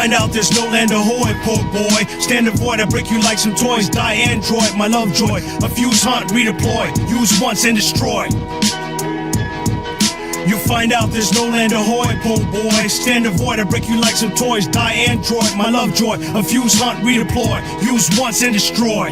find out there's no land ahoy, poor boy. Stand avoid, I break you like some toys. Die android, my love joy. A fuse hunt, redeploy. Use once and destroy. You find out there's no land ahoy, poor boy. Stand avoid, I break you like some toys. Die android, my love joy. A fuse hunt, redeploy. Use once and destroy.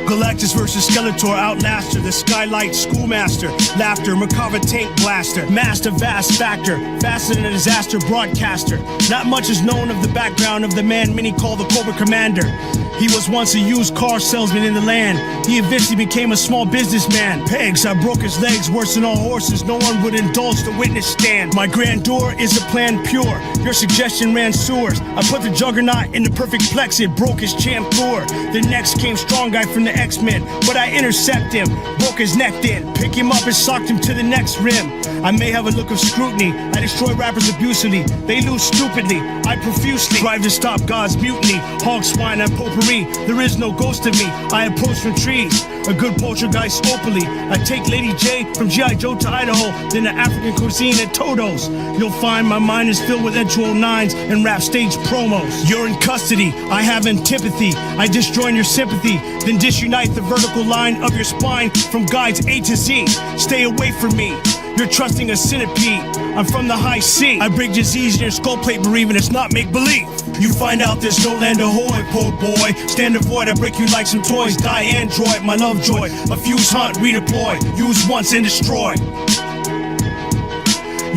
Galactus versus Skeletor, Outlaster, the Skylight Schoolmaster, Laughter, Macabre Tank Blaster, Master Vast Factor, Faster than a Disaster Broadcaster. Not much is known of the background of the man many call the Cobra Commander. He was once a used car salesman in the land. He eventually became a small businessman. Pegs, I broke his legs, worse than all horses. No one would indulge the witness stand. My grandeur is a plan pure. Your suggestion ran sewers. I put the juggernaut in the perfect plex. It broke his champ Thor. The next came strong guy from the X-Men, but I intercept him, broke his neck then, pick him up and socked him to the next rim. I may have a look of scrutiny. I destroy rappers abusively. They lose stupidly. I profusely strive to stop God's mutiny. Hog swine and potpourri. There is no ghost of me. I approach from trees. A good poltergeist openly. I take Lady J from G.I. Joe to Idaho, then to African cuisine and Toto's. You'll find my mind is filled with Edgeworld nines and rap stage promos. You're in custody. I have antipathy. I disjoin your sympathy, then disunite the vertical line of your spine from guides A to Z. Stay away from me. You're trusting a centipede. I'm from the high C. I break disease in your skull plate, bereaving it's not make-believe. You find out there's no land ahoy, poor boy. Stand avoid, I break you like some toys. Die android, my love joy. A fuse hunt, redeploy. Use once and destroy.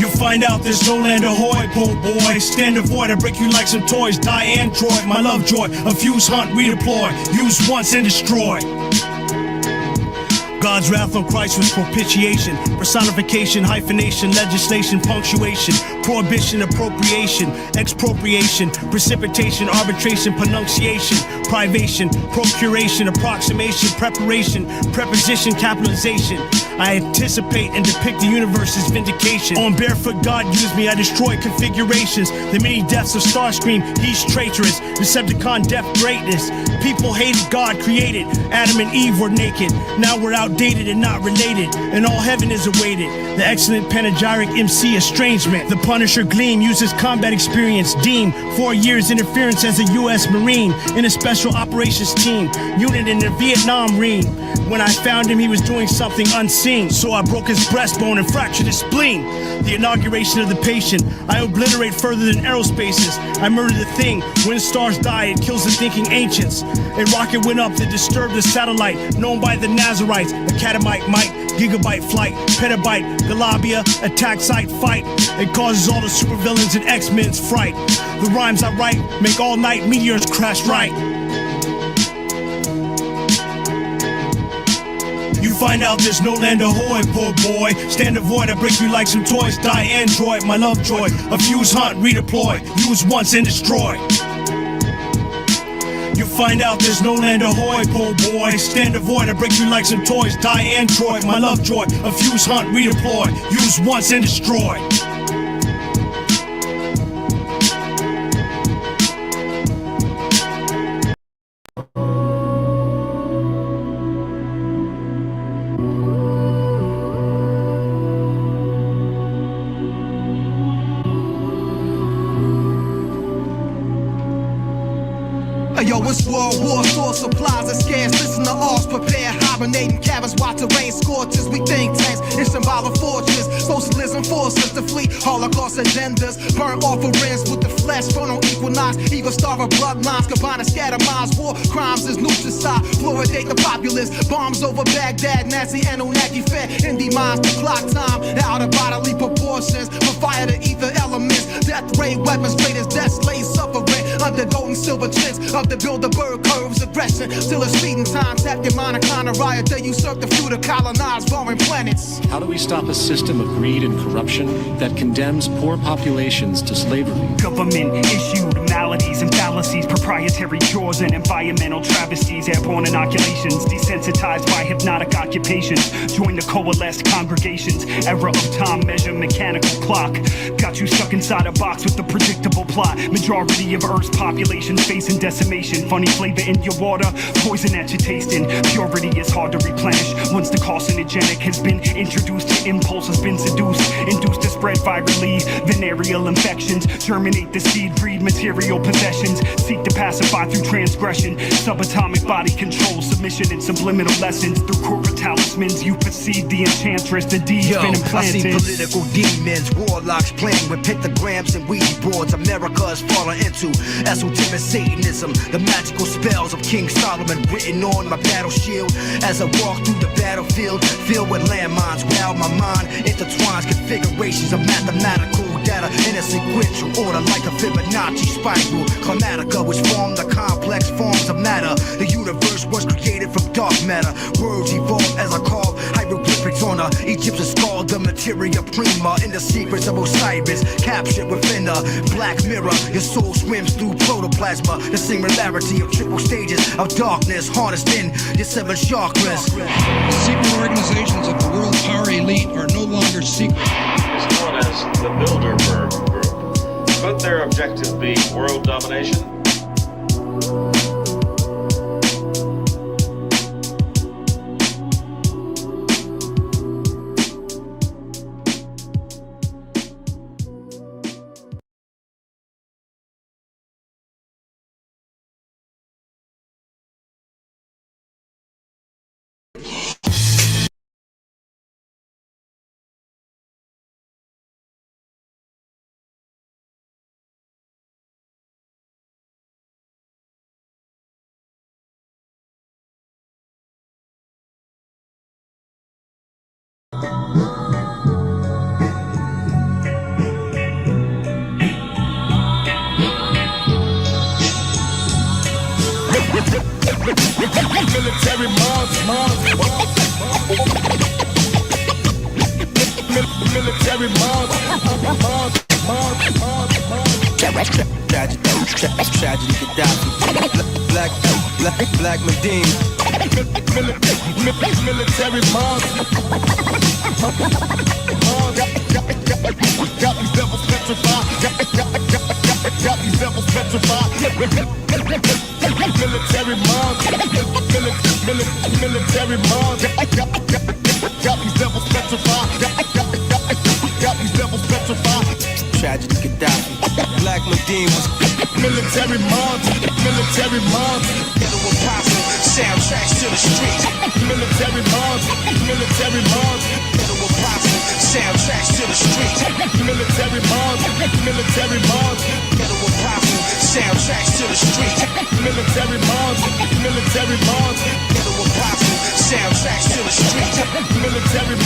You find out there's no land ahoy, poor boy. Stand avoid, I break you like some toys. Die android, my love joy. A fuse hunt, redeploy. Use once and destroy. God's wrath on Christ was propitiation, personification, hyphenation, legislation, punctuation, prohibition, appropriation, expropriation, precipitation, arbitration, pronunciation, privation, procuration, approximation, preparation, preposition, capitalization. I anticipate and depict the universe's vindication. On barefoot, God used me, I destroy configurations. The many deaths of Starscream, he's traitorous. Decepticon death greatness. People hated God created. Adam and Eve were naked. Now we're outdated and not related. And all heaven is awaited. The excellent panegyric MC estrangement. The Punisher Gleam uses combat experience. Deem 4 years interference as a U.S. Marine in a special operations team. Unit in the Vietnam Marine. When I found him, he was doing something unseen. So I broke his breastbone and fractured his spleen. The inauguration of the patient. I obliterate further than aerospaces. I murder the thing. When stars die, it kills the thinking ancients. A rocket went up that disturbed the satellite, known by the Nazarites. A catamite might, gigabyte flight, petabyte, Galabia, attack site fight. It causes all the supervillains and X-Men's fright. The rhymes I write make all night meteors crash right. You find out there's no land ahoy, poor boy. Stand avoid, I break you like some toys. Die android, my love joy. A fuse hunt, redeploy. Use once and destroy. You find out there's no land ahoy, poor boy. Stand avoid, I break you like some toys. Die android, my love joy. A fuse hunt, redeploy. Use once and destroy. Yo, it's World War, source supplies are scarce. Listen to ours, prepare, hibernating cabins, watch the rain scorches. We think tanks in symbolic fortress. Socialism forces to flee, Holocaust agendas. Burn offerings with the flesh, burn on equinox. Evil star of bloodlines, combine and scatter minds. War crimes is nutricide, fluoridate the populace. Bombs over Baghdad, Nazi and Unaki fed. Indie minds, the clock time, out of bodily proportions. From fire to ether elements, death ray weapons, great as death slaves suffering. Undergoing silver trends of the Bilderberg curves, aggression still a speeding time. Tap your mind and kind of riot. They usurp the few to colonize foreign planets. How do we stop a system of greed and corruption that condemns poor populations to slavery? Government issued maladies and fallacies, proprietary cures and environmental travesties, airborne inoculations, desensitized by hypnotic occupations. Join the coalesced congregations, era of time, measure mechanical clock. Got you stuck inside a box with a predictable plot. Majority of Earth's population facing decimation. Funny flavor in your water, poison that you're tasting. Purity is hard to replenish. Once the carcinogenic has been introduced, your impulse has been seduced, induced to spread virally venereal infections. Germinate the seed, breed material possessions. Seek to pacify through transgression. Subatomic body control, submission and subliminal lessons. Through corporate talismans, you perceive the enchantress, the deed's been implanted. I see political demons, warlocks playing with pictograms and Ouija boards. America is falling into esoteric Satanism. The magical spells of King Solomon written on my battle shield. As I walk through the battlefield, filled with landmines, while my mind intertwines configurations of mathematical data in a sequential order like a Fibonacci spiral. Chromatica, which form the complex forms of matter. The universe was created from dark matter. Words evolve as I carve hieroglyphics on a Egyptian skull, the materia prima. In the secrets of Osiris, captured within a black mirror. Your soul swims through protoplasma. The singularity of triple stages of darkness harnessed in your seven chakras. Secret organizations of the world power elite are no longer secret. It's known as the Bilderberg Group. Could their objective be world domination? Military military Tragedy Gaddafi. Black Medine. Military got these devils petrified. Got these devils petrified. Military military got these devils petrified. Got these devils petrified. Tragedy Gaddafi. Black Medine was military Ghetto apostle, soundtracks to the streets. Military Ghetto apostle, soundtracks to the streets. military Ghetto apostle, soundtracks to the streets. military Ghetto apostle, soundtracks to the streets. military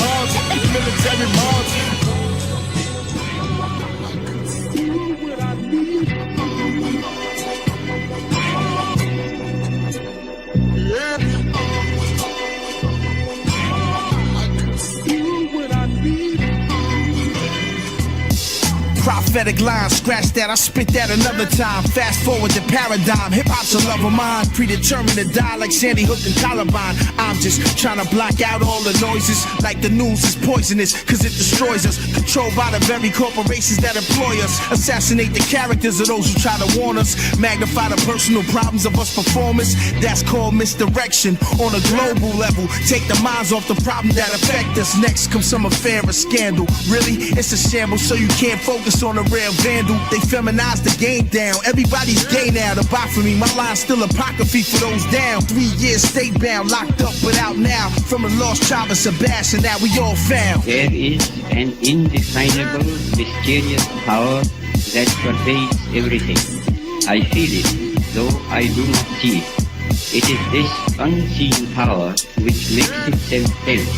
Prophetic lines, scratch that, I spit that another time. Fast forward the paradigm, hip-hop's a love of mine. Predetermined to die like Sandy Hook and Columbine. I'm just trying to block out all the noises. Like the news is poisonous, cause it destroys us. Controlled by the very corporations that employ us. Assassinate the characters of those who try to warn us. Magnify the personal problems of us performers. That's called misdirection. On a global level, take the minds off the problem that affect us. Next comes some affair or scandal. Really, it's a shambles, so you can't focus on a real vandal. They feminized the game down. Everybody's gay now. To buy for me, my line's still apocryphy for those down. 3 years state bound, locked up but out now. From a lost child of Sebastian that we all found. There is an indefinable, mysterious power that pervades everything. I feel it, though I do not see it. It is this unseen power which makes itself felt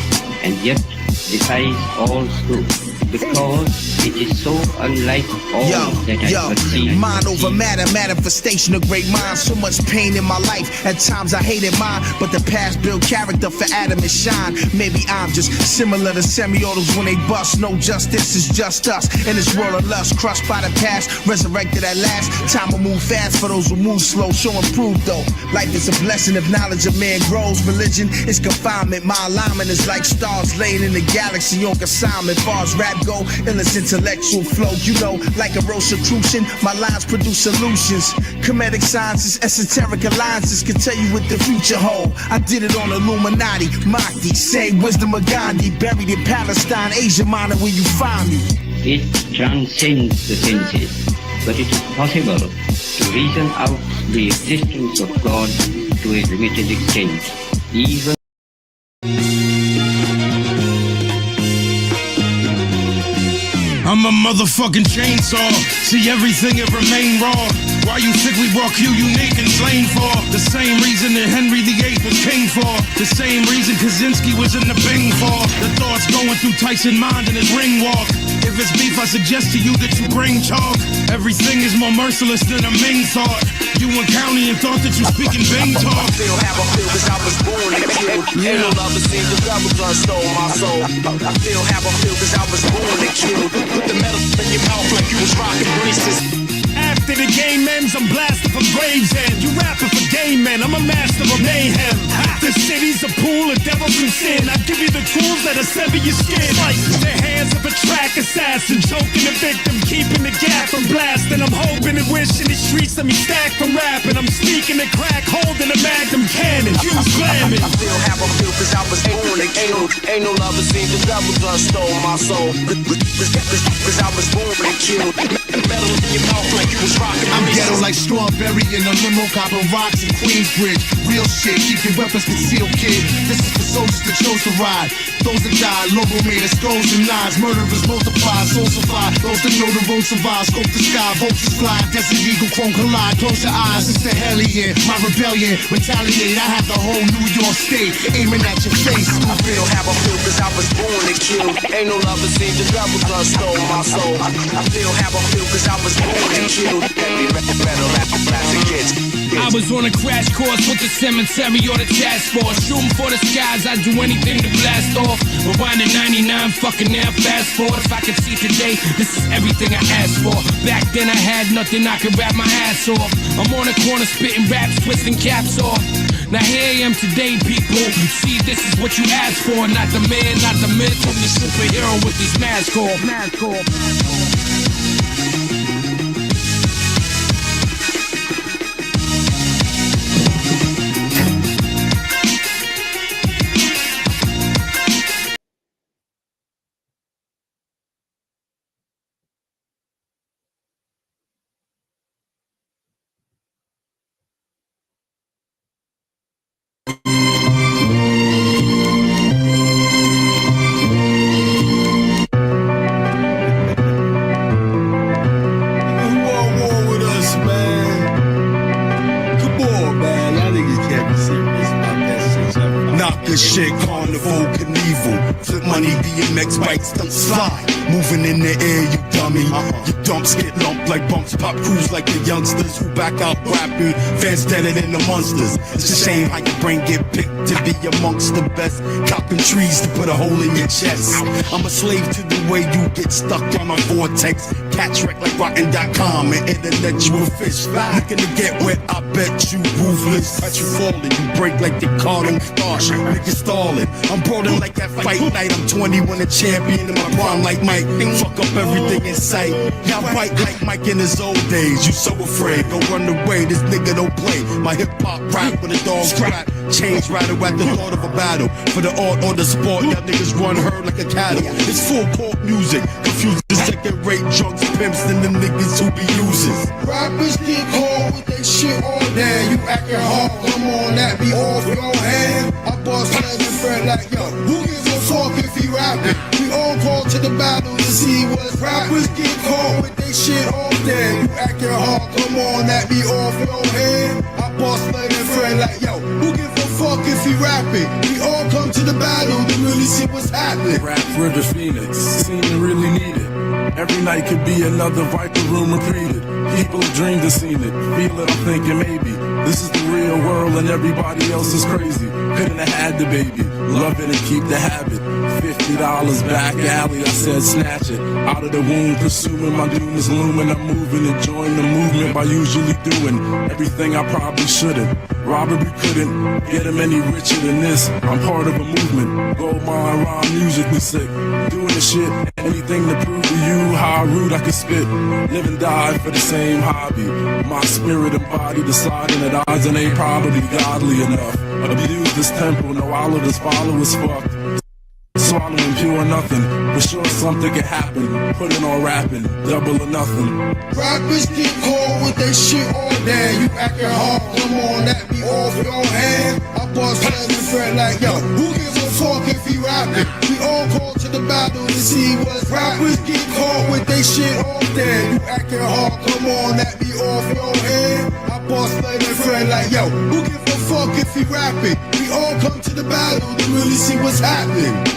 and yet defies all scrutiny. because it is so unlike all that I have seen. Mind over matter, manifestation of great minds. So much pain in my life, at times I hated mine, but the past build character for Adam and shine. Maybe I'm just similar to semi-autos when they bust. No justice is just us in this world of lust, crushed by the past, resurrected at last. Time will move fast for those who move slow, show and prove though. Life is a blessing if knowledge of man grows. Religion is confinement, my alignment is like stars laying in the galaxy on consignment. Far as rap go, illness intellectual flow, you know, like a Rosicrucian, my lines produce solutions. Comedic sciences, esoteric alliances can tell you what the future hold. I did it on Illuminati, Mahdi, same wisdom of Gandhi, buried in Palestine, Asia Minor, where you find me. It transcends the senses, but it is possible to reason out the existence of God to a limited extent, even I'm a motherfucking chainsaw. See everything and remain raw. Why you think we brought you unique and slain for? The same reason that Henry VIII was king for. The same reason Kaczynski was in the Bing for. The thoughts going through Tyson mind in his ring walk. If it's beef, I suggest to you that you bring chalk. Everything is more merciless than a Ming thought. You in county and thought that you speaking Bing talk. I feel how I feel cause I was born and killed. Ain't no love seen the devil done stole my soul. I feel how I feel cause I was born and killed. Put the metal in your mouth like you was rocking braces. After the game ends, I'm blasting from Gravesend. You rapping for gay men, I'm a master of mayhem. The city's a pool of devils and sin. I give you the tools that'll sever your skin. Like the hands of a track assassin, choking the victim, keeping the gap from blasting. I'm hoping and wishing the streets let me stack from rapping. I'm sneaking the crack, holding a magnum cannon. You slamming. I feel how I feel cause I was born and killed. Ain't no love seen the devil done stole my soul. Cause I was born and killed. Metal in your mouth like you was rocking. I'm ghetto like strawberry in a limo, copping rocks in Queensbridge. Real shit, keep your weapons concealed, kid. This is for soldiers that chose to ride. Those that died, logo made of skulls and knives. Murderers multiply, souls survive. Those that know the road survive, scope the sky, vultures fly. Desert eagle, chrome collide. Close your eyes, it's the hellion. My rebellion, retaliate. I have the whole New York state aiming at your face. I feel how I feel cause I was born and killed. Ain't no love seen the devil done stole my soul. I feel how I feel cause I was born and killed. I was on a crash course with the cemetery or the task force. Shooting for the skies, I'd do anything to blast off. Rewind to 99, fucking now fast forward. If I could see today, this is everything I asked for. Back then I had nothing, I could rap my ass off. I'm on the corner spitting raps, twisting caps off. Now here I am today, people. See, this is what you asked for. Not the man, not the myth, I'm the superhero with this mask off. Shit, Carnival, Knievel, flip money, BMX bikes, don't slide. Moving in the air, you dummy. Your dumps get lumped like bumps, pop crews like the youngsters who back out rapping. Fans deader than the monsters. It's a shame how your brain get picked to be amongst the best. Copping trees to put a hole in your chest. I'm a slave to the way you get stuck on a vortex. Catch wreck like rotten.com and intellectual fish. Looking to get wet, I bet you ruthless. Catch you falling, you break like the car don't start. Niggas stalling. I'm broaden like that fight night. I'm 21, a champion in my prime like Mike. Fuck up everything in sight. Y'all fight like Mike in his old days. You so afraid, go run away. This nigga don't play. My hip hop rap with a dog rap. Change rattle at the thought of a battle. For the art on the sport, y'all niggas run herd like a cattle. It's full court music. Confuse the second rate drunks, pimps, and them niggas who be users. Rappers get caught with that shit all day. You acting hard, come on, that be off your hand. I bust legs and friend like, yo, who gives a fuck if he rapping? We all call to the battle to see what rappers get caught with that shit all day. You acting hard, come on, that be off your hand. I bust legs and friend like, yo, who gives a fuck if he rapping. We all come to the battle to really see what's happening. Rap River Phoenix, seen and really need it. Every night could be another Viper room repeated. People have dreamed and seen it. Feel it, I'm thinking maybe this is the real world and everybody else is crazy. Couldn't have had the baby. Love it and keep the habit. $50 back alley, I said snatch it. Out of the womb, pursuing my doom is looming. I'm moving, enjoying the movement by usually doing everything I probably shouldn't. Robbery couldn't get him any richer than this. I'm part of a movement. Gold mine, rhyme, musically sick. Doing the shit, anything to prove to you how rude I can spit. Live and die for the same hobby. My spirit and body deciding that odds and ain't probably godly enough. Abuse this temple, know all of this followers fucked. Swallowing pure nothing, for sure something can happen. Putting on rapping, double or nothing. Rappers get cold with that shit all day. You acting hard, come on, that be off your hand. I bust friends and friend like, yo, who gives a fuck if he rapping? We all call to the battle to see what's rappers get cold with that shit all day. You acting hard, come on, that be off your hand. I bust friends and friend like, yo, who gives a fuck if he rapping? We all come to the battle to really see what's happening.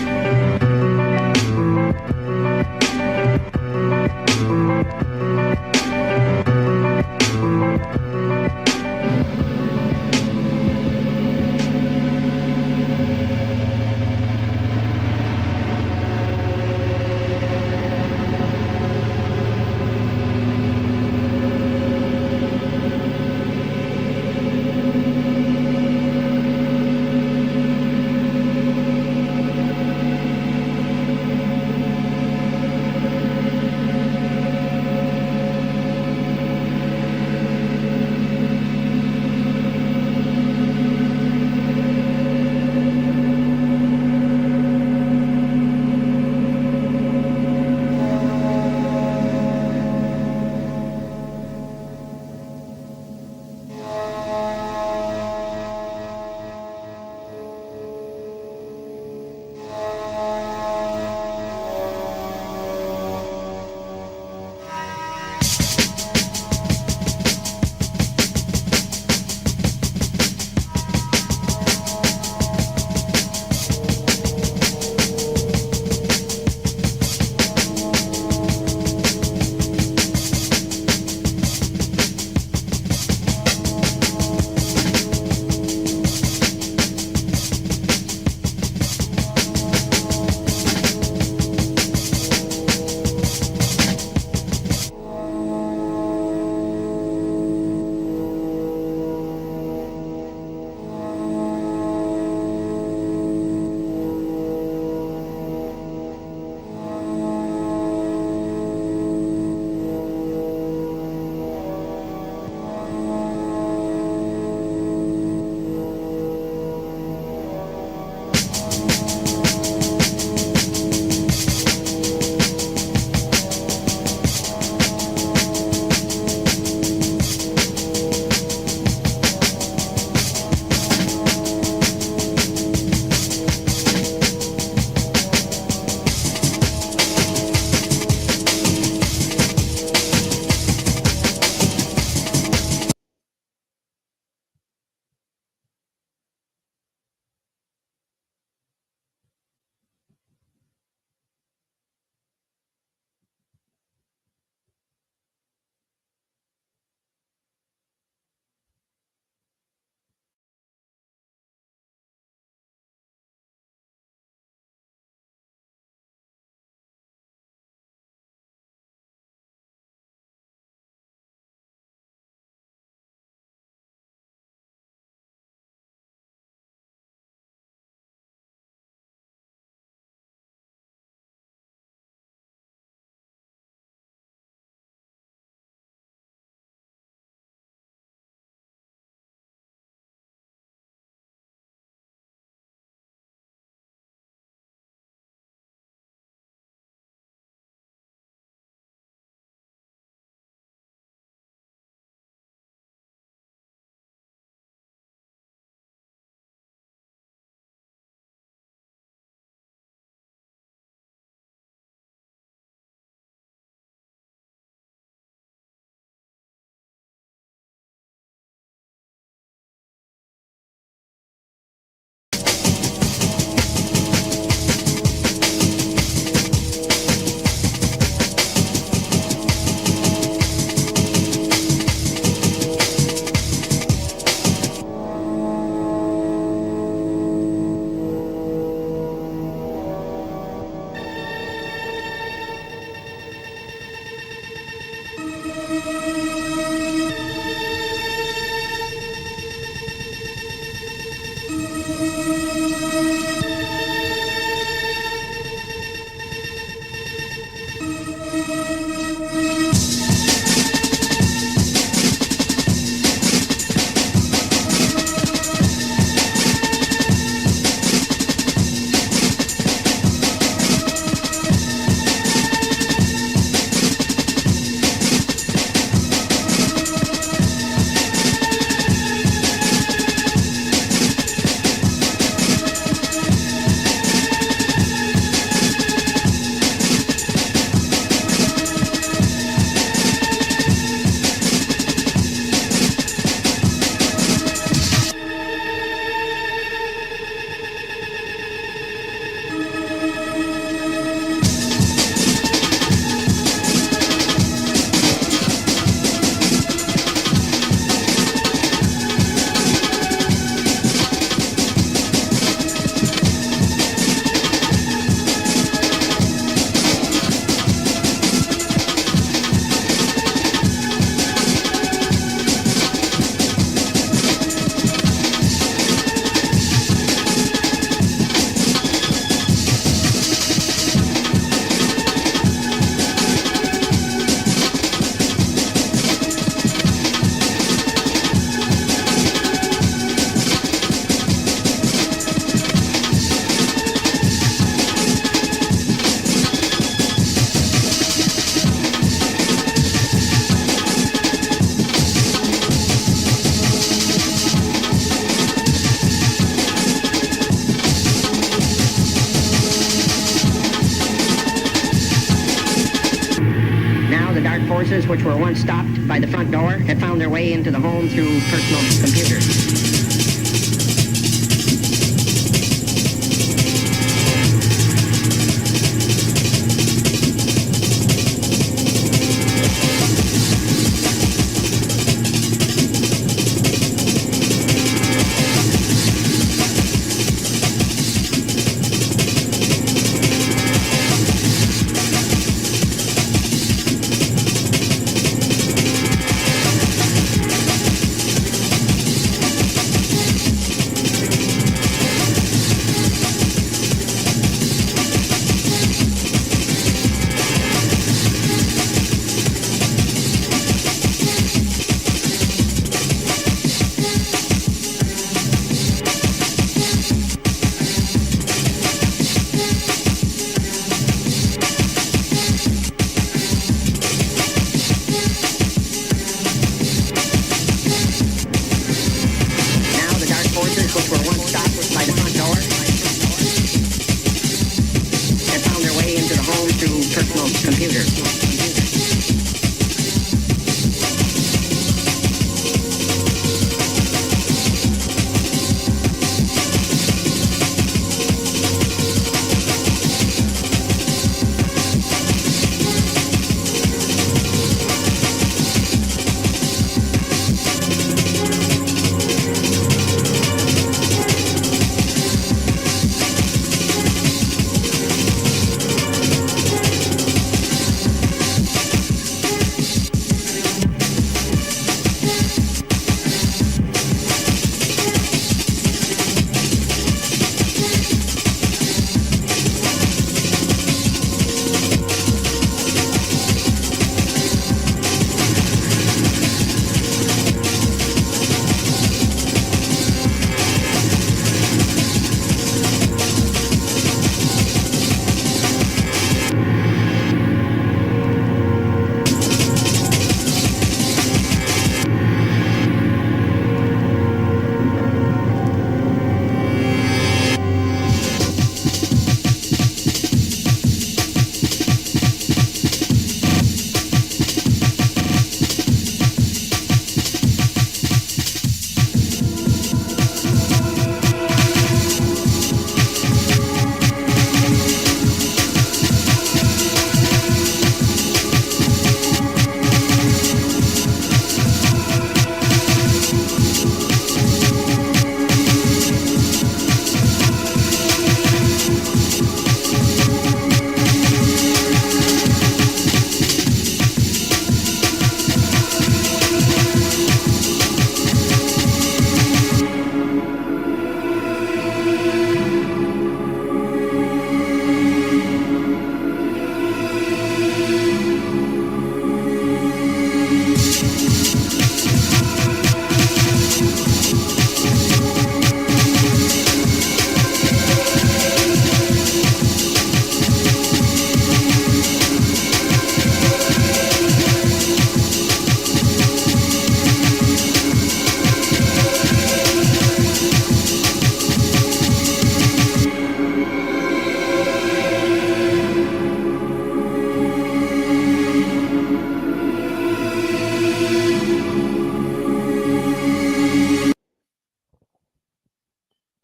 forces which were once stopped by the front door have found their way into the home through personal computers.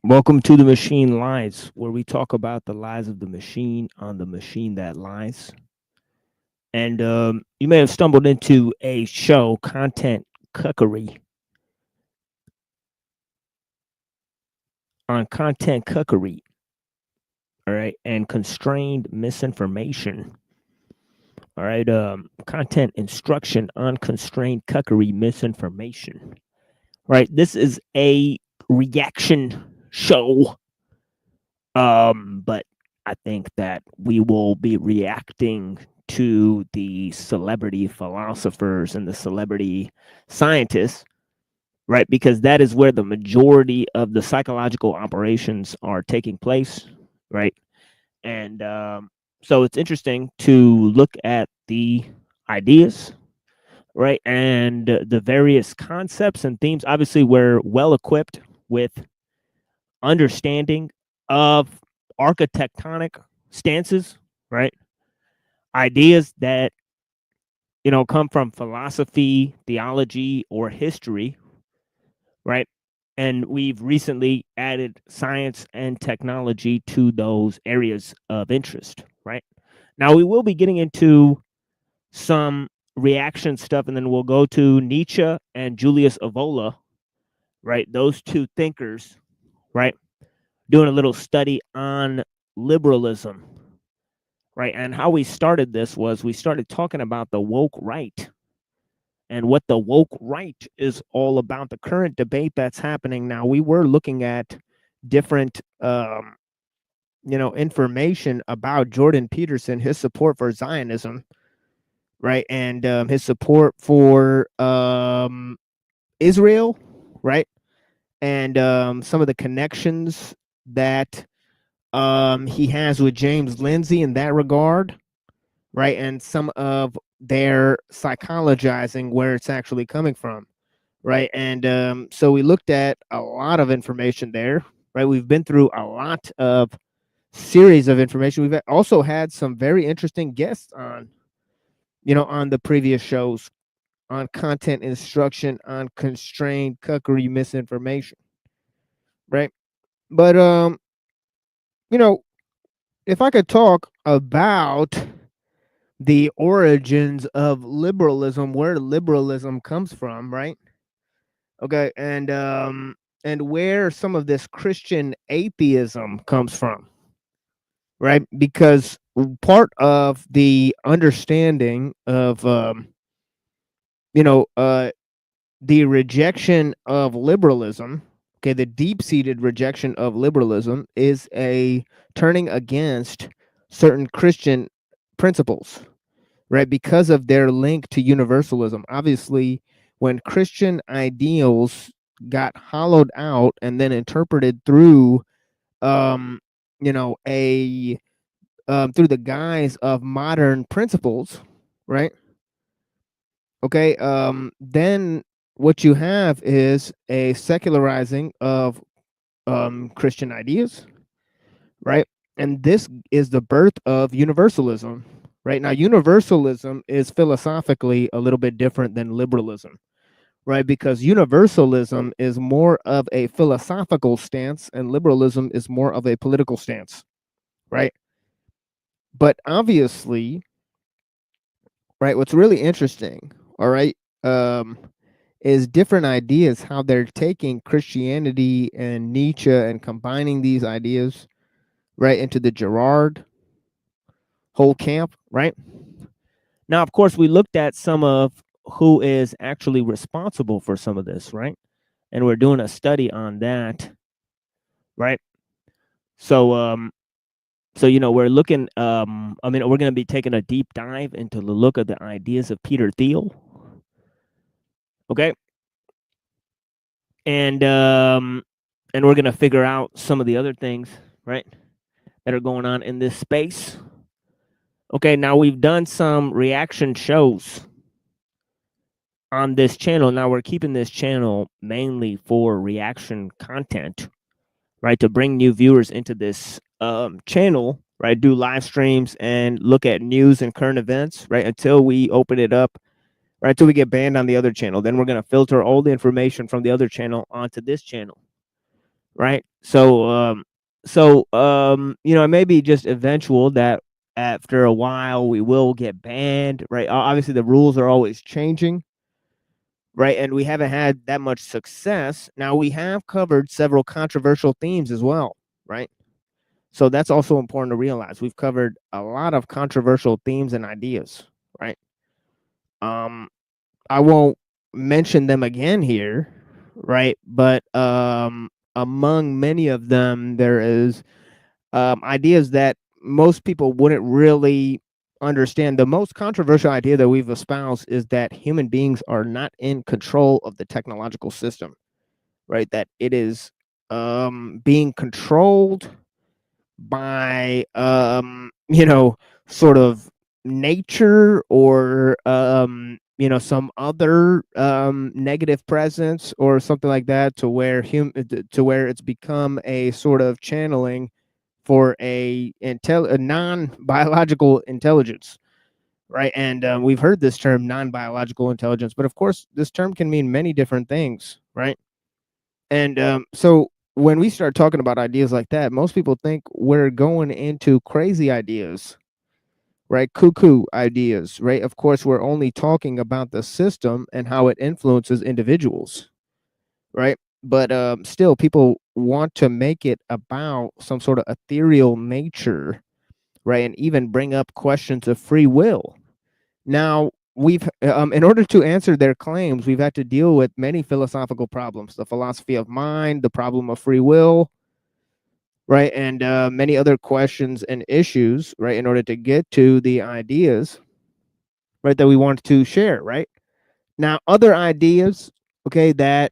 Welcome to the Machine Lies, where we talk about the lies of the machine on the machine that lies. And you may have stumbled into a show, Content Cuckery. On Content Cuckery, all right, and Constrained Misinformation. All right, content instruction on constrained cuckery misinformation. Right, this is a reaction show. But I think that we will be reacting to the celebrity philosophers and the celebrity scientists, right? Because that is where the majority of the psychological operations are taking place, right? And so it's interesting to look at the ideas, right? And the various concepts and themes. Obviously, we're well equipped with understanding of architectonic stances, right? Ideas that come from philosophy, theology, or history, right? And we've recently added science and technology to those areas of interest, right? Now, we will be getting into some reaction stuff, and then we'll go to Nietzsche and Julius Evola, right? Those two thinkers, right? Doing a little study on liberalism, right? And how we started this was we started talking about the woke right and what the woke right is all about, the current debate that's happening now. We were looking at different information about Jordan Peterson, his support for Zionism, right, and his support for Israel, right, and some of the connections that he has with James Lindsay in that regard, right, and some of their psychologizing, where it's actually coming from, right, and so we looked at a lot of information there, right. We've been through a lot of series of information. We've also had some very interesting guests on, on the previous shows, on content instruction, on constrained cuckery misinformation, right? But if I could talk about the origins of liberalism, where liberalism comes from, right? Okay, and where some of this Christian atheism comes from, right? Because part of the understanding of the rejection of liberalism, okay, the deep-seated rejection of liberalism is a turning against certain Christian principles, right? Because of their link to universalism. Obviously, when Christian ideals got hollowed out and then interpreted through a through the guise of modern principles, right? Okay, then what you have is a secularizing of Christian ideas, right? And this is the birth of universalism, right? Now, universalism is philosophically a little bit different than liberalism, right? Because universalism is more of a philosophical stance and liberalism is more of a political stance, right? But obviously, right, what's really interesting, all right, is different ideas, how they're taking Christianity and Nietzsche and combining these ideas, right, into the Girard whole camp, right? Now, of course, we looked at some of who is actually responsible for some of this, right? And we're doing a study on that, right? So, we're looking, we're going to be taking a deep dive into the look of the ideas of Peter Thiel, okay? And we're going to figure out some of the other things, right, that are going on in this space. Okay, now we've done some reaction shows on this channel. Now we're keeping this channel mainly for reaction content, right, to bring new viewers into this channel, right, do live streams and look at news and current events, right, until we open it up, right, until we get banned on the other channel. Then we're going to filter all the information from the other channel onto this channel, right? So it may be just eventual that after a while we will get banned, right? Obviously the rules are always changing, right? And we haven't had that much success. Now we have covered several controversial themes as well, right? So that's also important to realize. We've covered a lot of controversial themes and ideas, right? I won't mention them again here, right? But among many of them, there is ideas that most people wouldn't really understand. The most controversial idea that we've espoused is that human beings are not in control of the technological system, right? That it is being controlled by sort of nature or some other negative presence or something like that, to where it's become a sort of channeling for a non-biological intelligence, right? And we've heard this term non-biological intelligence, but of course, this term can mean many different things, right? And so when we start talking about ideas like that, most people think we're going into crazy ideas, right? Cuckoo ideas, right? Of course, we're only talking about the system and how it influences individuals, right? But still, people want to make it about some sort of ethereal nature, right? And even bring up questions of free will. Now, in order to answer their claims, we've had to deal with many philosophical problems: the philosophy of mind, the problem of free will, right? And many other questions and issues, right? In order to get to the ideas, right, that we want to share, right? Now, other ideas, okay, that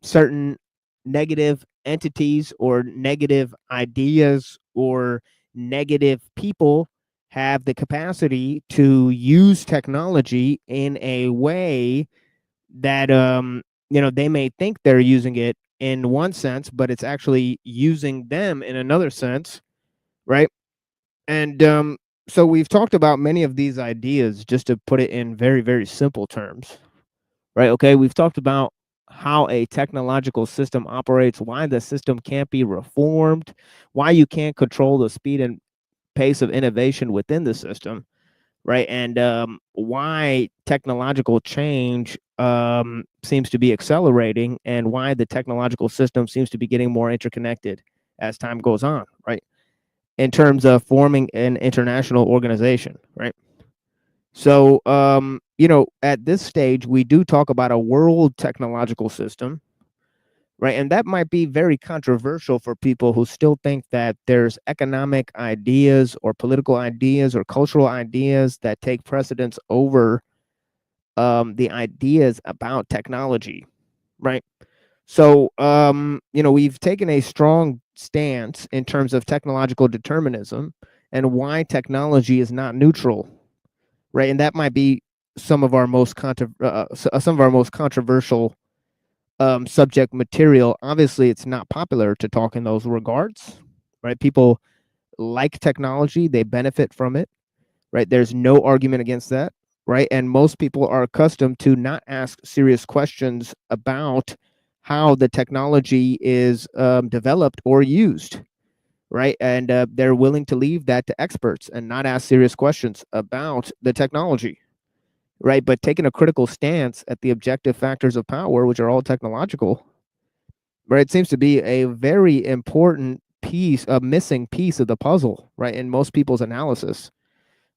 certain negative entities or negative ideas or negative people have the capacity to use technology in a way that they may think they're using it in one sense, but it's actually using them in another sense, right? And so we've talked about many of these ideas just to put it in very, very simple terms, right? Okay, we've talked about how a technological system operates, why the system can't be reformed, why you can't control the speed and pace of innovation within the system, right? And why technological change seems to be accelerating, and why the technological system seems to be getting more interconnected as time goes on, right? In terms of forming an international organization, right? So, at this stage, we do talk about a world technological system, right? And that might be very controversial for people who still think that there's economic ideas or political ideas or cultural ideas that take precedence over the ideas about technology, right? So, we've taken a strong stance in terms of technological determinism and why technology is not neutral, right? And that might be some of our most controversial subject material. Obviously, it's not popular to talk in those regards, right? People like technology; they benefit from it, right? There's no argument against that, right? And most people are accustomed to not ask serious questions about how the technology is developed or used, right? And they're willing to leave that to experts and not ask serious questions about the technology, right? But taking a critical stance at the objective factors of power, which are all technological, right? It seems to be a very important piece, a missing piece of the puzzle, right? In most people's analysis,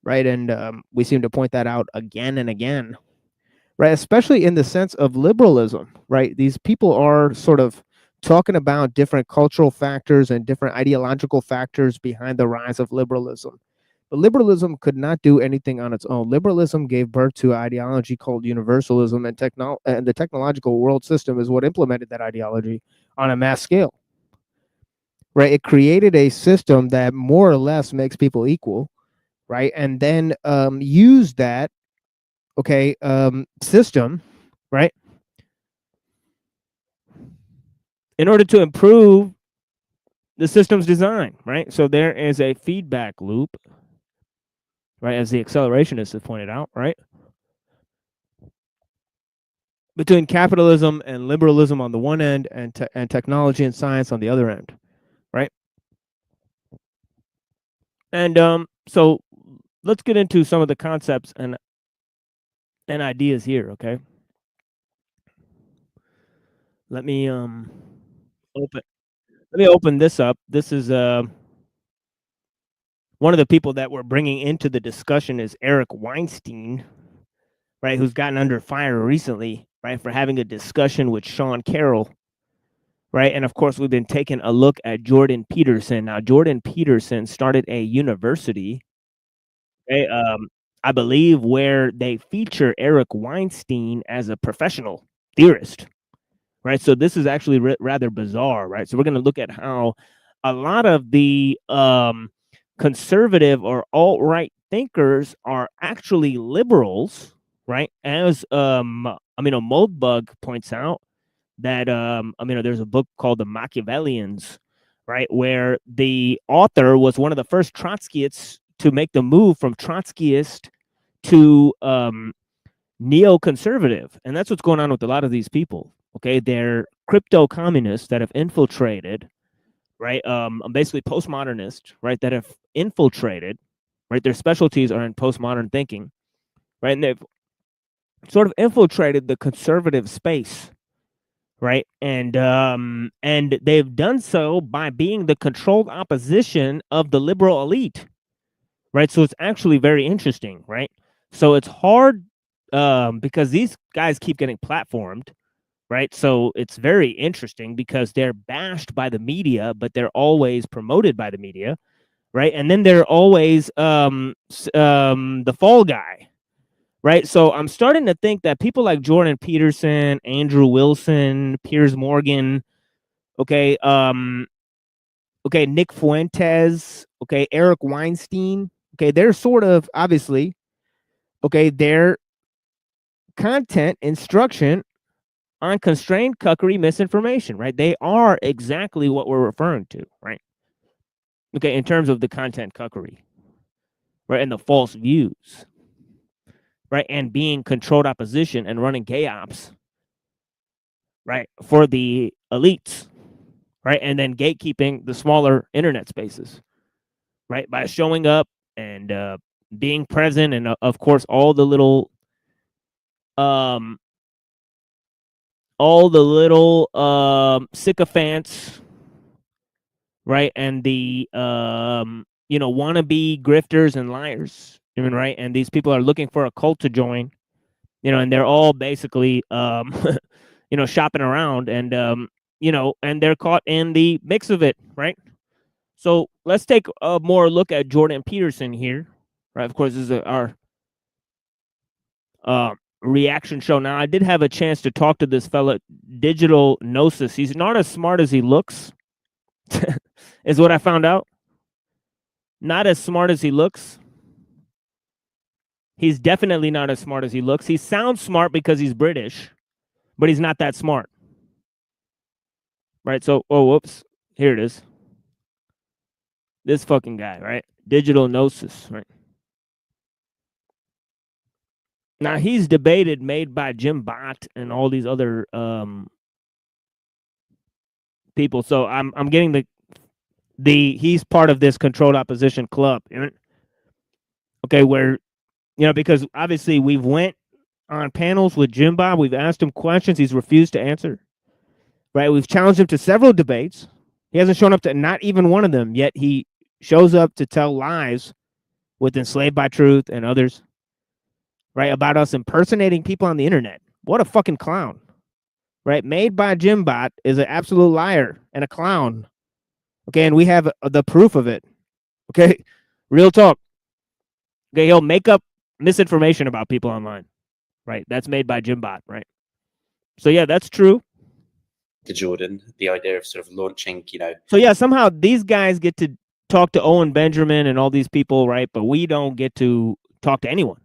right? And we seem to point that out again and again, right? Especially in the sense of liberalism, right? These people are sort of talking about different cultural factors and different ideological factors behind the rise of liberalism. But liberalism could not do anything on its own. Liberalism gave birth to an ideology called universalism, and the technological world system is what implemented that ideology on a mass scale, right? It created a system that more or less makes people equal, right? And then use that, system, right, in order to improve the system's design, right? So there is a feedback loop, right, as the accelerationists have pointed out, right, between capitalism and liberalism on the one end, and technology and science on the other end, right? And so let's get into some of the concepts and ideas here, okay? Let me open this up. This is one of the people that we're bringing into the discussion is Eric Weinstein, right, who's gotten under fire recently, right, for having a discussion with Sean Carroll, right? And of course, we've been taking a look at Jordan Peterson. Now, Jordan Peterson started a university, okay, I believe, where they feature Eric Weinstein as a professional theorist, right? So this is actually rather bizarre, right? So we're going to look at how a lot of the conservative or alt-right thinkers are actually liberals, right? As Moldbug points out that there's a book called The Machiavellians, right, where the author was one of the first Trotskyists to make the move from Trotskyist to neoconservative, and that's what's going on with a lot of these people. Okay, they're crypto communists that have infiltrated, right? Basically postmodernists, right? That have infiltrated, right? Their specialties are in postmodern thinking, right? And they've sort of infiltrated the conservative space, right? And they've done so by being the controlled opposition of the liberal elite, right? So it's actually very interesting, right? So it's hard because these guys keep getting platformed, right? So it's very interesting because they're bashed by the media, but they're always promoted by the media, right? And then they're always the fall guy, right? So I'm starting to think that people like Jordan Peterson, Andrew Wilson, Piers Morgan, okay, okay, Nick Fuentes, okay, Eric Weinstein, okay, they're sort of obviously, okay, their content instruction on constrained cuckery misinformation, right? They are exactly what we're referring to, right? Okay, in terms of the content cuckery, right, and the false views, right, and being controlled opposition and running gay ops, right, for the elites, right, and then gatekeeping the smaller internet spaces, right, by showing up and being present, and of course all the little sycophants, right, and the wannabe grifters and liars, even, right, and these people are looking for a cult to join, and they're all basically shopping around, and and they're caught in the mix of it, right? So let's take a more look at Jordan Peterson here, right? Of course, this is our reaction show. Now, I did have a chance to talk to this fella, Digital Gnosis. He's not as smart as he looks, is what I found out. Not as smart as he looks. He's definitely not as smart as he looks. He sounds smart because he's British, but he's not that smart. Right? So, oh, whoops. Here it is. This fucking guy, right? Digital Gnosis, right? Now, he's debated, made by Jim Bott and all these other people. So I'm getting he's part of this controlled opposition club. Okay, where, because obviously we've went on panels with Jim Bob. We've asked him questions. He's refused to answer. Right? We've challenged him to several debates. He hasn't shown up to not even one of them, yet he shows up to tell lies with Enslaved by Truth and others, right, about us impersonating people on the internet. What a fucking clown, right? Made by Jim Bot is an absolute liar and a clown. Okay, and we have the proof of it. Okay, real talk. Okay, he'll make up misinformation about people online, right? That's made by Jim Bot, right? So yeah, that's true. To Jordan, the idea of sort of launching, So yeah, somehow these guys get to talk to Owen Benjamin and all these people, right? But we don't get to talk to anyone,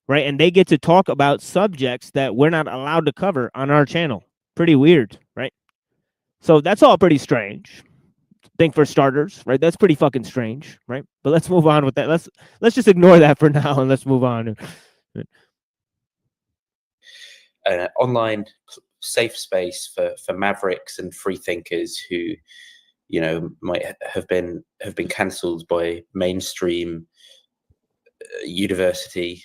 right? And they get to talk about subjects that we're not allowed to cover on our channel. Pretty weird, right? So that's all pretty strange. Think for starters, right? That's pretty fucking strange, right? But let's move on with that. Let's just ignore that for now and let's move on. Online safe space for mavericks and free thinkers who, might have been cancelled by mainstream university,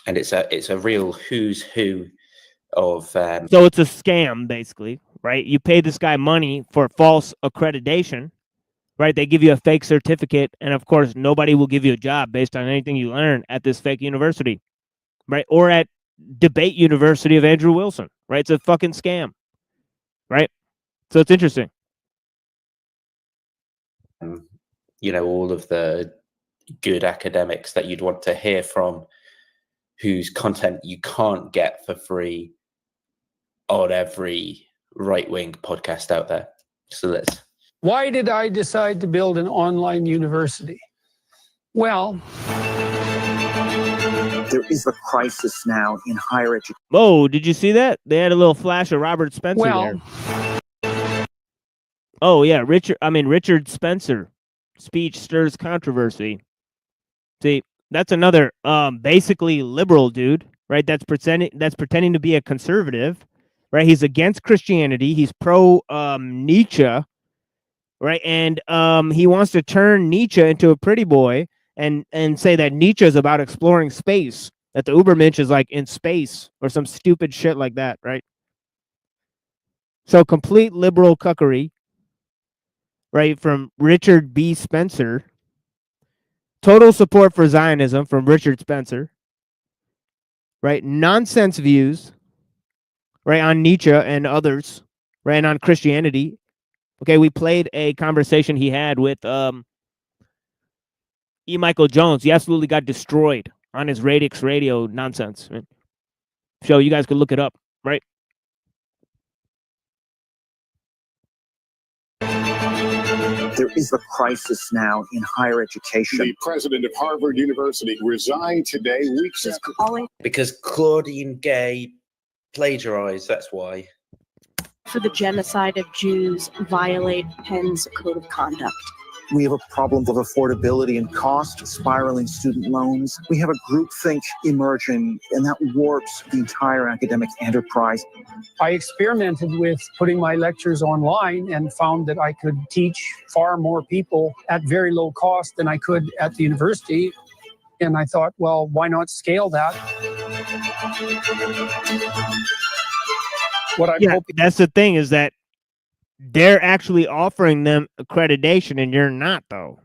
and it's a real who's who of. So it's a scam, basically, right? You pay this guy money for false accreditation, right? They give you a fake certificate, and of course, nobody will give you a job based on anything you learn at this fake university, right? Or at Debate University of Andrew Wilson, right? It's a fucking scam, right? So it's interesting. All of the good academics that you'd want to hear from, whose content you can't get for free on every right-wing podcast out there. So let's. Why did I decide to build an online university? Well, there is a crisis now in higher education. Whoa, did you see that? They had a little flash of Robert Spencer there. Oh, yeah, Richard Spencer. Speech stirs controversy. See, That's another basically liberal dude, right? That's pretending to be a conservative, right? He's against Christianity. He's pro Nietzsche, right? And he wants to turn Nietzsche into a pretty boy and say that Nietzsche is about exploring space, that the Ubermensch is like in space or some stupid shit like that, right? So complete liberal cuckery, right, from Richard B. Spencer. Total support for Zionism from Richard Spencer, right? Nonsense views, right, on Nietzsche and others, right, and on Christianity. Okay, we played a conversation he had with E. Michael Jones. He absolutely got destroyed on his Radix Radio nonsense. Right? So you guys could look it up, right? There is a crisis now in higher education. The president of Harvard University resigned today, weeks ago. Because Claudine Gay plagiarized, that's why. For the genocide of Jews violate Penn's code of conduct. We have a problem of affordability and cost, spiraling student loans. We have a groupthink emerging, and that warps the entire academic enterprise. I experimented with putting my lectures online and found that I could teach far more people at very low cost than I could at the university. And I thought, well, why not scale that? What I'm hoping. That's the thing, is that they're actually offering them accreditation and you're not, though,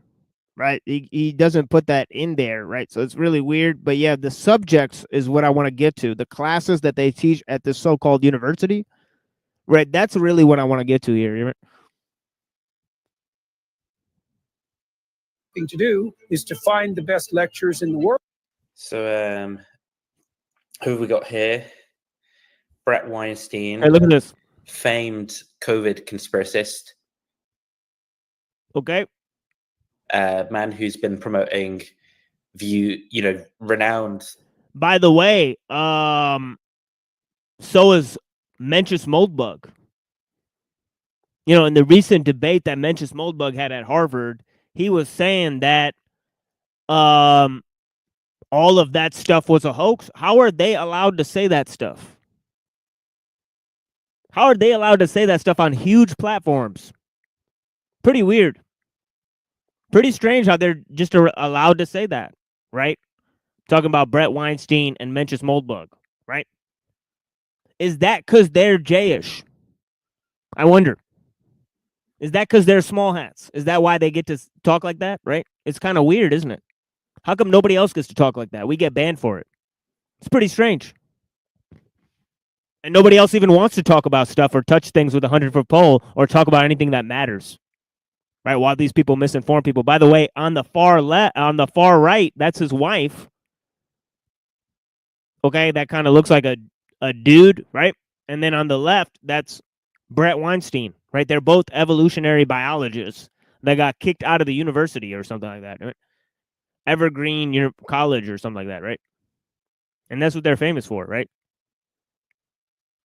right? He doesn't put that in there, right? So it's really weird. But yeah, the subjects is what I want to get to. The classes that they teach at this so-called university, right? That's really what I want to get to here. Thing to do is to find the best lectures in the world. So who have we got here? Brett Weinstein. Hey, look at this. Famed COVID conspiracist. Okay. Man who's been promoting renowned. By the way, so is Mencius Moldbug. In the recent debate that Mencius Moldbug had at Harvard, he was saying that all of that stuff was a hoax. How are they allowed to say that stuff? How are they allowed to say that stuff on huge platforms? Pretty weird. Pretty strange how they're just allowed to say that, right? Talking about Brett Weinstein and Mencius Moldbug, right? Is that because they're Jayish? I wonder. Is that because they're small hats? Is that why they get to talk like that, right? It's kind of weird, isn't it? How come nobody else gets to talk like that? We get banned for it. It's pretty strange. And nobody else even wants to talk about stuff or touch things with a 100-foot pole or talk about anything that matters, right? While these people misinform people. By the way, on the far right, that's his wife. Okay, that kind of looks like a dude, right? And then on the left, that's Brett Weinstein, right? They're both evolutionary biologists that got kicked out of the university or something like that, right? Evergreen College or something like that, right? And that's what they're famous for, right?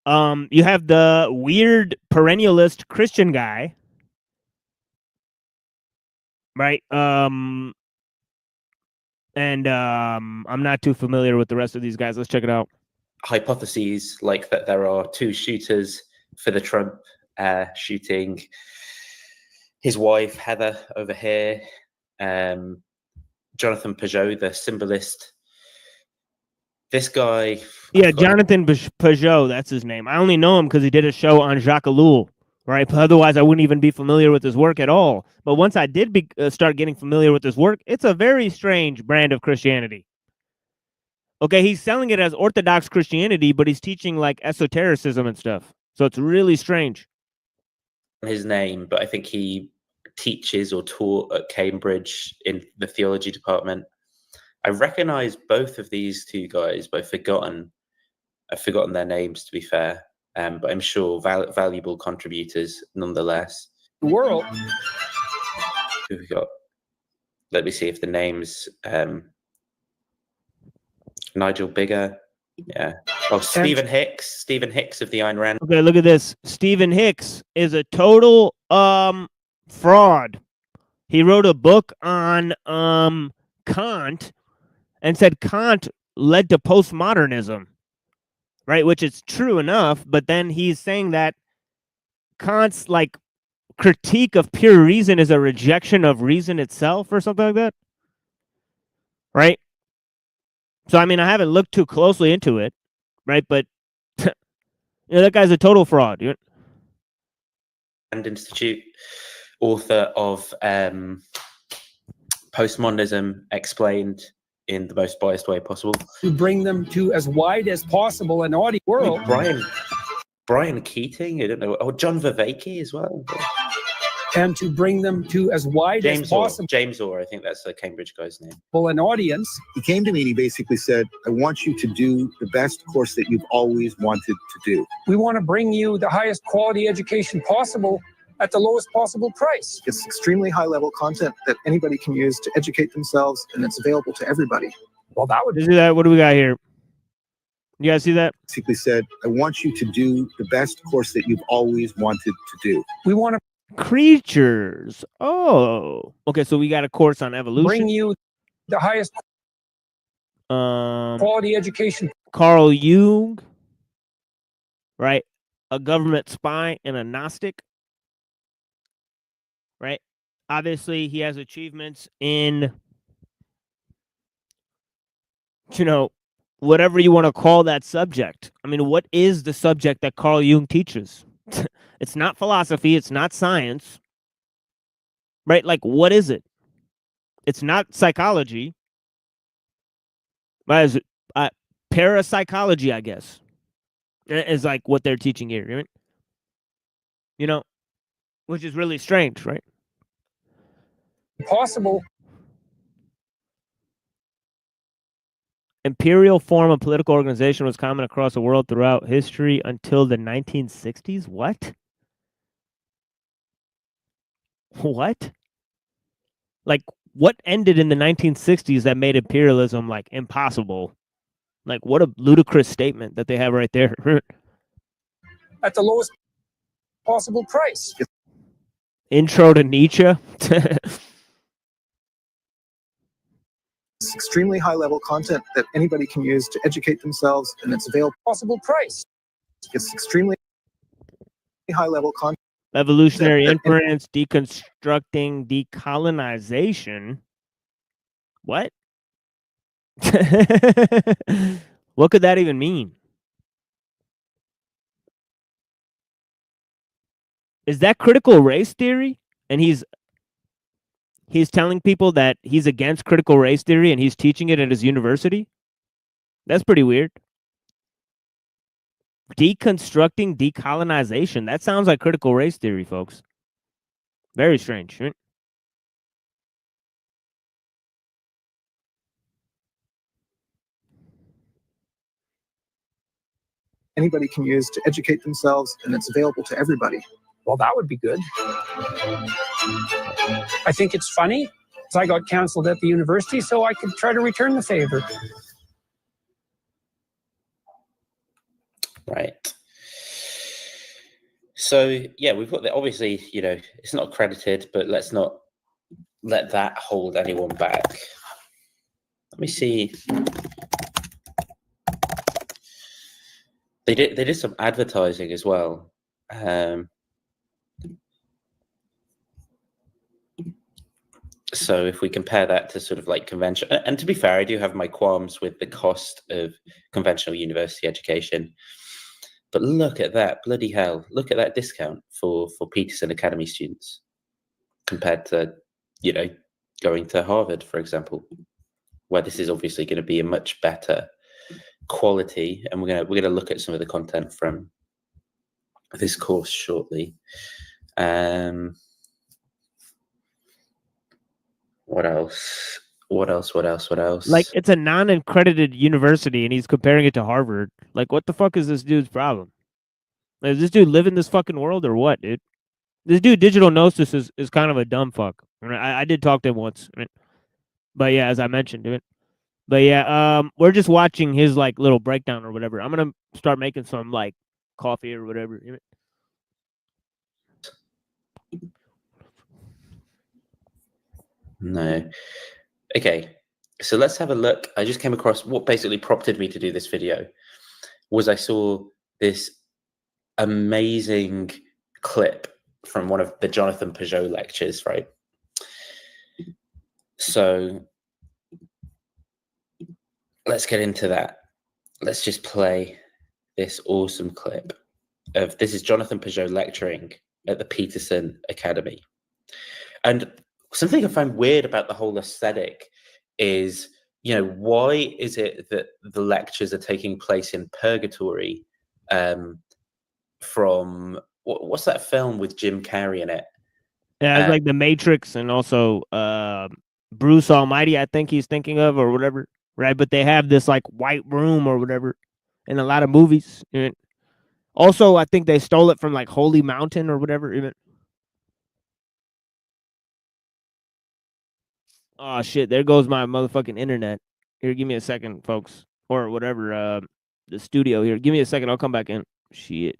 You have the weird perennialist Christian guy, right? I'm not too familiar with the rest of these guys. Let's check it out. Hypotheses like that there are two shooters for the Trump shooting. His wife, Heather, over here. Jonathan Peugeot, the symbolist. This guy... Yeah, Jonathan Peugeot, that's his name. I only know him because he did a show on Jacques Ellul, right? But otherwise, I wouldn't even be familiar with his work at all. But once I did start getting familiar with his work, it's a very strange brand of Christianity. Okay, he's selling it as Orthodox Christianity, but he's teaching like esotericism and stuff. So it's really strange. His name, but I think he teaches or taught at Cambridge in the theology department. I recognize both of these two guys, but I've forgotten their names, to be fair. But I'm sure valuable contributors nonetheless. The world. Who we got? Let me see if the names. Nigel Bigger. Yeah. Oh, Stephen Hicks. Stephen Hicks of the Ayn Rand. Okay, look at this. Stephen Hicks is a total fraud. He wrote a book on Kant and said Kant led to postmodernism, right? Which is true enough, but then he's saying that Kant's like critique of pure reason is a rejection of reason itself or something like that, right? So I mean, I haven't looked too closely into it, right? But that guy's a total fraud. And Institute, author of Postmodernism Explained in the Most Biased Way Possible. To bring them to as wide as possible an audience world. Brian Keating, I don't know, or John Vervaeke as well. And to bring them to as wide as possible. James Orr, I think that's the Cambridge guy's name. An audience. He came to me and he basically said, I want you to do the best course that you've always wanted to do. We want to bring you the highest quality education possible at the lowest possible price. It's extremely high-level content that anybody can use to educate themselves, and it's available to everybody. Well, that would do that. What do we got here? You guys see that? Basically said, I want you to do the best course that you've always wanted to do. We want to creatures. Oh, okay. So we got a course on evolution. Bring you the highest quality education. Carl Jung, right? A government spy and a Gnostic, right? Obviously, he has achievements in, whatever you want to call that subject. I mean, what is the subject that Carl Jung teaches? It's not philosophy. It's not science. Right? Like, what is it? It's not psychology. What is it? Parapsychology, I guess, is like what they're teaching here. Right? Which is really strange, right? Possible. Imperial form of political organization was common across the world throughout history until the 1960s. What? What? Like, what ended in the 1960s that made imperialism, like, impossible? Like, what a ludicrous statement that they have right there. At the lowest possible price. Intro to Nietzsche. It's extremely high-level content that anybody can use to educate themselves, and it's available. Possible price. It's extremely high-level content. Evolutionary inference, deconstructing, decolonization. What? What could that even mean? Is that critical race theory? And he's telling people that he's against critical race theory and he's teaching it at his university? That's pretty weird. Deconstructing decolonization. That sounds like critical race theory, folks. Very strange, right? Anybody can use to educate themselves, and it's available to everybody. Well, that would be good. I think it's funny. I got canceled at the university, so I could try to return the favor. Right. So, yeah, we've got the, obviously, it's not accredited, but let's not let that hold anyone back. Let me see. They did some advertising as well. So if we compare that to sort of like convention, and to be fair, I do have my qualms with the cost of conventional university education. But look at that, bloody hell. Look at that discount for Peterson Academy students compared to, going to Harvard, for example, where this is obviously going to be a much better quality. And we're going to look at some of the content from this course shortly. What else? Like, it's a non-accredited university, and he's comparing it to Harvard. Like, what the fuck is this dude's problem? Does this dude live in this fucking world or what, dude? This dude, Digital Gnosis, is kind of a dumb fuck. I did talk to him once. But yeah, as I mentioned, dude. But yeah, we're just watching his, like, little breakdown or whatever. I'm going to start making some, like, coffee or whatever. No. Okay. So let's have a look. I just came across what basically prompted me to do this video was I saw this amazing clip from one of the Jonathan Peugeot lectures, right? So let's get into that. Let's just play this awesome clip of this is Jonathan Peugeot lecturing at the Peterson Academy. And something I find weird about the whole aesthetic is, you know, why is it that the lectures are taking place in purgatory from what's that film with Jim Carrey in it? Yeah, it's like The Matrix and also Bruce Almighty, I think he's thinking of, or whatever, right? But they have this like white room or whatever in a lot of movies. And also, I think they stole it from like Holy Mountain or whatever. Even. Oh shit! There goes my motherfucking internet. Here, give me a second, folks, or whatever. The studio here. Give me a second. I'll come back in. Shit.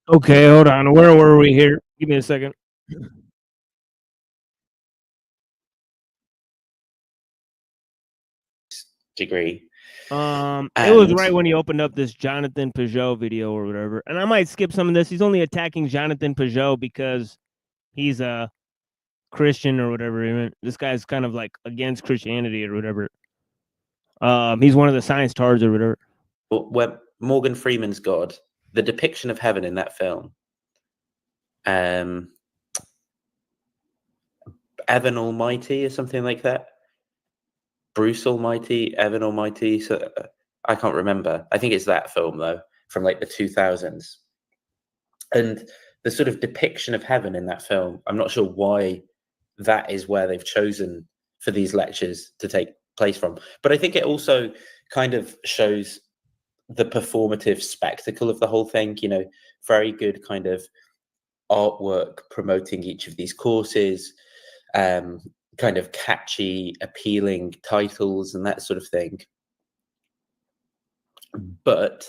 Okay, hold on. Where were we here? Give me a second. Degree. It was right when he opened up this Jonathan Peugeot video or whatever. And I might skip some of this. He's only attacking Jonathan Peugeot because he's a Christian or whatever. This guy's kind of like against Christianity or whatever. He's one of the science tards or whatever. Where Morgan Freeman's God, the depiction of heaven in that film, Evan Almighty or something like that. Bruce Almighty, Evan Almighty. So I can't remember. I think it's that film though, from like the 2000s. And the sort of depiction of heaven in that film, I'm not sure why that is where they've chosen for these lectures to take place from. But I think it also kind of shows the performative spectacle of the whole thing, you know, very good kind of artwork promoting each of these courses, kind of catchy, appealing titles and that sort of thing. But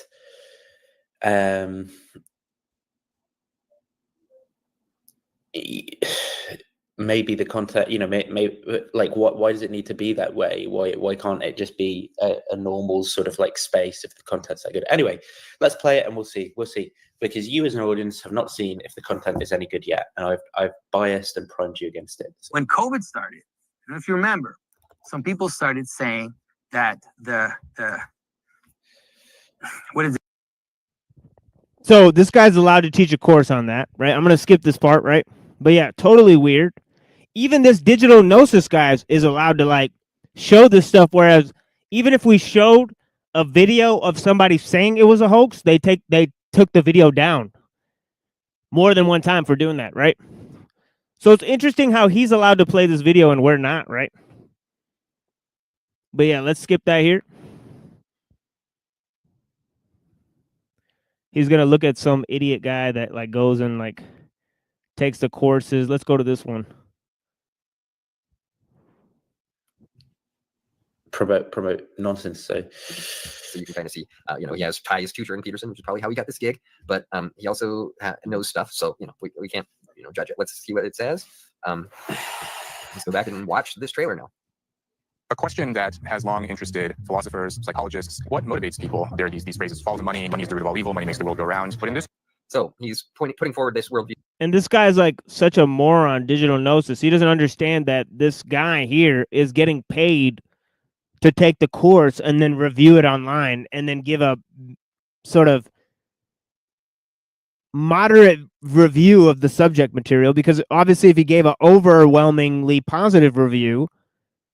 maybe the content, you know, maybe like why does it need to be that way? Why can't it just be a normal sort of like space if the content's that good? Anyway, let's play it and we'll see because you as an audience have not seen if the content is any good yet, and I've biased and primed you against it. When COVID started, and if you remember, some people started saying that what is it? So this guy's allowed to teach a course on that, right? I'm gonna skip this part, right? But yeah, totally weird. Even this digital gnosis guys is allowed to like show this stuff, whereas even if we showed a video of somebody saying it was a hoax, they took the video down more than one time for doing that, right? So it's interesting how he's allowed to play this video and we're not, right? But yeah, let's skip that here. He's gonna look at some idiot guy that like goes and like takes the courses. Let's go to this one. Promote nonsense. So you can kind of see, you know, he has ties to Jordan Peterson, which is probably how he got this gig. But he also knows stuff, so you know we can't judge it. Let's see what it says. Let's go back and watch this trailer now. A question that has long interested philosophers, psychologists: what motivates people? There are these phrases: follow the money, money is the root of all evil, money makes the world go round. But in this, so he's putting forward this worldview. And this guy's like such a moron, digital gnosis. He doesn't understand that this guy here is getting paid to take the course and then review it online and then give a sort of moderate review of the subject material, because obviously if he gave an overwhelmingly positive review,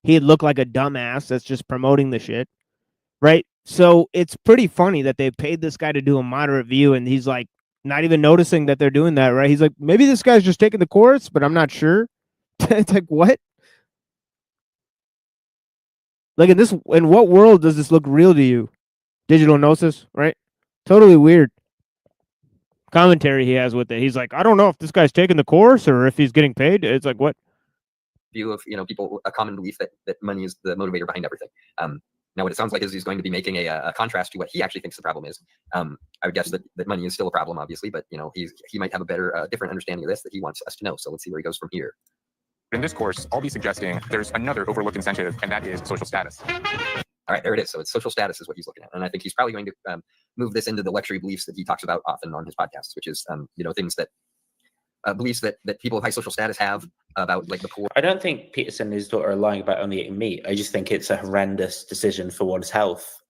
he'd look like a dumbass that's just promoting the shit, right? So it's pretty funny that they paid this guy to do a moderate view, and he's like not even noticing that they're doing that, right? He's like, maybe this guy's just taking the course, but I'm not sure. It's like, what? Like in what world does this look real to you? Digital gnosis, right? Totally weird commentary he has with it. He's like, I don't know if this guy's taking the course or if he's getting paid. It's like, what? View of people, a common belief that money is the motivator behind everything. Now, what it sounds like is he's going to be making a contrast to what he actually thinks the problem is. I would guess that money is still a problem, obviously, but he might have a better, different understanding of this that he wants us to know. So let's see where he goes from here. In this course, I'll be suggesting there's another overlooked incentive, and that is social status. All right, there it is. So it's social status is what he's looking at, and I think he's probably going to move this into the luxury beliefs that he talks about often on his podcasts, which is things that beliefs that people of high social status have about like the poor. I don't think Peterson and his daughter are lying about only eating meat. I just think it's a horrendous decision for one's health.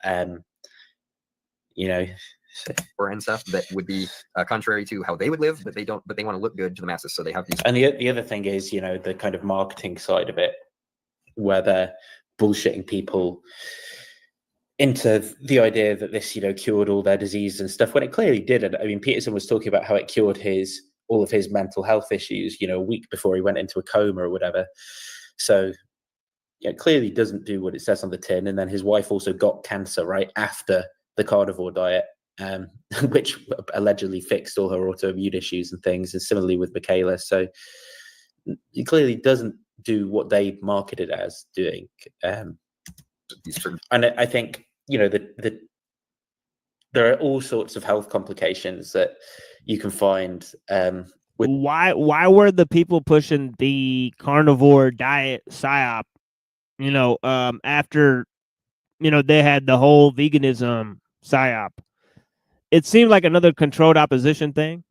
Or and stuff that would be contrary to how they would live, but they don't. But they want to look good to the masses, so they have these. And the other thing is, the kind of marketing side of it, where they're bullshitting people into the idea that this, cured all their disease and stuff, when it clearly didn't. I mean, Peterson was talking about how it cured all of his mental health issues, a week before he went into a coma or whatever. So, it clearly doesn't do what it says on the tin. And then his wife also got cancer right after the carnivore diet, which allegedly fixed all her autoimmune issues and things, and similarly with Michaela. So he clearly doesn't do what they marketed as doing. And I think, there are all sorts of health complications that you can find. Why were the people pushing the carnivore diet psyop, after, they had the whole veganism psyop? It seemed like another controlled opposition thing.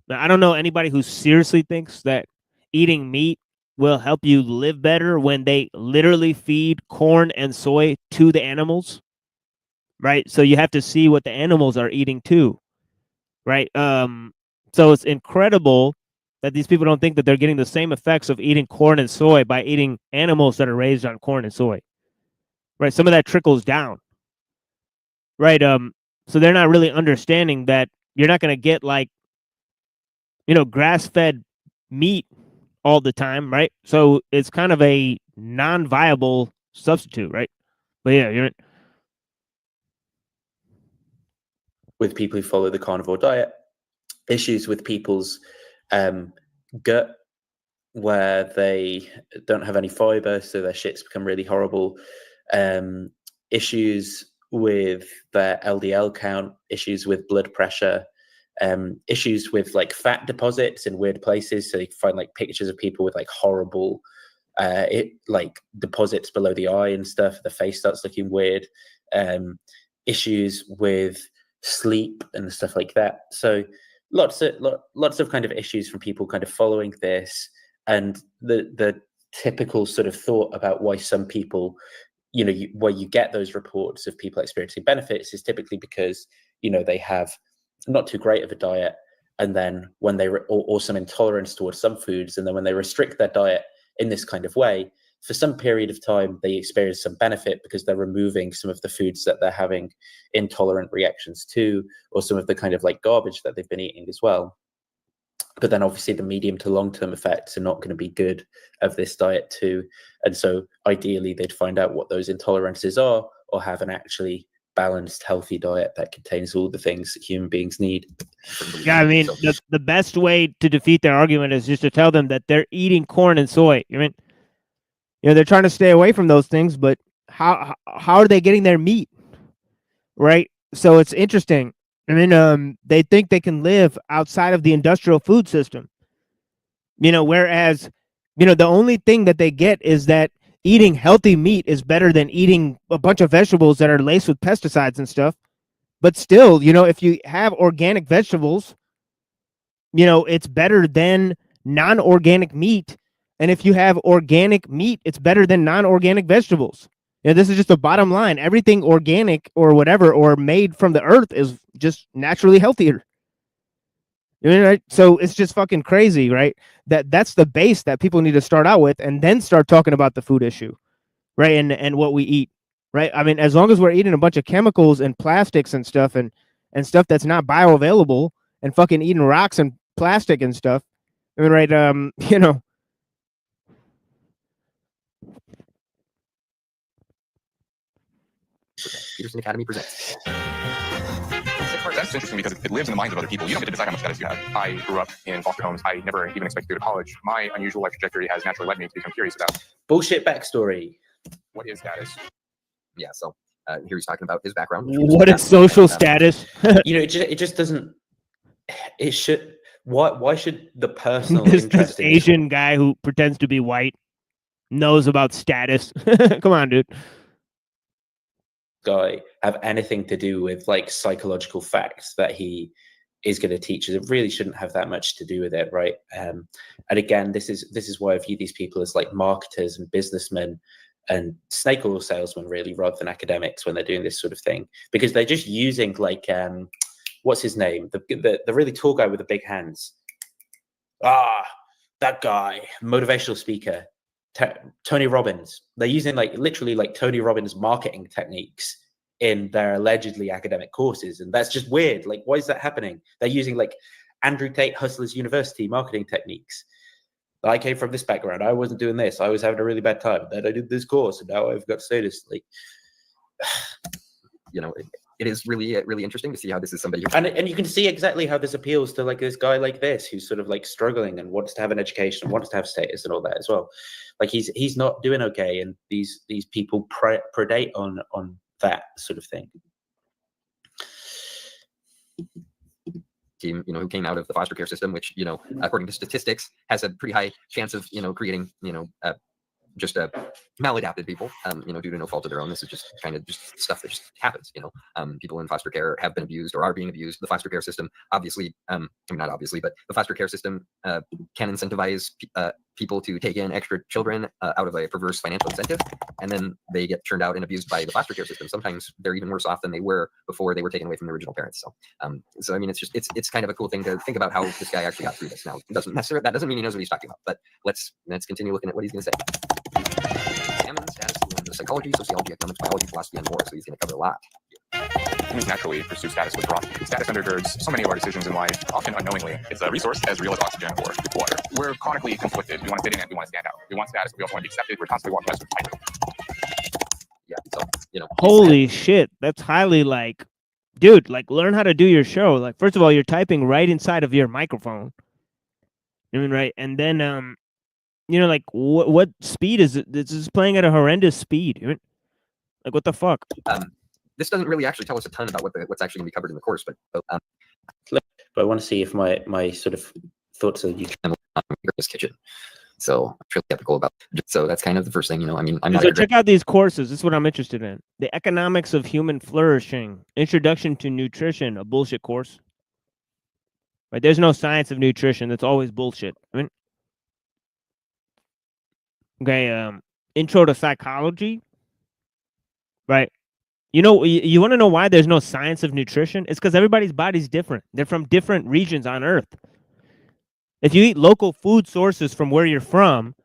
Now, I don't know anybody who seriously thinks that eating meat will help you live better when they literally feed corn and soy to the animals, right? So you have to see what the animals are eating too, right? So it's incredible that these people don't think that they're getting the same effects of eating corn and soy by eating animals that are raised on corn and soy, right? Some of that trickles down, right? So they're not really understanding that you're not going to get grass-fed meat all the time, right? So it's kind of a non-viable substitute, right? But yeah, you're with people who follow the carnivore diet, issues with people's gut, where they don't have any fiber, so their shits become really horrible. Issues with their LDL count, issues with blood pressure, issues with fat deposits in weird places. So you can find pictures of people with horrible deposits below the eye and stuff. The face starts looking weird. Issues with sleep and stuff like that. So lots of kind of issues from people kind of following this, and the typical sort of thought about why some people, where you get those reports of people experiencing benefits is typically because they have not too great of a diet, and then when they or some intolerance towards some foods, and then when they restrict their diet in this kind of way for some period of time, they experience some benefit because they're removing some of the foods that they're having intolerant reactions to, or some of the kind of garbage that they've been eating as well. But then obviously the medium to long-term effects are not going to be good of this diet too. And so ideally they'd find out what those intolerances are, or have an actually balanced, healthy diet that contains all the things that human beings need. Yeah, I mean, the best way to defeat their argument is just to tell them that they're eating corn and soy. I mean, they're trying to stay away from those things, but how are they getting their meat, right? So it's interesting. I mean, they think they can live outside of the industrial food system, whereas, the only thing that they get is that eating healthy meat is better than eating a bunch of vegetables that are laced with pesticides and stuff. But still, if you have organic vegetables, it's better than non-organic meat. And if you have organic meat, it's better than non-organic vegetables. You know, this is just the bottom line. Everything organic or whatever or made from the earth is just naturally healthier. You know, right? So it's just fucking crazy, right? That's the base that people need to start out with, and then start talking about the food issue, right? And what we eat, right? I mean, as long as we're eating a bunch of chemicals and plastics and stuff and stuff that's not bioavailable, and fucking eating rocks and plastic and stuff, I mean, right? You know. Peterson Academy presents. That's interesting because it lives in the minds of other people. You don't get to decide how much status you have. I grew up in foster homes. I never even expected to go to college. My unusual life trajectory has naturally led me to become curious about bullshit backstory. What is status? Yeah, so here he's talking about his background. What is social status? You know, it just doesn't. It should. Why should the personal this interest in Asian guy who pretends to be white knows about status? Come on, dude. Guy have anything to do with like psychological facts that he is going to teach us? It really shouldn't have that much to do with it, right? And again, this is why I view these people as like marketers and businessmen and snake oil salesmen, really, rather than academics when they're doing this sort of thing, because they're just using like what's his name, the really tall guy with the big hands, that guy, motivational speaker, Tony Robbins. They're using like literally like Tony Robbins marketing techniques in their allegedly academic courses, and that's just weird. Like, why is that happening? They're using like Andrew Tate Hustlers University marketing techniques. I came from this background. I wasn't doing this. I was having a really bad time. Then I did this course, and now I've got status. Like, you know, it is really interesting to see how this is somebody who... and you can see exactly how this appeals to like this guy like this who's sort of like struggling and wants to have an education and wants to have status and all that as well. Like he's not doing okay, and these people predate on that sort of thing. Team, you know, who came out of the foster care system, which, you know, according to statistics, has a pretty high chance of, you know, creating, you know, just maladapted people, you know, due to no fault of their own. This is just kind of just stuff that just happens, you know. People in foster care have been abused or are being abused. The foster care system, obviously, I mean, not obviously, but the foster care system can incentivize people to take in extra children out of a perverse financial incentive, and then they get turned out and abused by the foster care system. Sometimes they're even worse off than they were before they were taken away from their original parents. So I mean, it's kind of a cool thing to think about how this guy actually got through this. Now, that doesn't mean he knows what he's talking about, but let's continue looking at what he's going to say. Examine status in psychology, sociology, economics, biology, philosophy, and more. So he's going to cover a lot. Humans naturally pursue status with withdrawal. Status undergirds so many of our decisions in life, often unknowingly. It's a resource as real as oxygen or water. We're chronically conflicted. We want to fit in and we want to stand out. We want status, but we also want to be accepted. We're constantly walking west with tightrope. Yeah, so, you know. Holy shit. That's highly like, dude, like learn how to do your show. Like, first of all, you're typing right inside of your microphone. I mean, right? And then, you know, like what speed is it? This is playing at a horrendous speed. Like, what the fuck? This doesn't really actually tell us a ton about what's actually going to be covered in the course, but I want to see if my sort of thoughts are this kitchen. So I'm really skeptical about. So that's kind of the first thing, you know. I mean, I'm not. So check out these courses. This is what I'm interested in: the economics of human flourishing, introduction to nutrition, a bullshit course. Right? There's no science of nutrition. That's always bullshit. I mean, okay. Intro to psychology. Right. You know, you want to know why there's no science of nutrition? It's because everybody's body's different. They're from different regions on Earth. If you eat local food sources from where you're from,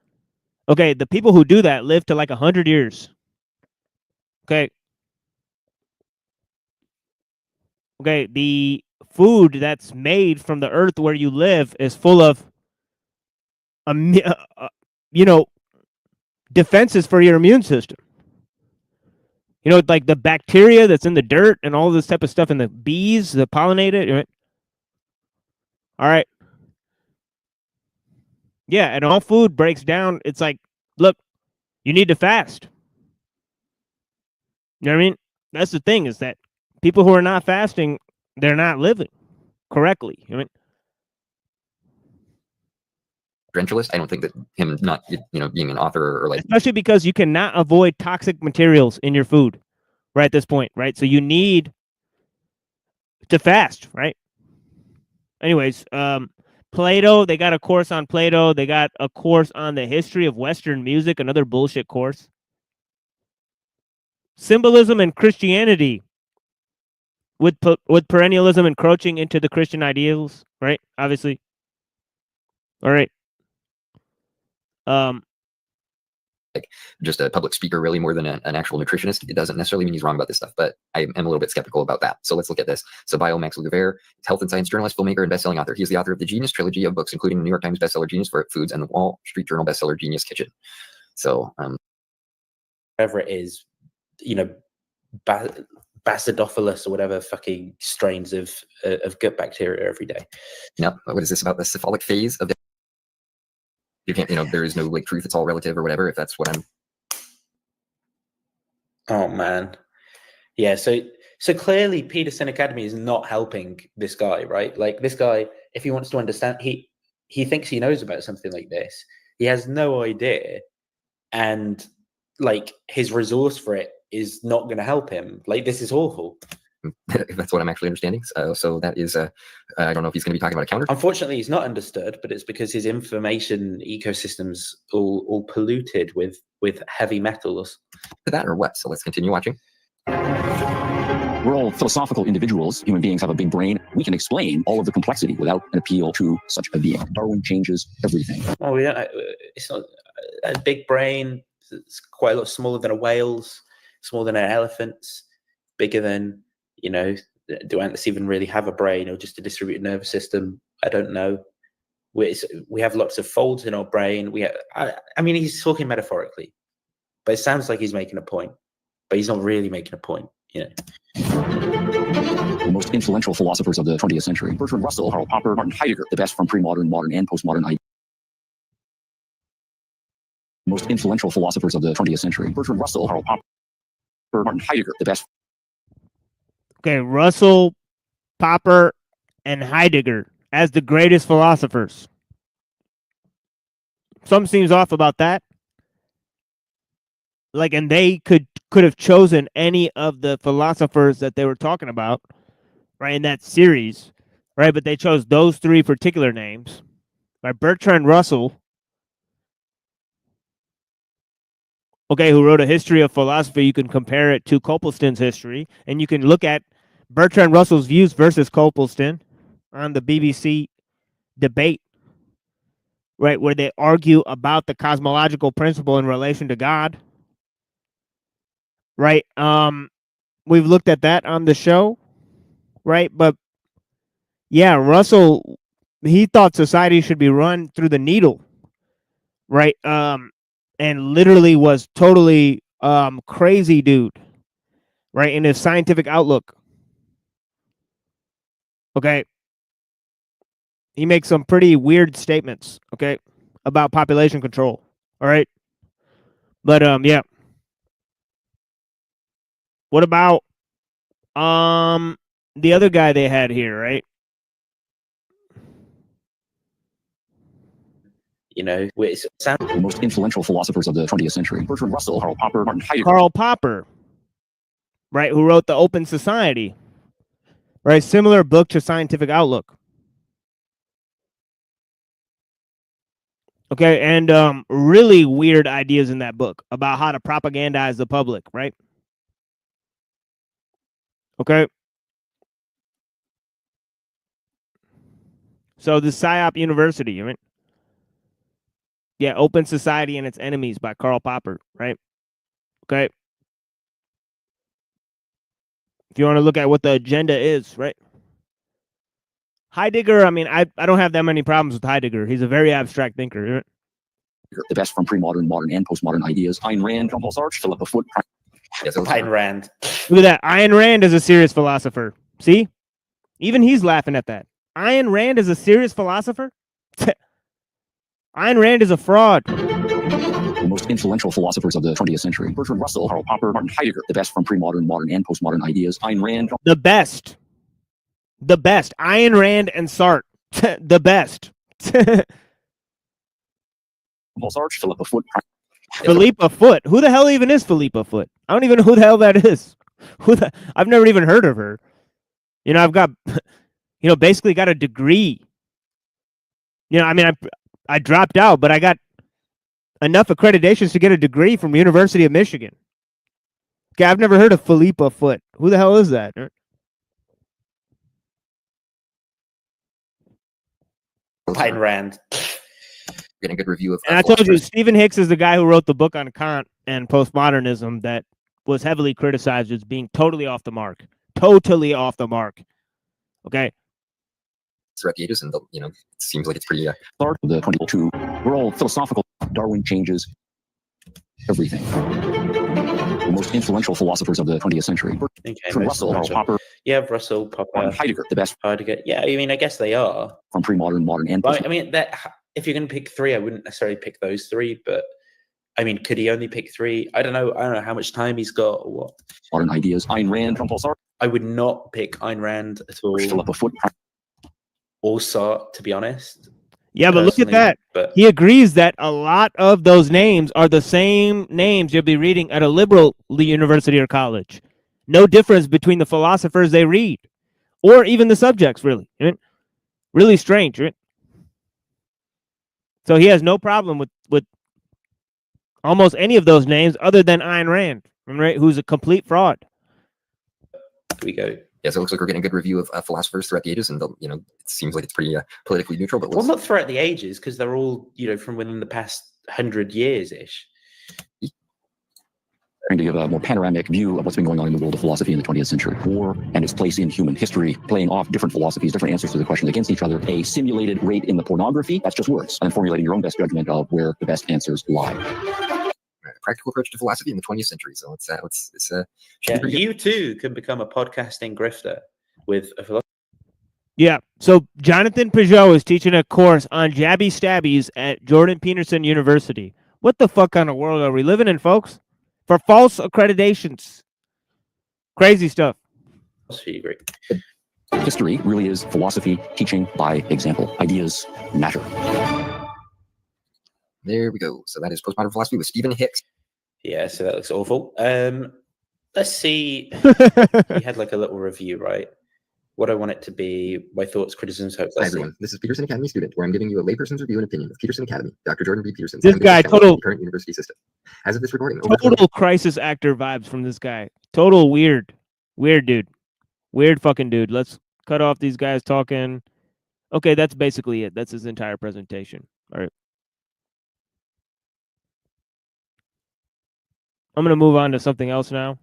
okay, the people who do that live to like 100 years. Okay. Okay, the food that's made from the earth where you live is full of, you know, defenses for your immune system. You know, like the bacteria that's in the dirt and all this type of stuff, and the bees that pollinate it. Right? All right. Yeah, and all food breaks down. It's like, look, you need to fast. You know what I mean? That's the thing, is that people who are not fasting, they're not living correctly. You know what I mean? I don't think that him not, you know, being an author or like, especially because you cannot avoid toxic materials in your food right at this point, right? So you need to fast, right? Anyways, Plato, they got a course on Plato. They got a course on the history of Western music, another bullshit course. Symbolism and Christianity, with perennialism encroaching into the Christian ideals, right? Obviously. All right. Like just a public speaker really more than an actual nutritionist. It doesn't necessarily mean he's wrong about this stuff, but I am a little bit skeptical about that. So let's look at this. So Max Lugaver, health and science journalist, filmmaker, and best-selling author. He is the author of the Genius trilogy of books, including the New York Times bestseller Genius for Foods and the Wall Street Journal bestseller Genius Kitchen. So whatever it is, you know, Basidophilus or whatever fucking strains of gut bacteria every day. No, what is this about the cephalic phase of the you can't, there is no like truth, it's all relative or whatever, if that's what I'm. Oh man. Yeah, so clearly Peterson Academy is not helping this guy, right? Like this guy, if he wants to understand, he thinks he knows about something like this. He has no idea. And like his resource for it is not going to help him. Like this is awful. That's what I'm actually understanding. So that is, I don't know if he's going to be talking about a counter. Unfortunately, he's not understood, but it's because his information ecosystem's all polluted with heavy metals. That or what? So let's continue watching. We're all philosophical individuals. Human beings have a big brain. We can explain all of the complexity without an appeal to such a being. Darwin changes everything. Oh, we don't. It's not a big brain. It's quite a lot smaller than a whale's, smaller than an elephant's, bigger than. Do ants even really have a brain or just a distributed nervous system? I don't know. We have lots of folds in our brain. I mean, he's talking metaphorically, but it sounds like he's making a point, but he's not really making a point. The most influential philosophers of the 20th century: Bertrand Russell, Karl Popper, Martin Heidegger, the best from pre-modern, modern, and postmodern ideas. Most influential philosophers of the 20th century: Bertrand Russell, Karl Popper, Martin Heidegger, the best. Okay, Russell, Popper, and Heidegger as the greatest philosophers. Something seems off about that. Like, and they could have chosen any of the philosophers that they were talking about, right, in that series, right? But they chose those three particular names, right? Bertrand Russell, okay, who wrote a history of philosophy. You can compare it to Copleston's history, and you can look at Bertrand Russell's views versus Copleston on the BBC debate, right, where they argue about the cosmological principle in relation to God, right? We've looked at that on the show, right? But yeah, Russell, he thought society should be run through the needle, right? And literally was totally crazy dude, right, in his scientific outlook. Okay. He makes some pretty weird statements, okay, about population control. All right. But yeah. What about the other guy they had here, right? The most influential philosophers of the 20th century: Bertrand Russell, Karl Popper, Martin Heidegger. Karl Popper, right, who wrote The Open Society, right? Similar book to Scientific Outlook. Okay, and really weird ideas in that book about how to propagandize the public, right? Okay. So the PSYOP University, right? Yeah, Open Society and Its Enemies by Karl Popper, right? Okay. If you want to look at what the agenda is, right? Heidegger, I mean, I don't have that many problems with Heidegger. He's a very abstract thinker. Right? The best from pre-modern, modern, and postmodern ideas: Ayn Rand, Jean-Paul Sartre, Philippa Foot. Ayn Rand. Look at that. Ayn Rand is a serious philosopher. See? Even he's laughing at that. Ayn Rand is a serious philosopher? Ayn Rand is a fraud. The most influential philosophers of the 20th century: Bertrand Russell, Karl Popper, Martin Heidegger. The best from pre-modern, modern, and postmodern ideas: Ayn Rand. The best. The best. Ayn Rand and Sartre. The best. Sartre, Philippa Foot. Philippa Foot. Who the hell even is Philippa Foot? I don't even know who the hell that is. I've never even heard of her. I've got, basically got a degree. I mean, I dropped out, but I got enough accreditations to get a degree from University of Michigan. Okay, I've never heard of Philippa Foot. Who the hell is that? Ayn Rand. Getting a good review of. And I told you, Stephen Hicks is the guy who wrote the book on Kant and postmodernism that was heavily criticized as being totally off the mark. Totally off the mark. Okay. Throughout the ages, and it seems like it's pretty. Start of the 22. We're all philosophical. Darwin changes everything. The most influential philosophers of the 20th century. Okay, From Russell, Popper. Yeah, Russell, Popper. Heidegger, the best. Heidegger. Yeah, I mean, I guess they are. From pre-modern, modern, and Right, I mean, if you're going to pick three, I wouldn't necessarily pick those three, but I mean, could he only pick three? I don't know how much time he's got or what. Modern ideas. Ayn Rand, Sartre. I would not pick Ayn Rand at all. Philippa Foot. Or Sartre, to be honest. Yeah, but look at that. But he agrees that a lot of those names are the same names you'll be reading at a liberal university or college. No difference between the philosophers they read or even the subjects, really. Right? Really strange, right? So he has no problem with almost any of those names other than Ayn Rand, right? Who's a complete fraud. Here we go. Yeah, so it looks like we're getting a good review of philosophers throughout the ages, and it seems like it's pretty politically neutral. But well, not throughout the ages, because they're all from within the past 100 years ish. Trying to give a more panoramic view of what's been going on in the world of philosophy in the 20th century. War and its place in human history, playing off different philosophies, different answers to the questions against each other. A simulated rate in the pornography, that's just words, and formulating your own best judgment of where the best answers lie. Practical approach to philosophy in the 20th century. So You too can become a podcasting grifter with a philosophy. Yeah. So Jonathan Peugeot is teaching a course on jabby stabbies at Jordan Peterson University. What the fuck kind of world are we living in, folks? For false accreditations. Crazy stuff. History really is philosophy teaching by example. Ideas matter. There we go. So that is postmodern philosophy with Stephen Hicks. Yeah, so that looks awful. Let's see. We had like a little review, right? What I want it to be, my thoughts, criticisms, hopes. Hi, everyone. This is Peterson Academy student, where I'm giving you a layperson's review and opinion of Peterson Academy, Dr. Jordan B. Peterson. This guy, total current university system. As of this recording, total crisis actor vibes from this guy. Total weird dude. Weird fucking dude. Let's cut off these guys talking. Okay, that's basically it. That's his entire presentation. All right. I'm going to move on to something else now.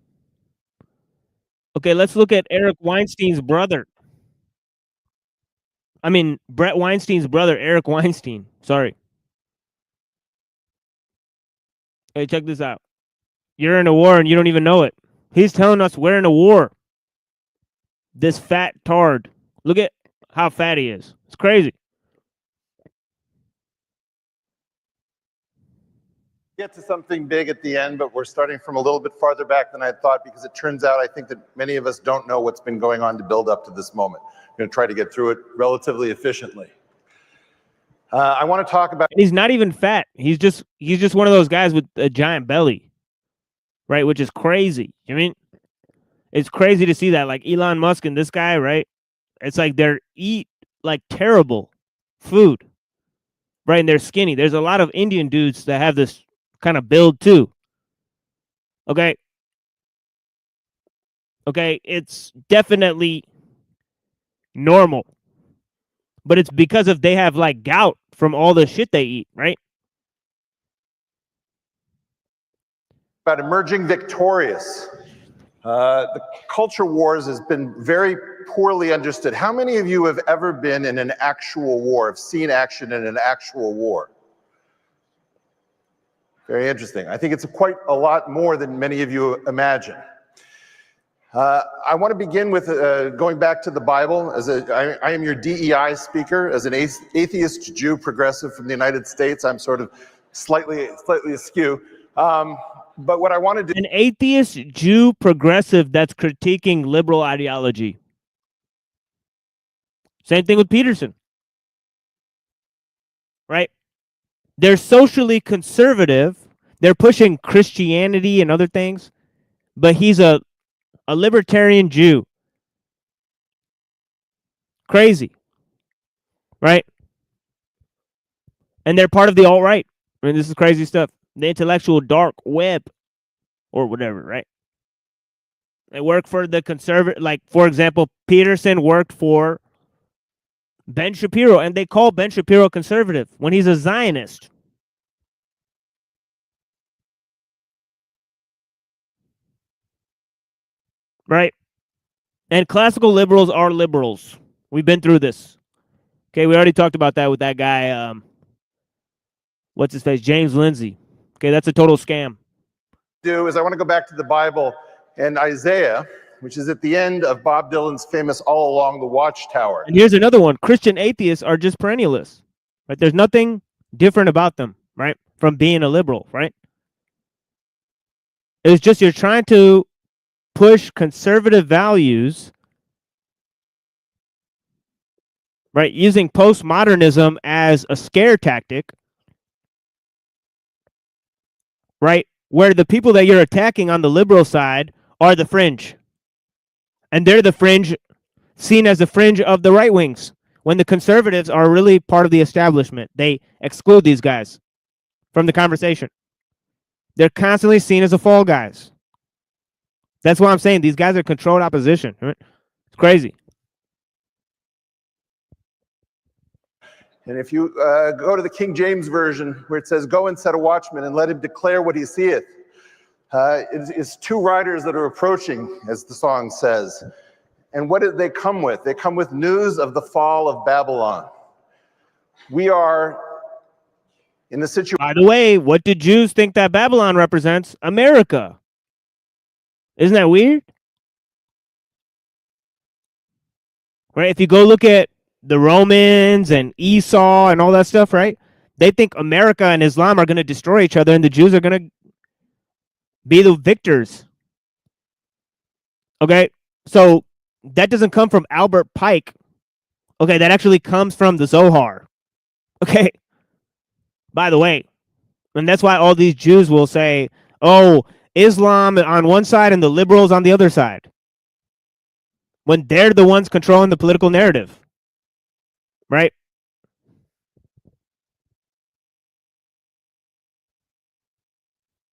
Okay, let's look at Eric Weinstein's brother. I mean, Brett Weinstein's brother, Eric Weinstein. Sorry. Hey, check this out. You're in a war and you don't even know it. He's telling us we're in a war. This fat tard. Look at how fat he is. It's crazy. Get to something big at the end, but we're starting from a little bit farther back than I thought, because it turns out I think that many of us don't know what's been going on to build up to this moment. I'm going to try to get through it relatively efficiently. I want to talk about. And he's not even fat. He's just one of those guys with a giant belly, right? Which is crazy. I mean, it's crazy to see that. Like Elon Musk and this guy, right? It's like they're eat like terrible food, right? And they're skinny. There's a lot of Indian dudes that have this kind of build too. Okay, it's definitely normal, but it's because of they have like gout from all the shit they eat, right? About emerging victorious. The culture wars has been very poorly understood. How many of you have ever been in an actual war, have seen action in an actual war? Very interesting. I think it's quite a lot more than many of you imagine. I want to begin with going back to the Bible. I am your DEI speaker. As an atheist Jew progressive from the United States, I'm sort of slightly askew. But what I want to do... An atheist Jew progressive that's critiquing liberal ideology. Same thing with Peterson. Right? They're socially conservative. They're pushing Christianity and other things. But he's a libertarian Jew. Crazy. Right? And they're part of the alt-right. I mean, this is crazy stuff. The intellectual dark web. Or whatever, right? They work for the conservative. Like, for example, Peterson worked for Ben Shapiro, and they call Ben Shapiro conservative when he's a Zionist. Right? And classical liberals are liberals. We've been through this. Okay, we already talked about that with that guy, what's his face? James Lindsay. Okay, that's a total scam. I want to go back to the Bible and Isaiah, which is at the end of Bob Dylan's famous All Along the Watchtower. And here's another one. Christian atheists are just perennialists. Right? There's nothing different about them, right? From being a liberal, right? It's just you're trying to push conservative values, right? Using postmodernism as a scare tactic, right? Where the people that you're attacking on the liberal side are the fringe. And they're the fringe, seen as the fringe of the right wings, when the conservatives are really part of the establishment. They exclude these guys from the conversation. They're constantly seen as the fall guys. That's why I'm saying these guys are controlled opposition. Right? It's crazy. And if you go to the King James Version, where it says, "Go and set a watchman, and let him declare what he seeth," it's two riders that are approaching, as the song says. And what did they come with? They come with news of the fall of Babylon. We are in the situation. By the way, what do Jews think that Babylon represents? America. Isn't that weird? Right? If you go look at the Romans and Esau and all that stuff, right? They think America and Islam are going to destroy each other and the Jews are going to be the victors. Okay? So that doesn't come from Albert Pike. Okay, that actually comes from the Zohar. Okay? By the way, and that's why all these Jews will say, oh, Islam on one side and the liberals on the other side, when they're the ones controlling the political narrative. Right?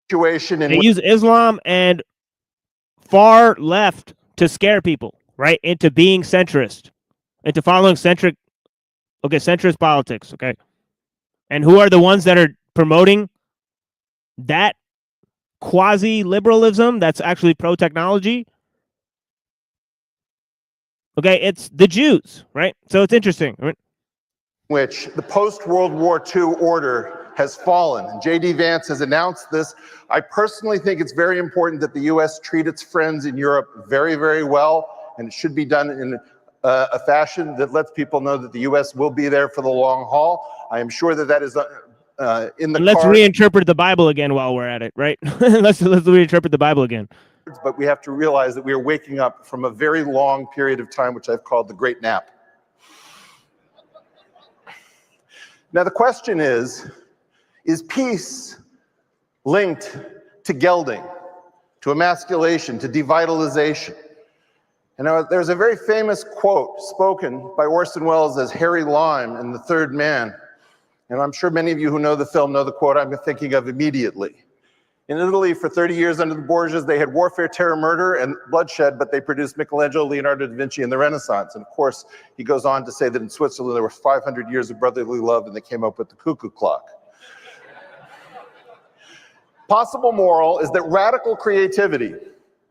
They use Islam and far left to scare people, right? Into being centrist, into following centrist politics, okay? And who are the ones that are promoting that quasi-liberalism that's actually pro-technology? Okay, it's the Jews, right? So it's interesting, right? Which the post-World War II order has fallen. And J.D. Vance has announced this. I personally think it's very important that the U.S. treat its friends in Europe very, very well, and it should be done in a fashion that lets people know that the U.S. will be there for the long haul. I am sure that that is in the Let's reinterpret the Bible again while we're at it, right? let's reinterpret the Bible again. But we have to realize that we are waking up from a very long period of time, which I've called the Great Nap. Now the question is peace linked to gelding, to emasculation, to devitalization? And now there's a very famous quote spoken by Orson Welles as Harry Lime in The Third Man. And I'm sure many of you who know the film know the quote I'm thinking of immediately. In Italy, for 30 years under the Borgias, they had warfare, terror, murder, and bloodshed, but they produced Michelangelo, Leonardo da Vinci, and the Renaissance. And of course, he goes on to say that in Switzerland, there were 500 years of brotherly love, and they came up with the cuckoo clock. Possible moral is that radical creativity,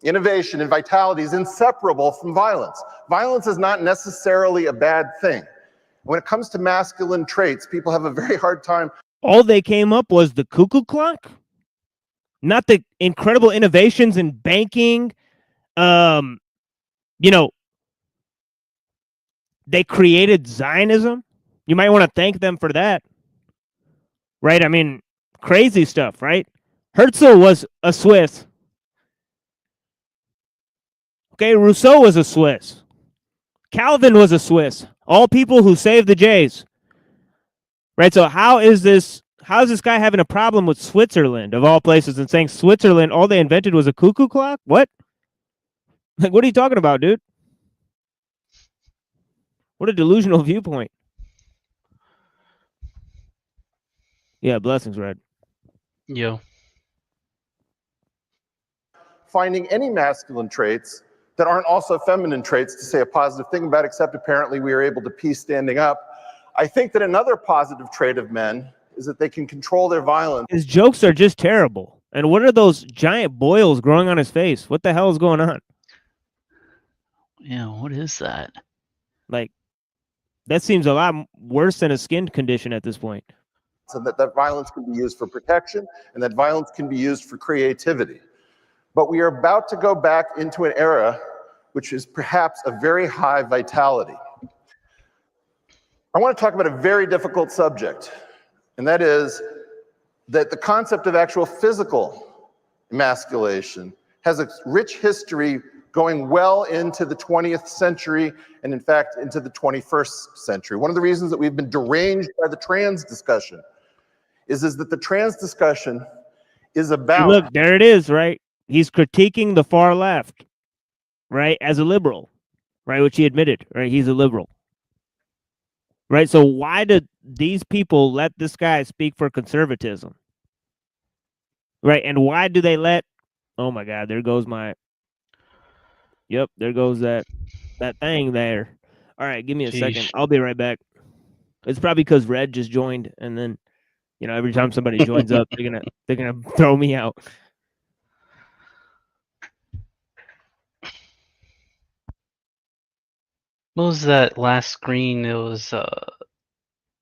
innovation, and vitality is inseparable from violence. Violence is not necessarily a bad thing. When it comes to masculine traits, people have a very hard time. All they came up was the cuckoo clock? Not the incredible innovations in banking. They created Zionism. You might want to thank them for that. Right? I mean, crazy stuff, right? Herzl was a Swiss. Okay, Rousseau was a Swiss. Calvin was a Swiss. All people who saved the Jays. Right? So how is this guy having a problem with Switzerland, of all places, and saying Switzerland, all they invented was a cuckoo clock? What? Like, what are you talking about, dude? What a delusional viewpoint. Yeah, blessings, Red. Yo. finding any masculine traits that aren't also feminine traits to say a positive thing about, except apparently we are able to pee standing up. I think that another positive trait of men is that they can control their violence. His jokes are just terrible. And what are those giant boils growing on his face? What the hell is going on? Yeah, what is that? Like, that seems a lot worse than a skin condition at this point. So that violence can be used for protection and that violence can be used for creativity. But we are about to go back into an era which is perhaps a very high vitality. I want to talk about a very difficult subject, and that is that the concept of actual physical emasculation has a rich history going well into the 20th century and in fact into the 21st century. One of the reasons that we've been deranged by the trans discussion is that the trans discussion is about— Look, there it is, right? He's critiquing the far left, right, as a liberal, right, which he admitted, right? He's a liberal, right? So why did these people let this guy speak for conservatism, right? And why do they let— oh my God, there goes my— yep, there goes that thing there. All right, give me a second. I'll be right back. It's probably because Red just joined, and then, you know, every time somebody joins up, they're gonna throw me out. What was that last screen? It was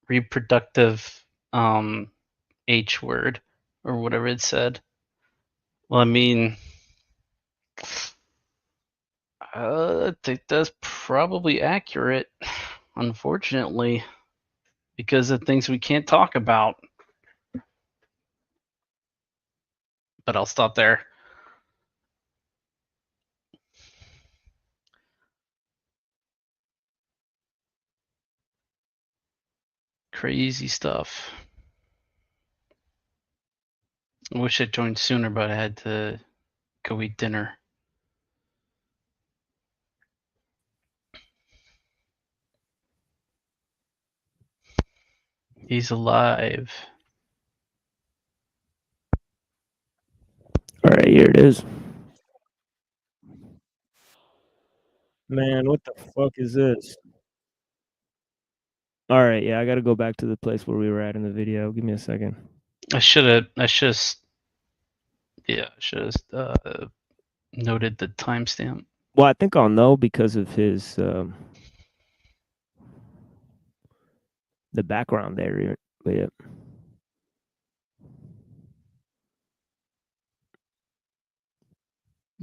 reproductive H word or whatever it said. Well, I mean, I think that's probably accurate, unfortunately, because of things we can't talk about. But I'll stop there. Crazy stuff. I wish I joined sooner, but I had to go eat dinner. He's alive. All right, here it is. Man, what the fuck is this? All right, yeah, I got to go back to the place where we were at in the video. Give me a second. I should have noted the timestamp. Well, I think I'll know because of his the background there. Yeah.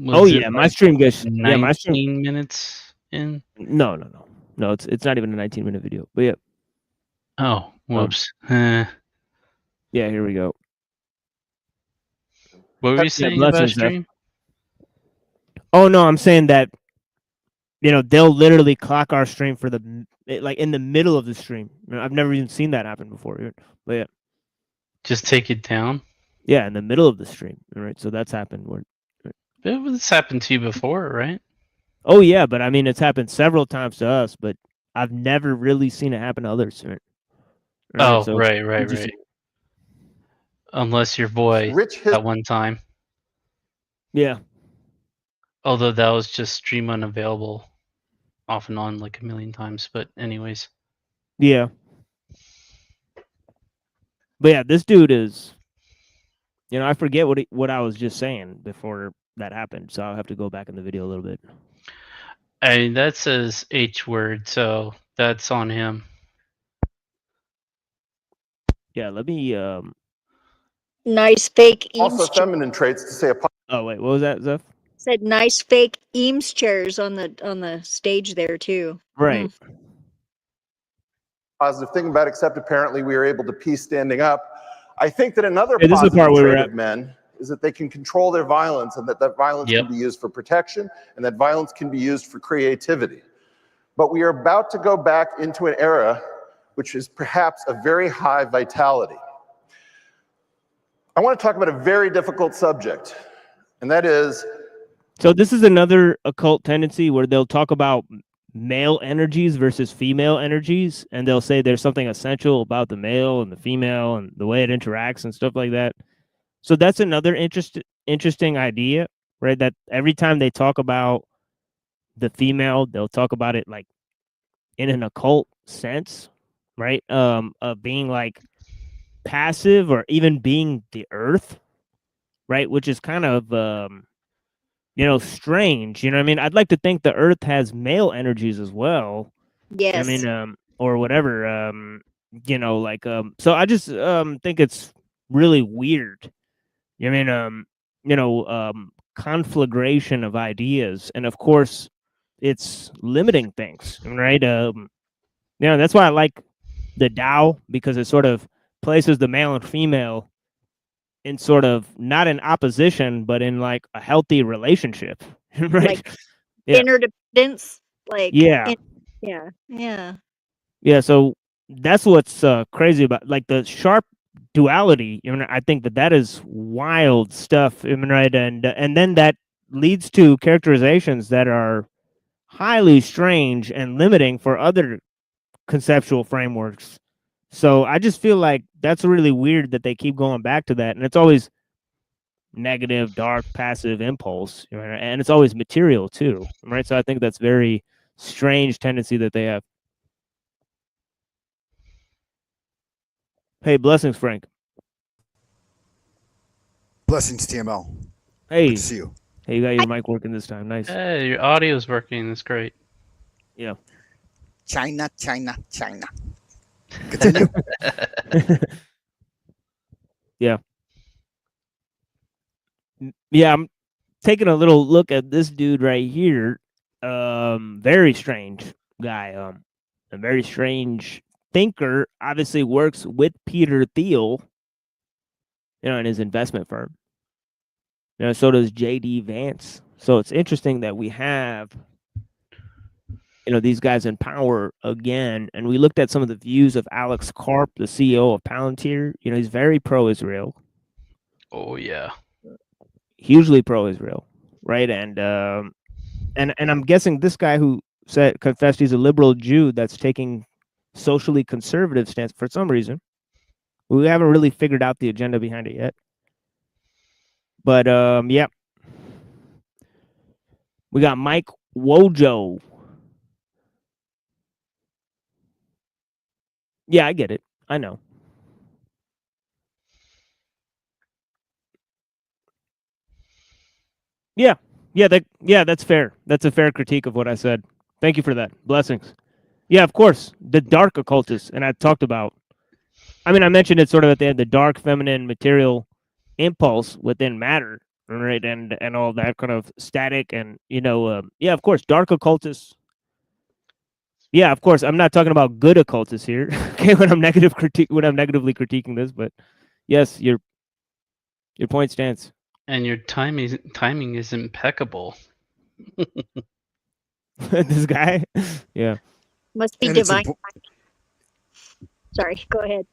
Oh yeah, my stream gets 19 minutes in. No, it's not even a 19-minute video. But yeah. Oh, whoops. Yeah, here we go. What were you saying about stream? Oh no, I'm saying that, you know, they'll literally clock our stream for the in the middle of the stream. I've never even seen that happen before. But yeah. Just take it down? Yeah, in the middle of the stream. Right. So that's happened. This happened to you before, right? Oh yeah, but I mean it's happened several times to us, but I've never really seen it happen to others. Right? Oh, So right. Unless your boy at one time. Yeah. Although that was just stream unavailable off and on like a million times. But anyways. Yeah. But yeah, this dude is, you know, I forget what I was just saying before that happened, so I'll have to go back in the video a little bit. I mean, that says H word, so that's on him. Yeah, let me Nice fake Also Eames feminine traits to say a— oh wait, what was that, Zeph? said nice fake Eames chairs on the stage there too. Right. positive thing about, except apparently we are able to pee standing up. I think that another Hey, this is the positive part where we're trait at. of men is that they can control their violence, and that violence can be used for protection, and that violence can be used for creativity. But we are about to go back into an era which is perhaps a very high vitality. I want to talk about a very difficult subject, and that is— So this is another occult tendency where they'll talk about male energies versus female energies, and they'll say there's something essential about the male and the female and the way it interacts and stuff like that. So that's another interesting idea, right? That every time they talk about the female, they'll talk about it like in an occult sense, right? Of being like passive or even being the earth, right? Which is kind of strange. You know what I mean? I'd like to think the earth has male energies as well. I mean, Yes. or whatever. So I just think it's really weird. I mean, conflagration of ideas, and of course, it's limiting things, right? That's why I like the Tao, because it sort of places the male and female in sort of not in opposition, but in like a healthy relationship, right? Like Yeah. interdependence. Like Yeah. yeah. Yeah. Yeah, so that's what's crazy about like the sharp duality. I mean, I think that is wild stuff. I mean, right, and then that leads to characterizations that are highly strange and limiting for other conceptual frameworks. So I just feel like that's really weird that they keep going back to that, and it's always negative, dark, passive impulse, and it's always material too, right? So I think that's very strange tendency that they have. Hey, blessings, Frank. Blessings, TML. Hey. Good to see you. Hey, you got your mic working this time. Nice. Hey, your audio's working. That's great. Yeah. China, China, China. Continue. Yeah. Yeah, I'm taking a little look at this dude right here. Very strange guy. A very strange thinker. Obviously works with Peter Thiel, in his investment firm. So does JD Vance. So it's interesting that we have these guys in power again. And we looked at some of the views of Alex Karp, the CEO of Palantir. He's very pro-Israel. Oh yeah. Hugely pro-Israel, right? And I'm guessing this guy who confessed he's a liberal Jew that's taking socially conservative stance for some reason. We haven't really figured out the agenda behind it yet. But yeah. We got Mike Wojo. Yeah, I get it. I know. Yeah. Yeah, that's fair. That's a fair critique of what I said. Thank you for that. Blessings. Yeah, of course. The dark occultists, and I talked about. I mean, I mentioned it sort of at the end. The dark feminine material impulse within matter, right, and all that kind of static, and yeah, of course, dark occultists. Yeah, of course. I'm not talking about good occultists here. Okay, when I'm negatively critiquing this, but yes, your point stands. And your timing is impeccable. This guy, yeah, must be And divine. Sorry, go ahead.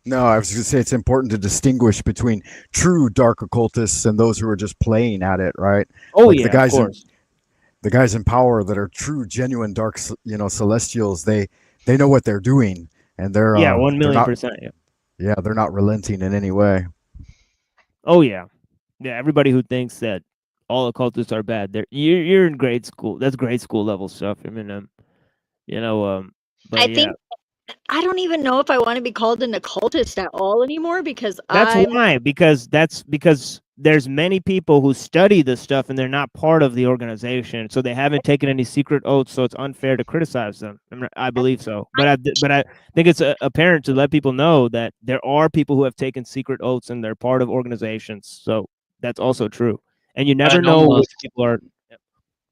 No, I was going to say it's important to distinguish between true dark occultists and those who are just playing at it, right? Oh, like yeah, the guys of course. The guys in power that are true, genuine dark, celestials. They know what they're doing, and they're 1,000,000%. Yeah, they're not relenting in any way. Oh yeah. Everybody who thinks that all occultists are bad, you're in grade school. That's grade school level stuff. I mean, but I yeah. think I don't even know if I want to be called an occultist at all anymore because Why, because there's many people who study this stuff and they're not part of the organization, so they haven't taken any secret oaths, so it's unfair to criticize them. I believe so, but I think it's apparent to let people know that there are people who have taken secret oaths and they're part of organizations, so that's also true, and you never know which people are.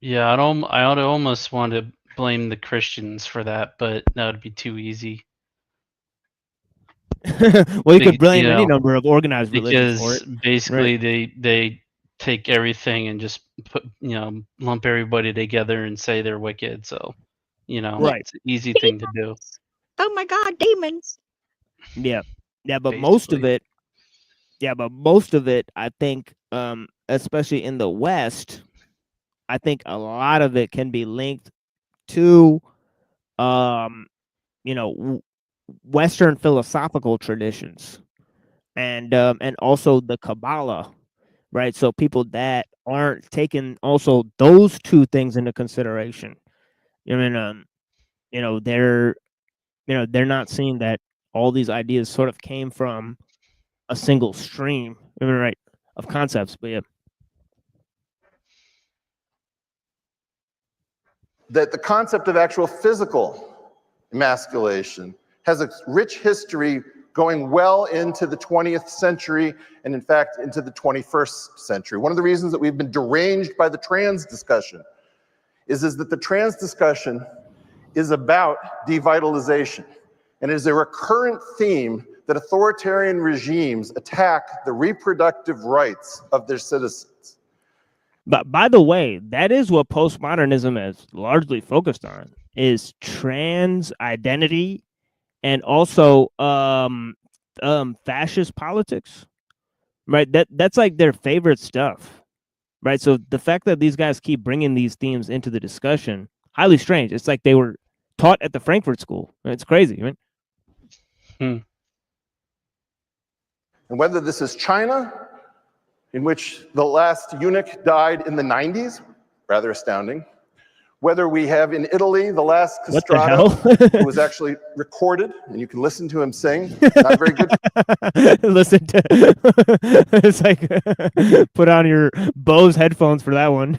Yeah, I'd almost want to blame the Christians for that, but that would be too easy. Well, you could blame any number of organized religions for because it. basically Right. they take everything and just put lump everybody together and say they're wicked. So Right. it's an easy thing to do. Oh my God, demons! Yeah, but most of it, I think, especially in the West, I think a lot of it can be linked to, Western philosophical traditions, and also the Kabbalah, right? So people that aren't taking also those two things into consideration. I mean, they're they're not seeing that all these ideas sort of came from a single stream, right, of concepts. But yeah. That the concept of actual physical emasculation has a rich history going well into the 20th century and in fact into the 21st century. One of the reasons that we've been deranged by the trans discussion is that the trans discussion is about devitalization, and it is a recurrent theme that authoritarian regimes attack the reproductive rights of their citizens. But by the way, that is what postmodernism is largely focused on, is trans identity and also fascist politics, right? That's like their favorite stuff, right? So the fact that these guys keep bringing these themes into the discussion, highly strange. It's like they were taught at the Frankfurt School. It's crazy, right? And whether this is China, in which the last eunuch died in the 90s, rather astounding. Whether we have in Italy the last castrato who was actually recorded, and you can listen to him sing. Not very good. Listen to it's like put on your Bose headphones for that one.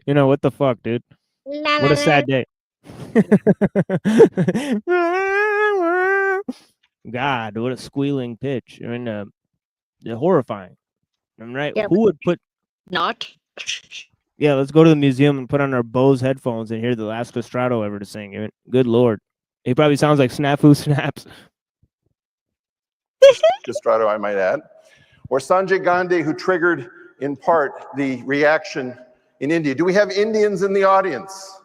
What the fuck, dude? What a sad day. God, what a squealing pitch. I mean, they're horrifying. I'm right. Yeah, Who would put not? Yeah, let's go to the museum and put on our Bose headphones and hear the last castrato ever to sing. I mean, good lord. He probably sounds like Snafu Snaps. Castrato, I might add. Or Sanjay Gandhi, who triggered, in part, the reaction in India. Do we have Indians in the audience?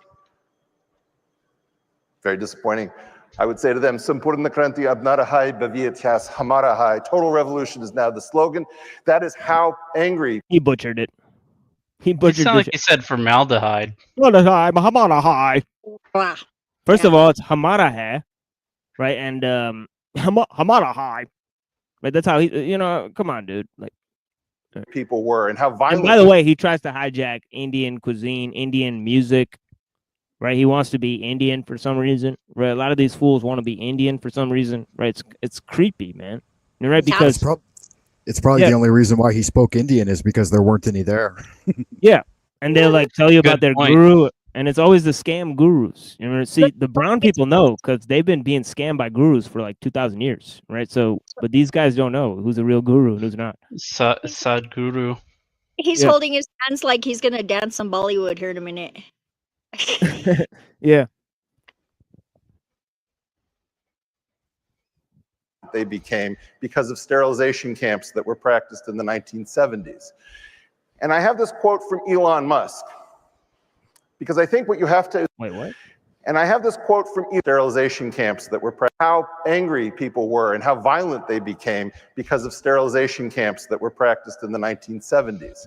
Very disappointing. I would say to them, Sampurna Kranti Abnara Hai Bhaviyatyas Hamara Hai. Total revolution is now the slogan. That is how angry. He butchered it. He It butchered sounded like he said formaldehyde. Hamara. First of all, it's Hamara Hai, right? And Hamara Hai. Right? That's how he, come on, dude. Like, people were and how violent. And by the way, he tries to hijack Indian cuisine, Indian music, right? He wants to be Indian for some reason, right? A lot of these fools want to be Indian for some reason, right? It's creepy, man. You're right, because it's probably the only reason why he spoke Indian is because there weren't any there. Yeah, and they'll like tell you about their point. guru, and it's always the scam gurus. See, the brown people know because they've been being scammed by gurus for like 2,000 years, right? So, but these guys don't know who's a real guru and who's not. Sadhguru. He's holding his hands like he's gonna dance some Bollywood here in a minute. Yeah. They became because of sterilization camps that were practiced in the 1970s. And I have this quote from Elon Musk, because I think what you have to... Wait, what? And I have this quote from sterilization camps that were how angry people were and how violent they became because of sterilization camps that were practiced in the 1970s.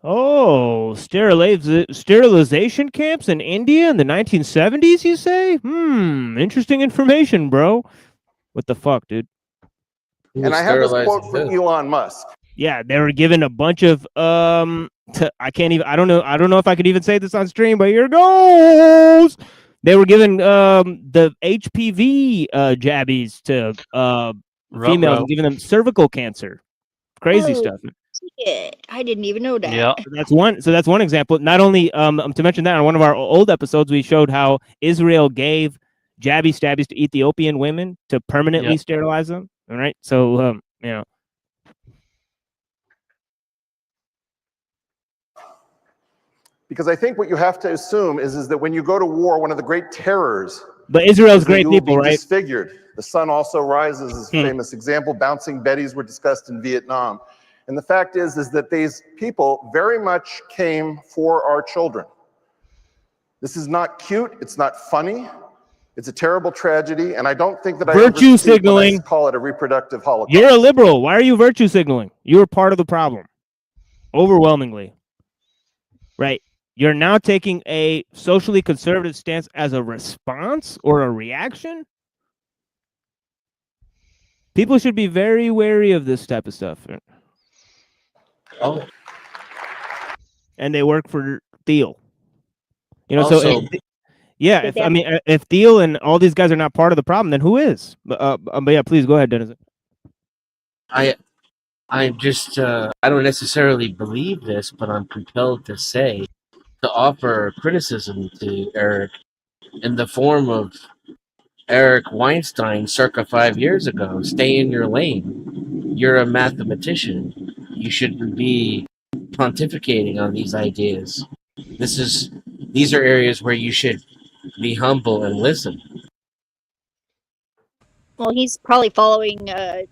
Oh, sterilization camps in India in the 1970s, you say? Interesting information, bro. What the fuck, dude? And I have this quote from Elon Musk. Yeah, they were given a bunch of I don't know if I could even say this on stream, but here goes. They were given the HPV jabbies to females and giving them cervical cancer. Crazy stuff. Yeah, I didn't even know that. Yeah. So that's one example. Not only to mention that on one of our old episodes, we showed how Israel gave jabby stabbies to Ethiopian women to permanently sterilize them. All right. So Because I think what you have to assume is that when you go to war, one of the great terrors. But Israel's great people, right? Disfigured. The sun also rises is a famous example. Bouncing Bettys were discussed in Vietnam. And the fact is that these people very much came for our children. This is not cute. It's not funny. It's a terrible tragedy. And I don't think that virtue signaling. I call it a reproductive holocaust. You're a liberal. Why are you virtue signaling? You're part of the problem. Overwhelmingly. Right. You're now taking a socially conservative stance as a response or a reaction. People should be very wary of this type of stuff. Oh. And they work for Thiel. You know, so Also, if Thiel and all these guys are not part of the problem, then who is? But yeah, please go ahead, Dennis. I just I don't necessarily believe this, but I'm compelled to say, to offer criticism to Eric in the form of Eric Weinstein circa 5 years ago. Stay in your lane. You're a mathematician. You shouldn't be pontificating on these ideas. These are areas where you should be humble and listen. Well, he's probably following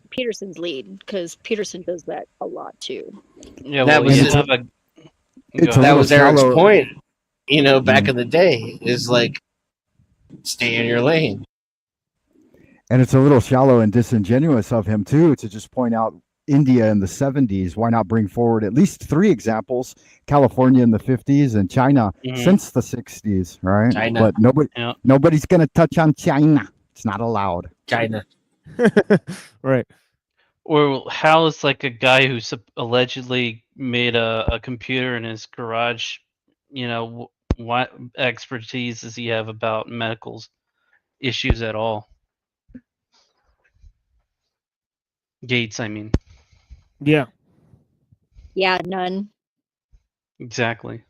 Peterson's lead because Peterson does that a lot too. Yeah, That well, was that was Eric's point. You know, back in the day, is like, stay in your lane. And it's a little shallow and disingenuous of him too to just point out India in the 70s. Why not bring forward at least 3 examples? California in the 50s and China since the 60s, right? China. But nobody's going to touch on China. It's not allowed. China. Right. Or how is like a guy who allegedly made a computer in his garage, you know, what expertise does he have about medical issues at all? Gates, I mean. Yeah. Yeah, none. Exactly.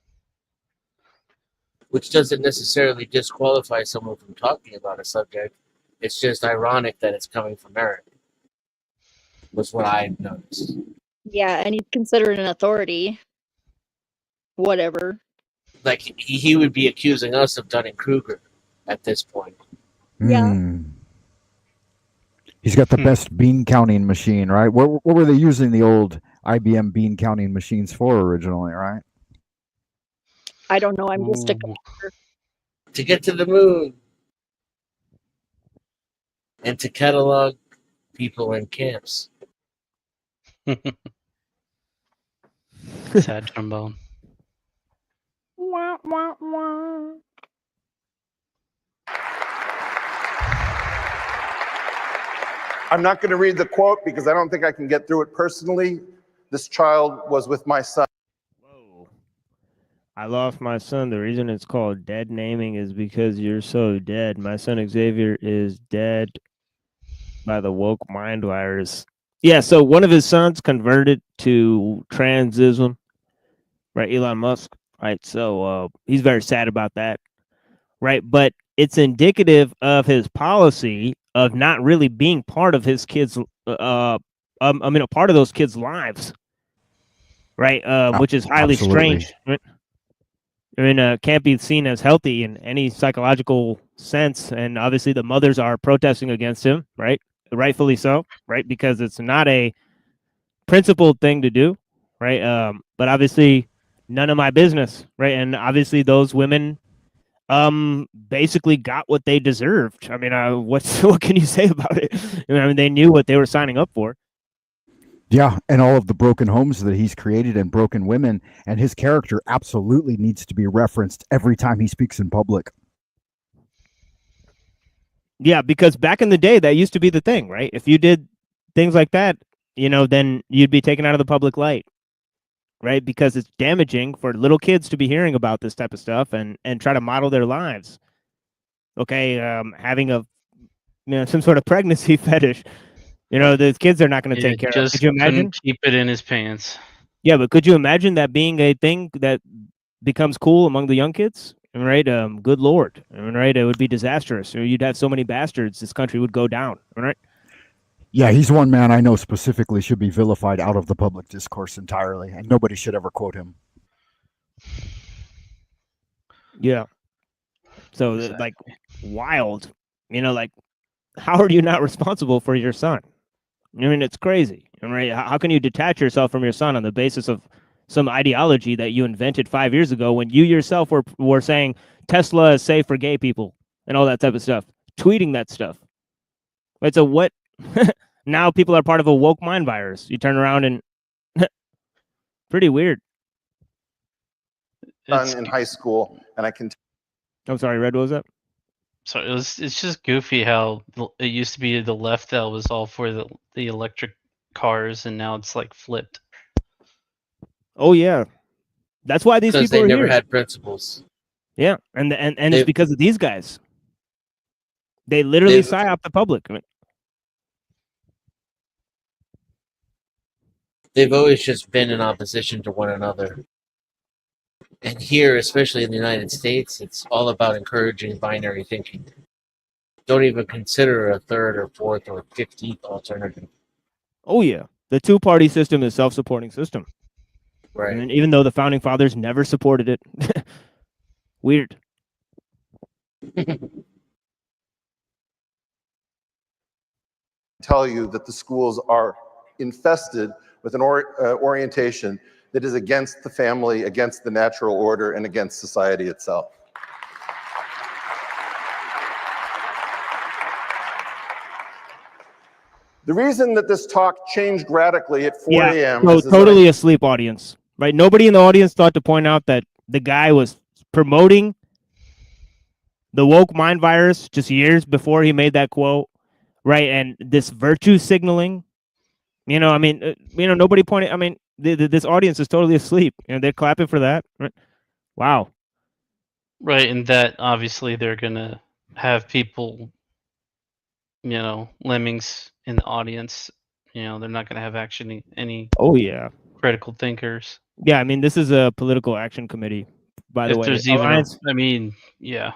Which doesn't necessarily disqualify someone from talking about a subject. It's just ironic that it's coming from Eric. Was what I noticed. Yeah, and he's considered an authority. Whatever. Like he would be accusing us of Dunning-Kruger at this point. Yeah. He's got the best bean counting machine, right? What were they using the old IBM bean counting machines for originally, right? I don't know. I'm just a computer. To get to the moon. And to catalog people in camps. Sad trombone. Wah, wah, wah. I'm not going to read the quote because I don't think I can get through it personally. This child was with my son. I lost my son. The reason it's called dead naming is because you're so dead. My son Xavier is dead by the woke mind virus. Yeah, so one of his sons converted to transism, right? Elon Musk, right? So he's very sad about that, right? But it's indicative of his policy of not really being part of his kids, a part of those kids' lives, right? Which is highly strange. Right? I mean, can't be seen as healthy in any psychological sense, and obviously the mothers are protesting against him, right? Rightfully so, right? Because it's not a principled thing to do, right? But obviously, none of my business, right? And obviously, those women, basically got what they deserved. I mean, what can you say about it? I mean, they knew what they were signing up for. Yeah, and all of the broken homes that he's created and broken women, and his character absolutely needs to be referenced every time he speaks in public. Yeah, because back in the day, that used to be the thing, right? If you did things like that, then you'd be taken out of the public light, right? Because it's damaging for little kids to be hearing about this type of stuff and try to model their lives. Okay, having some sort of pregnancy fetish. The kids are not going to take care of. Just Could you imagine? keep it in his pants. Yeah, but could you imagine that being a thing that becomes cool among the young kids? Right? Good Lord. Right? It would be disastrous. You'd have so many bastards, this country would go down. Right? Yeah, he's one man I know specifically should be vilified out of the public discourse entirely, and nobody should ever quote him. Yeah. So, like, wild. Like, how are you not responsible for your son? I mean, it's crazy, right? How can you detach yourself from your son on the basis of some ideology that you invented 5 years ago when you yourself were saying Tesla is safe for gay people and all that type of stuff, tweeting that stuff? Right, so what? Now people are part of a woke mind virus. You turn around and pretty weird. In high school, and I can. I'm sorry, Red. What was that? So it's just goofy how it used to be the left that was all for the electric cars, and now it's like flipped. Oh yeah, that's why these Because people they are never here. had principles. Yeah, and it's because of these guys. They literally psyop the public. I mean, they've always just been in opposition to one another. And here, especially in the United States, it's all about encouraging binary thinking. Don't even consider a third or fourth or 15th alternative. oh yeah, the two-party system is self-supporting system. Right. And even though the founding fathers never supported it, weird. Tell you that the schools are infested with an orientation that is against the family, against the natural order, and against society itself. The reason that this talk changed radically at 4 a.m. So totally asleep audience, right? Nobody in the audience thought to point out that the guy was promoting the woke mind virus just years before he made that quote, right? And this virtue signaling, nobody pointed. I mean, this audience is totally asleep, and they're clapping for that. Right? Wow. Right, and that obviously they're gonna have people, lemmings in the audience. They're not gonna have actually any. Oh yeah. Critical thinkers. Yeah, I mean, this is a political action committee, by the If way. there's even Alliance, yeah.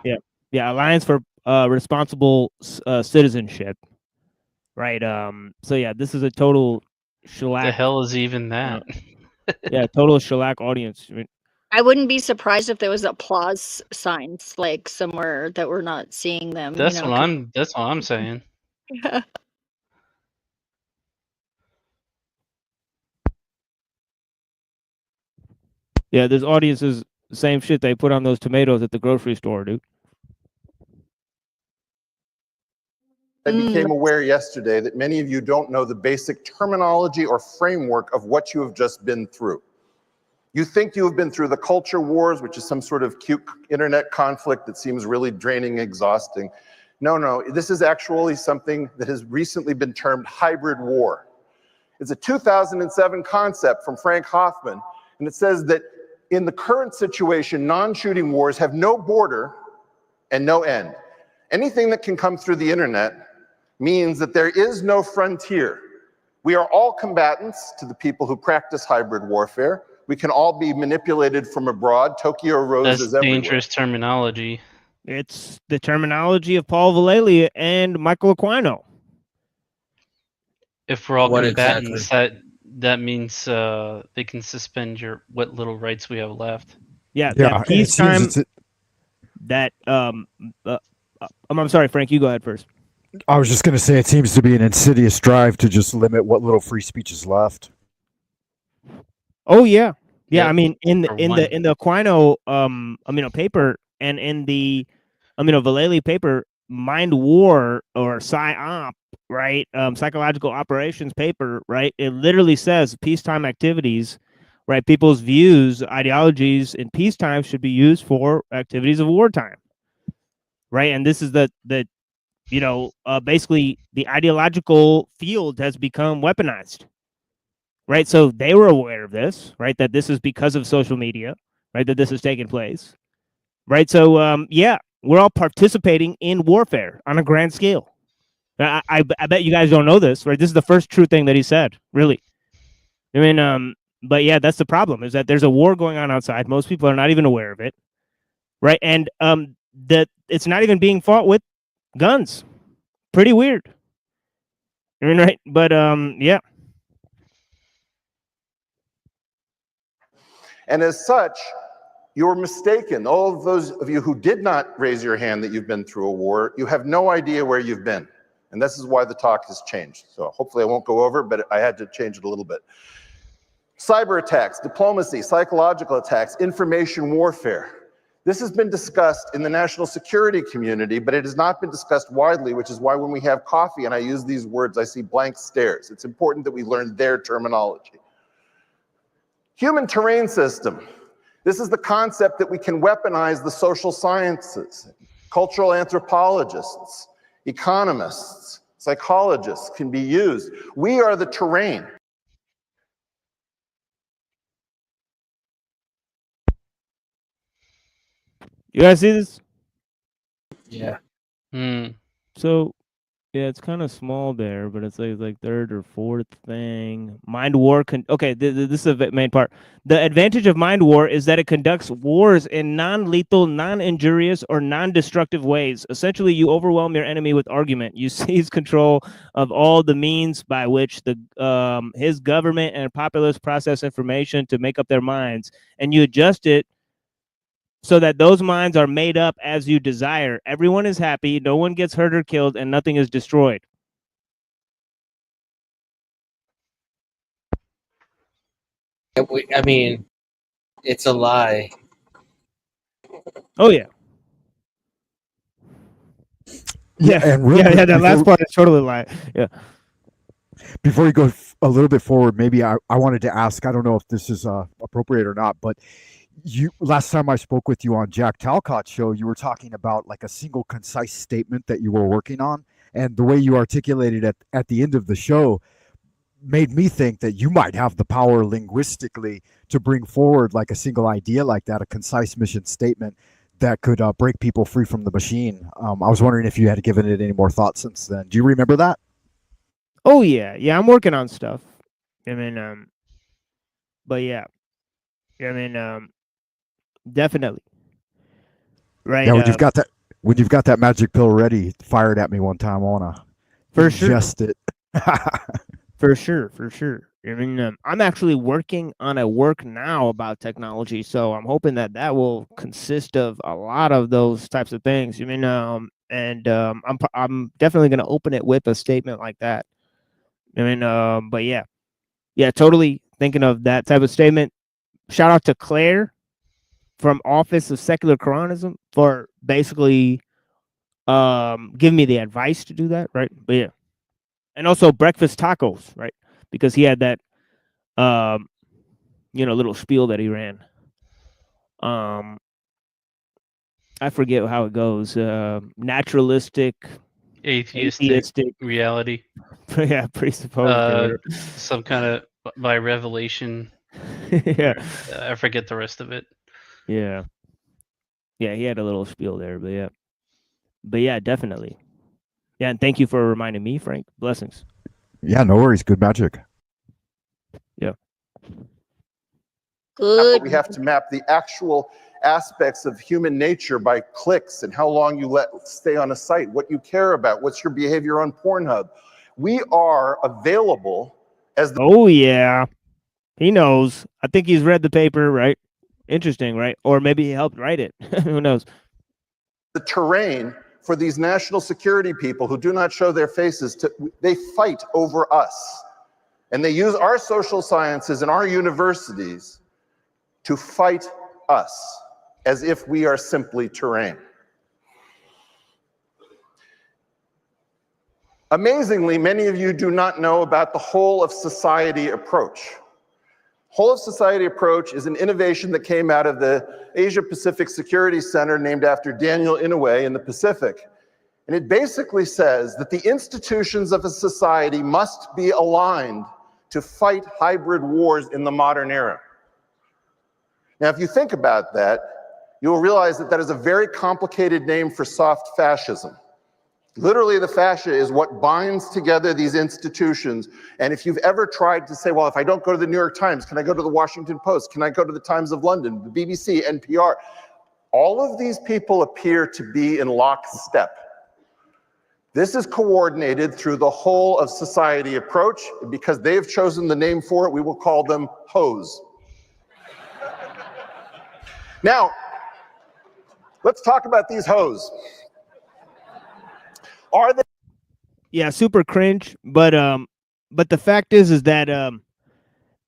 Yeah, Alliance for Responsible Citizenship. Right. So yeah, this is a total shellac. The hell is even that? Yeah, total shellac audience. I mean, I wouldn't be surprised if there was applause signs like somewhere that we're not seeing them. That's what I'm saying. Yeah, this audience is the same shit they put on those tomatoes at the grocery store, dude. I became aware yesterday that many of you don't know the basic terminology or framework of what you have just been through. You think you have been through the culture wars, which is some sort of cute internet conflict that seems really draining, exhausting. No, this is actually something that has recently been termed hybrid war. It's a 2007 concept from Frank Hoffman, and it says that in the current situation, non-shooting wars have no border and no end. Anything that can come through the internet means that there is no frontier. We are all combatants to the people who practice hybrid warfare. We can all be manipulated from abroad. Tokyo Rose is everywhere. Dangerous terminology. It's the terminology of Paul Vallely and Michael Aquino. If we're all What combatants, that means they can suspend what little rights we have left. Yeah, that peacetime. I'm sorry, Frank. You go ahead first. I was just going to say it seems to be an insidious drive to just limit what little free speech is left. Oh yeah. I mean, in the Aquino paper and in the Vallely paper, Mind War or PSYOP, right? Psychological operations paper, right? It literally says peacetime activities, right? People's views, ideologies in peacetime should be used for activities of wartime, right? And this is basically the ideological field has become weaponized, right? So they were aware of this, right? That this is because of social media, right? That this is taking place, right? So, we're all participating in warfare on a grand scale. I bet you guys don't know this, right? This is the first true thing that he said, really. I mean, but yeah, that's the problem, is that there's a war going on outside. Most people are not even aware of it, right? And that it's not even being fought with guns. Pretty weird. I mean, right? But yeah. And as such, you're mistaken. All of those of you who did not raise your hand that you've been through a war, you have no idea where you've been. And this is why the talk has changed. So hopefully I won't go over, but I had to change it a little bit. Cyber attacks, diplomacy, psychological attacks, information warfare. This has been discussed in the national security community, but it has not been discussed widely, which is why when we have coffee and I use these words, I see blank stares. It's important that we learn their terminology. Human terrain system. This is the concept that we can weaponize the social sciences. Cultural anthropologists, economists, psychologists can be used. We are the terrain. You guys see this? Yeah. So, yeah, it's kind of small there, but it's like third or fourth thing. Mind war. Okay, this is the main part. The advantage of mind war is that it conducts wars in non-lethal, non-injurious, or non-destructive ways. Essentially, you overwhelm your enemy with argument. You seize control of all the means by which his government and populace process information to make up their minds, and you adjust it so that those minds are made up as you desire. Everyone is happy, no one gets hurt or killed, and nothing is destroyed. I mean, it's a lie. Oh yeah. And real quick, that last part is totally a lie. Yeah. Before you go a little bit forward, maybe I wanted to ask, I don't know if this is appropriate or not, but last time I spoke with you on Jack Talcott's show, you were talking about like a single concise statement that you were working on, and the way you articulated it at the end of the show made me think that you might have the power linguistically to bring forward like a single idea like that, a concise mission statement that could break people free from the machine. I was wondering if you had given it any more thought since then. Do you remember that? Oh yeah, I'm working on stuff. I mean, but yeah, I mean, definitely. Right. Yeah, when you've got that magic pill ready, fire it at me one time. I wanna ingest it. For sure. I mean, I'm actually working on a work now about technology, so I'm hoping that will consist of a lot of those types of things. I mean, I'm definitely going to open it with a statement like that. I mean, but yeah, totally thinking of that type of statement. Shout out to Claire from Office of Secular Quranism for basically giving me the advice to do that, right? But yeah. And also breakfast tacos, right? Because he had that little spiel that he ran. I forget how it goes. Naturalistic, atheistic reality. Yeah, presupposed. Some kind of by revelation. Yeah. I forget the rest of it. Yeah, he had a little spiel there, but yeah, definitely. Yeah, and thank you for reminding me, Frank. Blessings. Yeah, no worries. Good magic. Yeah. Good. We have to map the actual aspects of human nature by clicks and how long you stay on a site, what you care about, what's your behavior on Pornhub. We are available as the... Oh, yeah. He knows. I think he's read the paper, right? Interesting, right? Or maybe he helped write it. Who knows? The terrain for these national security people who do not show their faces, they fight over us. And they use our social sciences and our universities to fight us as if we are simply terrain. Amazingly, many of you do not know about the whole of society approach. Whole of society approach is an innovation that came out of the Asia Pacific Security Center named after Daniel Inouye in the Pacific. And it basically says that the institutions of a society must be aligned to fight hybrid wars in the modern era. Now, if you think about that, you will realize that that is a very complicated name for soft fascism. Literally, the fascia is what binds together these institutions. And if you've ever tried to say, well, if I don't go to the New York Times, can I go to the Washington Post? Can I go to the Times of London, the BBC, NPR? All of these people appear to be in lockstep. This is coordinated through the whole of society approach. Because they've chosen the name for it, we will call them hoes. Now, let's talk about these hoes. Are they? Yeah, super cringe. But the fact is that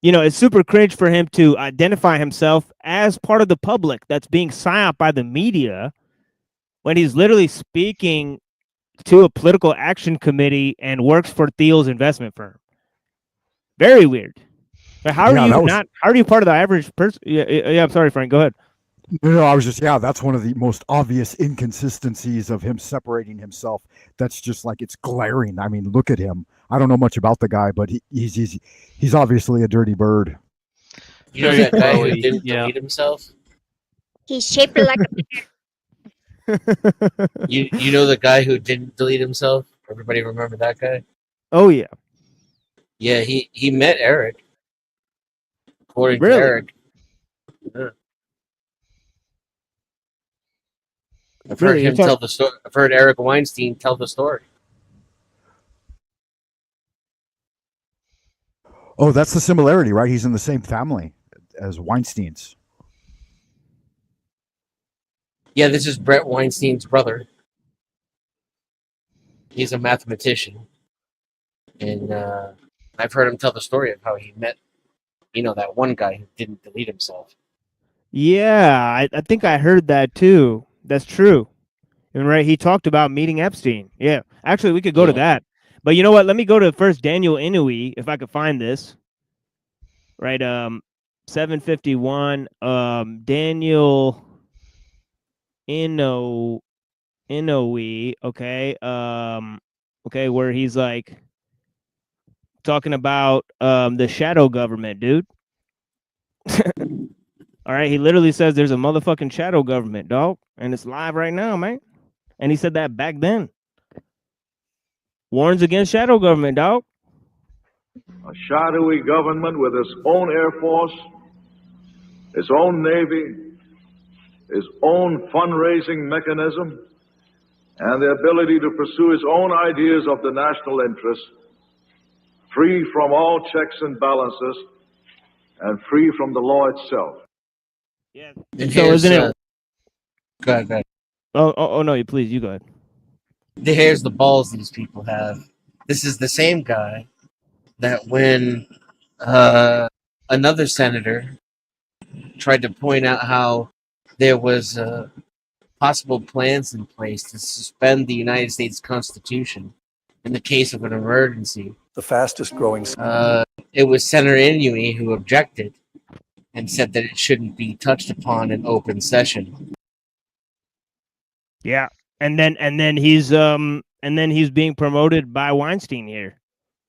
it's super cringe for him to identify himself as part of the public that's being psyoped by the media when he's literally speaking to a political action committee and works for Thiel's investment firm. Very weird. But how are you part of the average person? Yeah, I'm sorry, Frank. Go ahead. No, I was just, that's one of the most obvious inconsistencies of him separating himself. That's just like, it's glaring. I mean, look at him. I don't know much about the guy, but he's obviously a dirty bird. You know that guy who didn't delete himself? He's shaped like a pear. You know the guy who didn't delete himself? Everybody remember that guy? Oh yeah. Yeah, he met Eric. According to Really? Eric. Yeah. I've heard Really? You're him tell the story. I've heard Eric Weinstein tell the story. Oh, that's the similarity, right? He's in the same family as Weinstein's. Yeah, this is Brett Weinstein's brother. He's a mathematician. And I've heard him tell the story of how he met, that one guy who didn't delete himself. Yeah, I think I heard that too. That's true. And right, he talked about meeting Epstein. Yeah. Actually, we could go to that. But you know what? Let me go to first Daniel Inouye, if I could find this. Right, 751. Daniel Inouye, okay. Okay, where he's like talking about the shadow government, dude. All right, he literally says there's a motherfucking shadow government, dog, and it's live right now, man. And he said that back then. Warns against shadow government, dog. A shadowy government with its own Air Force, its own Navy, its own fundraising mechanism, and the ability to pursue its own ideas of the national interest, free from all checks and balances, and free from the law itself. Yeah. And So isn't it? Go ahead. Oh no! Please, you go ahead. Here's the balls these people have. This is the same guy that when another senator tried to point out how there was possible plans in place to suspend the United States Constitution in the case of an emergency. The fastest growing. It was Senator Inouye who objected and said that it shouldn't be touched upon in open session. Yeah, and then he's being promoted by Weinstein here,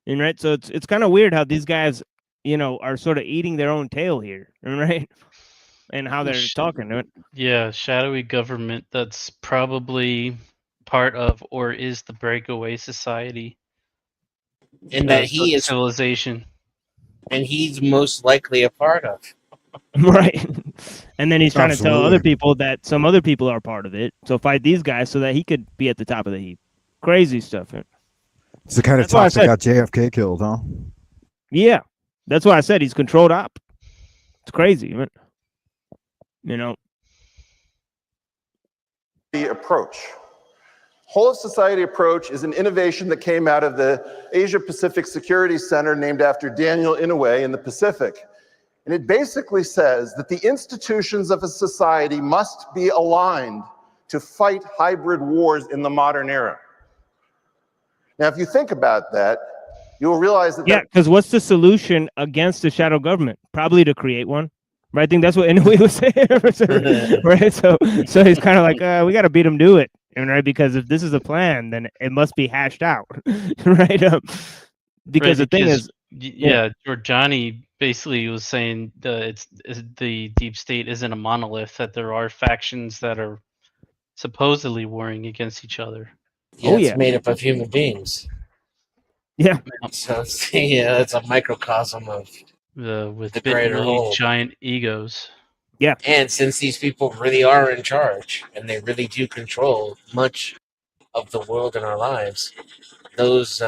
and right. So it's kind of weird how these guys, are sort of eating their own tail here, right? And how they're talking to it. Yeah, shadowy government that's probably part of or is the breakaway society. And that he is civilization. And he's most likely a part of. Right. And then he's trying to tell Absolutely. other people that some other people are part of it. So fight these guys so that he could be at the top of the heap. Crazy stuff. It's the kind of That's why I talk that got JFK killed, huh? Yeah. That's why I said he's controlled op. It's crazy, man. The approach. Whole of society approach is an innovation that came out of the Asia Pacific Security Center named after Daniel Inouye in the Pacific. And it basically says that the institutions of a society must be aligned to fight hybrid wars in the modern era. Now, if you think about that, you'll realize that... Yeah, because what's the solution against the shadow government? Probably to create one. Right? I think that's what Inouye was saying. Right? So he's kind of like, we got to beat him to it. Right? Because if this is a plan, then it must be hashed out. Right? Because the thing is... Yeah, Giorgiani basically was saying the deep state isn't a monolith, that there are factions that are supposedly warring against each other. Yeah, it's made up of human beings. Yeah. So it's a microcosm of with the greater really whole. giant egos. Yeah. And since these people really are in charge and they really do control much of the world in our lives, those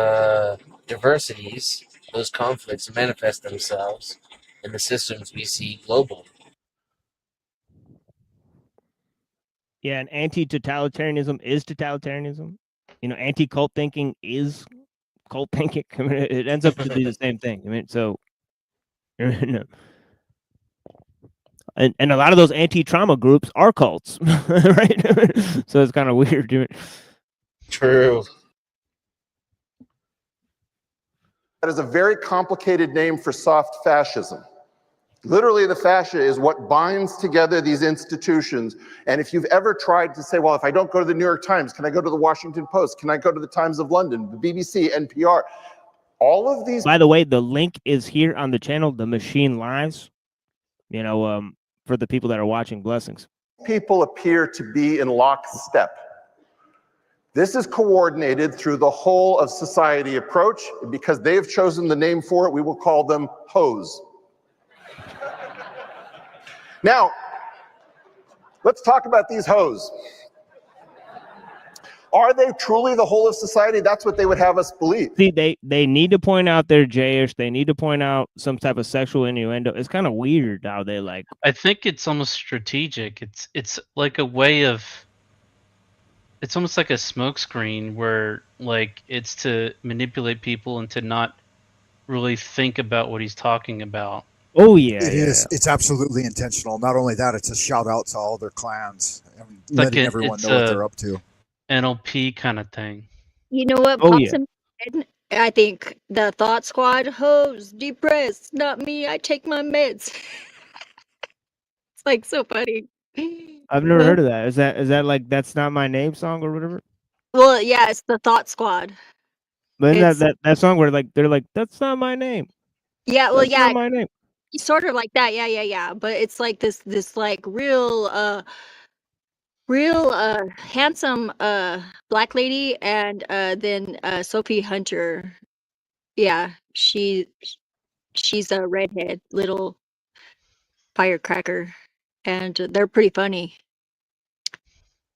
diversities, those conflicts manifest themselves in the systems we see globally. Yeah, and anti-totalitarianism is totalitarianism. Anti-cult thinking is cult thinking. I mean, it ends up to be the same thing. I mean, so, and a lot of those anti-trauma groups are cults, right? So it's kind of weird. True. That is a very complicated name for soft fascism. Literally, the fascia is what binds together these institutions. And if you've ever tried to say, well, if I don't go to the New York Times, can I go to the Washington Post? Can I go to the Times of London, the BBC, NPR? All of these... By the way, the link is here on the channel, The Machine Lives, for the people that are watching. Blessings. people appear to be in lockstep. This is coordinated through the whole of society approach. Because they have chosen the name for it, we will call them hoes. Now, let's talk about these hoes. Are they truly the whole of society? That's what they would have us believe. See, they need to point out they're Jayish. They need to point out some type of sexual innuendo. It's kind of weird how they like. I think it's almost strategic. It's like a way of. It's almost like a smokescreen where like it's to manipulate people and to not really think about what he's talking about. Oh yeah, it is. It's absolutely intentional. Not only that, it's a shout out to all their clans and letting everyone know what they're up to. NLP kind of thing. You know what pops in my head? I think the Thought Squad hoes depressed, not me. I take my meds. It's like so funny. I've never heard of that. Is that like That's Not My Name song or whatever? Well, yeah, it's the Thought Squad. But isn't that song where like they're like, that's not my name. Yeah, well, That's yeah, not my name. sort of like that. Yeah. But it's like this like real handsome black lady, and then Sophie Hunter. Yeah, she's a redhead little firecracker, and they're pretty funny.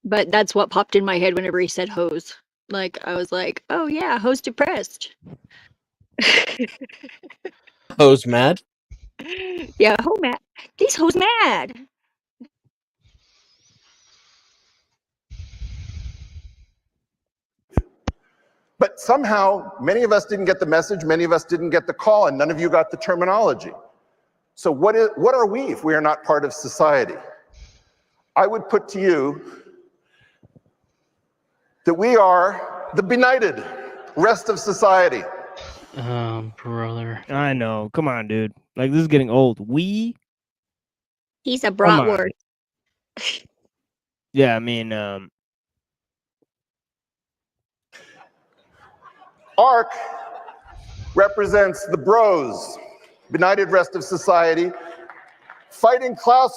But that's what popped in my head whenever he said hose. Like I was like, oh yeah, hose depressed. Hose mad? Yeah, ho mad. These hoes mad. But somehow, many of us didn't get the message, many of us didn't get the call, and none of you got the terminology. So what are we if we are not part of society? I would put to you that we are the benighted rest of society. Brother. I know. Come on, dude. Like, this is getting old. He's a bratwurst. Yeah, I mean, ARC represents the bros, benighted rest of society, fighting Klaus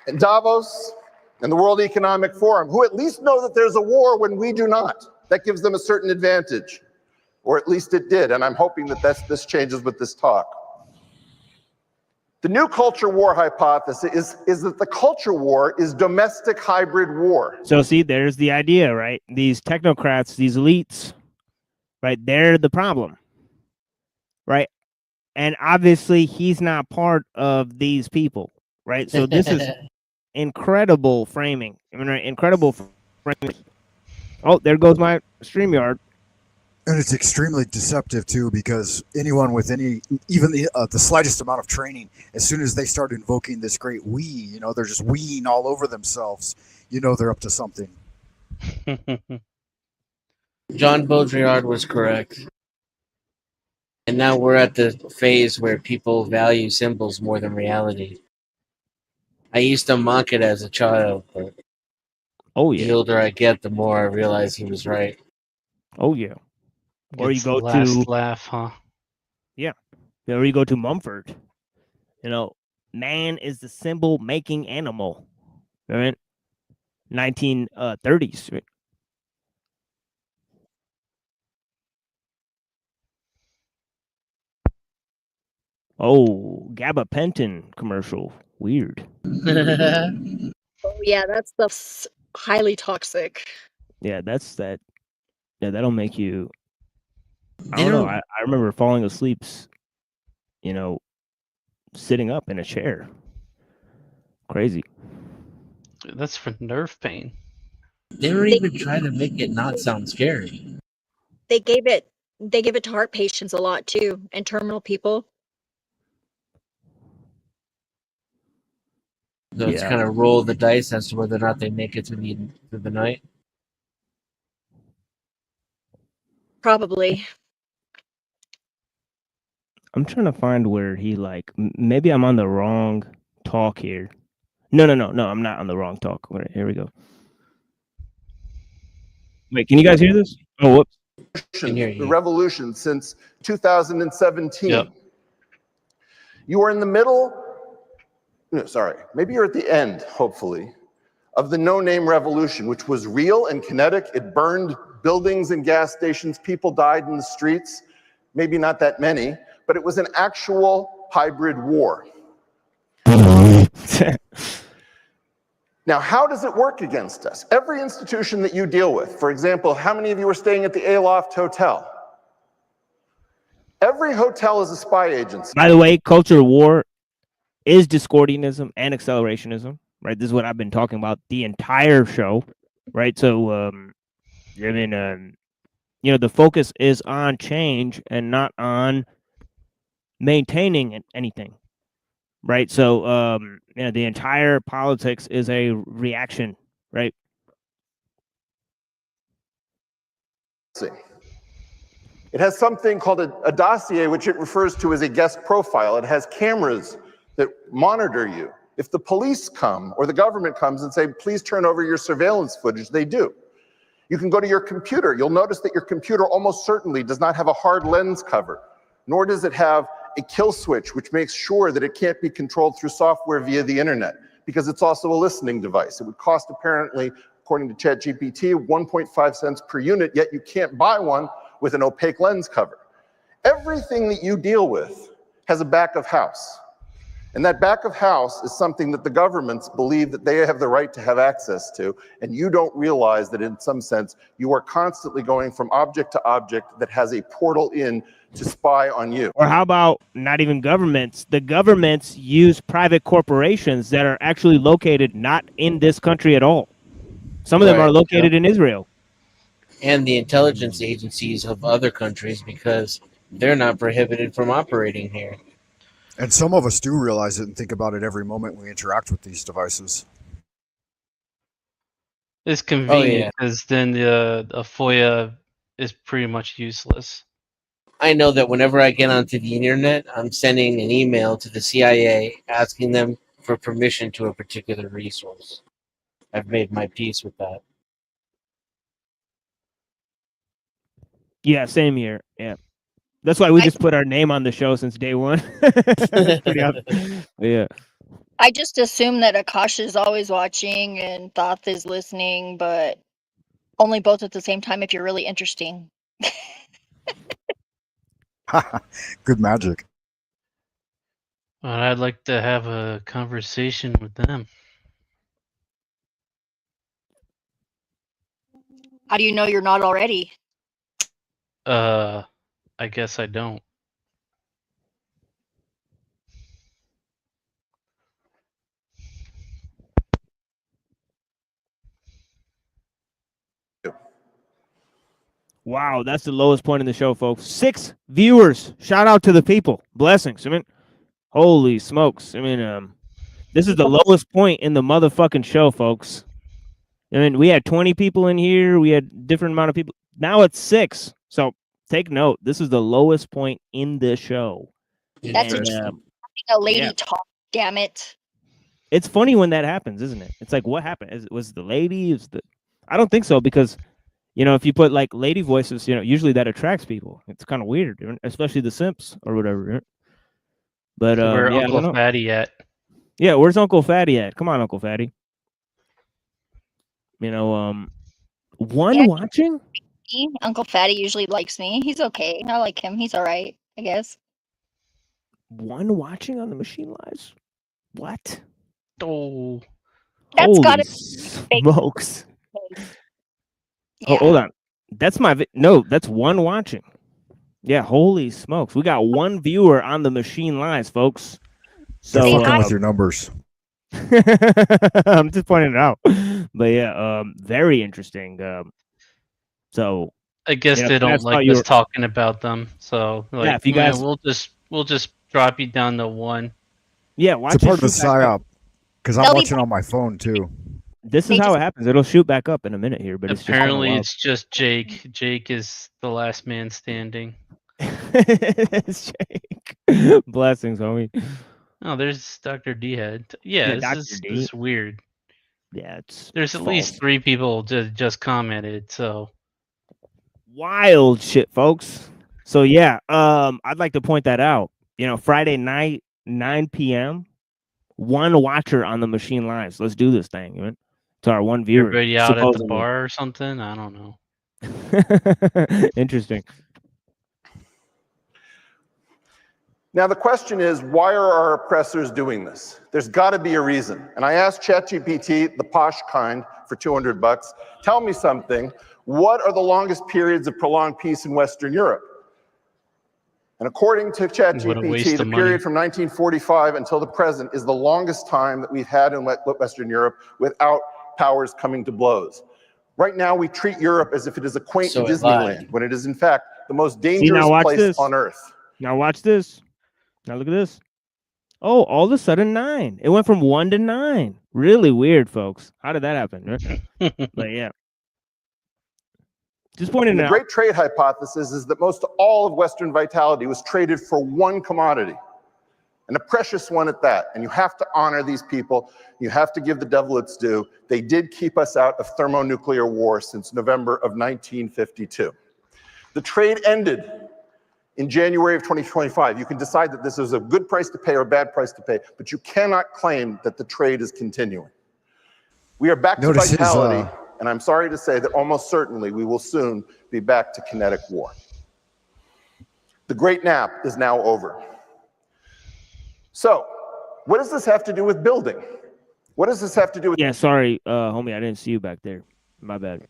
and Davos and the World Economic Forum, who at least know that there's a war when we do not. That gives them a certain advantage, or at least it did, and I'm hoping that this changes with this talk. The new culture war hypothesis is that the culture war is domestic hybrid war. so see, there's the idea, right? These technocrats, these elites, right? They're the problem, right? And obviously, he's not part of these people, right? So this is incredible framing. I mean, right? Incredible framing. Oh, there goes my StreamYard. And it's extremely deceptive too, because anyone with even the slightest amount of training, as soon as they start invoking this great we, they're just weeing all over themselves. They're up to something. John Baudrillard was correct. And now we're at the phase where people value symbols more than reality. I used to mock it as a child, but the older I get, the more I realize he was right. Oh yeah. Or you Gets go the last to laugh, huh? Yeah. Or you go to Mumford. Man is the symbol making animal. Right? 1930s. Right? Oh, gabapentin commercial. Weird. Oh yeah, that stuff's highly toxic. Yeah, that's that. Yeah, that'll make you. I don't know. I remember falling asleep, sitting up in a chair. Crazy. That's for nerve pain. They don't even try to make it not sound scary. They gave it to heart patients a lot too, and terminal people. So it's kind of roll the dice as to whether or not they make it through the night. Probably. I'm trying to find where he maybe I'm on the wrong talk here. No, I'm not on the wrong talk. Right, here we go. Wait, can you guys hear this? Oh, whoops. The revolution since 2017. Yep. You are in the middle. sorry, maybe you're at the end, hopefully, of the no-name revolution, which was real and kinetic. It burned buildings and gas stations. People died in the streets. Maybe not that many, but it was an actual hybrid war. Now, how does it work against us? Every institution that you deal with, for example, how many of you are staying at the Aloft Hotel? Every hotel is a spy agency. By the way, culture war is Discordianism and accelerationism, right? This is what I've been talking about the entire show, right? So, the focus is on change and not on maintaining anything, right? So, the entire politics is a reaction, right? It has something called a dossier, which it refers to as a guest profile. It has cameras that monitor you. If the police come or the government comes and say, please turn over your surveillance footage, they do. You can go to your computer. You'll notice that your computer almost certainly does not have a hard lens cover, nor does it have a kill switch, which makes sure that it can't be controlled through software via the internet, because it's also a listening device. It would cost, apparently, according to ChatGPT, 1.5 cents per unit, yet you can't buy one with an opaque lens cover. Everything that you deal with has a back of house. And that back of house is something that the governments believe that they have the right to have access to, and you don't realize that in some sense you are constantly going from object to object that has a portal in to spy on you. Or how about not even governments? The governments use private corporations that are actually located not in this country at all. Some of them are located in Israel. And the intelligence agencies of other countries, because they're not prohibited from operating here. And some of us do realize it and think about it every moment we interact with these devices. It's convenient because then a FOIA is pretty much useless. I know that whenever I get onto the internet, I'm sending an email to the CIA asking them for permission to a particular resource. I've made my peace with that. Yeah, same here. Yeah. That's why we just put our name on the show since day one. Yeah. I just assume that Akash is always watching and Thoth is listening, but only both at the same time if you're really interesting. Good magic. I'd like to have a conversation with them. How do you know you're not already? I guess I don't. Wow, that's the lowest point in the show, folks. 6 viewers. Shout out to the people. Blessings. I mean, holy smokes. I mean, this is the lowest point in the motherfucking show, folks. I mean, we had 20 people in here. We had different amount of people. Now it's 6. So take note. This is the lowest point in the show. That's a lady talk. Damn it! It's funny when that happens, isn't it? It's like, what happened? Was the lady? I don't think so, because if you put like lady voices, usually that attracts people. It's kind of weird, especially the simps or whatever. But where Uncle Fatty at? Yeah, where's Uncle Fatty at? Come on, Uncle Fatty. Watching? Uncle Fatty usually likes me. He's okay. I like him. He's all right, I guess. One watching on the machine lives? What? Oh, that's gotta be smokes. Yeah. Oh, hold on. That's that's one watching. Yeah, holy smokes. We got one viewer on the machine lives, folks. So fucking with your numbers. I'm just pointing it out. But yeah, very interesting. So I guess they don't like us talking about them. So like, if you guys, we'll just drop you down to 1. Yeah, watch it's a part of the psyop because I'm watching on my phone too. This is how it happens. It'll shoot back up in a minute here, but apparently it's just Jake. Jake is the last man standing. It's Jake. Blessings, homie. Oh, there's Dr. D head. Yeah, this is weird. Yeah, there's at least 3 people just commented. So wild shit, folks. So yeah, I'd like to point that out. Friday night, 9 p.m. one watcher on the machine lives. Let's do this thing, man. To our one viewer. Everybody out at the supposedly. bar or something? I don't know. Interesting. Now, the question is, why are our oppressors doing this? There's got to be a reason. And I asked ChatGPT, the posh kind, for $200, tell me something. What are the longest periods of prolonged peace in Western Europe? And according to ChatGPT, the period from 1945 until the present is the longest time that we've had in Western Europe without powers coming to blows. Right now, we treat Europe as if it is a quaint Disneyland, when it is, in fact, the most dangerous place on Earth. Now watch this. Now look at this. Oh, all of a sudden 9. It went from 1 to 9. Really weird, folks. How did that happen? But yeah. Just pointing The out. great trade hypothesis is that most all of Western vitality was traded for one commodity, and a precious one at that. And you have to honor these people. You have to give the devil its due. They did keep us out of thermonuclear war since November of 1952. The trade ended in January of 2025. You can decide that this is a good price to pay or a bad price to pay, but you cannot claim that the trade is continuing. We are back to vitality, and I'm sorry to say that almost certainly we will soon be back to kinetic war. The great nap is now over. So, what does this have to do with building? What does this have to do with... Yeah, sorry, homie, I didn't see you back there. My bad.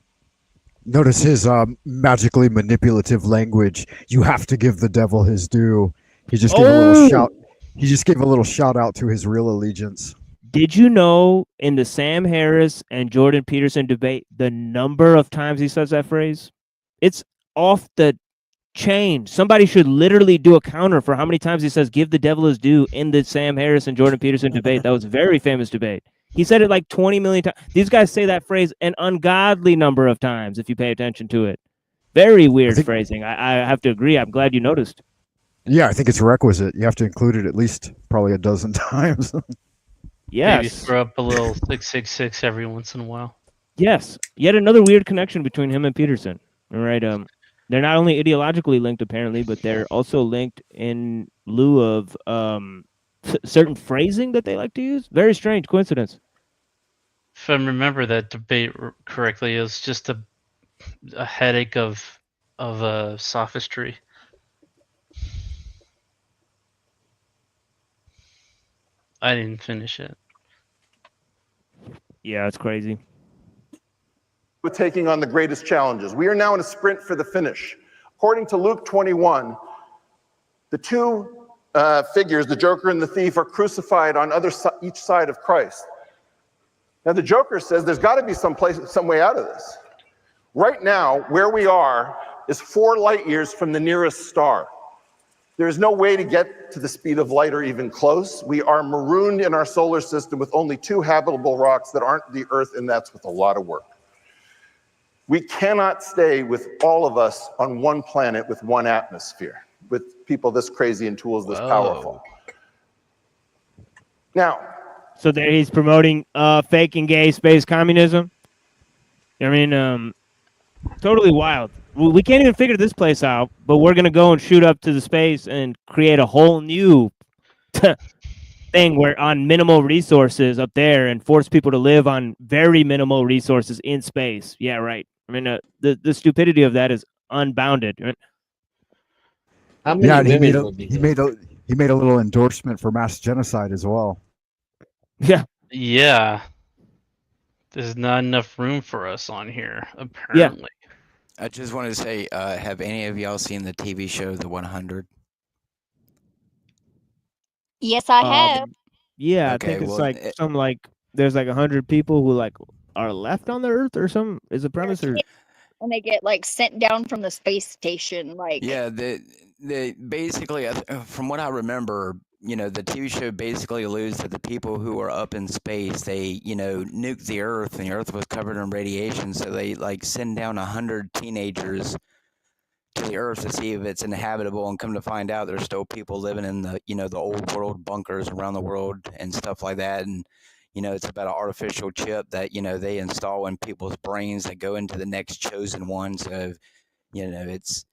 Notice his magically manipulative language. You have to give the devil his due. He just gave a little shout. He just gave a little shout out to his real allegiance. Did you know in the Sam Harris and Jordan Peterson debate the number of times he says that phrase? It's off the chain. Somebody should literally do a counter for how many times he says "give the devil his due" in the Sam Harris and Jordan Peterson debate. That was a very famous debate. He said it like 20 million times. These guys say that phrase an ungodly number of times if you pay attention to it. Very weird phrasing. I have to agree. I'm glad you noticed. Yeah, I think it's requisite. You have to include it at least probably a dozen times. Yes. Maybe throw up a little 666 every once in a while. Yes. Yet another weird connection between him and Peterson. All right. They're not only ideologically linked apparently, but they're also linked in lieu of certain phrasing that they like to use. Very strange coincidence. If I remember that debate correctly, it was just a headache of sophistry. I didn't finish it. Yeah, it's crazy. With taking on the greatest challenges. We are now in a sprint for the finish. According to Luke 21, the two figures, the Joker and the thief, are crucified on each side of Christ. Now the Joker says there's got to be some way out of this. Right now, where we are is 4 light years from the nearest star. There is no way to get to the speed of light or even close. We are marooned in our solar system with only 2 habitable rocks that aren't the Earth, and that's with a lot of work. We cannot stay with all of us on one planet with one atmosphere, with people this crazy and tools this powerful. Now, so there he's promoting fake and gay space communism. I mean, totally wild. We can't even figure this place out, but we're gonna go and shoot up to the space and create a whole new thing where on minimal resources up there and force people to live on very minimal resources in space. Yeah, right. I mean, the stupidity of that is unbounded. Right? How many Yeah, and he women made a little endorsement for mass genocide as well. Yeah. Yeah. There's not enough room for us on here, apparently. I just wanted to say, have any of y'all seen the TV show The 100? Yes, I have. Yeah, Okay, I think it's well, there's like 100 people who like are left on the Earth or something. Is the premise or? And they get like sent down from the space station, like. Yeah, they basically, from what I remember, the TV show basically alludes to the people who are up in space. They, nuked the Earth, and the Earth was covered in radiation, so they like send down 100 teenagers to the Earth to see if it's inhabitable, and come to find out there's still people living in the, the old world bunkers around the world and stuff like that. And it's about an artificial chip that they install in people's brains that go into the next chosen one. So it's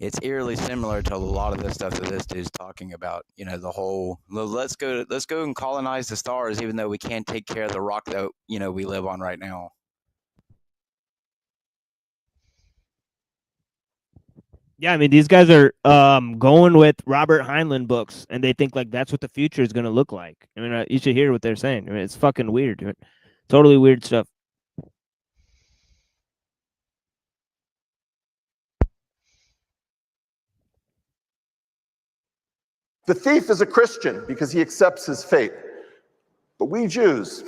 it's eerily similar to a lot of the stuff that this dude's talking about. You know, the whole let's go and colonize the stars, even though we can't take care of the rock that we live on right now. Yeah, I mean, these guys are going with Robert Heinlein books, and they think like that's what the future is going to look like. I mean, you should hear what they're saying. I mean, it's fucking weird, dude. Totally weird stuff. The thief is a Christian because he accepts his fate. But we Jews,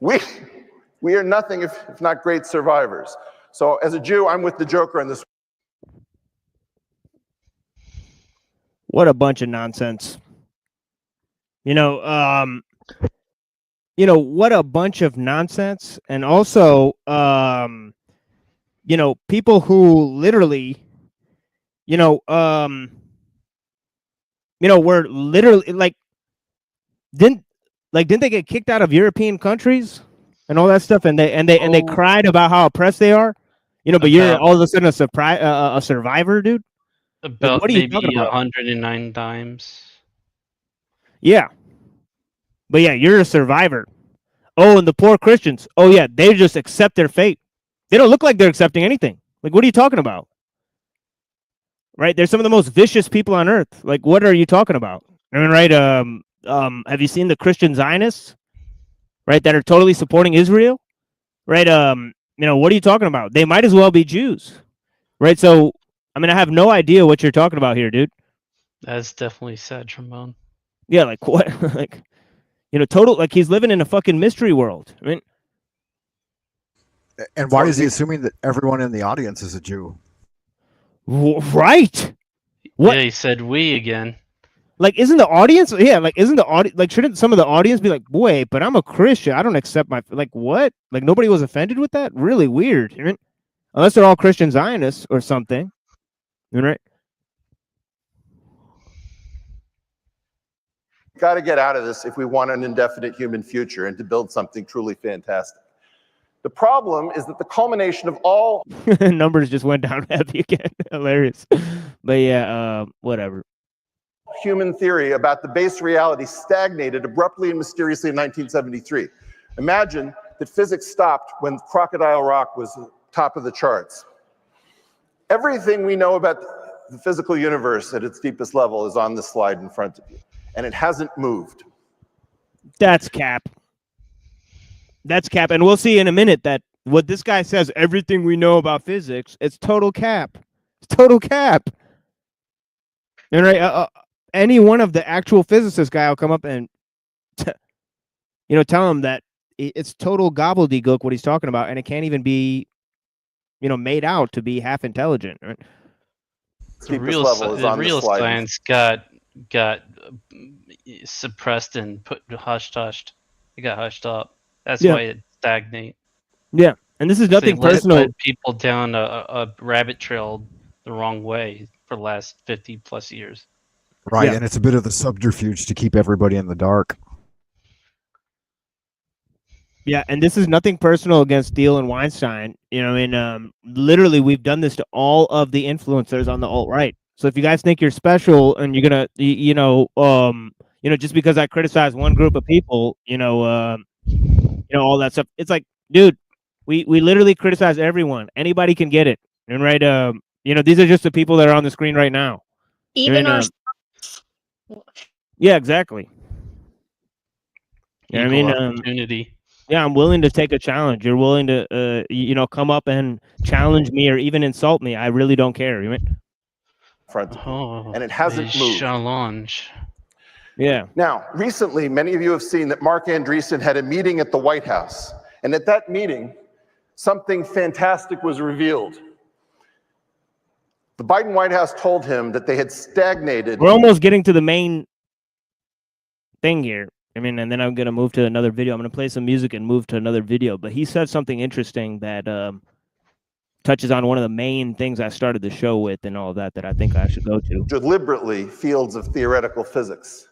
we are nothing if not great survivors. So as a Jew, I'm with the Joker on this. What a bunch of nonsense. What a bunch of nonsense. And also, people who literally, were literally didn't they get kicked out of European countries and all that stuff, and they cried about how oppressed they are, but you're all of a sudden a survivor, dude. About what are you maybe talking about? 109 times. Yeah, but yeah, you're a survivor. Oh, and the poor Christians. Oh yeah, they just accept their fate. They don't look like they're accepting anything. Like, what are you talking about? Right? They're some of the most vicious people on earth. Like, what are you talking about? I mean, right? Have you seen the Christian Zionists? Right, that are totally supporting Israel? Right? What are you talking about? They might as well be Jews. Right? So, I mean, I have no idea what you're talking about here, dude. That's definitely sad, Trombone. Yeah, like what? Like, total, like he's living in a fucking mystery world. I mean, and why is he assuming that everyone in the audience is a Jew? Right. What? Yeah, he said we again. Like, isn't the audience? Yeah, like, isn't the audience? Like, shouldn't some of the audience be like, wait, but I'm a Christian. I don't accept my, like, what? Like, nobody was offended with that? Really weird. I mean, unless they're all Christian Zionists or something. Right? Got to get out of this if we want an indefinite human future and to build something truly fantastic. The problem is that the culmination of all numbers just went down heavy again. Hilarious. But yeah, whatever. Human theory about the base reality stagnated abruptly and mysteriously in 1973. Imagine that physics stopped when Crocodile Rock was top of the charts. Everything we know about the physical universe at its deepest level is on this slide in front of you, and it hasn't moved. That's cap. That's cap. And we'll see in a minute that what this guy says, everything we know about physics, it's total cap. It's total cap. And right, any one of the actual physicist guy will come up and, tell him that it's total gobbledygook what he's talking about, and it can't even be, made out to be half intelligent. Right? The real science got suppressed and hushed. It got hushed up. That's why it stagnates. Yeah, and this is nothing personal. Led people down a rabbit trail the wrong way for the last 50 plus years. Right, and it's a bit of the subterfuge to keep everybody in the dark. Yeah, and this is nothing personal against Steele and Weinstein. Literally, we've done this to all of the influencers on the alt-right. So if you guys think you're special and you're gonna, just because I criticize one group of people, all that stuff, it's like, dude, we literally criticize everyone. Anybody can get it, and right, these are just the people that are on the screen right now. Even our. Yeah, exactly. I mean, opportunity. Yeah, I'm willing to take a challenge. You're willing to, come up and challenge me or even insult me. I really don't care. And it hasn't moved. Challenge. Yeah. Now, recently, many of you have seen that Mark Andreessen had a meeting at the White House. And at that meeting, something fantastic was revealed. The Biden White House told him that they had stagnated. We're almost getting to the main thing here. And then I'm going to move to another video. I'm going to play some music and move to another video. But he said something interesting that touches on one of the main things I started the show with and all that I think I should go to. Deliberately fields of theoretical physics.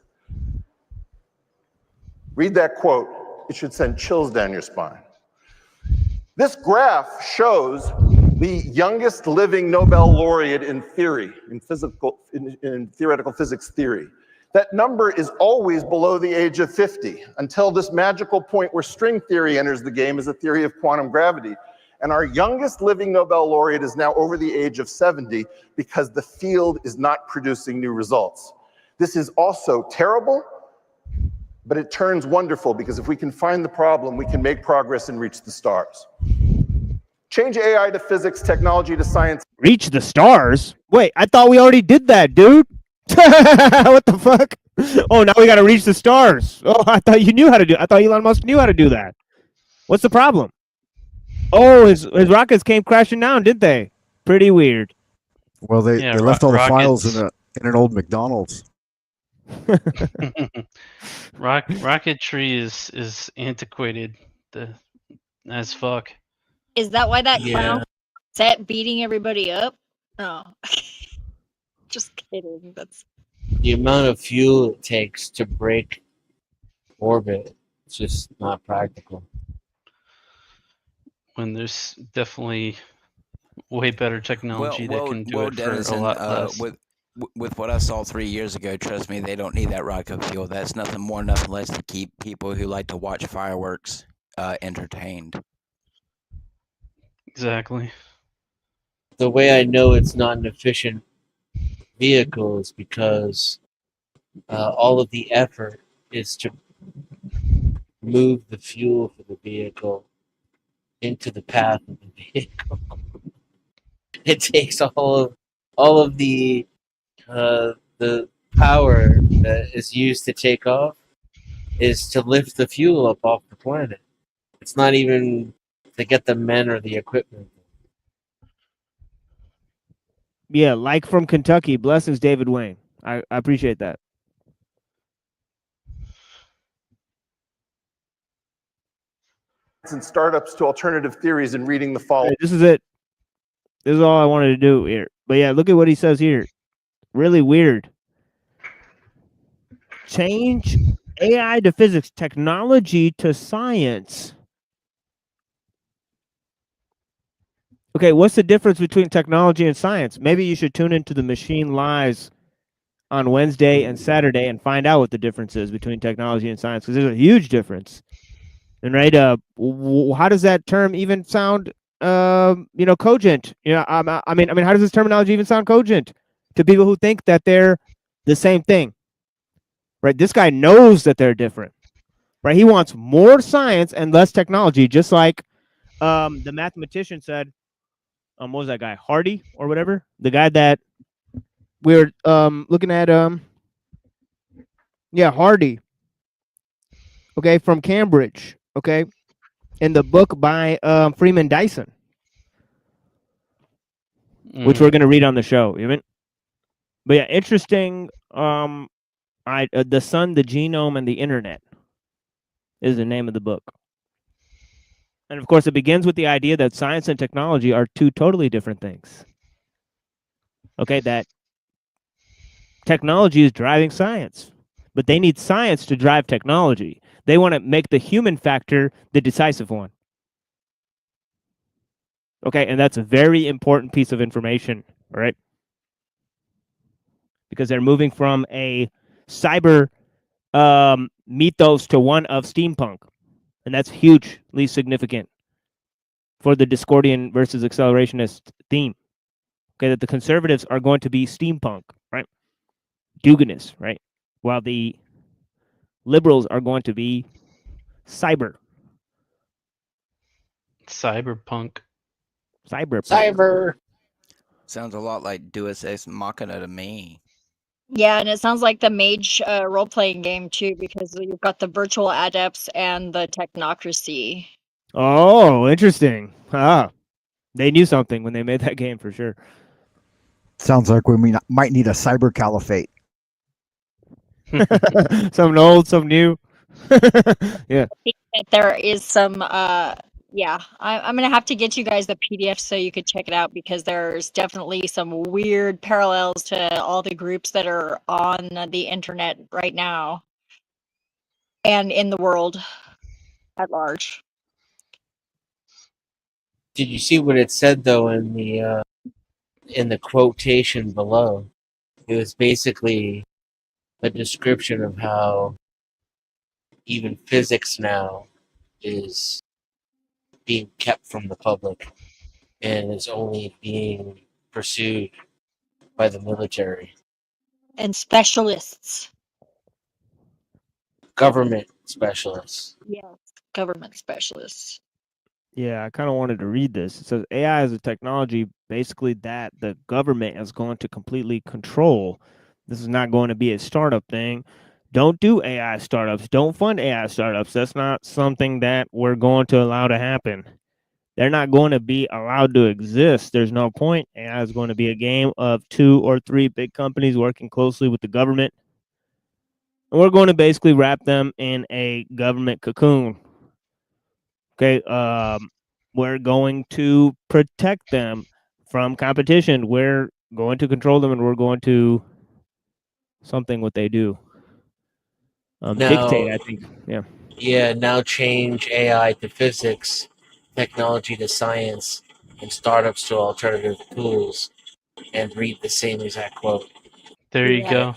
Read that quote. It should send chills down your spine. This graph shows the youngest living Nobel laureate in theory, in theoretical physics theory. That number is always below the age of 50 until this magical point where string theory enters the game as a theory of quantum gravity. And our youngest living Nobel laureate is now over the age of 70 because the field is not producing new results. This is also terrible, but it turns wonderful because if we can find the problem, we can make progress and reach the stars. Change AI to physics, technology to science. Reach the stars? Wait, I thought we already did that, dude. What the fuck? Oh, now we got to reach the stars. Oh, I thought you knew how to do it. I thought Elon Musk knew how to do that. What's the problem? Oh, his rockets came crashing down, did they? Pretty weird. Well, they left all the files in an old McDonald's. Rocketry is antiquated as fuck. Is that why that Yeah. clown set beating everybody up? No. Just kidding. That's The amount of fuel it takes to break orbit, it's just not practical. When there's definitely way better technology that can do it Dennis, for a lot less. With what I saw 3 years ago, trust me, they don't need that rocket fuel. That's nothing more, nothing less to keep people who like to watch fireworks entertained. Exactly. The way I know it's not an efficient vehicle is because all of the effort is to move the fuel for the vehicle into the path of the vehicle. It takes all of the power that is used to take off is to lift the fuel up off the planet. It's not even to get the men or the equipment. Yeah, like from Kentucky. Blessings, David Wayne. I appreciate that. And startups to alternative theories and reading the following. This is it. This is all I wanted to do here. But yeah, look at what he says here. Really weird. Change AI to physics, technology to science. Okay, what's the difference between technology and science? Maybe you should tune into the Machine Lies on Wednesday and Saturday and find out what the difference is between technology and science, because there's a huge difference. And right, how does that term even sound, cogent? I mean, how does this terminology even sound cogent to people who think that they're the same thing? Right, this guy knows that they're different. Right, he wants more science and less technology, just like the mathematician said. What was that guy, Hardy or whatever? The guy that we're looking at. Hardy. Okay, from Cambridge. Okay, in the book by Freeman Dyson, which we're gonna read on the show, even. But yeah, interesting. The Sun, the Genome, and the Internet is the name of the book. And of course, it begins with the idea that science and technology are two totally different things. Okay, that technology is driving science, but they need science to drive technology. They want to make the human factor the decisive one. Okay, and that's a very important piece of information, all right? Because they're moving from a cyber mythos to one of steampunk. And that's hugely significant for the Discordian versus accelerationist theme. Okay, that the conservatives are going to be steampunk, right? Duginous, right? While the liberals are going to be cyberpunk. Cyber. Sounds a lot like Deus Ex Machina to me. Yeah, and it sounds like the mage role-playing game too, because you've got the virtual adepts and the technocracy. Oh, interesting. They knew something when they made that game for sure. Sounds like we might need a cyber caliphate. Some old, some new. Yeah. I think that there is some I'm gonna have to get you guys the PDF so you could check it out, because there's definitely some weird parallels to all the groups that are on the internet right now and in the world at large. Did you see what it said though in the quotation below? It was basically a description of how even physics now is being kept from the public and is only being pursued by the military, And specialists. government specialists. Yes. Government specialists. Yeah, I kind of wanted to read this. It says AI is a technology basically that the government is going to completely control. This is not going to be a startup thing. Don't do AI startups. Don't fund AI startups. That's not something that we're going to allow to happen. They're not going to be allowed to exist. There's no point. AI is going to be a game of 2 or 3 big companies working closely with the government. And we're going to basically wrap them in a government cocoon. Okay, we're going to protect them from competition. We're going to control them, and we're going to something what they do. Dictate, I think. Yeah. Yeah, now change AI to physics, technology to science, and startups to alternative tools, and read the same exact quote. There you go.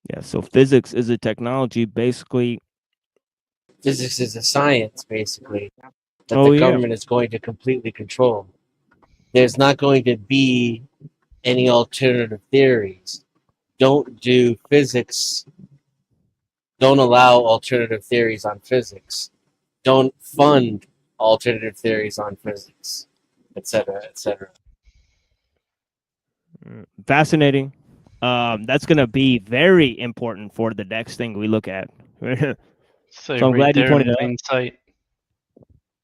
Yeah, so physics is a technology basically. Physics is a science, basically, that Oh, the yeah. government is going to completely control. There's not going to be any alternative theories. Don't do physics. Don't allow alternative theories on physics. Don't fund alternative theories on physics, etc., etc. Fascinating. That's going to be very important for the next thing we look at. So I'm right glad you there in pointed it out. plain sight.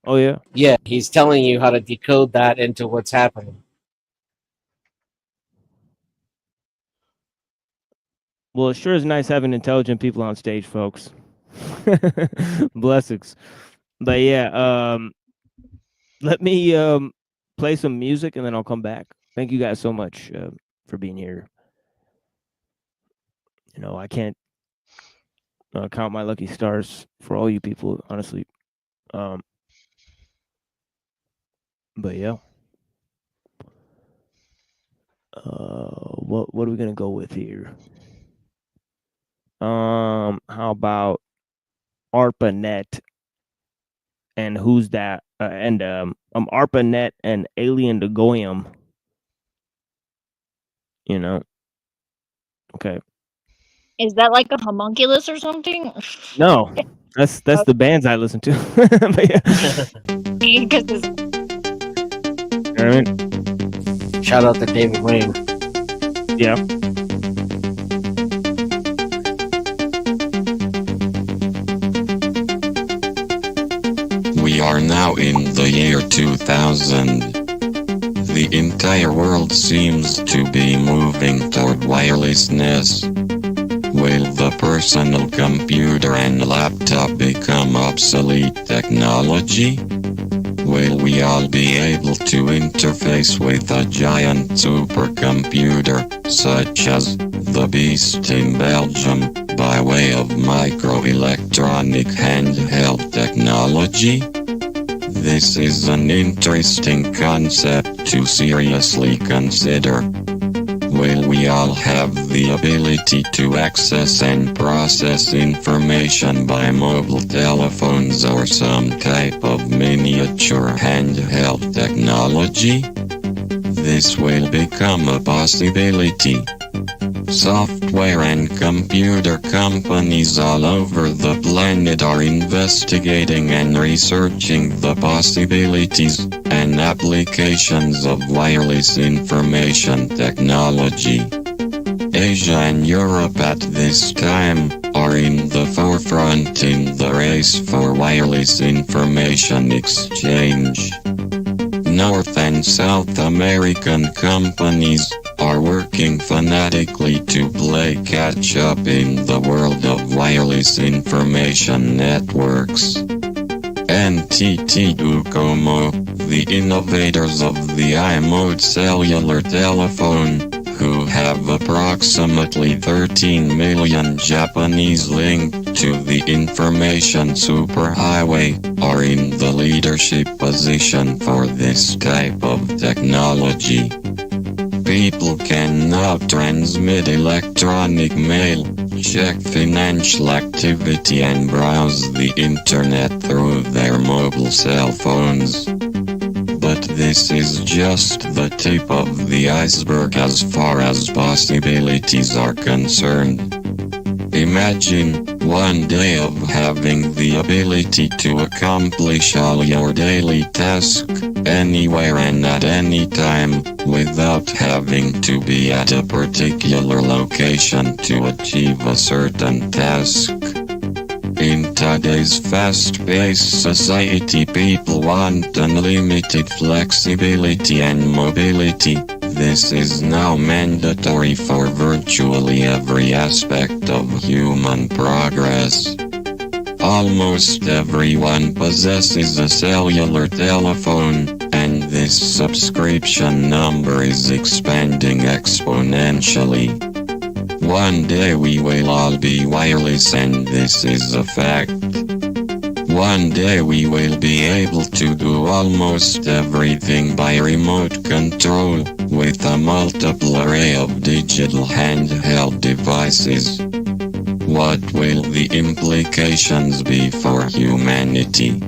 Oh, yeah. Yeah, he's telling you how to decode that into what's happening. Well, it sure is nice having intelligent people on stage, folks. Blessings. But yeah, let me play some music and then I'll come back. Thank you guys so much for being here. You know, I can't count my lucky stars for all you people, honestly. But yeah. What are we gonna go with here? How about ARPANET and who's that? And ARPANET and Alien to Goyim. You know. Okay. Is that like a homunculus or something? No, that's the bands I listen to. But yeah. Because You know what I mean? Shout out to David Wayne. Yeah. We are now in the year 2000. The entire world seems to be moving toward wirelessness. Will the personal computer and laptop become obsolete technology? Will we all be able to interface with a giant supercomputer, such as the Beast in Belgium, by way of microelectronic handheld technology? This is an interesting concept to seriously consider. Will we all have the ability to access and process information by mobile telephones or some type of miniature handheld technology? This will become a possibility. Software and computer companies all over the planet are investigating and researching the possibilities and applications of wireless information technology. Asia and Europe at this time are in the forefront in the race for wireless information exchange. North and South American companies are working fanatically to play catch-up in the world of wireless information networks. NTT Docomo, the innovators of the iMode cellular telephone, who have approximately 13 million Japanese linked to the information superhighway, are in the leadership position for this type of technology. People can now transmit electronic mail, check financial activity and browse the internet through their mobile cell phones. But this is just the tip of the iceberg as far as possibilities are concerned. Imagine one day of having the ability to accomplish all your daily tasks, anywhere and at any time, without having to be at a particular location to achieve a certain task. In today's fast-paced society, people want unlimited flexibility and mobility. This is now mandatory for virtually every aspect of human progress. Almost everyone possesses a cellular telephone, and this subscription number is expanding exponentially. One day we will all be wireless, and this is a fact. One day we will be able to do almost everything by remote control, with a multiple array of digital handheld devices. What will the implications be for humanity?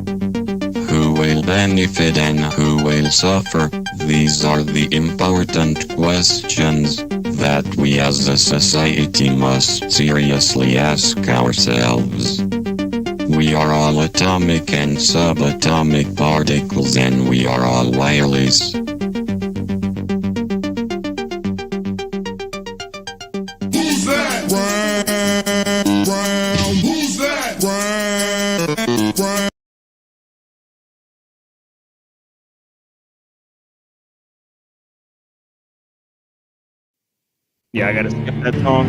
Who will benefit and who will suffer? These are the important questions that we as a society must seriously ask ourselves. We are all atomic and subatomic particles, and we are all wireless. Who's that? Round. Who's that? Round. Yeah, I gotta skip that song.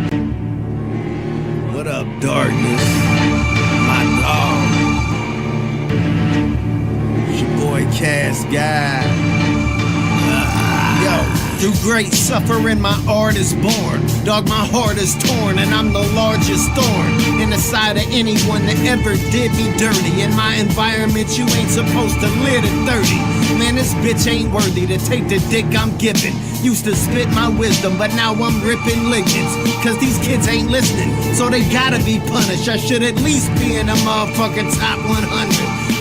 What up, darkness? My dog. It's your boy Cass Guy. Yo, through great suffering my art is born. Dog, my heart is torn, and I'm the largest thorn in the side of anyone that ever did me dirty. In my environment, you ain't supposed to live at 30. Man, this bitch ain't worthy to take the dick I'm giving. Used to spit my wisdom, but now I'm ripping ligaments. Cause these kids ain't listening, so they gotta be punished. I should at least be in the motherfucking top 100.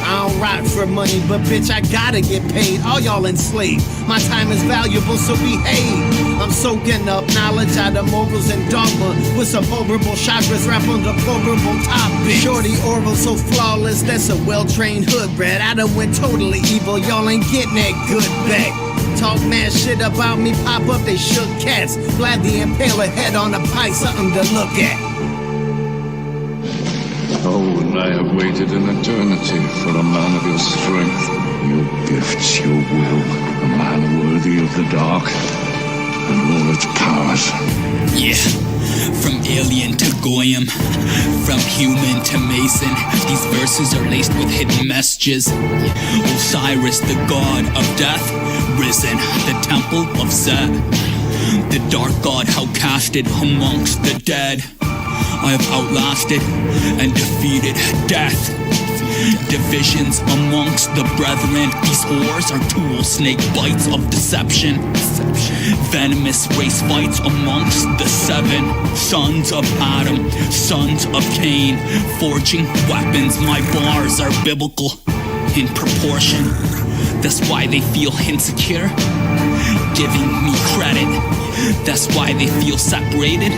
I don't rock for money, but bitch, I gotta get paid. All y'all enslaved. My time is valuable, so behave. I'm soaking up knowledge out of morals and dogma, with some horrible chakras wrap on the deplorable topic. Shorty oral so flawless, that's a well-trained hood rat. I done went totally evil, y'all ain't getting that good back. Talk mad shit about me, pop up, they shook cats. Glad the impaler head on a pike, something to look at. Oh, and I have waited an eternity for a man of your strength, your gifts, your will, a man worthy of the dark and all its powers. Yeah, from alien to Goyim, from human to Mason, these verses are laced with hidden messages. Osiris, the god of death, risen, the temple of Set, the dark god outcasted amongst the dead. I have outlasted and defeated death. Divisions amongst the brethren, these whores are tools, snake bites of deception. Venomous race fights amongst the seven sons of Adam, sons of Cain, forging weapons. My bars are biblical in proportion. That's why they feel insecure, giving me credit. That's why they feel separated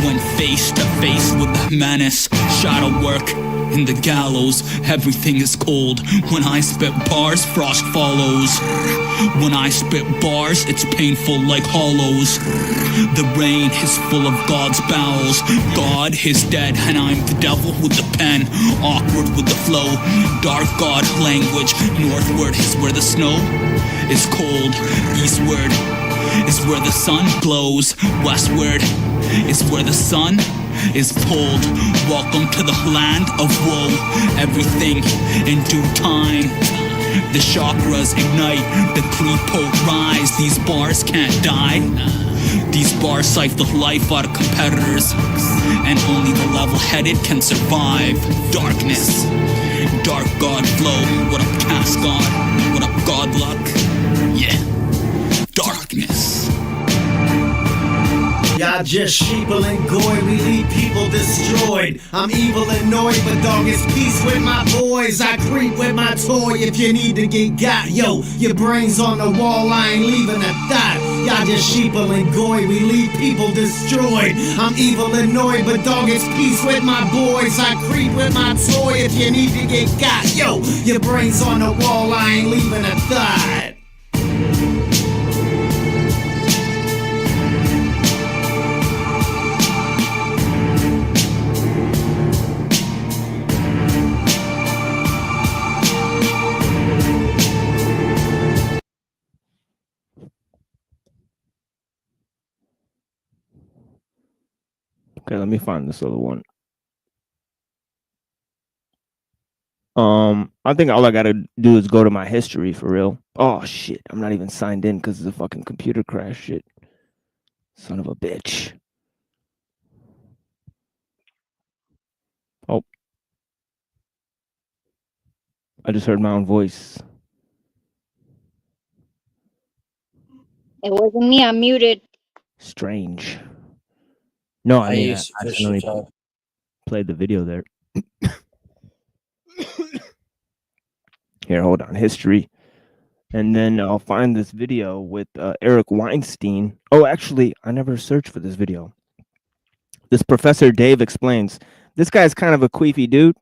when face to face with the menace. Shadow work in the gallows, everything is cold. When I spit bars, frost follows. When I spit bars, it's painful like hollows. The rain is full of God's bowels. God is dead and I'm the devil with the pen. Awkward with the flow, dark God language. Northward is where the snow is cold. Eastward is where the sun glows. Westward is where the sun is pulled. Welcome to the land of woe. Everything in due time. The chakras ignite, the creepo rise. These bars can't die. These bars siphon the life out of competitors, and only the level-headed can survive. Darkness, dark god flow. What up, cast god? What up, god luck? Yeah, darkness. Y'all just sheeple and goy, we leave people destroyed. I'm evil and annoyed, but dog, it's peace with my boys. I creep with my toy if you need to get got. Yo, your brain's on the wall, I ain't leaving a thought. Y'all just sheeple and goy, we leave people destroyed. I'm evil and annoyed, but dog, it's peace with my boys. I creep with my toy if you need to get got. Yo, your brain's on the wall, I ain't leaving a thought. Okay, let me find this other one. I think all I gotta do is go to my history for real. Oh shit, I'm not even signed in because of the fucking computer crash shit. Son of a bitch. Oh. I just heard my own voice. It wasn't me. I'm muted. Strange. No, I mean, I use fish accidentally to played the video there. Here, hold on. History. And then I'll find this video with Eric Weinstein. Oh, actually, I never searched for this video. This Professor Dave explains. This guy's kind of a queefy dude.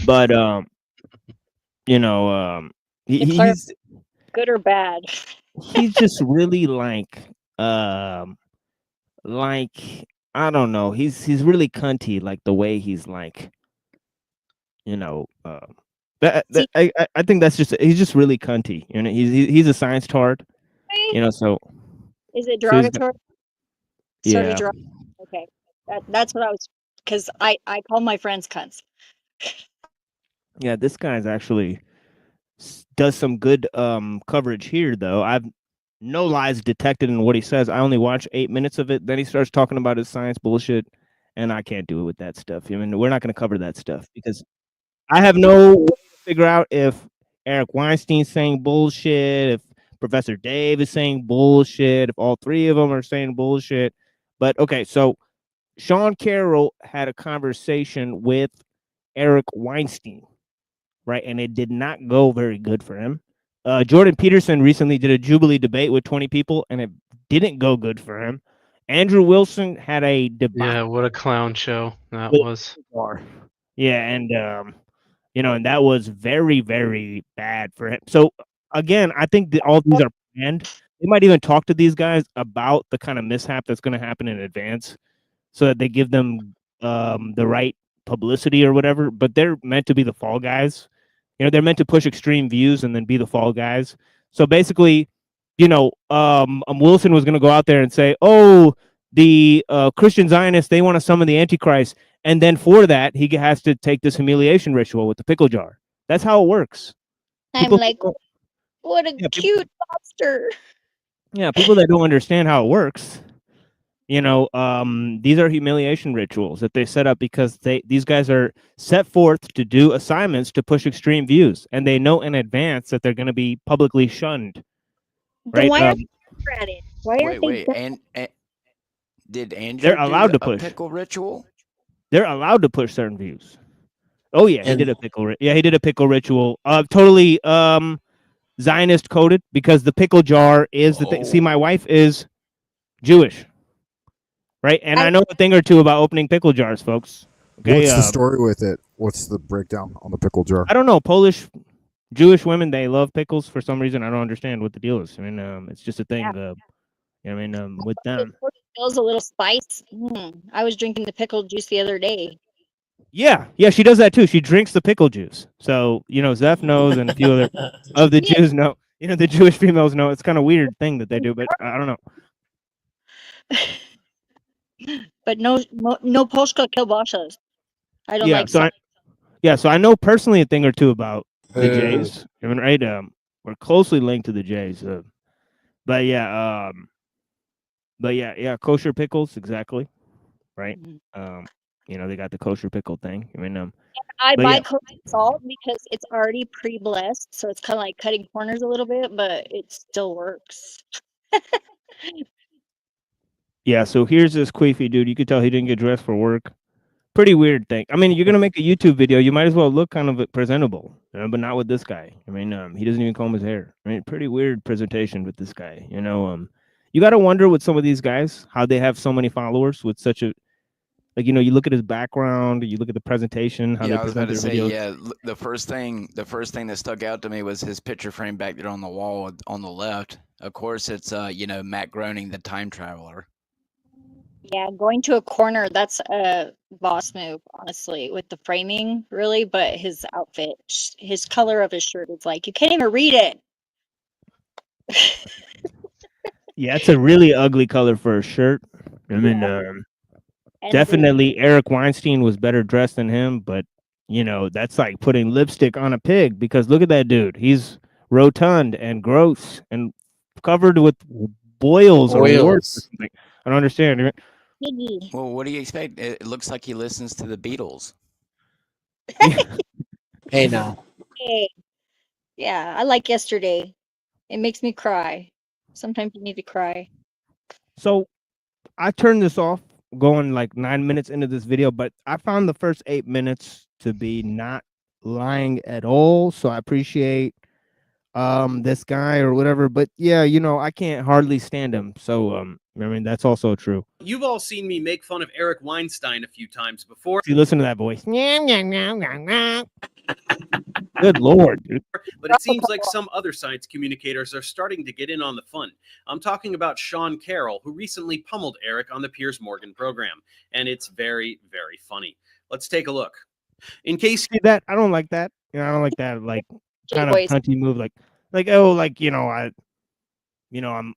But, you know, he's Good or bad? he's just really like I don't know. He's really cunty, like the way he's like, you know, I think that's just he's just really cunty. You know, he's a science tard. You know, so Is it so he's got- derogatory? Sort of yeah. Okay, that's what I was, because I call my friends cunts. Yeah, this guy's actually does some good coverage here, though. I've no lies detected in what he says. I only watch 8 minutes of it. Then he starts talking about his science bullshit, and I can't do it with that stuff. I mean, we're not going to cover that stuff because I have no way to figure out if Eric Weinstein's saying bullshit, if Professor Dave is saying bullshit, if all three of them are saying bullshit. But okay, so Sean Carroll had a conversation with Eric Weinstein, right? And it did not go very good for him. Jordan Peterson recently did a Jubilee debate with 20 people, and it didn't go good for him. Andrew Wilson had a debate. Yeah, what a clown show that was. Yeah, and you know, and that was very, very bad for him. So again, I think that all these are planned. They might even talk to these guys about the kind of mishap that's going to happen in advance, so that they give them the right publicity or whatever. But they're meant to be the fall guys. You know, they're meant to push extreme views and then be the fall guys. So basically, you know, Wilson was going to go out there and say, "Oh, the Christian Zionists, they want to summon the Antichrist," and then for that, he has to take this humiliation ritual with the pickle jar. That's how it works. I'm People- like, what a cute lobster. Yeah, people that don't understand how it works, you know, these are humiliation rituals that they set up because these guys are set forth to do assignments to push extreme views, and they know in advance that they're going to be publicly shunned. Then Right? why aren't they at it? Why aren't Wait, they? and did Andrew They're allowed do to a push. pickle ritual? They're allowed to push certain views. Oh yeah, he And- did a pickle. Yeah, he did a pickle ritual. Totally Zionist coded because the pickle jar is the thing. See, my wife is Jewish, right? And I know a thing or two about opening pickle jars, folks. Okay, What's the story with it? What's the breakdown on the pickle jar? I don't know. Polish, Jewish women, they love pickles for some reason. I don't understand what the deal is. I mean, it's just a thing. You know what I mean, with them. Feels a little spice. I was drinking the pickle juice the other day. Yeah, she does that too. She drinks the pickle juice. So, you know, Zeph knows and a few other of the Jews know. You know, the Jewish females know. It's kind of weird thing that they do, but I don't know. but no polska kielbasas. I don't Yeah, like so so I know personally a thing or two about the Jays. I mean, right? We're closely linked to the Jays. But yeah, kosher pickles, exactly. Right. They got the kosher pickle thing. I mean, I but buy yeah, kosher salt because it's already pre-blessed, so it's kind of like cutting corners a little bit, but it still works. yeah. So here's this queefy dude. You could tell he didn't get dressed for work. Pretty weird thing. I mean, you're gonna make a YouTube video. You might as well look kind of presentable, but not with this guy. I mean, he doesn't even comb his hair. I mean, pretty weird presentation with this guy. You got to wonder with some of these guys how they have so many followers with such a you look at his background, you look at the presentation, how they Yeah, I was about present to their say, videos. yeah, the first thing that stuck out to me was his picture frame back there on the wall on the left. Of course, it's Matt Groening, the time traveler. Yeah, going to a corner, that's a boss move, honestly, with the framing, really, but his outfit, his color of his shirt is like, you can't even read it. Yeah, it's a really ugly color for a shirt. I mean, definitely Eric Weinstein was better dressed than him, but that's like putting lipstick on a pig because look at that dude. He's rotund and gross and covered with boils or warts or something. I don't understand. Well, what do you expect? It looks like he listens to the Beatles. Hey, now. Hey, yeah, I like Yesterday. It makes me cry. Sometimes you need to cry. So I turned this off going like 9 minutes into this video, but I found the first 8 minutes to be not lying at all. So I appreciate this guy or whatever. But yeah, I can't hardly stand him. So I mean that's also true. You've all seen me make fun of Eric Weinstein a few times before. If you listen to that voice. Good Lord, dude. But it seems like some other science communicators are starting to get in on the fun. I'm talking about Sean Carroll, who recently pummeled Eric on the Piers Morgan program. And it's very, very funny. Let's take a look. In case See that, I don't like that. I don't like that like kind of voice. cunty move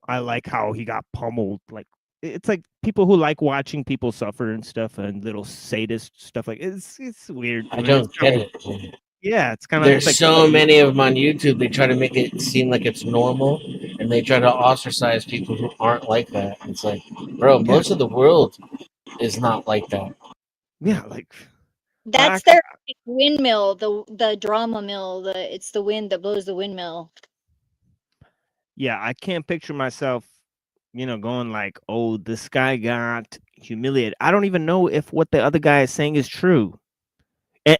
I like how he got pummeled. Like it's like people who like watching people suffer and stuff and little sadist stuff like it's weird. I don't get it. Yeah, it's kind of There's like, so many of them on YouTube. They try to make it seem like it's normal, and they try to ostracize people who aren't like that. It's like, bro, most of the world is not like that. Yeah, like That's their windmill, the drama mill. It's the wind that blows the windmill. Yeah, I can't picture myself, going like, oh, this guy got humiliated. I don't even know if what the other guy is saying is true,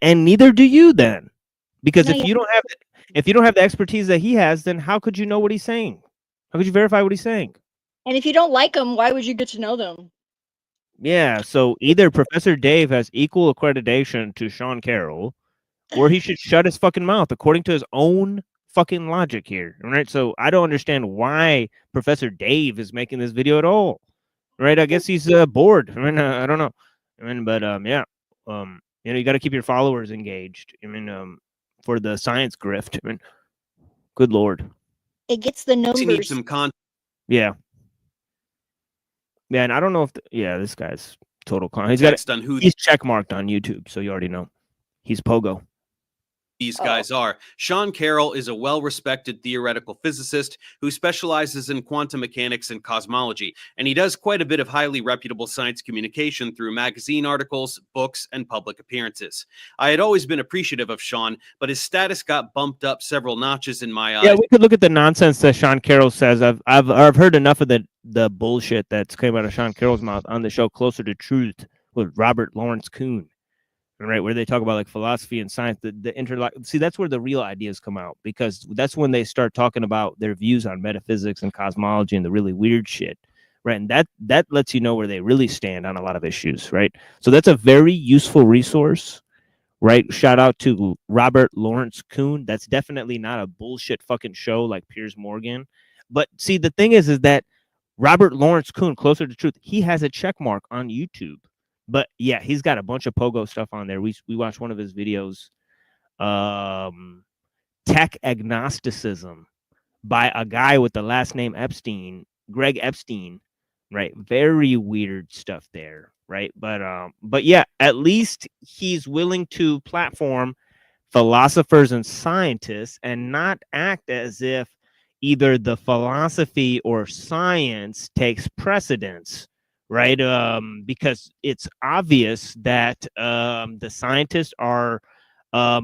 and neither do you then, because if you don't have the expertise that he has, then how could you know what he's saying? How could you verify what he's saying? And if you don't like them, why would you get to know them? Yeah, so either Professor Dave has equal accreditation to Sean Carroll, or he should shut his fucking mouth according to his own fucking logic here, right? So I don't understand why Professor Dave is making this video at all, right? I guess he's bored. I mean, I don't know. I mean, but yeah, you got to keep your followers engaged. I mean, for the science grift. I mean, good Lord. It gets the numbers. you need some content. Yeah. Yeah, and I don't know if this guy's total con. He's checkmarked on YouTube, so you already know he's pogo. These guys are. Sean Carroll is a well-respected theoretical physicist who specializes in quantum mechanics and cosmology, and he does quite a bit of highly reputable science communication through magazine articles, books, and public appearances. I had always been appreciative of Sean, but his status got bumped up several notches in my eyes. Yeah, we could look at the nonsense that Sean Carroll says. I've heard enough of the bullshit that's came out of Sean Carroll's mouth on the show Closer to Truth with Robert Lawrence Kuhn. Right, where they talk about like philosophy and science, the interlock. See, that's where the real ideas come out, because that's when they start talking about their views on metaphysics and cosmology and the really weird shit, right? And that lets you know where they really stand on a lot of issues, right? So that's a very useful resource, right? Shout out to Robert Lawrence Kuhn. That's definitely not a bullshit fucking show like Piers Morgan. But see, the thing is that Robert Lawrence Kuhn, Closer to Truth, he has a check mark on YouTube. But yeah, he's got a bunch of pogo stuff on there. We watched one of his videos, Tech Agnosticism, by a guy with the last name Epstein, Greg Epstein, right? Very weird stuff there. right? But yeah, at least he's willing to platform philosophers and scientists and not act as if either the philosophy or science takes precedence, right? Because it's obvious that the scientists are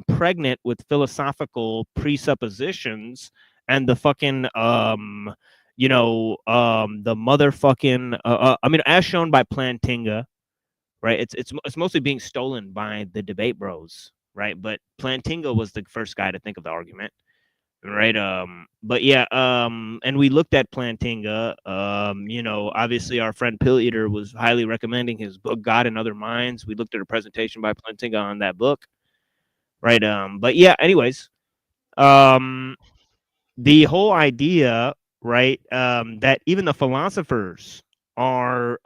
pregnant with philosophical presuppositions, and the fucking the motherfucking I mean, as shown by Plantinga, right? It's mostly being stolen by the debate bros, right? But Plantinga was the first guy to think of the argument, right? But yeah, and we looked at Plantinga. Obviously our friend Pill Eater was highly recommending his book God and Other Minds. We looked at a presentation by Plantinga on that book, right? But yeah, anyways, the whole idea, right, that even the philosophers are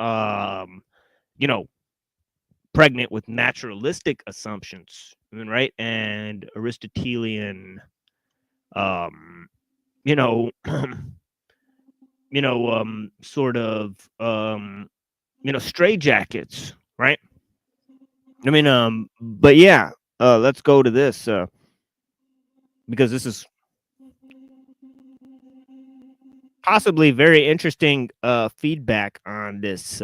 pregnant with naturalistic assumptions, right? And Aristotelian, sort of, straitjackets, right? I mean, but yeah, let's go to this, because this is possibly very interesting feedback on this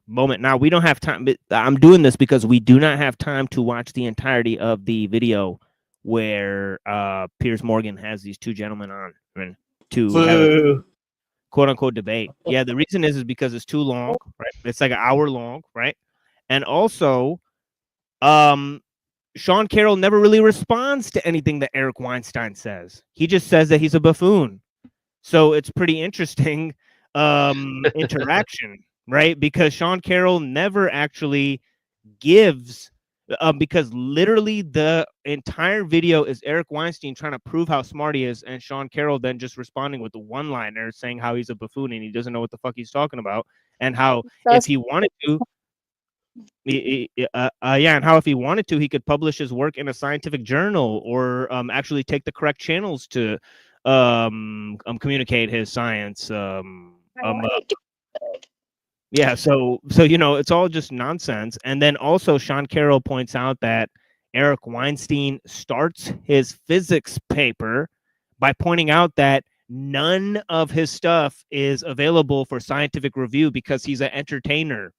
moment. Now, we don't have time, but I'm doing this because we do not have time to watch the entirety of the video where Piers Morgan has these two gentlemen on to have a quote unquote debate. Yeah, the reason is because it's too long, right? It's like an hour long, right? And also, Sean Carroll never really responds to anything that Eric Weinstein says. He just says that he's a buffoon. So it's pretty interesting interaction, right? Because Sean Carroll never actually gives, because literally the entire video is Eric Weinstein trying to prove how smart he is, and Sean Carroll then just responding with the one-liner saying how he's a buffoon and he doesn't know what the fuck he's talking about, and how if he wanted to, and how if he wanted to, he could publish his work in a scientific journal or actually take the correct channels to communicate his science. Yeah, so it's all just nonsense. And then also Sean Carroll points out that Eric Weinstein starts his physics paper by pointing out that none of his stuff is available for scientific review because he's an entertainer.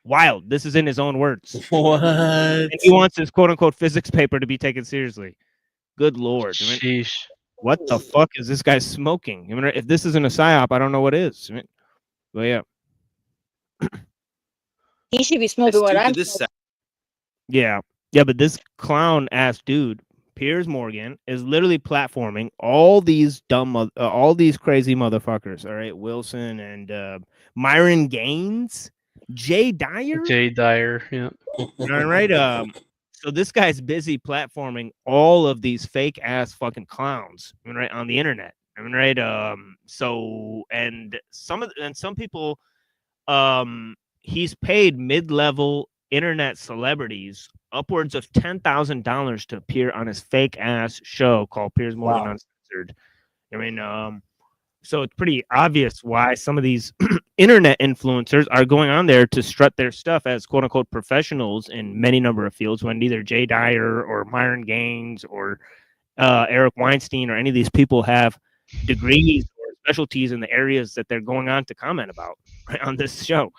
Wild. This is in his own words. What? And he wants his quote unquote physics paper to be taken seriously. Good Lord. I mean, Sheesh. what the fuck is this guy smoking? I mean, if this isn't a psyop, I don't know what is. I mean, but yeah. He should be smoking what I'm this smoking. Yeah. Yeah, but this clown ass dude, Piers Morgan, is literally platforming all these all these crazy motherfuckers. All right. Wilson and Myron Gaines, Jay Dyer. Yeah. All right. So this guy's busy platforming all of these fake ass fucking clowns, right, on the internet. I mean, right. So some people, he's paid mid-level internet celebrities upwards of $10,000 to appear on his fake ass show called Piers Morgan Uncensored. I mean, so it's pretty obvious why some of these internet influencers are going on there to strut their stuff as quote unquote professionals in many number of fields, when neither Jay Dyer or Myron Gaines or Eric Weinstein or any of these people have degrees or specialties in the areas that they're going on to comment about, right, on this show.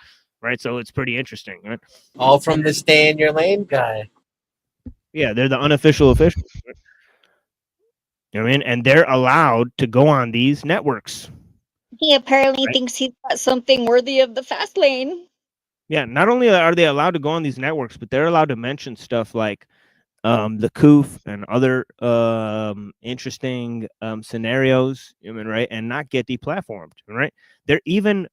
Right. So it's pretty interesting. Right? All from the stay in your lane guy. Yeah, they're the unofficial officials. Right? You know what I mean? And they're allowed to go on these networks. He apparently thinks he's got something worthy of the fast lane. Yeah, not only are they allowed to go on these networks, but they're allowed to mention stuff like the Coof and other interesting scenarios, I mean, right, and not get deplatformed, right? They're even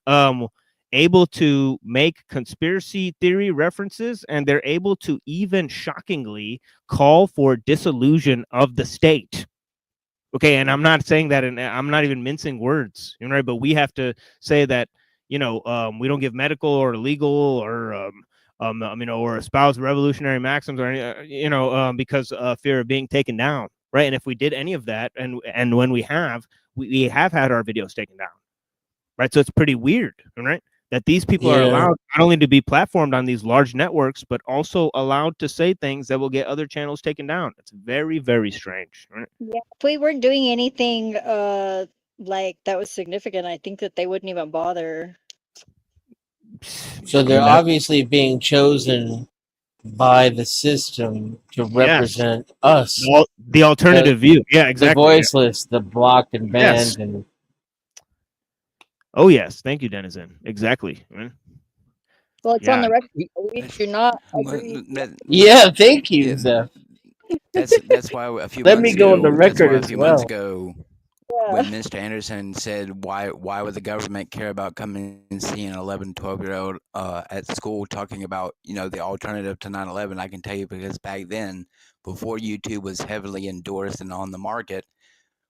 able to make conspiracy theory references, and they're able to even shockingly call for dissolution of the state. Okay, and I'm not saying that, and I'm not even mincing words, right? But we have to say that, we don't give medical or legal or or espouse revolutionary maxims or any, because of fear of being taken down, right? And if we did any of that, and when we have had our videos taken down, right? So it's pretty weird, right? that these people are allowed not only to be platformed on these large networks, but also allowed to say things that will get other channels taken down. It's very, very strange. Right? Yeah, if we weren't doing anything like that was significant, I think that they wouldn't even bother. So they're obviously being chosen by the system to represent us. Well, the alternative view. Yeah, exactly. The voiceless, the blocked and banned, and oh yes, thank you, Denizen. Exactly. Right? Well, it's on the record. We do not agree. yeah, thank you, Zeph. That's why a few Let months me go on ago. the That's record why a as few months well. ago, when Mr. Anderson said, why would the government care about coming and seeing an 11, 12-year-old at school talking about, the alternative to 9/11? I can tell you, because back then, before YouTube was heavily endorsed and on the market,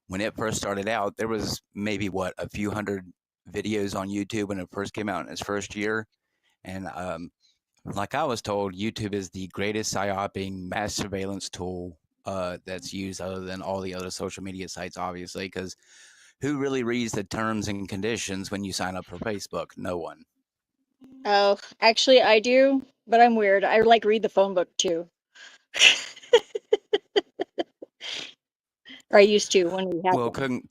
when it first started out, there was maybe a few hundred videos on YouTube when it first came out in its first year. And like I was told, YouTube is the greatest psyoping mass surveillance tool that's used, other than all the other social media sites, obviously, because who really reads the terms and conditions when you sign up for Facebook? No one. Oh, actually, I do, but I'm weird. I read the phone book too. Or I used to when we had Well, them.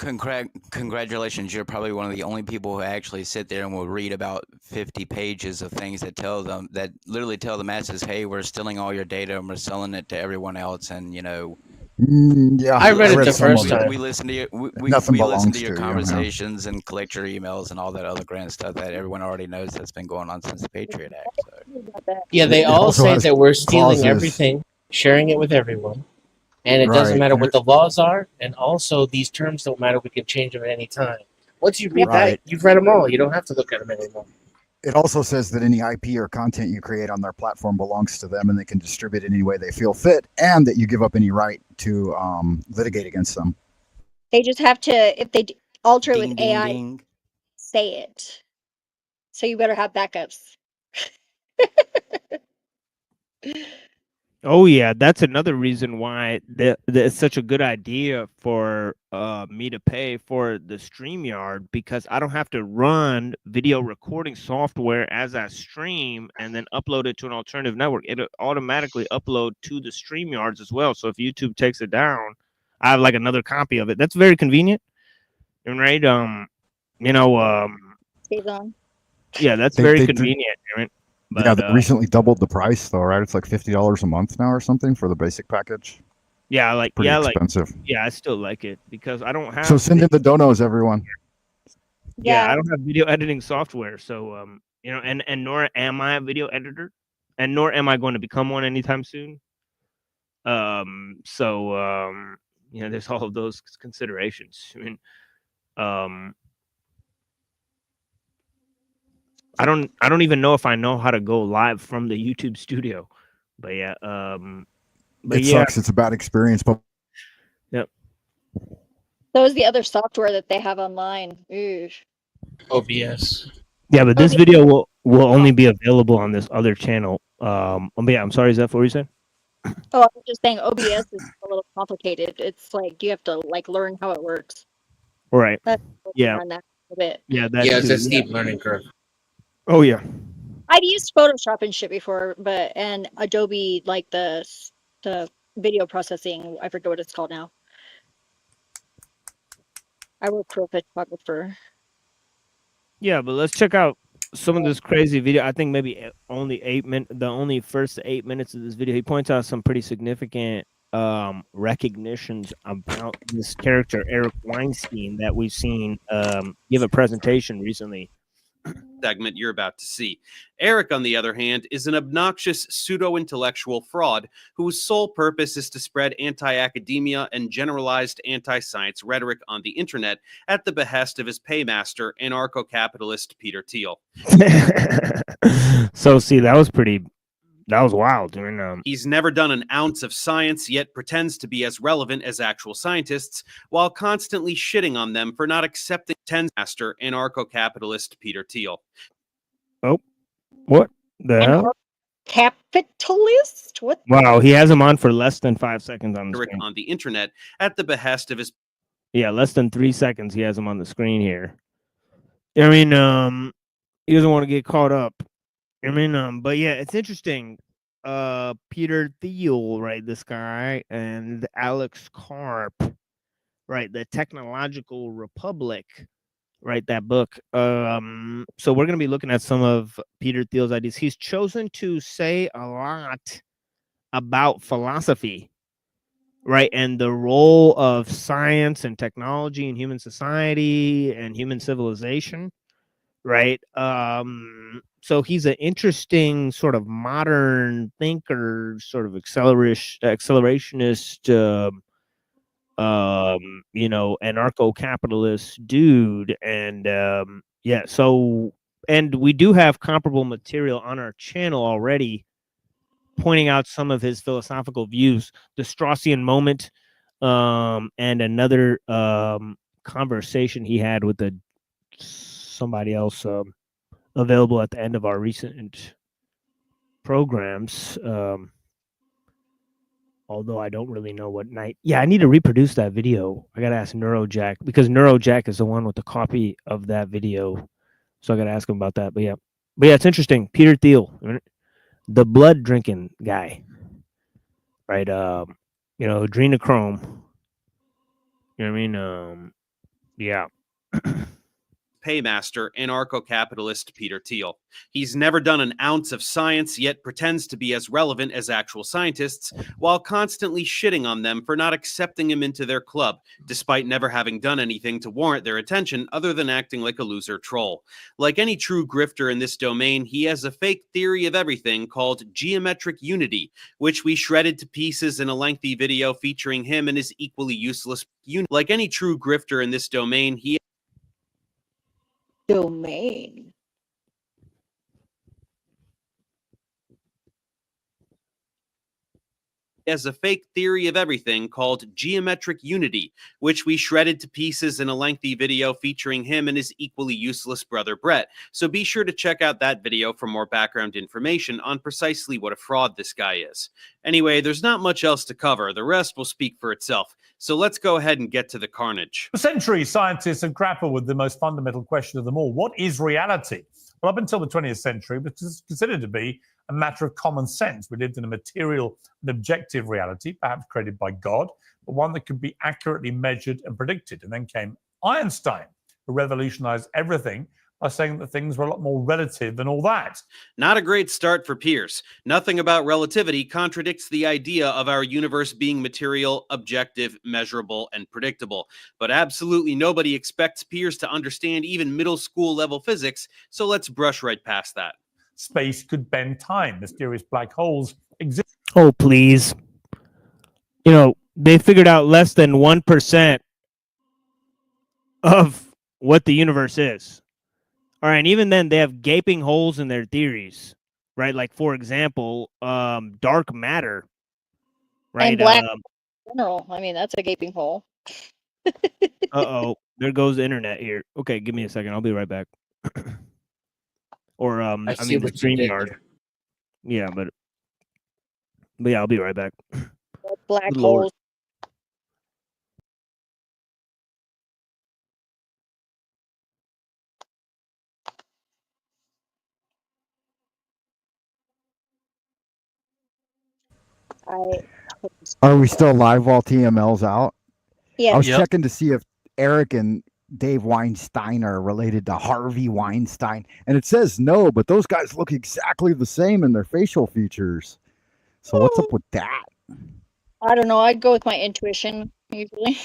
congratulations. You're probably one of the only people who actually sit there and will read about 50 pages of things that literally tell the masses, hey, we're stealing all your data and we're selling it to everyone else. And, Yeah, I read it the some first of it. time. we listen to your, we Nothing listen belongs to your to you, yeah. conversations and collect your emails and all that other grand stuff that everyone already knows that's been going on since the Patriot Act. So. Yeah, they It all also say has that we're stealing clauses. everything, sharing it with everyone, and it doesn't Right. matter what the laws are, and also these terms don't matter. We can change them at any time. Once you read Right. that, you've read them all. You don't have to look at them anymore. It also says that any IP or content you create on their platform belongs to them, and they can distribute it any way they feel fit, and that you give up any right to litigate against them. They just have to, if they alter it with Ding, ding, AI, ding. say it. So you better have backups. Oh yeah, that's another reason why it's such a good idea for me to pay for the StreamYard, because I don't have to run video recording software as I stream and then upload it to an alternative network. It'll automatically upload to the StreamYards as well. So if YouTube takes it down, I have like another copy of it. That's very convenient. And right, Stays on. yeah, that's They- very they- convenient, right? Yeah, But they recently doubled the price though, right? It's like $50 a month now or something for the basic package. yeah, Pretty expensive. I still like it because I don't have So send in the donos, everyone. Yeah, Yeah. I don't have video editing software, so and nor am I a video editor, and nor am I going to become one anytime soon. There's all of those considerations. I mean, I don't even know if I know how to go live from the YouTube studio, but yeah, It sucks. It's a bad experience, but Yep. So is the other software that they have online. Ooh. OBS. Yeah, but this video will only be available on this other channel. I'm sorry, is that what you said? Oh, I was just saying OBS is a little complicated. It's like you have to learn how it works. Right. That's Yeah. on that a bit. Yeah, that Yeah, it's too, a steep learning curve. Oh yeah. I've used Photoshop and shit before, and Adobe, like the video processing. I forget what it's called now. I work for a photographer. Yeah, but let's check out some of this crazy video. I think maybe only 8 minutes. The only first 8 minutes of this video, he points out some pretty significant recognitions about this character Eric Weinstein that we've seen give a presentation recently. Segment you're about to see. Eric, on the other hand, is an obnoxious pseudo-intellectual fraud whose sole purpose is to spread anti-academia and generalized anti-science rhetoric on the internet at the behest of his paymaster, anarcho-capitalist Peter Thiel. So see, that was wild. I mean, He's never done an ounce of science, yet pretends to be as relevant as actual scientists, while constantly shitting on them for not accepting master anarcho-capitalist Peter Thiel. oh, what the hell? Capitalist? What? Wow, he has him on for less than 5 seconds on the Rhetoric screen. on the internet at the behest of his Yeah, less than 3 seconds. He has him on the screen here. I mean, He doesn't want to get caught up. I mean, but yeah, it's interesting. Peter Thiel, right? This guy, and Alex Karp, right? The Technological Republic, right? That book. So we're gonna be looking at some of Peter Thiel's ideas. He's chosen to say a lot about philosophy, right? And the role of science and technology in human society and human civilization, right? So he's an interesting sort of modern thinker, sort of accelerationist, anarcho-capitalist dude. And yeah, so, and we do have comparable material on our channel already pointing out some of his philosophical views, the Straussian moment, and another conversation he had with somebody else, available at the end of our recent programs. Although I don't really know what night. Yeah, I need to reproduce that video. I gotta ask Neurojack, because Neurojack is the one with the copy of that video. So I gotta ask him about that. But yeah, it's interesting. Peter Thiel, the blood drinking guy, right? Adrenochrome. You know what I mean? Yeah. Paymaster, anarcho-capitalist Peter Thiel. He's never done an ounce of science, yet pretends to be as relevant as actual scientists, while constantly shitting on them for not accepting him into their club, despite never having done anything to warrant their attention other than acting like a loser troll. Like any true grifter in this domain, he has a fake theory of everything called geometric unity, which we shredded to pieces in a lengthy video featuring him and his equally useless unit. Like any true grifter in this domain, he Domain. has a fake theory of everything called geometric unity, which we shredded to pieces in a lengthy video featuring him and his equally useless brother Brett. So be sure to check out that video for more background information on precisely what a fraud this guy is. Anyway, there's not much else to cover. The rest will speak for itself. So let's go ahead and get to the carnage. For centuries, scientists have grappled with the most fundamental question of them all. What is reality? Well, up until the 20th century, it was considered to be a matter of common sense. We lived in a material and objective reality, perhaps created by God, but one that could be accurately measured and predicted. And then came Einstein, who revolutionized everything by saying that things were a lot more relative than all that. Not a great start for Pierce. Nothing about relativity contradicts the idea of our universe being material, objective, measurable, and predictable. But absolutely nobody expects Pierce to understand even middle school level physics, so let's brush right past that. Space could bend time. Mysterious black holes exist. Oh, please. They figured out less than 1% of what the universe is. All right, and even then, they have gaping holes in their theories, right? Like, for example, dark matter, right? And black in general. I mean, that's a gaping hole. Uh-oh, there goes the internet here. Okay, give me a second. I'll be right back. Or, I the see what you did StreamYard. there. Yeah, but yeah, I'll be right back. Black Good Lord. holes. Are we still live while TML's out? Yeah. I was Yep. checking to see if Eric and Dave Weinstein are related to Harvey Weinstein, and it says no, but those guys look exactly the same in their facial features. So what's up with that? I don't know. I'd go with my intuition usually.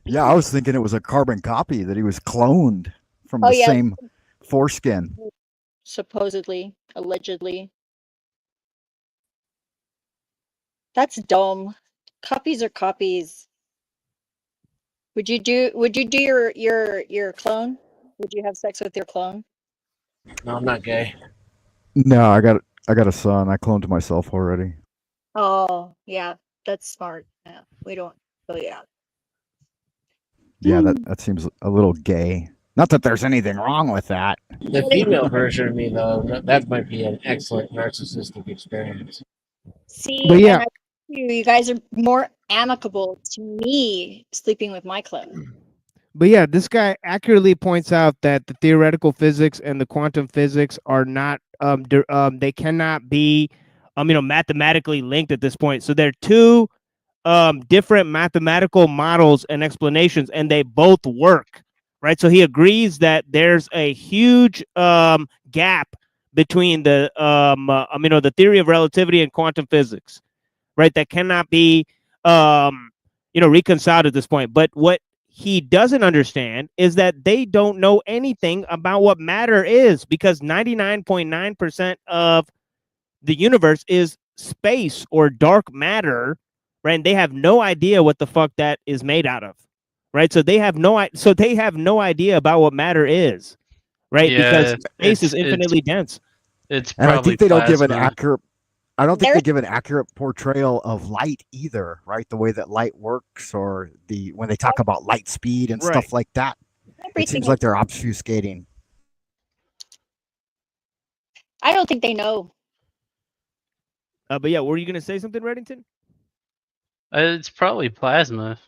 Yeah, I was thinking it was a carbon copy, that he was cloned from Oh, the yeah. same foreskin. Supposedly, allegedly. That's dumb. Copies are copies. Would you do your clone? Would you have sex with your clone? No, I'm not gay. No, I got a son. I cloned myself already. Oh, yeah, that's smart. Yeah, we don't. Oh, yeah. Yeah, that seems a little gay. Not that there's anything wrong with that. The female version of me, though, that might be an excellent narcissistic experience. See, But yeah. and you guys are more amicable to me sleeping with my clone. But yeah, this guy accurately points out that the theoretical physics and the quantum physics are not they cannot be mathematically linked at this point. So they're two different mathematical models and explanations, and they both work, right? So he agrees that there's a huge gap between the the theory of relativity and quantum physics, right? That cannot be reconciled at this point. But what he doesn't understand is that they don't know anything about what matter is, because 99.9% of the universe is space or dark matter, right? And they have no idea what the fuck that is made out of, right? So they have no idea about what matter is, right? Because Yeah, space is infinitely dense. It's And I probably think they don't give an plasma. accurate. I don't think they give an accurate portrayal of light either, right? The way that light works, or when they talk about light speed and Right. stuff like that. It Everything seems is- like they're obfuscating. I don't think they know. But yeah, were you gonna say something, Reddington? It's probably plasma.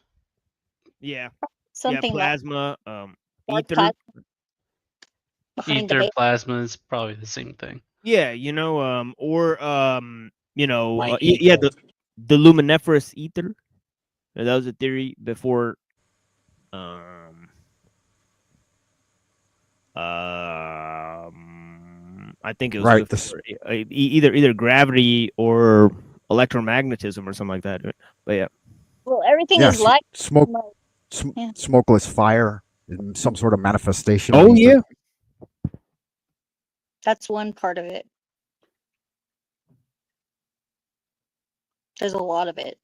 Yeah. Something Yeah, else. plasma, Dark ether. plasma behind the Ether, veil. plasma is probably the same thing. Yeah, White yeah, ether. the luminiferous ether. That was a theory before. I think it was Right, before, either gravity or electromagnetism or something like that. But yeah. Well, everything Yes, is light. smoke, Yeah. smokeless fire, some sort of manifestation. Oh of ether. yeah. That's one part of it. There's a lot of it.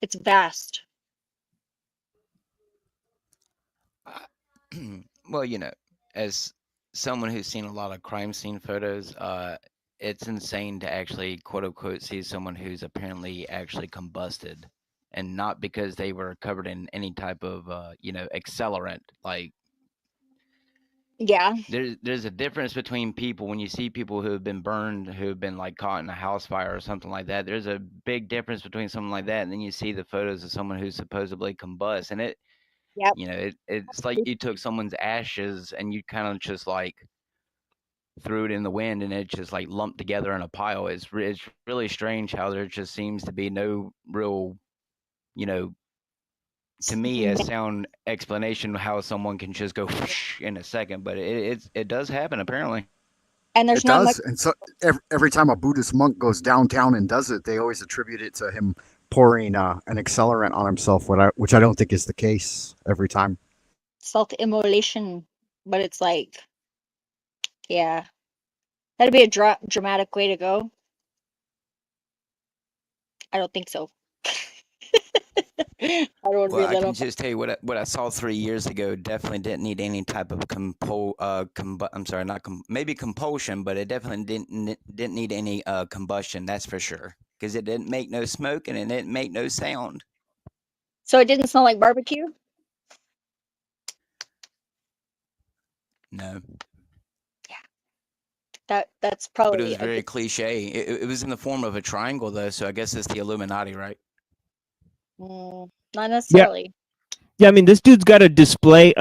It's vast. Well, as someone who's seen a lot of crime scene photos, it's insane to actually quote unquote see someone who's apparently actually combusted, and not because they were covered in any type of accelerant. Like, Yeah. there's a difference between people when you see people who have been burned, who have been like caught in a house fire or something like that. There's a big difference between someone like that, and then you see the photos of someone who supposedly combusts, and Yep. it's like you took someone's ashes and you kind of just like threw it in the wind, and it just like lumped together in a pile. It's really strange how there just seems to be no real, to me, a sound explanation how someone can just go in a second. But it does happen apparently. And there's It not does, much. and so every time a Buddhist monk goes downtown and does it, they always attribute it to him pouring an accelerant on himself, which I don't think is the case every time. Self-immolation, but it's like, yeah, that'd be a dramatic way to go. I don't think so. I don't want to be Well, I let can up. just tell you what I saw 3 years ago. Definitely didn't need any type of maybe compulsion, but it definitely didn't need any combustion. That's for sure, because it didn't make no smoke and it didn't make no sound. So it didn't smell like barbecue? No, That's but it probably was a very good. cliche. It was in the form of a triangle though, so I guess it's the Illuminati, right? Not Yeah. necessarily. Yeah, I mean, this dude's got a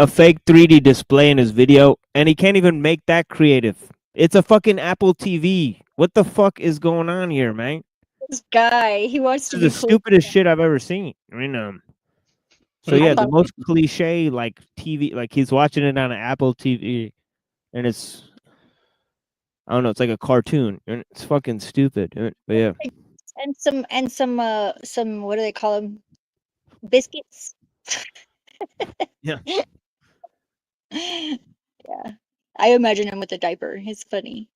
fake 3D display in his video, and he can't even make that creative. It's a fucking Apple TV. What the fuck is going on here, man? This guy, he wants to This is be the cool. stupidest shit I've ever seen. I mean, so I yeah, the thought- most cliche like TV, like he's watching it on an Apple TV, and it's, I don't know, it's like a cartoon, and it's fucking stupid. But yeah, And some what do they call them? Biscuits. Yeah. Yeah. I imagine him with a diaper. It's funny.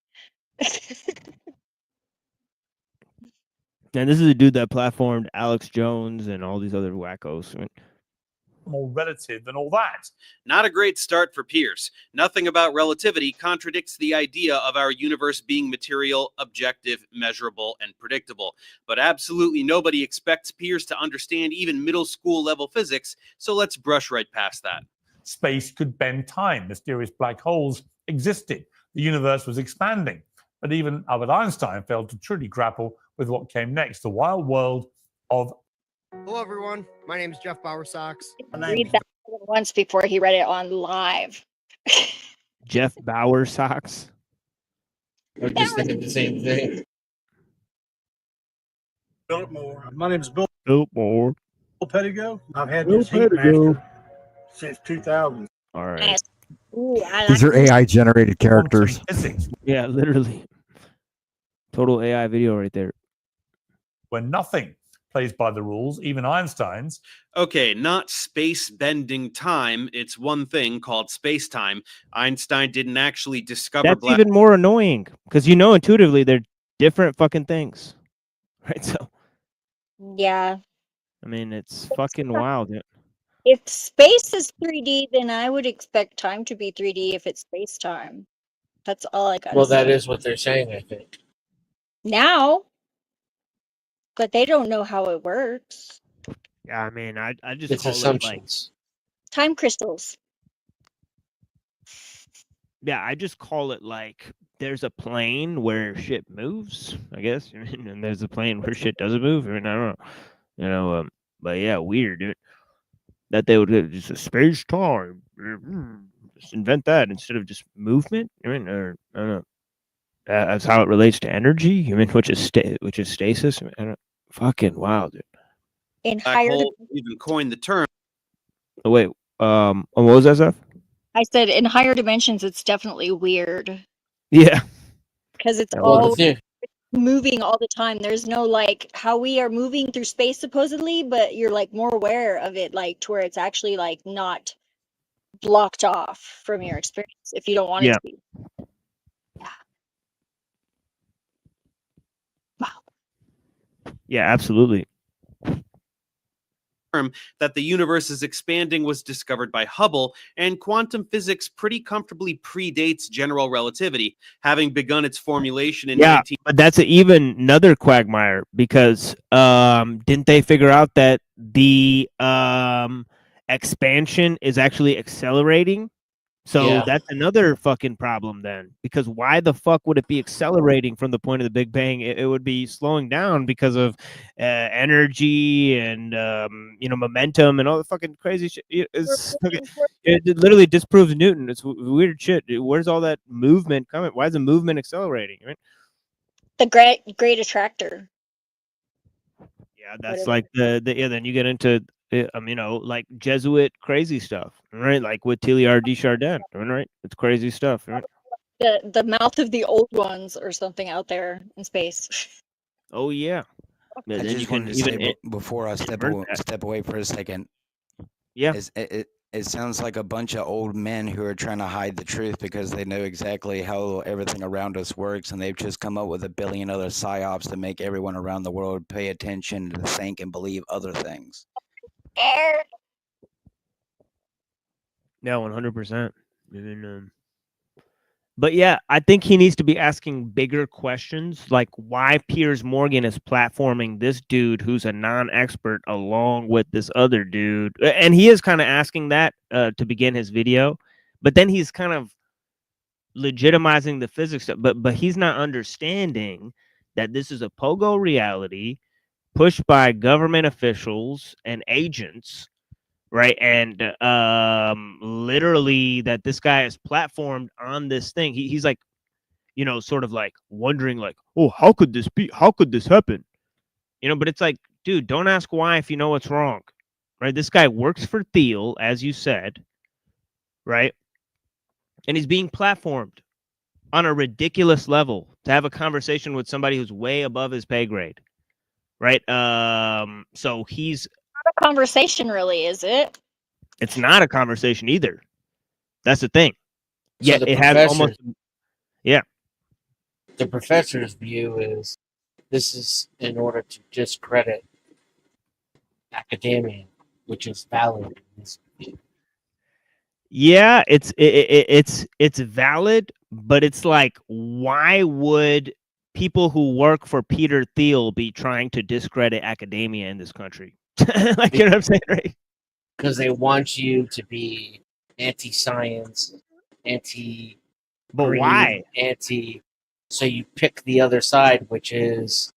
and this is a dude that platformed Alex Jones and all these other wackos. I mean, More relative than all that. Not a great start for Pierce. Nothing about relativity contradicts the idea of our universe being material, objective, measurable, and predictable. But absolutely nobody expects Pierce to understand even middle school level physics, so let's brush right past that. Space could bend time. Mysterious black holes existed. The universe was expanding. But even Albert Einstein failed to truly grapple with what came next, the wild world of. Hello, everyone. My name is Jeff Bowersox. Read that little once before he read it on live. Jeff Bauer socks. I'm just thinking the same thing. Biltmore. My name's Bill Biltmore. Pettigo. I've had Bill this Heat Pettigo. Master since 2000. All right. Ooh, I These like are AI generated characters. Yeah, literally. Total AI video right there. When nothing plays by the rules, even Einstein's. Okay, not space bending time. It's one thing called space time. Einstein didn't actually discover That's black. even more annoying because you know intuitively they're different fucking things, right? So Yeah. I mean, it's fucking wild. Yeah. If space is 3D, then I would expect time to be 3D if it's space time. That's all I gotta Well, say. that is what they're saying, I think. Now, but they don't know how it works. Yeah, I mean, I just It's call assumptions. Time crystals. Yeah, I just call it like there's a plane where shit moves, I guess, and there's a plane where shit doesn't move. I mean, I don't know, but yeah, weird, dude. That they would just a space time, just invent that instead of just movement. I mean, or I don't know. That's how it relates to energy. I mean, which is stasis. I don't, fucking wow, dude. In Black higher, hole even coined the term. Oh, wait, what was that stuff? I said in higher dimensions, it's definitely weird Yeah, because it's Well, all moving all the time. There's no like how we are moving through space supposedly, but you're like more aware of it, like to where it's actually like not blocked off from your experience if you don't want it yeah, to be. yeah, absolutely. That the universe is expanding was discovered by Hubble, and quantum physics pretty comfortably predates general relativity, having begun its formulation in Yeah, but that's even another quagmire because didn't they figure out that the expansion is actually accelerating? So Yeah. that's another fucking problem then, because why the fuck would it be accelerating from the point of the Big Bang? It would be slowing down because of energy and momentum and all the fucking crazy shit. It literally disproves Newton. It's weird shit. Where's all that movement coming? Why is the movement accelerating? Right? The great attractor. Yeah, that's like the then you get into like Jesuit crazy stuff, right? Like with Teilhard de Chardin, right? It's crazy stuff, right? The mouth of the old ones or something out there in space. Oh yeah. I Then you just can wanted to say even before I step away for a second. Yeah. It sounds like a bunch of old men who are trying to hide the truth because they know exactly how everything around us works, and they've just come up with a billion other psyops to make everyone around the world pay attention to think and believe other things. Yeah, 100%. But yeah, I think he needs to be asking bigger questions, like why Piers Morgan is platforming this dude who's a non-expert along with this other dude, and he is kind of asking that to begin his video, but then he's kind of legitimizing the physics stuff, but he's not understanding that this is a pogo reality pushed by government officials and agents, right? And literally that this guy is platformed on this thing. He's like, sort of like wondering like, oh, how could this be? How could this happen? But it's like, dude, don't ask why if you know what's wrong, right? This guy works for Thiel, as you said, right? And he's being platformed on a ridiculous level to have a conversation with somebody who's way above his pay grade, right? So he's Not a conversation, really, is it? it's not a conversation either. That's the thing. So Yeah, the it has almost. Yeah. The professor's view is this is in order to discredit academia, which is valid in this view. Yeah, it's valid, but it's like, why would people who work for Peter Thiel be trying to discredit academia in this country? Like, you know what I'm saying, right? Because they want you to be anti-science, anti-green, But why? So you pick the other side, which is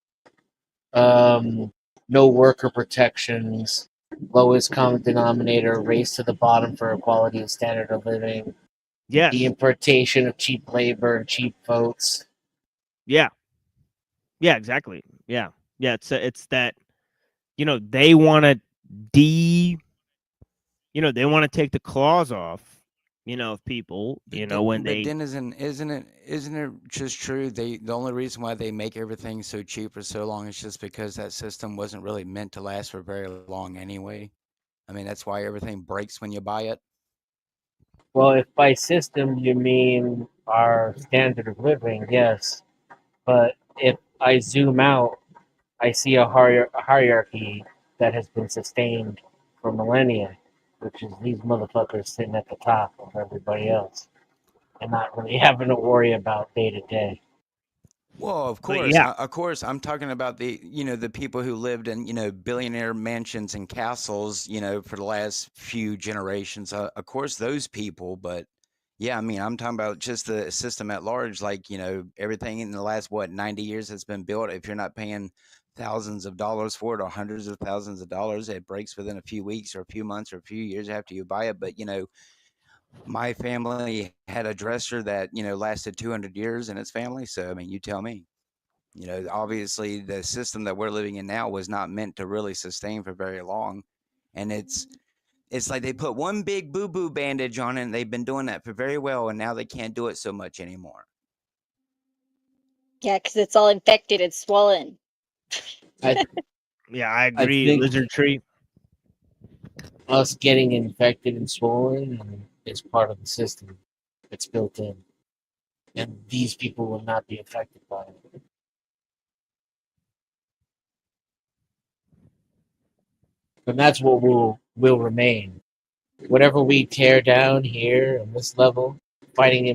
no worker protections, lowest common denominator, race to the bottom for equality and standard of living, Yes. the importation of cheap labor and cheap votes. Yeah. Yeah, exactly. Yeah. Yeah, it's that, they want to they want to take the claws off, of people, when But they then isn't it just true? The only reason why they make everything so cheap for so long is just because that system wasn't really meant to last for very long anyway. I mean, that's why everything breaks when you buy it. Well, if by system you mean our standard of living, yes. But if I zoom out, I see a hierarchy that has been sustained for millennia, which is these motherfuckers sitting at the top of everybody else and not really having to worry about day to day. Well, of But course, yeah. of course, I'm talking about the people who lived in, billionaire mansions and castles, for the last few generations. Of course, those people, but yeah, I mean, I'm talking about just the system at large, like, everything in the last, 90 years has been built. If you're not paying thousands of dollars for it or hundreds of thousands of dollars, it breaks within a few weeks or a few months or a few years after you buy it. But, my family had a dresser that, lasted 200 years in its family. So, I mean, you tell me. Obviously the system that we're living in now was not meant to really sustain for very long. And it's like they put one big boo-boo bandage on it, and they've been doing that for very well, and now they can't do it so much anymore. Yeah, because it's all infected and swollen. Yeah, I agree. Lizard tree. Us getting infected and swollen is part of the system. It's built in. And these people will not be affected by it. And that's what will remain. Whatever we tear down here on this level, fighting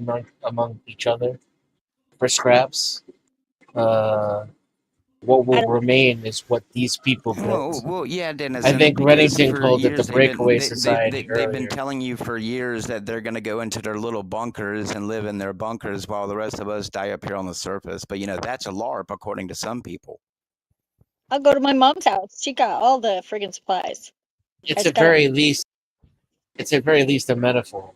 among each other for scraps, what will remain is what these people built. Well, yeah, Dennis. I think because Reddington for called it the years breakaway society they've been earlier. telling you for years that they're going to go into their little bunkers and live in their bunkers while the rest of us die up here on the surface. But that's a LARP, according to some people. I'll go to my mom's house. She got all the friggin' supplies. It's at very least a metaphor.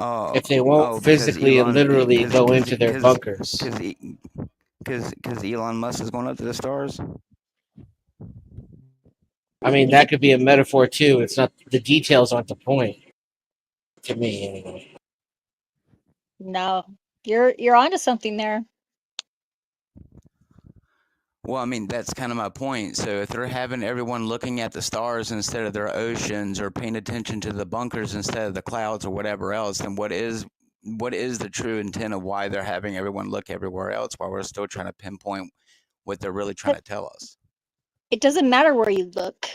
If they won't physically and literally go into their bunkers. Because Elon Musk is going up to the stars. I mean, that could be a metaphor too. It's not, the details aren't the point. To me, anyway. No, you're onto something there. Well, I mean, that's kind of my point. So if they're having everyone looking at the stars instead of their oceans, or paying attention to the bunkers instead of the clouds or whatever else, then what is the true intent of why they're having everyone look everywhere else while we're still trying to pinpoint what they're really trying to tell us? It doesn't matter where you look.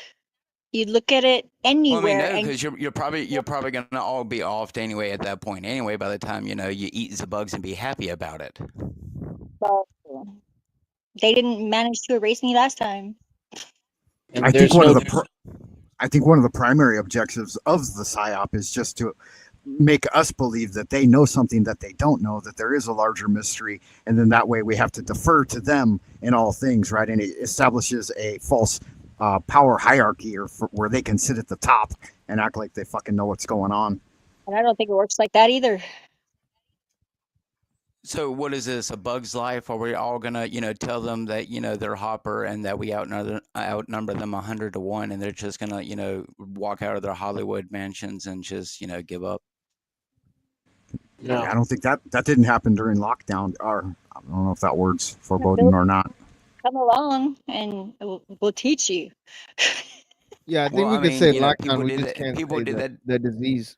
You look at it anywhere. Well, I mean, no, because you're probably going to all be off anyway at that point anyway, by the time, you eat the bugs and be happy about it. Well, they didn't manage to erase me last time. I think one of the primary objectives of the PSYOP is just to make us believe that they know something that they don't know, that there is a larger mystery, and then that way we have to defer to them in all things, right? And it establishes a false power hierarchy, or where they can sit at the top and act like they fucking know what's going on. And I don't think it works like that either. So what is this, a bug's life? Are we all gonna, tell them that, they're Hopper and that we outnumber them 100 to 1, and they're just gonna, walk out of their Hollywood mansions and just, give up? No. I don't think that didn't happen during lockdown. Or I don't know if that word's foreboding or not. Come along and we'll teach you. Yeah, I think we could say lockdown. We just can't say the disease.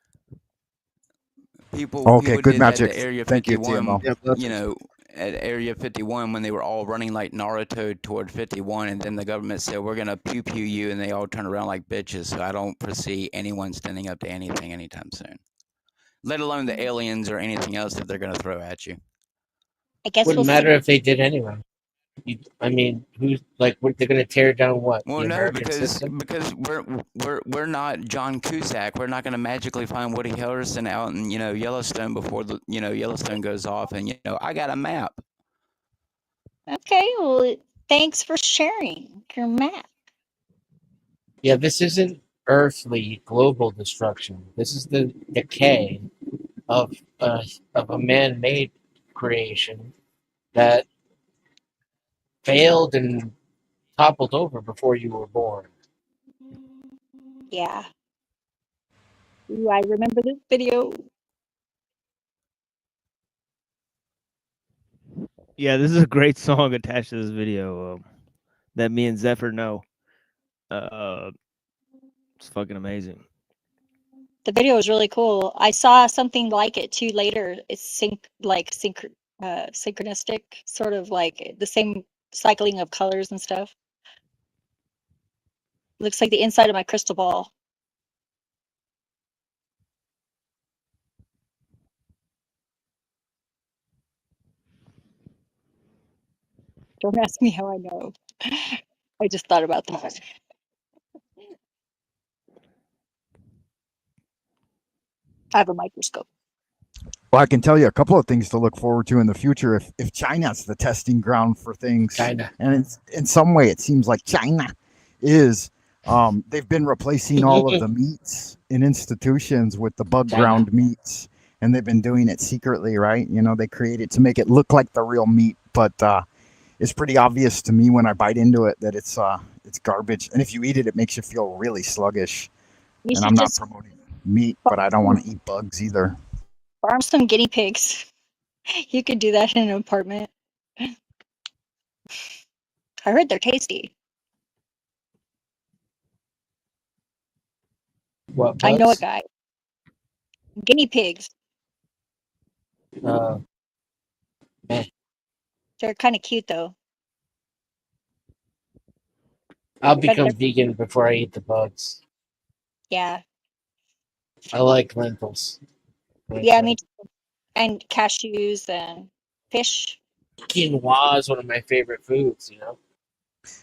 People okay, good did magic. That at Area Thank 51, you, TMO. At Area 51, when they were all running like Naruto toward 51, and then the government said, we're going to pew-pew you, and they all turned around like bitches. So I don't foresee anyone standing up to anything anytime soon, let alone the aliens or anything else that they're going to throw at you. I guess wouldn't matter if they did anyway. I mean, who's like, they're going to tear down what? Well, the no, American because system? we're not John Cusack. We're not going to magically find Woody Harrelson out in Yellowstone before the Yellowstone goes off, and I got a map. Okay, well, Thanks for sharing your map. Yeah, this isn't earthly global destruction. This is the decay of a man-made creation that failed and toppled over before you were born. Yeah. Ooh, I remember this video. Yeah, this is a great song attached to this video that me and Zephyr know. It's fucking amazing. The video was really cool. I saw something like it too later. It's synchronistic, sort of like the same cycling of colors and stuff. Looks like the inside of my crystal ball. Don't ask me how I know. I just thought about that. I have a microscope. Well, I can tell you a couple of things to look forward to in the future. If China's the testing ground for things, China. and in some way it seems like China is, they've been replacing all of the meats in institutions with the bug ground meats, and they've been doing it secretly, right? You know, they create it to make it look like the real meat, but it's pretty obvious to me when I bite into it that it's garbage. And if you eat it, it makes you feel really sluggish. You And should I'm not just promoting meat, but I don't want to eat bugs either. farm some guinea pigs. You could do that in an apartment. I heard they're tasty. What? I know a Bugs? guy. Guinea pigs. They're kind of cute though. I'll But become they're, vegan before I eat the bugs. yeah. I like lentils. Yeah, me too. And cashews and fish. Quinoa is one of my favorite foods, you know?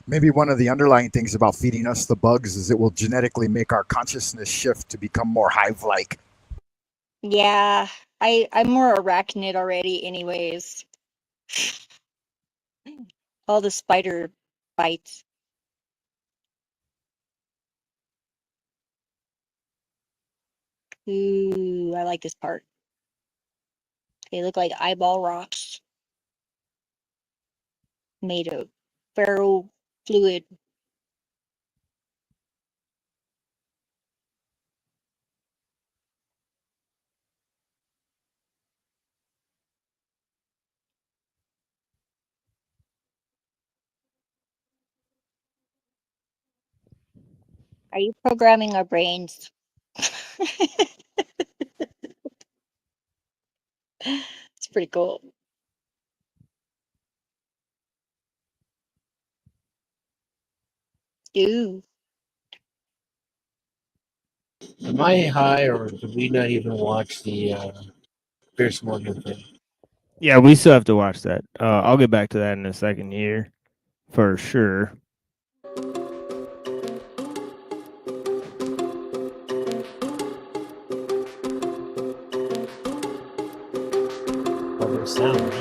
Maybe one of the underlying things about feeding us the bugs is it will genetically make our consciousness shift to become more hive-like. Yeah. I'm more arachnid already anyways. All the spider bites. Ooh, I like this part. They look like eyeball rocks made of ferro fluid. Are you programming our brains? It's pretty cool. Ooh. Am I high, or did we not even watch the Pierce Morgan thing? Yeah, we still have to watch that. I'll get back to that in a second here, for sure. Other sound.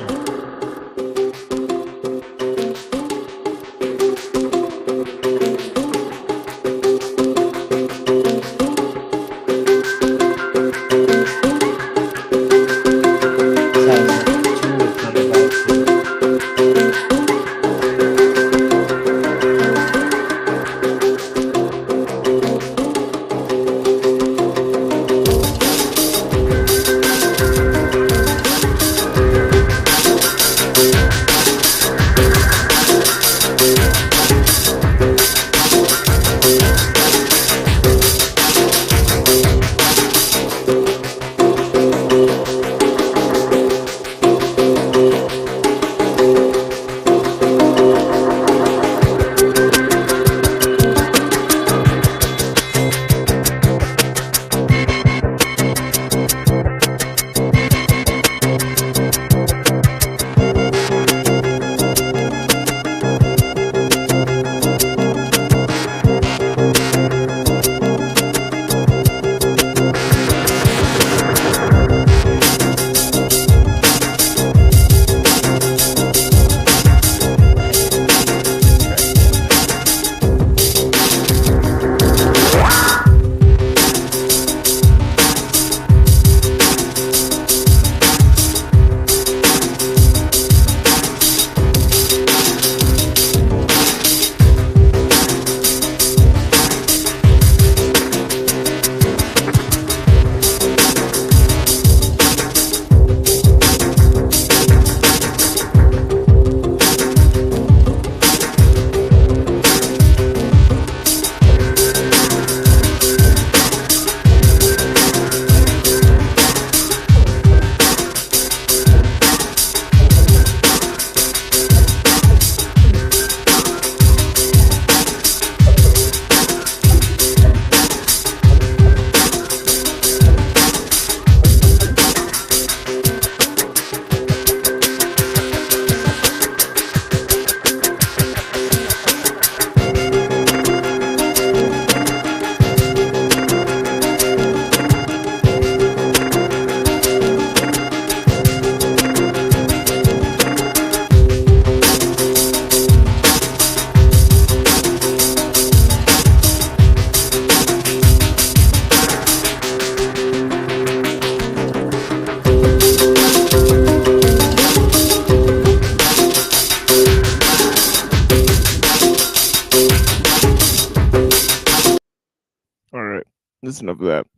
That's enough of that.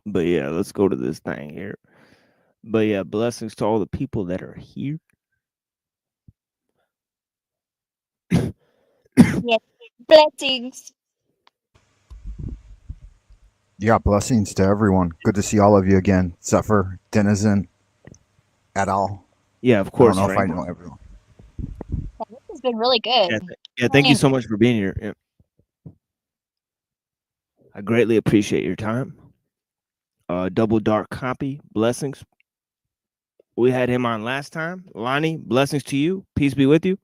But yeah, let's go to this thing here. But yeah, blessings to all the people that are here. Yes. Blessings. Yeah, blessings to everyone. Good to see all of you again. Zephyr, Denizen, et al. Yeah, of I course, don't know Frank. if I know everyone. This has been really good. Yeah, thank you so much for being here. Yeah. I greatly appreciate your time. Double Dark Copy, blessings. We had him on last time. Lonnie, blessings to you. Peace be with you.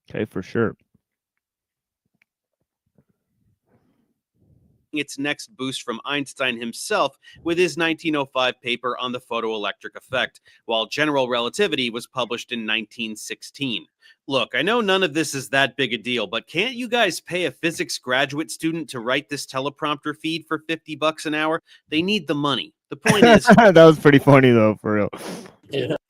Okay, for sure. Its next boost from Einstein himself with his 1905 paper on the photoelectric effect, while general relativity was published in 1916. Look, I know none of this is that big a deal, but can't you guys pay a physics graduate student to write this teleprompter feed for $50 an hour? They need the money. The point is... That was pretty funny, though, for real.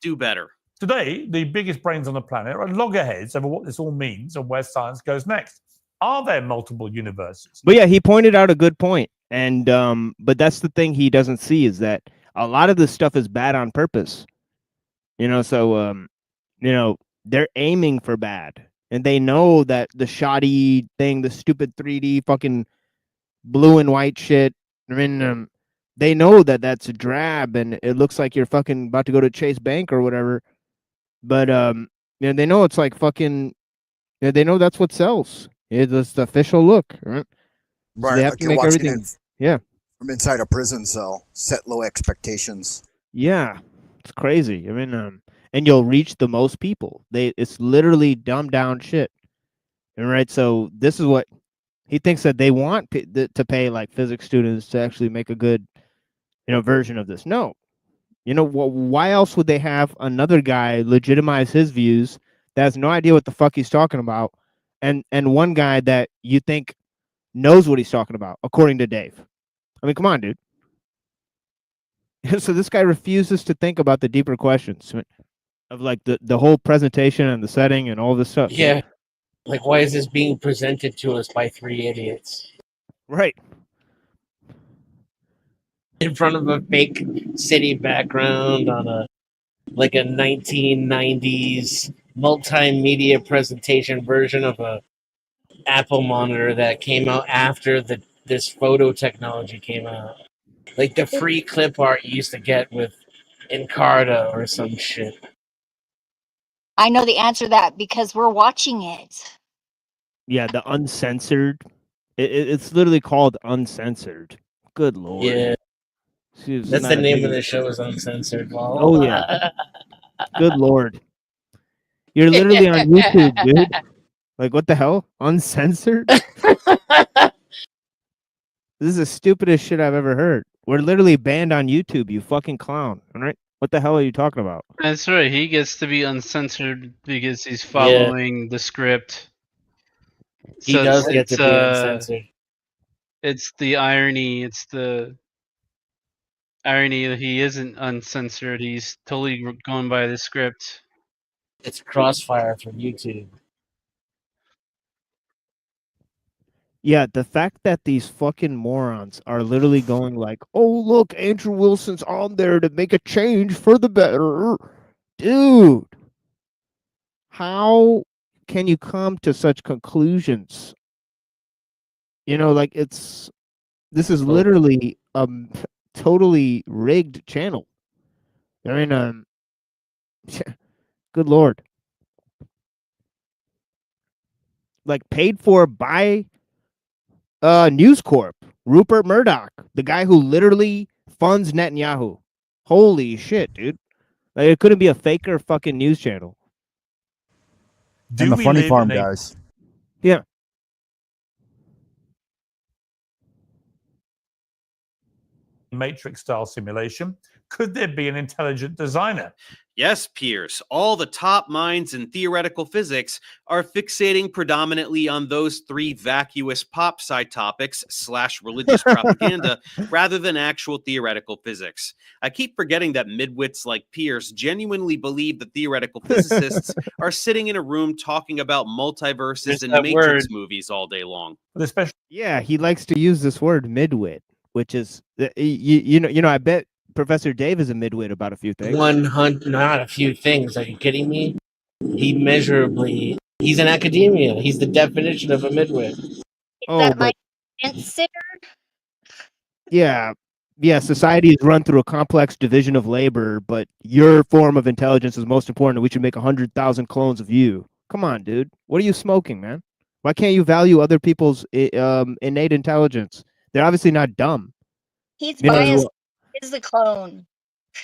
Do better. Today, the biggest brains on the planet are loggerheads over what this all means and where science goes next. Are there multiple universes? But yeah, he pointed out a good point. And but that's the thing he doesn't see is that a lot of this stuff is bad on purpose. So they're aiming for bad. And they know that the shoddy thing, the stupid 3D fucking blue and white shit. I mean, they know that that's a drab and it looks like you're fucking about to go to Chase Bank or whatever. But they know it's like fucking. They know that's what sells. It's the official look, right? So they have Like to you're make watching everything. it from inside a prison cell. Set low expectations. Yeah, it's crazy. I mean, and you'll reach the most people. It's literally dumbed down shit. And right, so this is what he thinks that they want to pay like physics students to actually make a good, version of this. No, why else would they have another guy legitimize his views that has no idea what the fuck he's talking about, and one guy that you think knows what he's talking about, according to Dave? I mean, come on, dude. So this guy refuses to think about the deeper questions of like the whole presentation and the setting and all this stuff. Yeah. Like, why is this being presented to us by three idiots? Right. In front of a fake city background on a 1990s multimedia presentation version of a Apple monitor that came out after this photo technology came out. Like the free clip art you used to get with Encarta or some shit. I know the answer to that because we're watching it. Yeah, the uncensored. It's literally called Uncensored. Good lord. Yeah. That's the name of the show is Uncensored. Oh yeah. Good lord. You're literally on YouTube, dude. Like, what the hell? Uncensored? This is the stupidest shit I've ever heard. We're literally banned on YouTube, you fucking clown. All right? What the hell are you talking about? That's right. He gets to be uncensored because he's following the script. He does get to be uncensored. It's the irony. It's the irony that he isn't uncensored. He's totally going by the script. It's crossfire from YouTube. Yeah, the fact that these fucking morons are literally going like, oh, look, Andrew Wilson's on there to make a change for the better. Dude, how can you come to such conclusions? This is literally a totally rigged channel. I mean, good lord. Like paid for by News Corp, Rupert Murdoch, the guy who literally funds Netanyahu. Holy shit, dude. Like, it couldn't be a faker fucking news channel. And the Funny Farm guys. Yeah. Matrix style simulation. Could there be an intelligent designer? Yes, Pierce, all the top minds in theoretical physics are fixating predominantly on those three vacuous pop sci topics / religious propaganda rather than actual theoretical physics. I keep forgetting that midwits like Pierce genuinely believe that theoretical physicists are sitting in a room talking about multiverses There's and that Matrix word. movies all day long. Yeah, he likes to use this word midwit, which is you know. I bet Professor Dave is a midwit about a few things. 100, not a few things. Are you kidding me? He's in academia. He's the definition of a midwit. Oh, but consider yeah, society is run through a complex division of labor, but your form of intelligence is most important. We should make 100,000 clones of you. Come on, dude. What are you smoking, man? Why can't you value other people's innate intelligence? They're obviously not dumb. he's You know, as biased. well- Is the clone?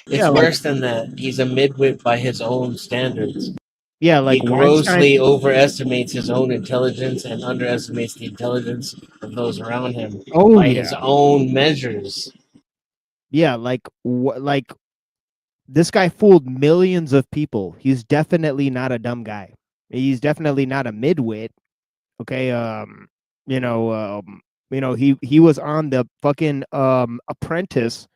It's worse than that. He's a midwit by his own standards. Yeah, like he grossly overestimates his own intelligence and underestimates the intelligence of those around him by his own measures. Yeah, like this guy fooled millions of people. He's definitely not a dumb guy. He's definitely not a midwit. Okay, he was on the fucking Apprentice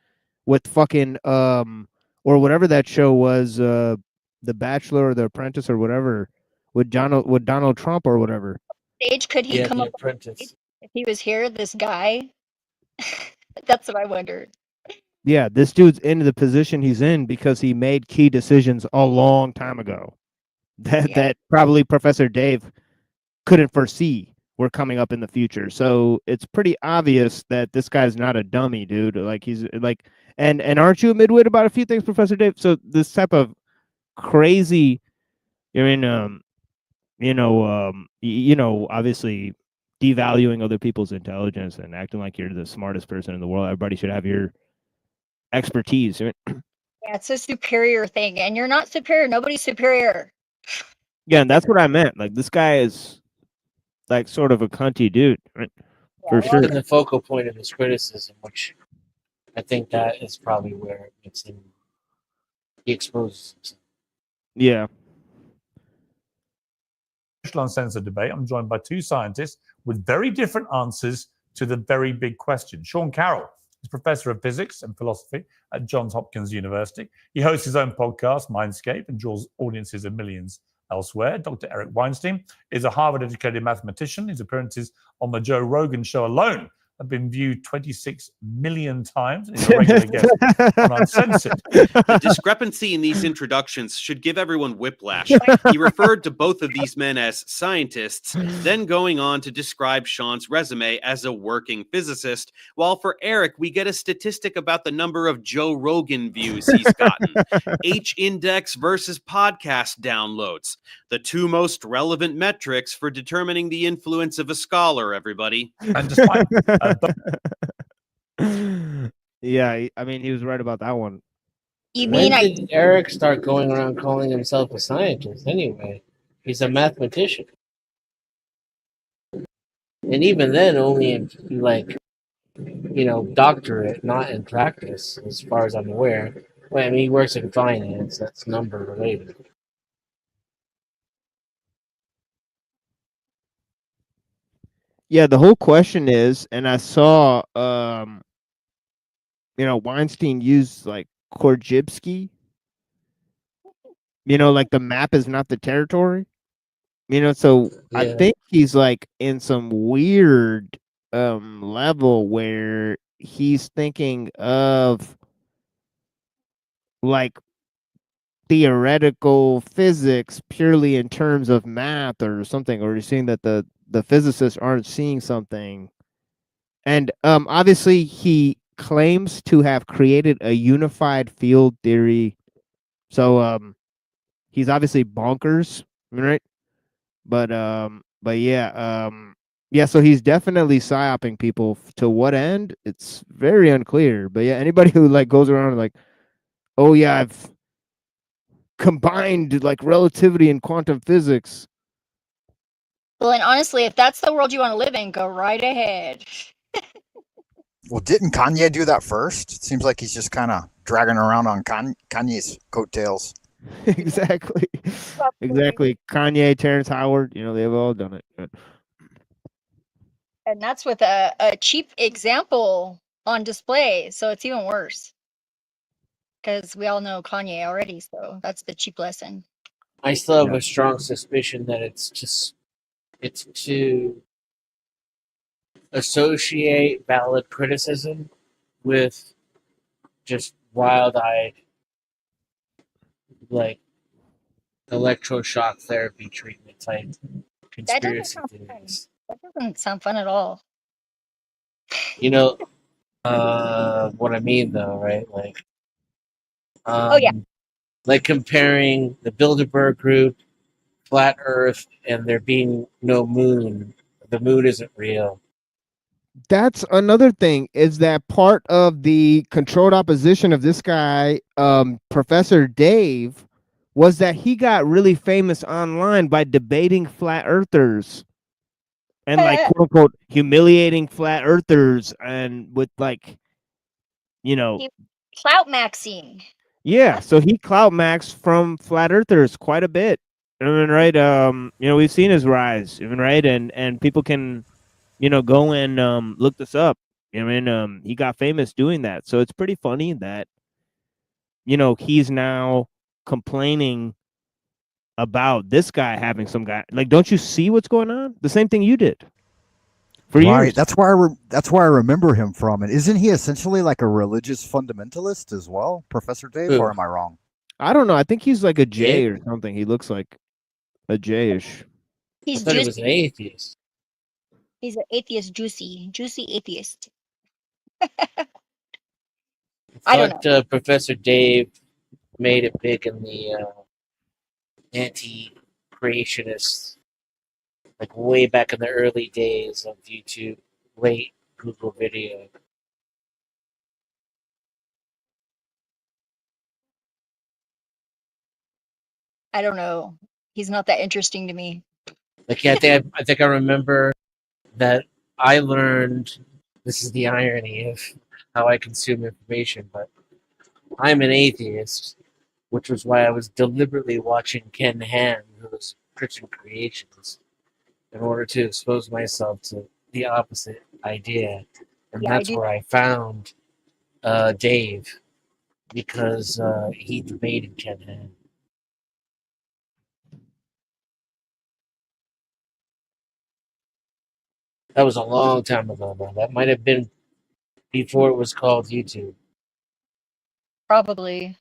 with fucking or whatever that show was, The Bachelor or The Apprentice or whatever, with Donald Trump or whatever. Stage could he come The up Apprentice. if he was here? This guy. That's what I wondered. Yeah, this dude's in the position he's in because he made key decisions a long time ago that probably Professor Dave couldn't foresee were coming up in the future. So it's pretty obvious that this guy's not a dummy, dude. Like he's like, and aren't you a midwit about a few things, Professor Dave? So this type of crazy, I mean, obviously devaluing other people's intelligence and acting like you're the smartest person in the world. Everybody should have your expertise. Yeah, it's a superior thing, and you're not superior. Nobody's superior. Yeah, and that's what I meant. Like this guy is like sort of a cunty dude, right? For sure. And the focal point of his criticism, which I think that is probably where it makes him, he exposes himself. Yeah. Uncensored debate. I'm joined by two scientists with very different answers to the very big question. Sean Carroll is professor of physics and philosophy at Johns Hopkins University. He hosts his own podcast, Mindscape, and draws audiences of millions elsewhere. Dr. Eric Weinstein is a Harvard-educated mathematician. His appearances on the Joe Rogan show alone have been viewed 26 million times. He's a regular guest on Uncensored. The discrepancy in these introductions should give everyone whiplash. He referred to both of these men as scientists, then going on to describe Sean's resume as a working physicist, while for Eric, we get a statistic about the number of Joe Rogan views he's gotten. H-index versus podcast downloads. The two most relevant metrics for determining the influence of a scholar, everybody. And despite yeah, I mean, he was right about that one. When did Eric start going around calling himself a scientist anyway? He's a mathematician. And even then, only in, doctorate, not in practice, as far as I'm aware. Well, I mean, he works in finance, that's number related. Yeah, the whole question is, and I saw, Weinstein used like Korzybski. Like the map is not the territory. So I think he's like in some weird level where he's thinking of like theoretical physics purely in terms of math or something, or he's seeing that the physicists aren't seeing something. And obviously he claims to have created a unified field theory. So he's obviously bonkers, right? But yeah, so he's definitely psyoping people. To what end? It's very unclear. But yeah, anybody who like goes around like, oh yeah, I've combined like relativity and quantum physics. Well, and honestly, if that's the world you want to live in, go right ahead. Well, didn't Kanye do that first? It seems like he's just kind of dragging around on Kanye's coattails. Exactly. Exactly. Kanye, Terrence Howard, they've all done it. And that's with a cheap example on display, so it's even worse. Because we all know Kanye already, so that's the cheap lesson. I still have a strong suspicion that it's to associate valid criticism with just wild-eyed, like, electroshock therapy treatment type That doesn't conspiracy sound fun. theories. That doesn't sound fun at all. You know what I mean, though, right? Like, Oh yeah. like comparing the Bilderberg Group, flat Earth, and there being no moon. The moon isn't real. That's another thing, is that part of the controlled opposition of this guy, Professor Dave, was that he got really famous online by debating flat earthers and like quote unquote humiliating flat earthers, and with like, Clout maxing. yeah, so he clout maxed from flat earthers quite a bit. I mean, right? We've seen his rise, even right, and people can, go and look this up. I mean, he got famous doing that, so it's pretty funny that he's now complaining about this guy having some guy. Like, don't you see what's going on? The same thing you did for years. That's where I remember him from. And isn't he essentially like a religious fundamentalist as well, Professor Dave? Who? Or am I wrong? I don't know. I think he's like a J or something. He looks like a J-ish. He's I thought he was an atheist. He's an atheist, juicy atheist. I don't know. Professor Dave made it big in the anti-creationists, like way back in the early days of YouTube, late Google video. I don't know. He's not that interesting to me. Like, yeah, I think I remember that I learned. This is the irony of how I consume information, but I'm an atheist, which was why I was deliberately watching Ken Ham, who was Christian Creations, in order to expose myself to the opposite idea. And Yeah, that's where I found Dave, because he debated Ken Ham. That was a long time ago, though. That might have been before it was called YouTube. Probably.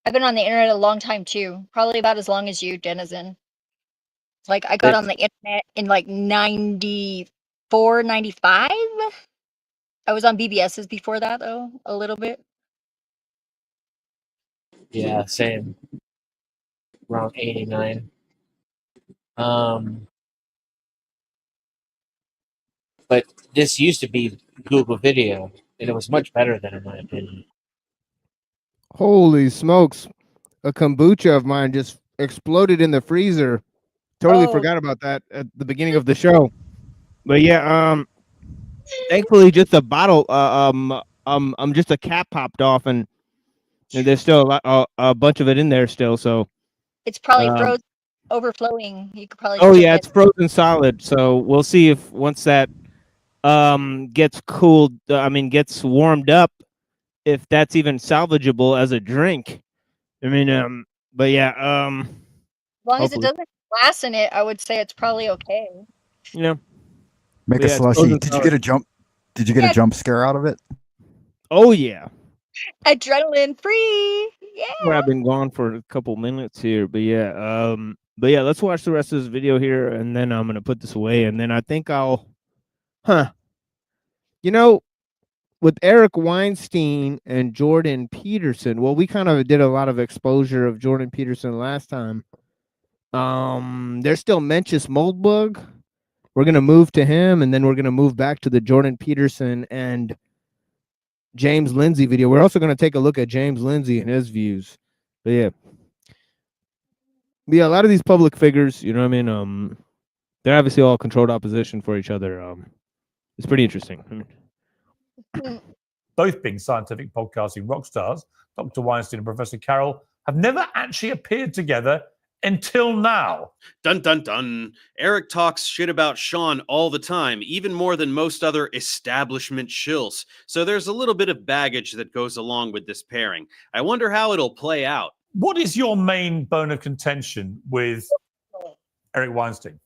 I've been on the internet a long time too. Probably about as long as you, Denizen. Like, I got on the internet in like 94, 95. I was on BBS's before that, though, a little bit. Yeah, same. Around 89. But this used to be Google Video, and it was much better than, in my opinion. Holy smokes. A kombucha of mine just exploded in the freezer. Totally forgot about that at the beginning of the show. But yeah, thankfully just a bottle just a cap popped off, and there's still a bunch of it in there still, so It's probably frozen, overflowing. You could probably. Oh drink yeah, it. it's frozen solid. So we'll see if once that gets cooled, gets warmed up, if that's even salvageable as a drink. I mean, but yeah, As long as it hopefully. doesn't have glass in it, I would say it's probably okay. Yeah. Make But a yeah, it's slushy. frozen Did you solid. get a jump? Did you get a jump scare out of it? Oh yeah. Adrenaline free. Yeah. Well, I've been gone for a couple minutes here, but yeah, let's watch the rest of this video here, and then I'm gonna put this away, and then I think I'll, with Eric Weinstein and Jordan Peterson. Well, we kind of did a lot of exposure of Jordan Peterson last time. There's still Mencius Moldbug. We're gonna move to him, and then we're gonna move back to the Jordan Peterson and James Lindsay video. We're also going to take a look at James Lindsay and his views. But yeah, a lot of these public figures, you know what I mean? They're obviously all controlled opposition for each other. It's pretty interesting. I mean, Both being scientific podcasting rock stars, Dr. Weinstein and Professor Carroll have never actually appeared together until now. Dun dun dun. Eric talks shit about Sean all the time, even more than most other establishment shills. So there's a little bit of baggage that goes along with this pairing. I wonder how it'll play out. What is your main bone of contention with Eric Weinstein?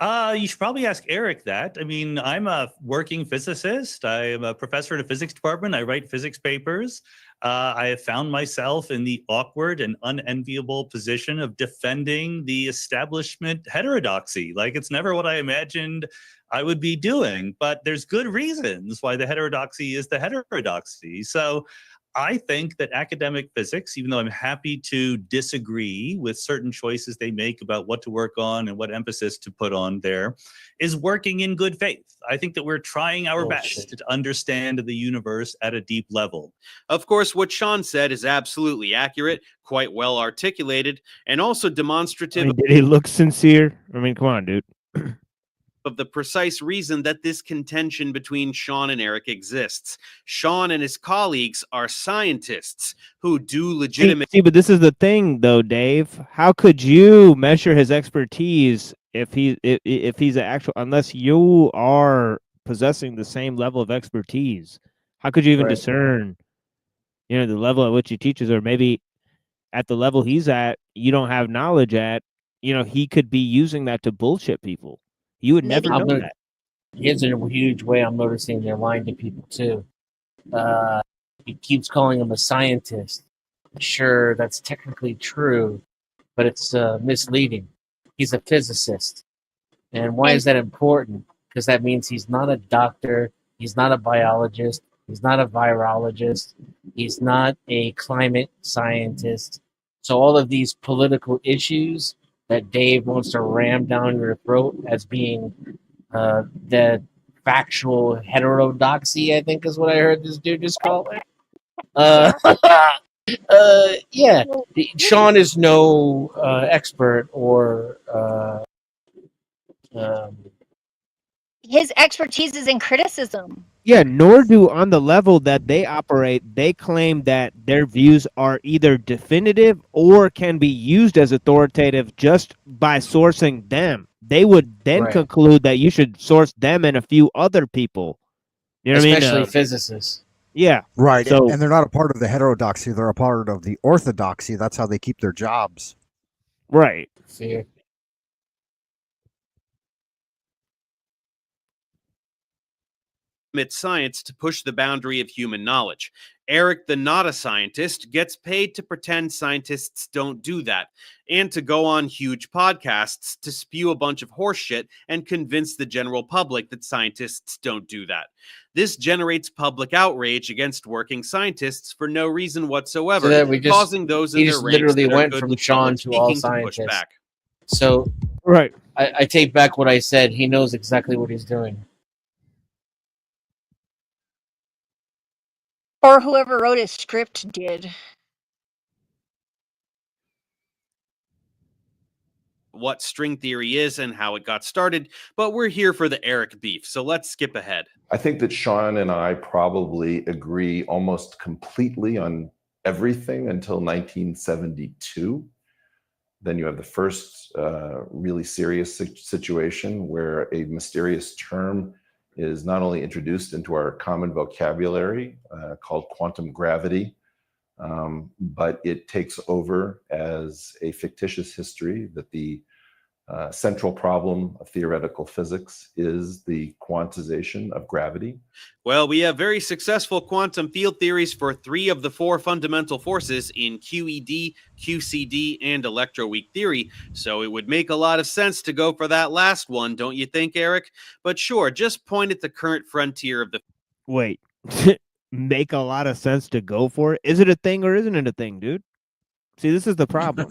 You should probably ask Eric that. I mean, I'm a working physicist. I am a professor in a physics department. I write physics papers. I have found myself in the awkward and unenviable position of defending the establishment heterodoxy. Like, it's never what I imagined I would be doing, but there's good reasons why the heterodoxy is the heterodoxy. So I think that academic physics, even though I'm happy to disagree with certain choices they make about what to work on and what emphasis to put on there, is working in good faith. I think that we're trying our best to understand the universe at a deep level. Of course, what Sean said is absolutely accurate, quite well articulated, and also demonstrative. I mean, did he look sincere? I mean, come on, dude. Of the precise reason that this contention between Sean and Eric exists. Sean and his colleagues are scientists who do legitimate... See, but this is the thing, though, Dave. How could you measure his expertise if he's an actual... Unless you are possessing the same level of expertise? How could you even discern, the level at which he teaches, or maybe at the level he's at, you don't have knowledge at, he could be using that to bullshit people. You would never know that. Here's a huge way I'm noticing they're lying to people too. He keeps calling him a scientist. Sure, that's technically true, but it's misleading. He's a physicist. And why is that important? Because that means he's not a doctor, he's not a biologist, he's not a virologist, he's not a climate scientist. So all of these political issues that Dave wants to ram down your throat as being the factual heterodoxy, I think is what I heard this dude just call it. Yeah, Sean is no expert or his expertise is in criticism. Yeah, nor do on the level that they operate, they claim that their views are either definitive or can be used as authoritative just by sourcing them. They would then conclude that you should source them and a few other people. You know what I mean? Especially physicists. Yeah. Right. So, and they're not a part of the heterodoxy. They're a part of the orthodoxy. That's how they keep their jobs. Right. Fair. Science to push the boundary of human knowledge. Eric, the not a scientist, gets paid to pretend scientists don't do that, and to go on huge podcasts to spew a bunch of horseshit and convince the general public that scientists don't do that. This generates public outrage against working scientists for no reason whatsoever, So that causing those in he their just ranks literally that are went good from with Sean public to all speaking to push scientists. back. So right, I take back what I said. He knows exactly what he's doing. Or whoever wrote his script did. What string theory is and how it got started, but we're here for the Eric beef, so let's skip ahead. I think that Sean and I probably agree almost completely on everything until 1972. Then you have the first really serious situation where a mysterious term is not only introduced into our common vocabulary called quantum gravity, but it takes over as a fictitious history that the central problem of theoretical physics is the quantization of gravity. Well, we have very successful quantum field theories for 3 of the 4 fundamental forces in QED, QCD, and electroweak theory, so it would make a lot of sense to go for that last one, don't you think, Eric? But sure, just point at the current frontier of the... Wait, make a lot of sense to go for it? Is it a thing or isn't it a thing, dude? See, this is the problem.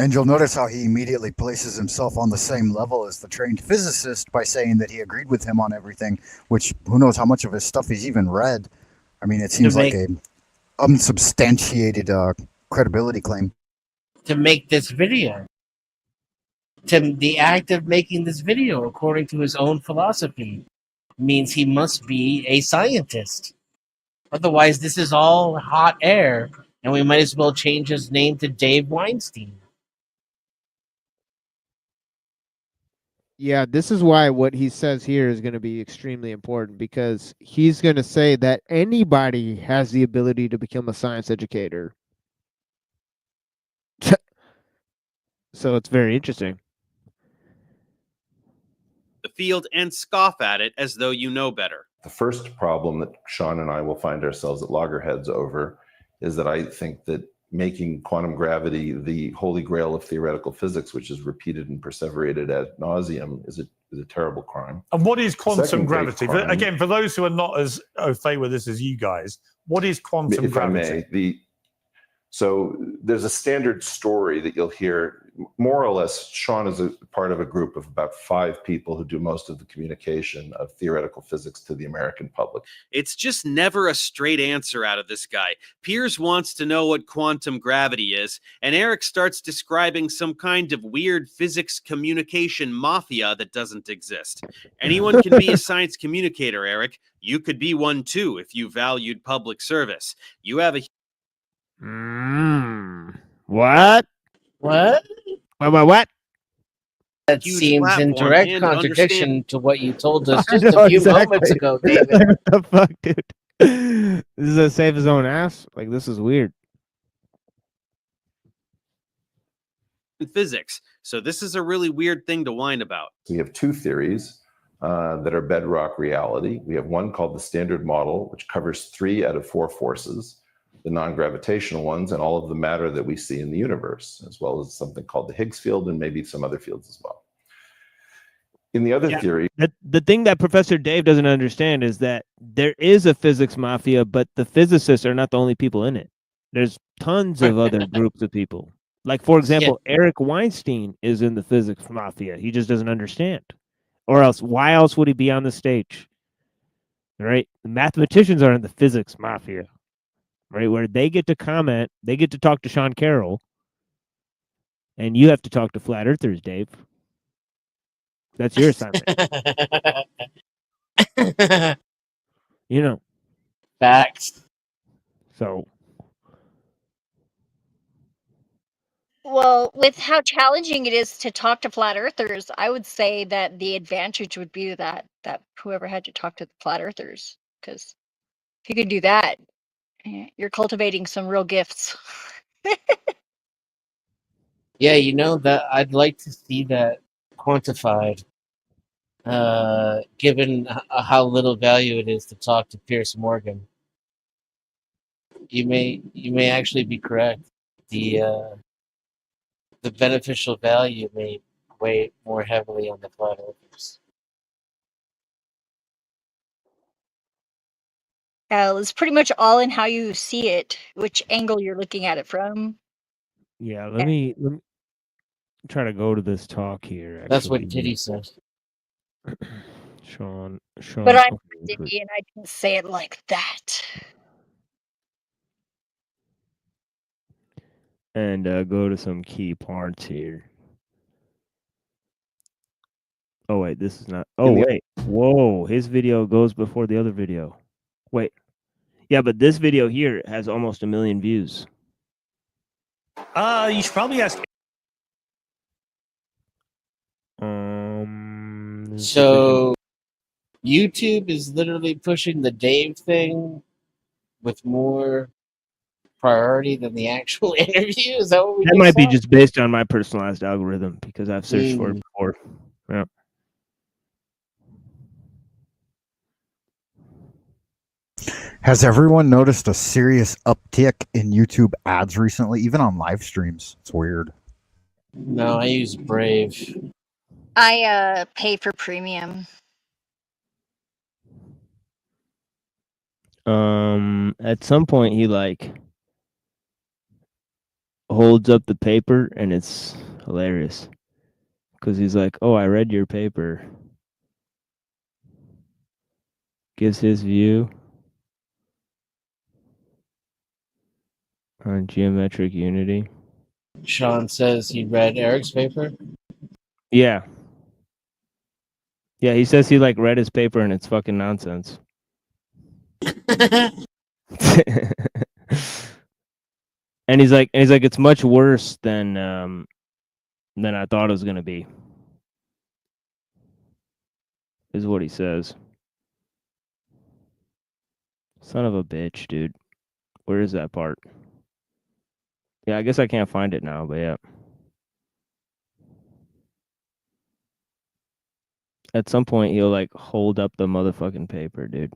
And you'll notice how he immediately places himself on the same level as the trained physicist by saying that he agreed with him on everything, which who knows how much of his stuff he's even read. I mean, it seems like a unsubstantiated credibility claim. To make this video. the act of making this video, according to his own philosophy, means he must be a scientist. Otherwise, this is all hot air, and we might as well change his name to Dave Weinstein. Yeah, this is why what he says here is going to be extremely important, because he's going to say that anybody has the ability to become a science educator. So it's very interesting. The field and scoff at it as though you know better. The first problem that Sean and I will find ourselves at loggerheads over is that I think that making quantum gravity the holy grail of theoretical physics, which is repeated and perseverated ad nauseum, is a terrible crime. And what is quantum Second great gravity? crime- Again, for those who are not as au fait with this as you guys, what is quantum if gravity? I may, so there's a standard story that you'll hear. More or less, Sean is a part of a group of about 5 people who do most of the communication of theoretical physics to the American public. It's just never a straight answer out of this guy. Piers wants to know what quantum gravity is, and Eric starts describing some kind of weird physics communication mafia that doesn't exist. Anyone can be a science communicator, Eric. You could be one too if you valued public service. You have a What? What? What? That huge seems in platform direct and contradiction understand- to what you told us I just know, a few exactly. moments ago, David. What the fuck, dude? This is a save his own ass? Like, this is weird. physics. So this is a really weird thing to whine about. We have 2 theories that are bedrock reality. We have one called the Standard Model, which covers 3 out of 4 forces, the non-gravitational ones, and all of the matter that we see in the universe, as well as something called the Higgs field and maybe some other fields as well. In the other theory, The thing that Professor Dave doesn't understand is that there is a physics mafia, but the physicists are not the only people in it. There's tons of other groups of people. Like, for example, Eric Weinstein is in the physics mafia. He just doesn't understand. Or else, why else would he be on the stage? Right? The mathematicians are in the physics mafia. Right? Where they get to comment, they get to talk to Sean Carroll, and you have to talk to flat earthers, Dave. That's your assignment. You know. Facts. So. Well, with how challenging it is to talk to flat earthers, I would say that the advantage would be that whoever had to talk to the flat earthers, because if you could do that, you're cultivating some real gifts. Yeah, you know that I'd like to see that quantified, given how little value it is to talk to Pierce Morgan. You may actually be correct. The beneficial value may weigh more heavily on the flat earthers. It's pretty much all in how you see it, which angle you're looking at it from. Yeah, let me try to go to this talk here. Actually. That's what Diddy said. Sean. But I'm Diddy, and I didn't say it like that. And go to some key parts here. Oh wait, this is not. Oh wait, whoa! His video goes before the other video. Wait, yeah, but this video here has almost 1 million views. You should probably ask. So YouTube is literally pushing the Dave thing with more priority than the actual interview. Is that what we That might be just based on my personalized algorithm because I've searched for it before. Yeah. Has everyone noticed a serious uptick in YouTube ads recently, even on live streams? It's weird. No, I use Brave. I pay for premium. At some point he holds up the paper and it's hilarious because he's like, "Oh, I read your paper." Gives his view on geometric unity. Sean says he read Eric's paper. Yeah. Yeah, he says he like read his paper and it's fucking nonsense. And he's like it's much worse than I thought it was gonna be. Is what he says. Son of a bitch, dude. Where is that part? Yeah, I guess I can't find it now, but yeah. At some point he'll like hold up the motherfucking paper, dude.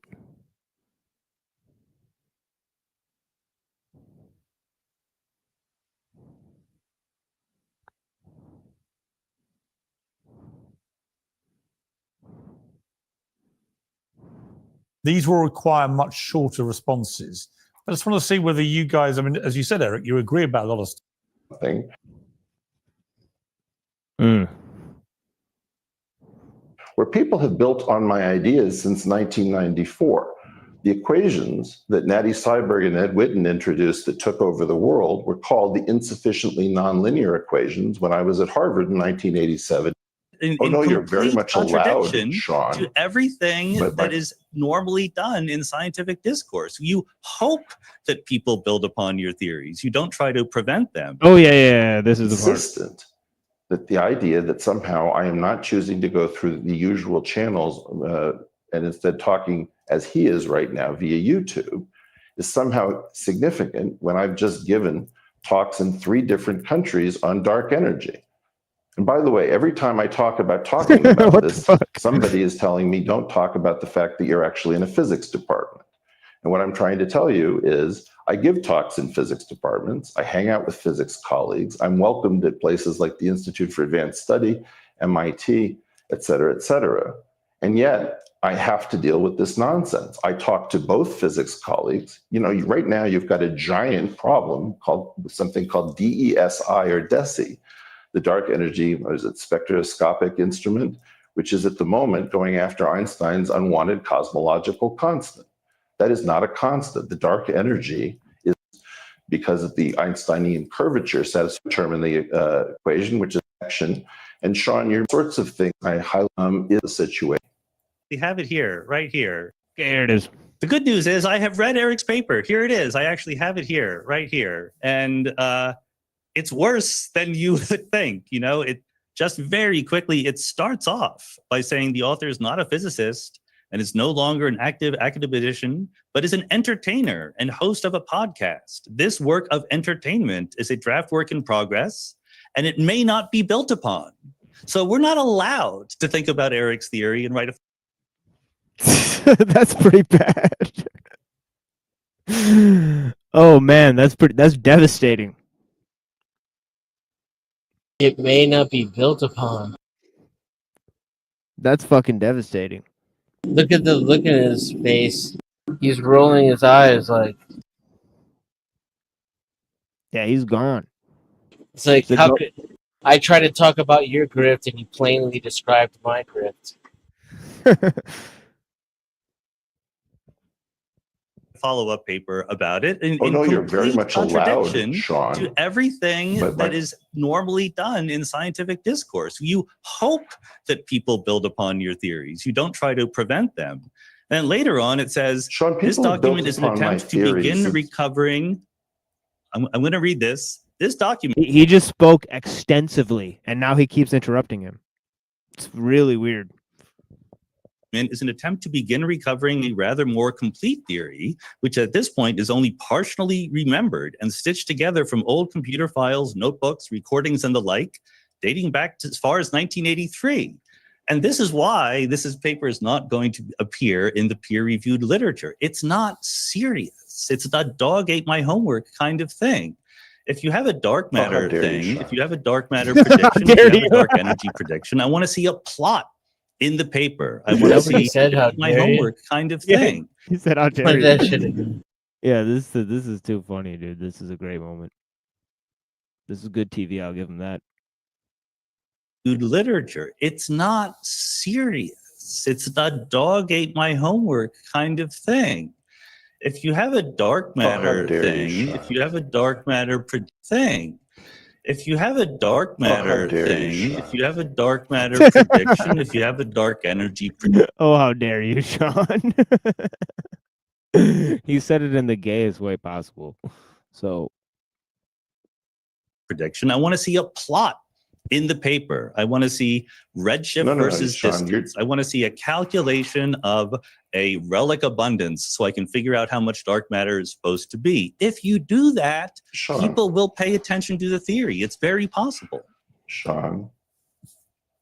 These will require much shorter responses. I just want to see whether you guys, I mean, as you said, Eric, you agree about a lot of stuff. Where people have built on my ideas since 1994. The equations that Natty Seiberg and Ed Witten introduced that took over the world were called the insufficiently nonlinear equations when I was at Harvard in 1987. You're very much allowed, Sean. To everything that is normally done in scientific discourse. You hope that people build upon your theories. You don't try to prevent them. Oh yeah. This is the part. Consistent that the idea that somehow I am not choosing to go through the usual channels and instead talking as he is right now via YouTube is somehow significant when I've just given talks in 3 different countries on dark energy. And by the way, every time I talk about talking about this, somebody is telling me, don't talk about the fact that you're actually in a physics department. And what I'm trying to tell you is I give talks in physics departments. I hang out with physics colleagues. I'm welcomed at places like the Institute for Advanced Study, MIT, et cetera, and yet I have to deal with this nonsense. I talk to both physics colleagues. Right now you've got a giant problem called something called DESI or DESI, the dark energy, spectroscopic instrument, which is at the moment going after Einstein's unwanted cosmological constant. That is not a constant. The dark energy is because of the Einsteinian curvature term in the equation, which is action. And Sean, your sorts of things I highlight is the situation. We have it here, right here. Okay, here it is. The good news is I have read Eric's paper. Here it is. I actually have it here, right here. And it's worse than you would think. It just very quickly, it starts off by saying the author is not a physicist and is no longer an active academician, but is an entertainer and host of a podcast. This work of entertainment is a draft work in progress, and it may not be built upon. So we're not allowed to think about Eric's theory and write a... That's pretty bad. Oh man, that's devastating. It may not be built upon. That's fucking devastating. Look at the look in his face. He's rolling his eyes like. Yeah, he's gone. It's like, how could I try to talk about your grift and you plainly described my grift? Follow-up paper about it. You're very much allowed, Sean. To everything that is normally done in scientific discourse. You hope that people build upon your theories. You don't try to prevent them. And later on, it says, Sean, this document is an attempt to begin recovering. I'm going to read this. This document... He just spoke extensively, and now he keeps interrupting him. It's really weird. Is an attempt to begin recovering a rather more complete theory, which at this point is only partially remembered and stitched together from old computer files, notebooks, recordings, and the like, dating back to as far as 1983. And this is why this paper is not going to appear in the peer-reviewed literature. It's not serious. It's not dog ate my homework kind of thing. If you have a dark matter thing, if you have a dark matter prediction, if you have a dark energy prediction, I want to see a plot in the paper. I want to see my homework kind of thing. He said, "I'll tell you." Yeah, this is too funny, dude. This is a great moment. This is good TV. I'll give him that. Good literature. It's not serious. It's not dog ate my homework kind of thing. If you have a dark matter thing, if you have a dark matter thing, If you have a dark Oh, how matter dare you, thing, Sean. if you have a dark matter prediction, if you have a dark energy Oh, how dare you, Sean? He said it in the gayest way possible. So prediction, I want to see a plot in the paper. I want to see redshift No, versus Sean, distance. I want to see a calculation of a relic abundance so I can figure out how much dark matter is supposed to be. If you do that, Sean. people will pay attention to the theory. It's very possible. Sean,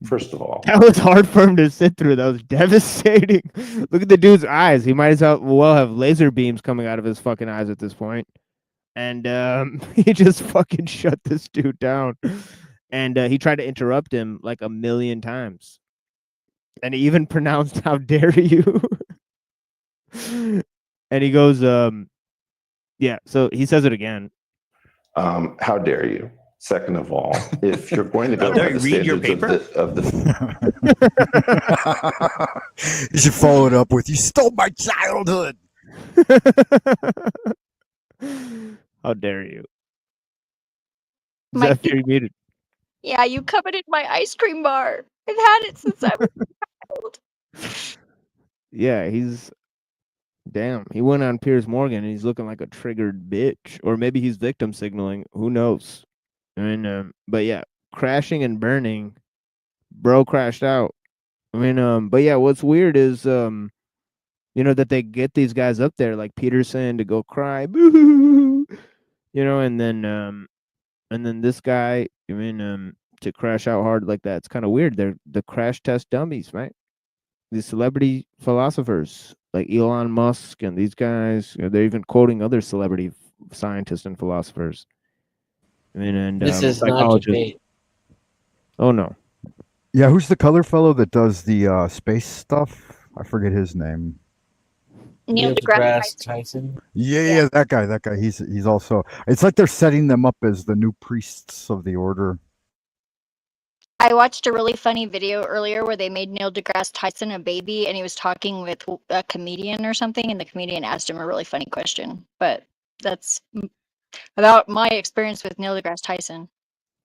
first of all, that was hard for him to sit through. That was devastating. Look at the dude's eyes. He might as well have laser beams coming out of his fucking eyes at this point. And he just fucking shut this dude down. And he tried to interrupt him like a million times. And he even pronounced, "How dare you?" And he goes, yeah, so he says it again. How dare you? Second of all, if you're going to How go dare by you the read your standards paper? of the You should follow it up with, "You stole my childhood." How dare you? My Zephyr, you muted. Yeah, you coveted my ice cream bar. I've had it since I was a child. Yeah, he's damn. He went on Piers Morgan and he's looking like a triggered bitch, or maybe he's victim signaling. Who knows? I mean, but yeah, crashing and burning. Bro crashed out. I mean, but yeah, what's weird is that they get these guys up there like Peterson to go cry, boo, and then this guy, to crash out hard like that. It's kind of weird. They're the crash test dummies, right? These celebrity philosophers like Elon Musk and these guys, they're even quoting other celebrity scientists and philosophers. I mean, and This is not psychologists. debate. Oh no. Yeah, who's the color fellow that does the space stuff? I forget his name. Neil deGrasse Tyson. Yeah, that guy. He's also. It's like they're setting them up as the new priests of the order. I watched a really funny video earlier where they made Neil deGrasse Tyson a baby, and he was talking with a comedian or something, and the comedian asked him a really funny question. But that's about my experience with Neil deGrasse Tyson.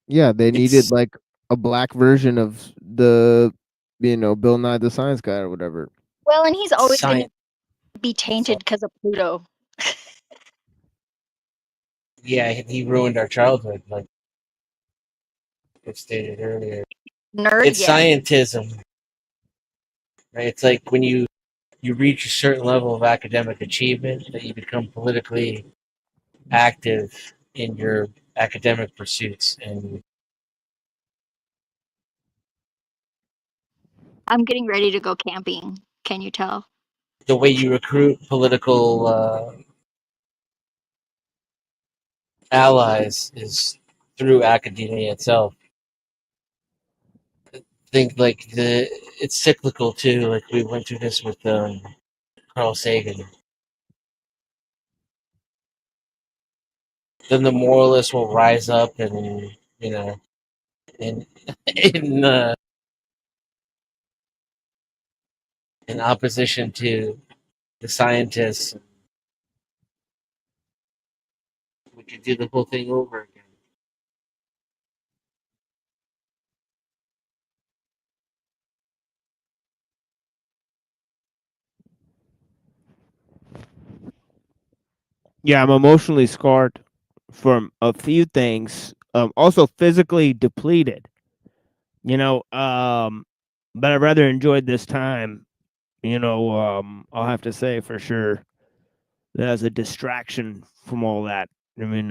Yeah, they needed like a black version of the, Bill Nye the Science Guy or whatever. Well, and he's always going Science. to be tainted because of Pluto. Yeah, he ruined our childhood, like I stated earlier. Nerd, It's yeah. scientism, right? It's like when you reach a certain level of academic achievement that you become politically active in your academic pursuits, and I'm getting ready to go camping. Can you tell? the way you recruit political allies is through academia itself. I think like it's cyclical too. Like we went through this with Carl Sagan. Then the moralists will rise up and in in opposition to the scientists. We could do the whole thing over again. Yeah, I'm emotionally scarred from a few things. Also physically depleted. But I rather enjoyed this time. I'll have to say for sure that as a distraction from all that. I mean,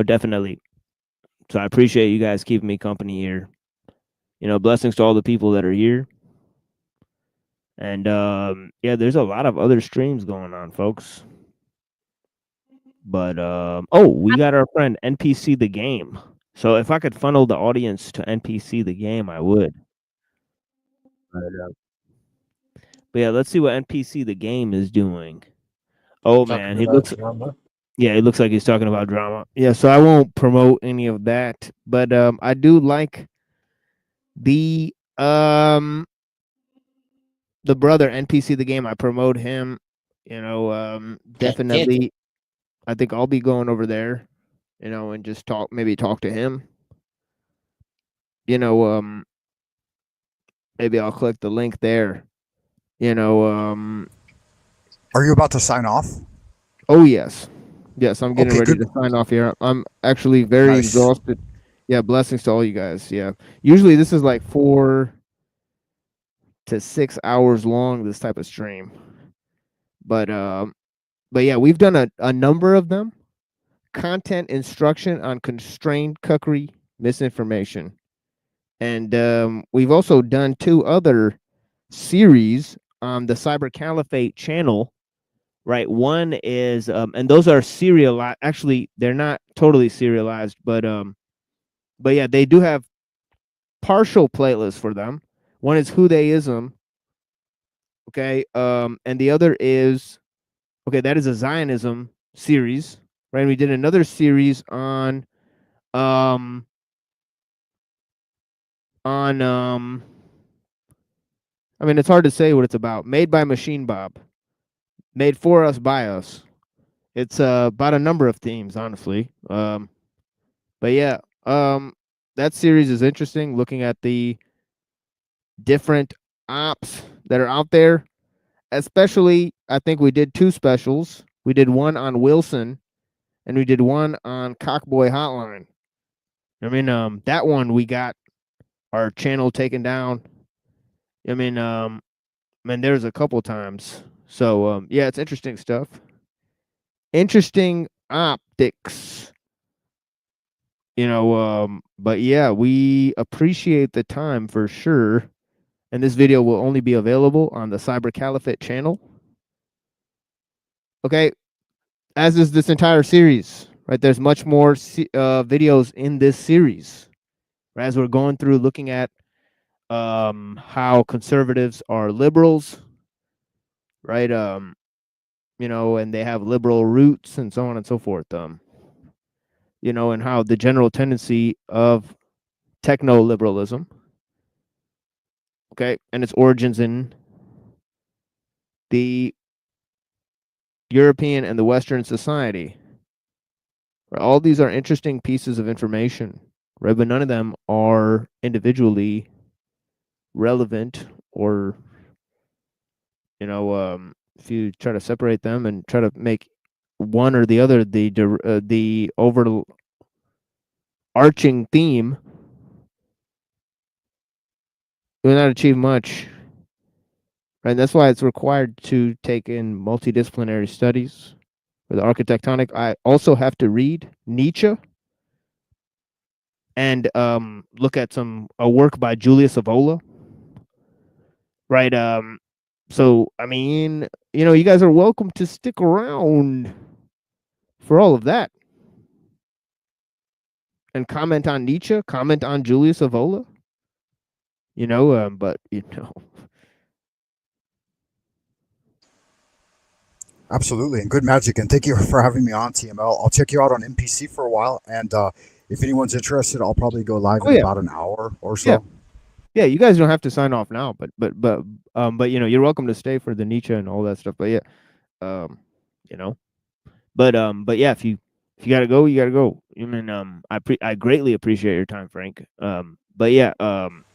definitely. So I appreciate you guys keeping me company here. Blessings to all the people that are here. And yeah, there's a lot of other streams going on, folks. But we got our friend NPC the game. So if I could funnel the audience to NPC the game, I would. But yeah, let's see what NPC the game is doing. Oh man, he looks. Drama. Yeah, it looks like he's talking about drama. Yeah, so I won't promote any of that, but I do like the brother NPC the game. I promote him. Definitely. I think I'll be going over there. and just maybe talk to him. Maybe I'll click the link there. Are you about to sign off? Oh yes, I'm getting Okay, ready good. to sign off here. I'm actually very Nice. exhausted. Yeah, blessings to all you guys. Yeah, usually this is like 4 to 6 hours long. This type of stream, but yeah, we've done a number of them. Content instruction on constrained cuckery misinformation, and we've also done 2 other series on the Cyber Caliphate channel. Right, one is and those are serialized. Actually, they're not totally serialized, but yeah, they do have partial playlists for them. One is Who They Ism, okay, and the other is that is a Zionism series, right? And we did another series on I mean, it's hard to say what it's about. Made by Machine Bob, made for us by us. It's about a number of themes, honestly. But yeah, that series is interesting. Looking at the different ops that are out there, especially, I think we did 2 specials. We did one on Wilson, and we did one on Cockboy Hotline. I mean, that one we got our channel taken down. I mean, there's a couple times. So yeah, it's interesting stuff. Interesting optics. But yeah, we appreciate the time for sure. And this video will only be available on the Cyber Caliphate channel. Okay, as is this entire series, right? There's much more videos in this series, right? As we're going through looking at how conservatives are liberals, right? And they have liberal roots and so on and so forth. And how the general tendency of techno-liberalism, okay, and its origins in the European and the Western society. Right? All these are interesting pieces of information, right? But none of them are individually relevant, or if you try to separate them and try to make one or the other the overarching theme, you will not achieve much. Right? That's why it's required to take in multidisciplinary studies. For the architectonic, I also have to read Nietzsche and look at a work by Julius Evola. Right. So I mean, you guys are welcome to stick around for all of that and comment on Nietzsche, comment on Julius Evola. But Absolutely, and good magic. And thank you for having me on, TML. I'll check you out on NPC for a while, and if anyone's interested, I'll probably go live in about an hour or so. Yeah, you guys don't have to sign off now, but you're welcome to stay for the Nietzsche and all that stuff. But yeah, but yeah, if you gotta go, you gotta go. I mean, I greatly appreciate your time, Frank. But yeah,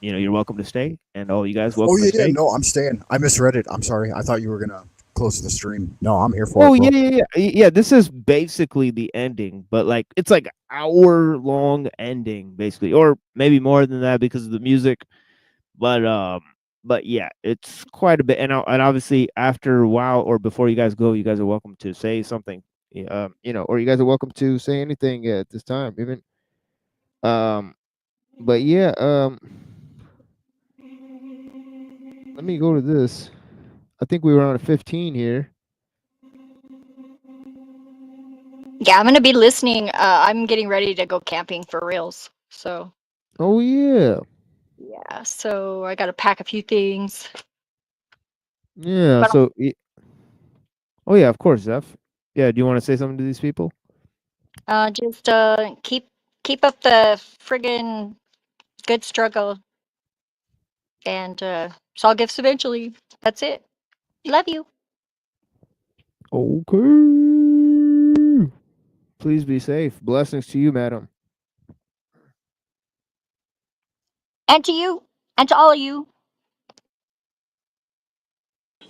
you're welcome to stay, and all you guys welcome Oh yeah, to stay. no, I'm staying. I misread it. I'm sorry. I thought you were gonna close the stream. No, I'm here for Oh it, bro. yeah. This is basically the ending, but like it's like hour-long ending, basically, or maybe more than that because of the music. But yeah, it's quite a bit, and obviously after a while or before you guys go, you guys are welcome to say something, or you guys are welcome to say anything at this time, even. But yeah, let me go to this. I think we were on a 15 here. Yeah, I'm gonna be listening. I'm getting ready to go camping for reals. So Oh yeah. yeah, so I gotta pack a few things. Yeah. But So. Oh yeah, of course, Zeph. Yeah. Do you want to say something to these people? just keep up the friggin' good struggle, and saw gifts eventually. That's it. Love you. Okay. Please be safe. Blessings to you, madam. And to you, and to all of you.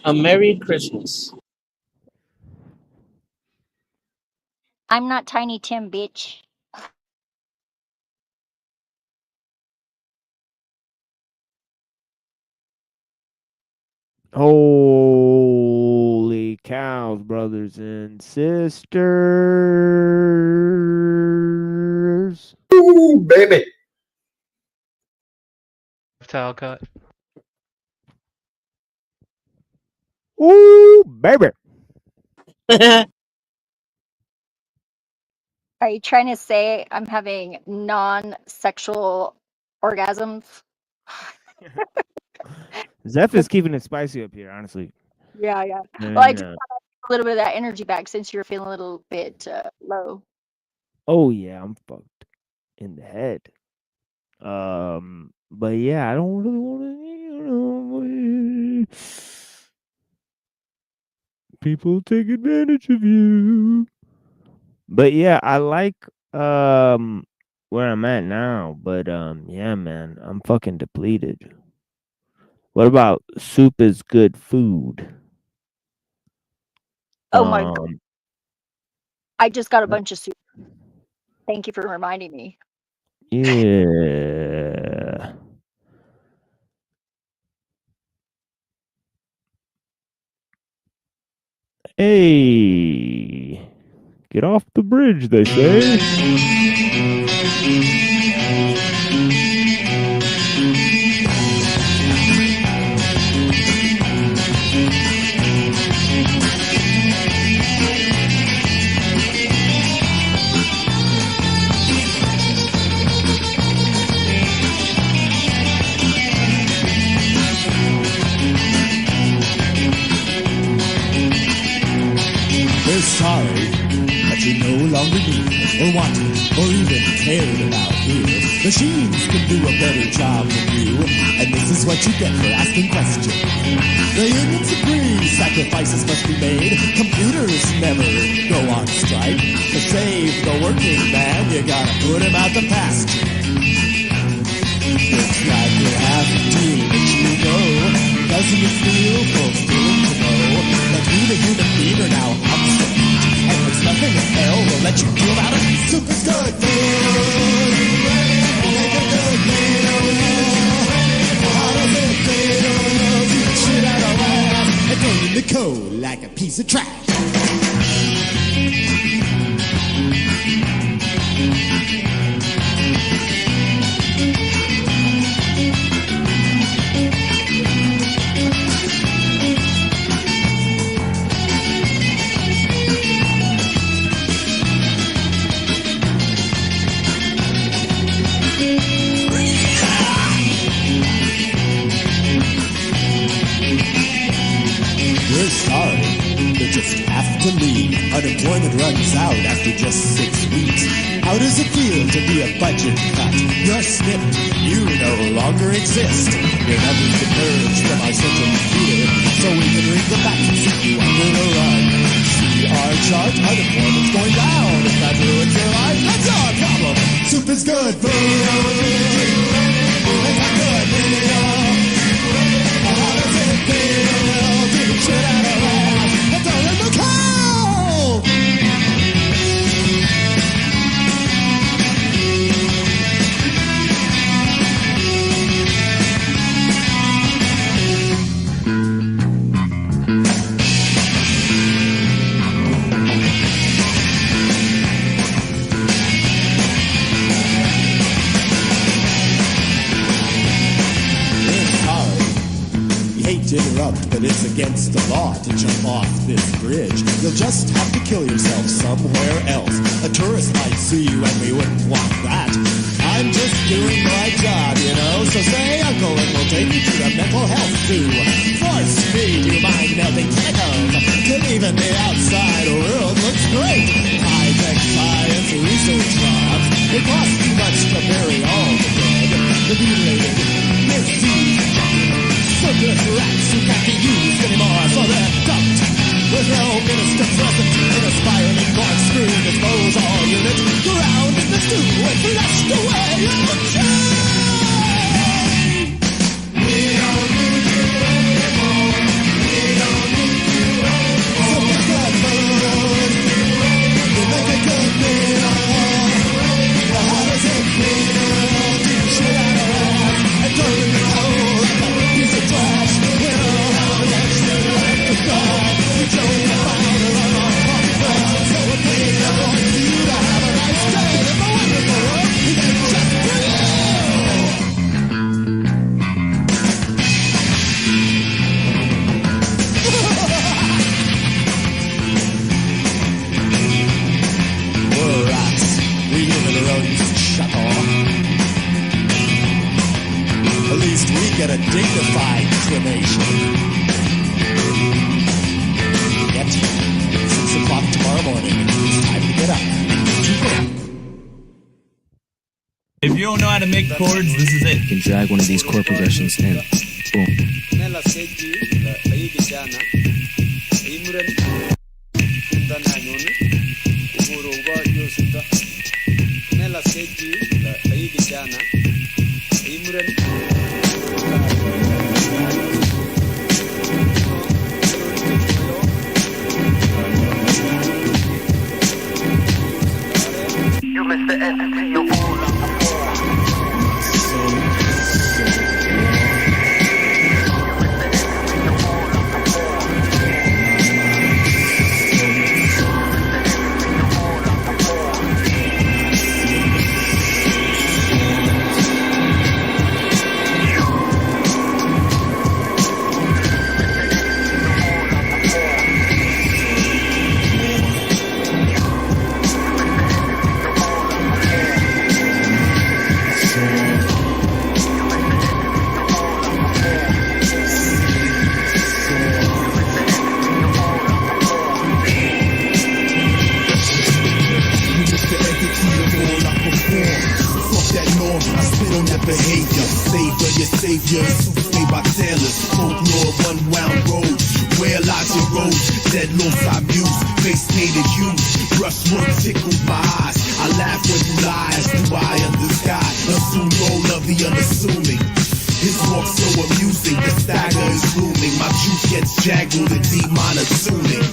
A Merry Christmas. I'm not Tiny Tim, bitch. Holy cows, brothers and sisters. Ooh, baby. Talcott. Ooh, baby. Are you trying to say I'm having non-sexual orgasms? Zeph is keeping it spicy up here, honestly. Yeah, yeah. And, Well, I just got a little bit of that energy back since you were feeling a little bit low. oh yeah, I'm fucked in the head. But yeah, I don't really want to. People take advantage of you. But yeah, I like where I'm at now. But yeah, man, I'm fucking depleted. What about soup is good food? Oh my god. I just got a bunch of soup. Thank you for reminding me. Yeah. Hey, get off the bridge, they say. We're sorry that you no longer need or want or even cared about here. Machines can do a better job than you, and this is what you get for asking questions. The unions agree sacrifices must be made. Computers never go on strike. To save the working man, you gotta put him out the pasture. Looks like we'll have to let you go. Doesn't it feel fulfilling to know that you, the human being, are now obsolete? And there's nothing in hell will let you do about it. Soup is good food. Make a good meal. How does it feel? Beat the shit out of ass and throw it in the cold like a piece of trash. We're sorry, you just have to leave. Unemployment runs out after just 6 weeks. How does it feel to be a budget cut? You're snipped, you no longer exist. Your numbers get purged from our central computer, so we can read the facts and see you under the run. See our chart, unemployment's going down. If that ruins your life, that's our problem. Soup is good food. It's a good meal. How does it feel? Shit out of ass and throw in the coal. To interrupt, but it's against the law to jump off this bridge. You'll just have to kill yourself somewhere else. A tourist might see you and we wouldn't want that. I'm just doing my job, you know, so say uncle and we'll take you to the mental health zoo. Force feed you mind-melting chemicals till even the outside world looks great. High-tech science research labs, it costs too much to bury all the dead. The mutilated, misused, circus rats who can't be used anymore, so they're dumped. With no minister present in a spiraling corkscrew, dispose all get a dignified cremation. Yet, 6 o'clock tomorrow morning, it's time to get up and keep going. If you don't know how to make chords, this is it. You can drag one of these chord progressions and boom. You missed the entity of all. Behavior, savior, your saviors, made by sailors, folklore, one-wound road, where Elijah rose, dead lost I muse, face painted hues, brushwork tickled my eyes, I laugh when you lie, as do I under sky, assume role of the unassuming. His walk so amusing, the stagger is looming, my juice gets jaggled and demonetizing.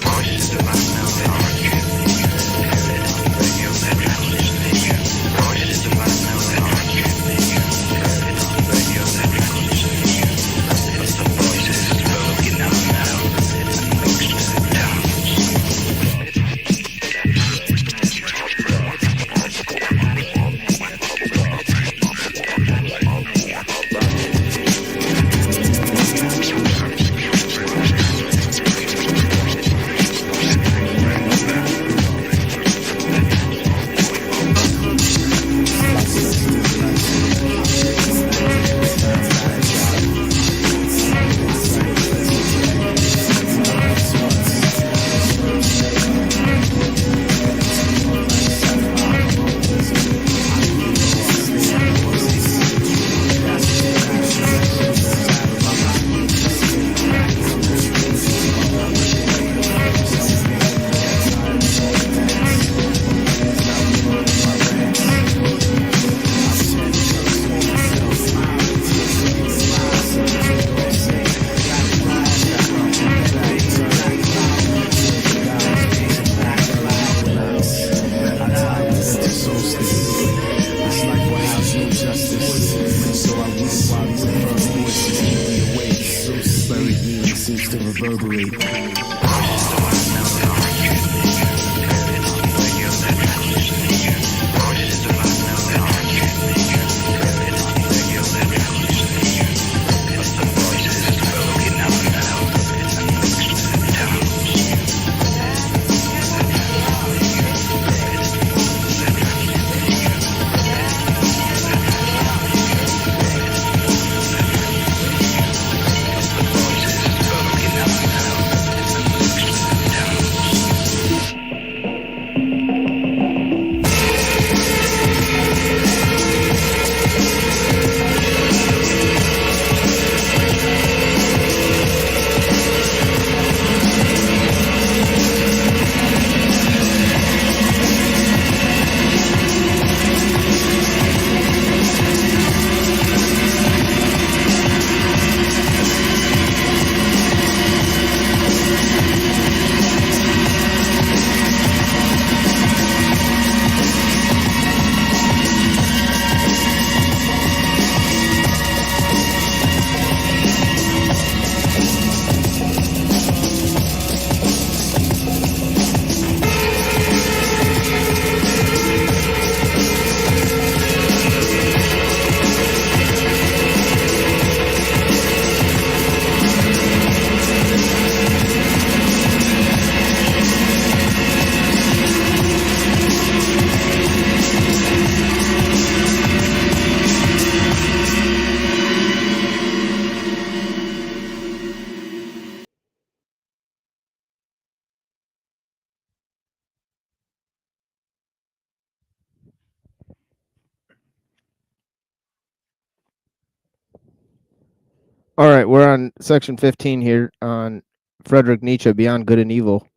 All right, we're on section 15 here on Friedrich Nietzsche, Beyond Good and Evil.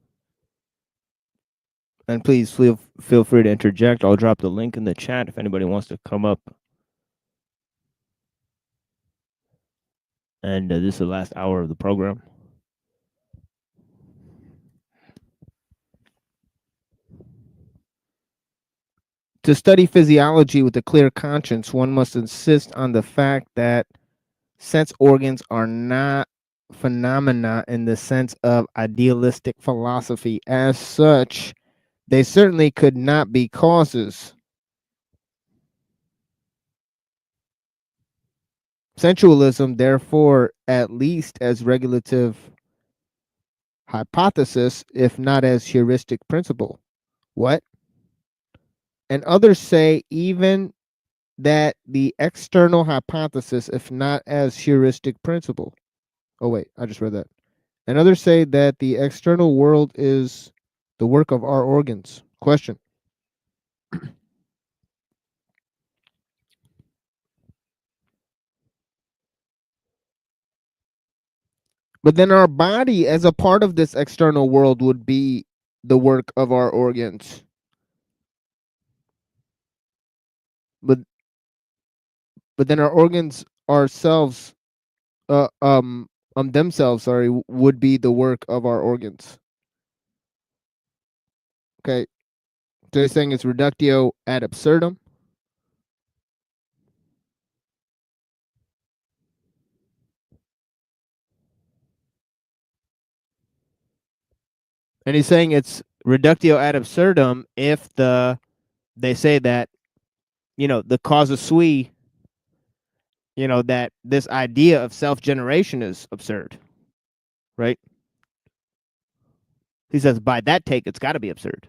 And please feel free to interject. I'll drop the link in the chat if anybody wants to come up. And this is the last hour of the program. To study physiology with a clear conscience, one must insist on the fact that sense organs are not phenomena in the sense of idealistic philosophy. As such, they certainly could not be causes. Sensualism, therefore, at least as regulative hypothesis, if not as heuristic principle. What? And others say even that the external hypothesis, if not as heuristic principle. Oh, wait, I just read that. And others say that the external world is the work of our organs. Question. But then our body as a part of this external world would be the work of our organs. But then our organs ourselves themselves, would be the work of our organs. Okay. So they're saying it's reductio ad absurdum. And he's saying it's reductio ad absurdum if they say that, the causa sui, that this idea of self-generation is absurd, right? He says by that take, it's got to be absurd.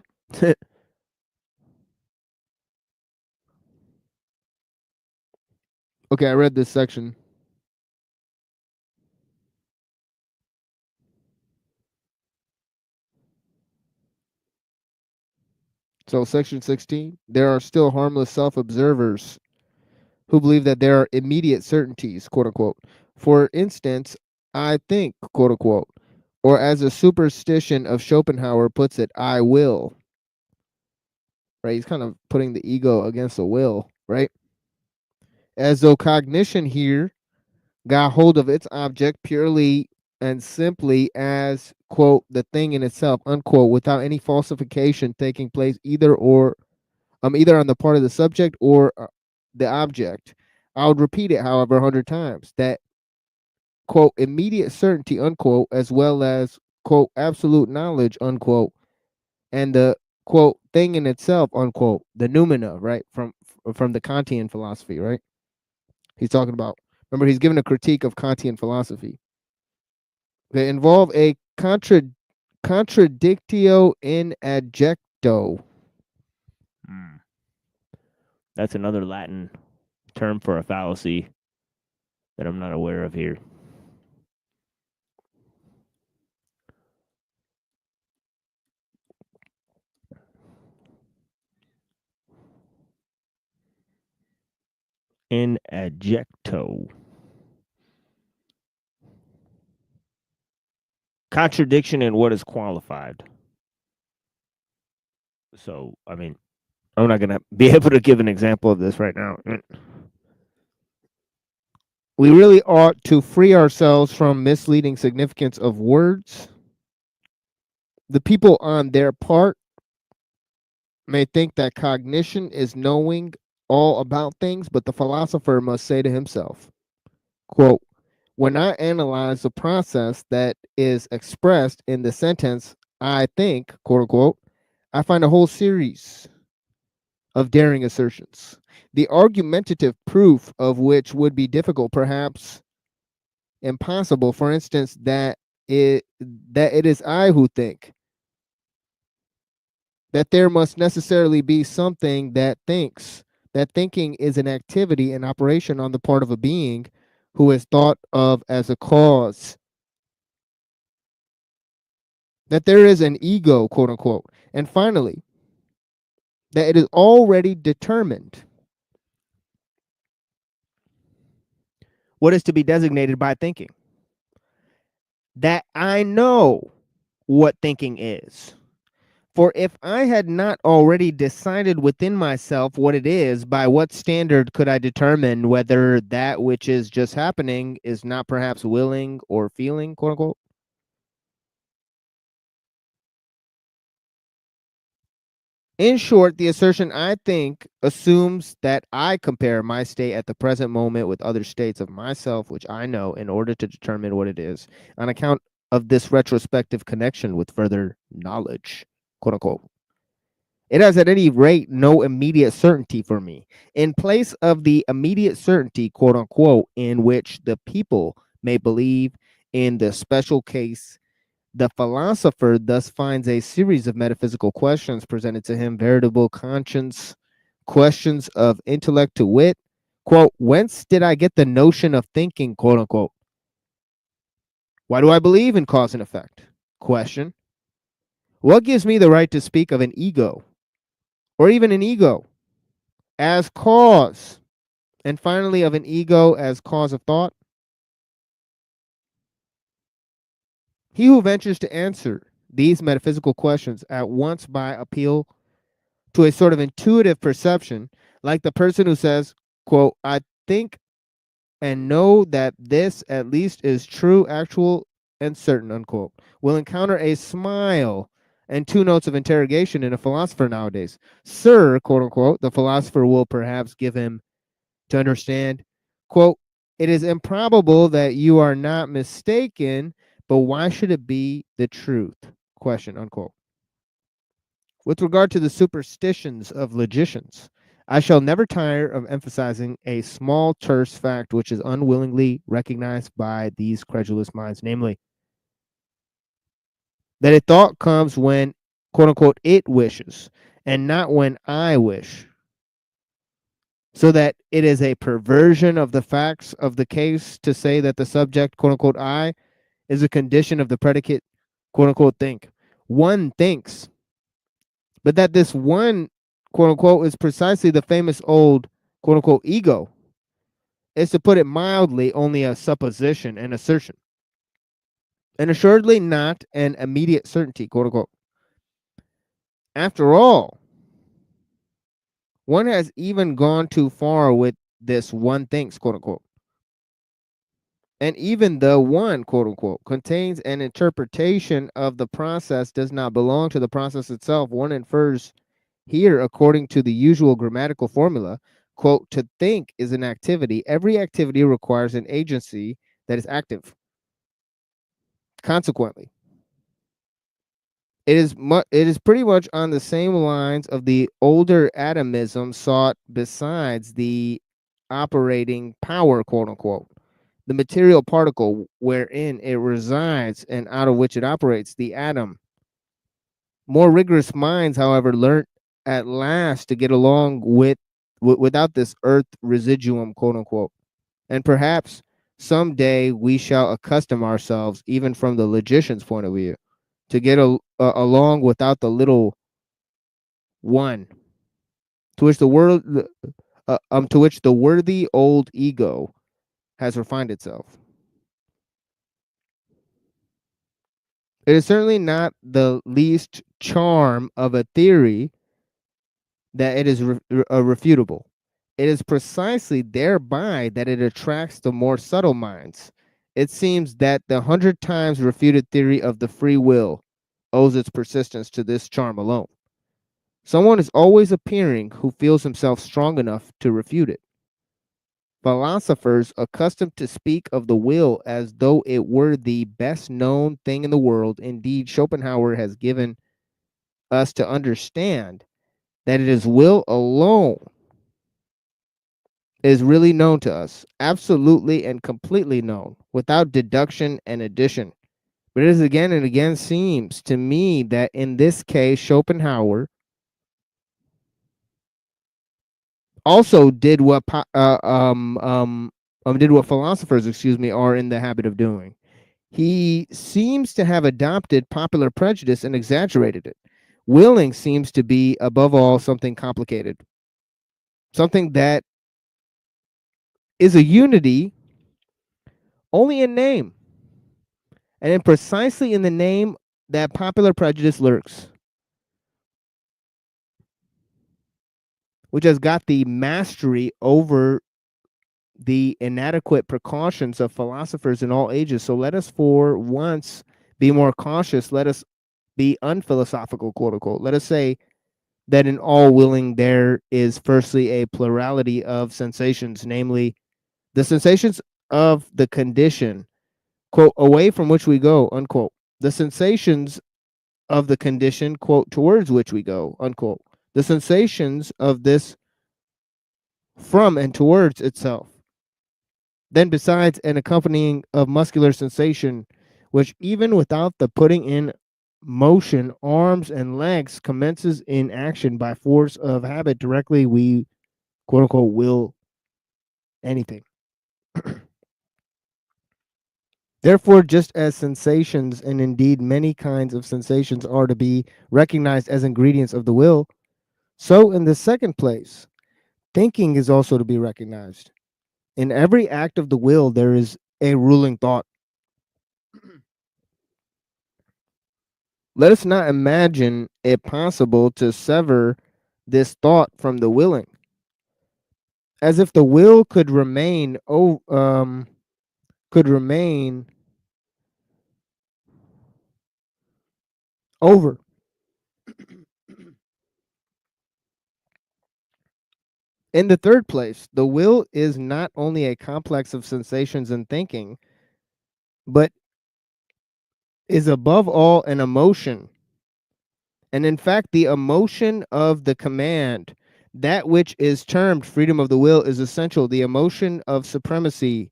Okay, I read this section. So section 16, there are still harmless self-observers who believe that there are immediate certainties, quote unquote. For instance, I think, quote unquote, or as a superstition of Schopenhauer puts it, I will. Right? He's kind of putting the ego against the will, right? As though cognition here got hold of its object purely and simply as, quote, the thing in itself, unquote, without any falsification taking place either on the part of the subject or the object. I would repeat it, however, 100 times, that, quote, immediate certainty, unquote, as well as, quote, absolute knowledge, unquote, and the, quote, thing in itself, unquote, the noumena, right, from the Kantian philosophy, right? He's talking about, remember, he's giving a critique of Kantian philosophy. They involve a contradictio in adjecto. That's another Latin term for a fallacy that I'm not aware of here. In adjecto. Contradiction in what is qualified. So, I mean, I'm not going to be able to give an example of this right now. We really ought to free ourselves from misleading significance of words. The people on their part may think that cognition is knowing all about things, but the philosopher must say to himself, quote, when I analyze the process that is expressed in the sentence, I think, quote unquote, I find a whole series of daring assertions, the argumentative proof of which would be difficult, perhaps impossible. For instance, that it is I who think, that there must necessarily be something that thinks, that thinking is an activity and operation on the part of a being who is thought of as a cause, that there is an ego, quote unquote, and finally, that it is already determined. what is to be designated by thinking. That I know what thinking is. For if I had not already decided within myself what it is, by what standard could I determine whether that which is just happening is not perhaps willing or feeling, quote unquote? In short, the assertion I think assumes that I compare my state at the present moment with other states of myself, which I know, in order to determine what it is, on account of this retrospective connection with further knowledge, quote unquote. It has at any rate no immediate certainty for me. In place of the immediate certainty, quote unquote, in which the people may believe in the special case, the philosopher thus finds a series of metaphysical questions presented to him, veritable conscience, questions of intellect to wit. Quote, whence did I get the notion of thinking, quote unquote? Why do I believe in cause and effect? Question. What gives me the right to speak of an ego, or even an ego, as cause, and finally of an ego as cause of thought? He who ventures to answer these metaphysical questions at once by appeal to a sort of intuitive perception, like the person who says, quote, I think and know that this at least is true, actual, and certain, unquote, will encounter a smile and two notes of interrogation in a philosopher nowadays. Sir, quote unquote, the philosopher will perhaps give him to understand, quote, it is improbable that you are not mistaken, but why should it be the truth? Question, unquote. With regard to the superstitions of logicians, I shall never tire of emphasizing a small terse fact which is unwillingly recognized by these credulous minds, namely, that a thought comes when, quote unquote, it wishes, and not when I wish. So that it is a perversion of the facts of the case to say that the subject, quote unquote, I, is a condition of the predicate, quote unquote, think. One thinks, but that this one, quote unquote, is precisely the famous old, quote unquote, ego, is, to put it mildly, only a supposition and assertion, and assuredly not an immediate certainty, quote unquote. After all, one has even gone too far with this one thinks, quote unquote. And even the one, quote unquote, contains an interpretation of the process, does not belong to the process itself. One infers here, according to the usual grammatical formula, quote, to think is an activity. Every activity requires an agency that is active. Consequently, it is pretty much on the same lines of the older atomism sought besides the operating power, quote unquote, the material particle wherein it resides and out of which it operates, the atom. More rigorous minds, however, learnt at last to get along without this earth residuum, quote unquote. And perhaps someday we shall accustom ourselves, even from the logician's point of view, to get along without the little one, to which the worthy old ego has refined itself. It is certainly not the least charm of a theory that it is refutable. It is precisely thereby that it attracts the more subtle minds. It seems that the 100 times refuted theory of the free will owes its persistence to this charm alone. Someone is always appearing who feels himself strong enough to refute it. Philosophers, accustomed to speak of the will as though it were the best known thing in the world, indeed, Schopenhauer has given us to understand that it is will alone is really known to us, absolutely and completely known, without deduction and addition. But it is again and again seems to me that in this case, Schopenhauer also did what philosophers, are in the habit of doing. He seems to have adopted popular prejudice and exaggerated it. Willing seems to be, above all, something complicated, something that is a unity only in name. And then precisely in the name that popular prejudice lurks, which has got the mastery over the inadequate precautions of philosophers in all ages. So let us for once be more cautious. Let us be unphilosophical, quote unquote. Let us say that in all willing there is firstly a plurality of sensations, namely the sensations of the condition, quote, away from which we go, unquote. The sensations of the condition, quote, towards which we go, unquote. The sensations of this from and towards itself. Then besides an accompanying of muscular sensation, which even without the putting in motion, arms and legs commences in action by force of habit directly we, quote unquote, will anything. Therefore, just as sensations, and indeed many kinds of sensations, are to be recognized as ingredients of the will, so in the second place, thinking is also to be recognized. In every act of the will, there is a ruling thought. Let us not imagine it possible to sever this thought from the willing, as if the will could remain over. In the third place, the will is not only a complex of sensations and thinking, but is above all an emotion. And in fact, the emotion of the command, that which is termed freedom of the will, is essential. The emotion of supremacy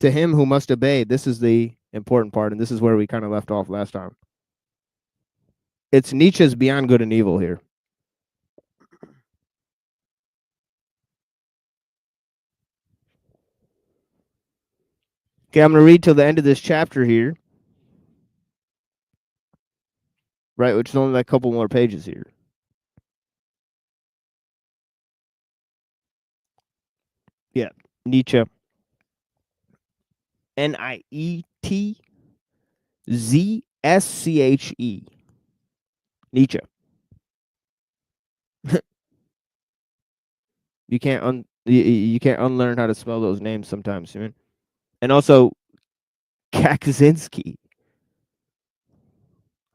to him who must obey. This is the important part, and this is where we kind of left off last time. It's Nietzsche's beyond good and evil here. Okay, I'm going to read till the end of this chapter here. Right, which is only like a couple more pages here. Yeah, Nietzsche. Nietzsche. Nietzsche. You can't you can't unlearn how to spell those names sometimes, man. And also Kaczynski.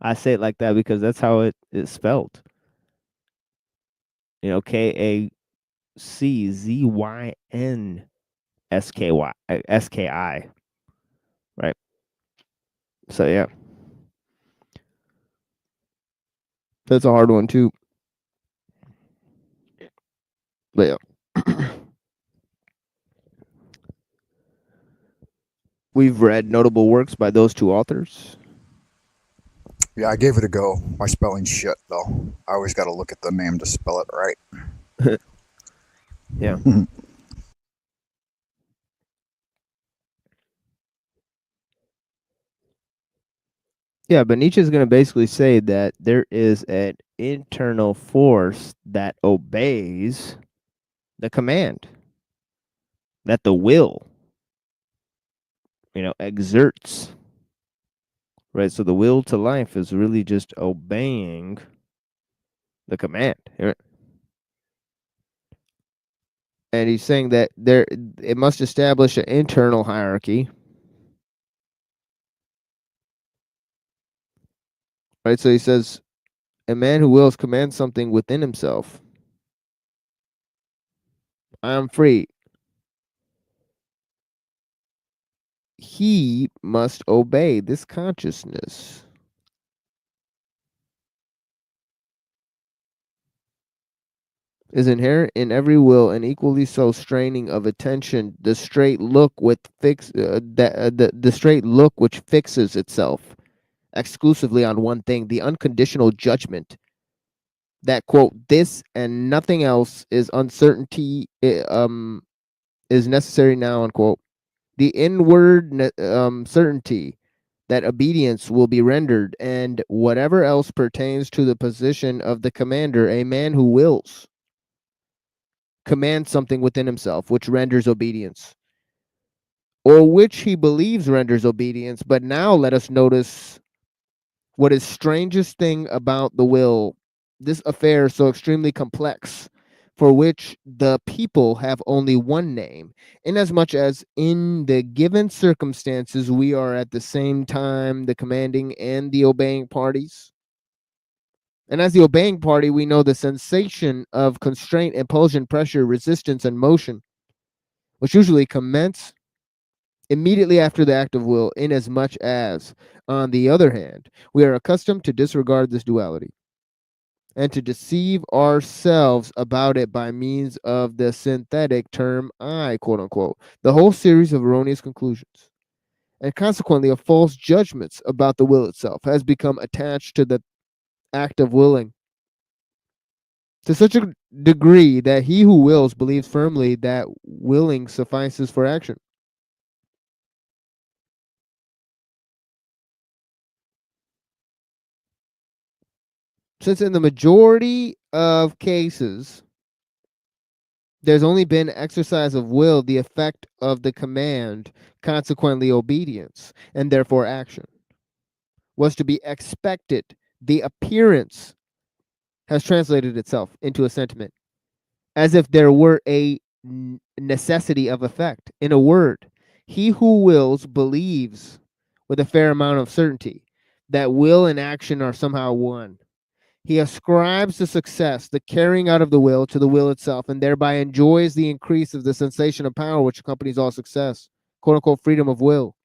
I say it like that because that's how it is spelled. You know, Kaczynski. Right. So yeah. That's a hard one too. But yeah. We've read notable works by those two authors. Yeah, I gave it a go. My spelling's shit, though. I always got to look at the name to spell it right. Yeah. Yeah, but Nietzsche is going to basically say that there is an internal force that obeys the command, that the will, exerts. Right, so the will to life is really just obeying the command. And he's saying that it must establish an internal hierarchy. Right, so he says, a man who wills commands something within himself. I am free. He must obey this consciousness. Is inherent in every will, and equally so straining of attention, the straight look the straight look which fixes itself exclusively on one thing, the unconditional judgment that, quote, this and nothing else is uncertainty is necessary now, unquote. The inward certainty that obedience will be rendered, and whatever else pertains to the position of the commander, a man who wills commands something within himself which renders obedience. or which he believes renders obedience. But now let us notice what is strangest thing about the will, this affair so extremely complex, for which the people have only one name, inasmuch as in the given circumstances we are at the same time the commanding and the obeying parties. And as the obeying party, we know the sensation of constraint, impulsion, pressure, resistance, and motion, which usually commence immediately after the act of will, inasmuch as, on the other hand, we are accustomed to disregard this duality and to deceive ourselves about it by means of the synthetic term I, quote unquote, the whole series of erroneous conclusions. And consequently, of false judgments about the will itself has become attached to the act of willing, to such a degree that he who wills believes firmly that willing suffices for action. Since in the majority of cases, there's only been exercise of will, the effect of the command, consequently obedience, and therefore action, was to be expected. The appearance has translated itself into a sentiment, as if there were a necessity of effect. In a word, he who wills believes with a fair amount of certainty that will and action are somehow one. He ascribes the success, the carrying out of the will, to the will itself, and thereby enjoys the increase of the sensation of power which accompanies all success, quote unquote, freedom of will.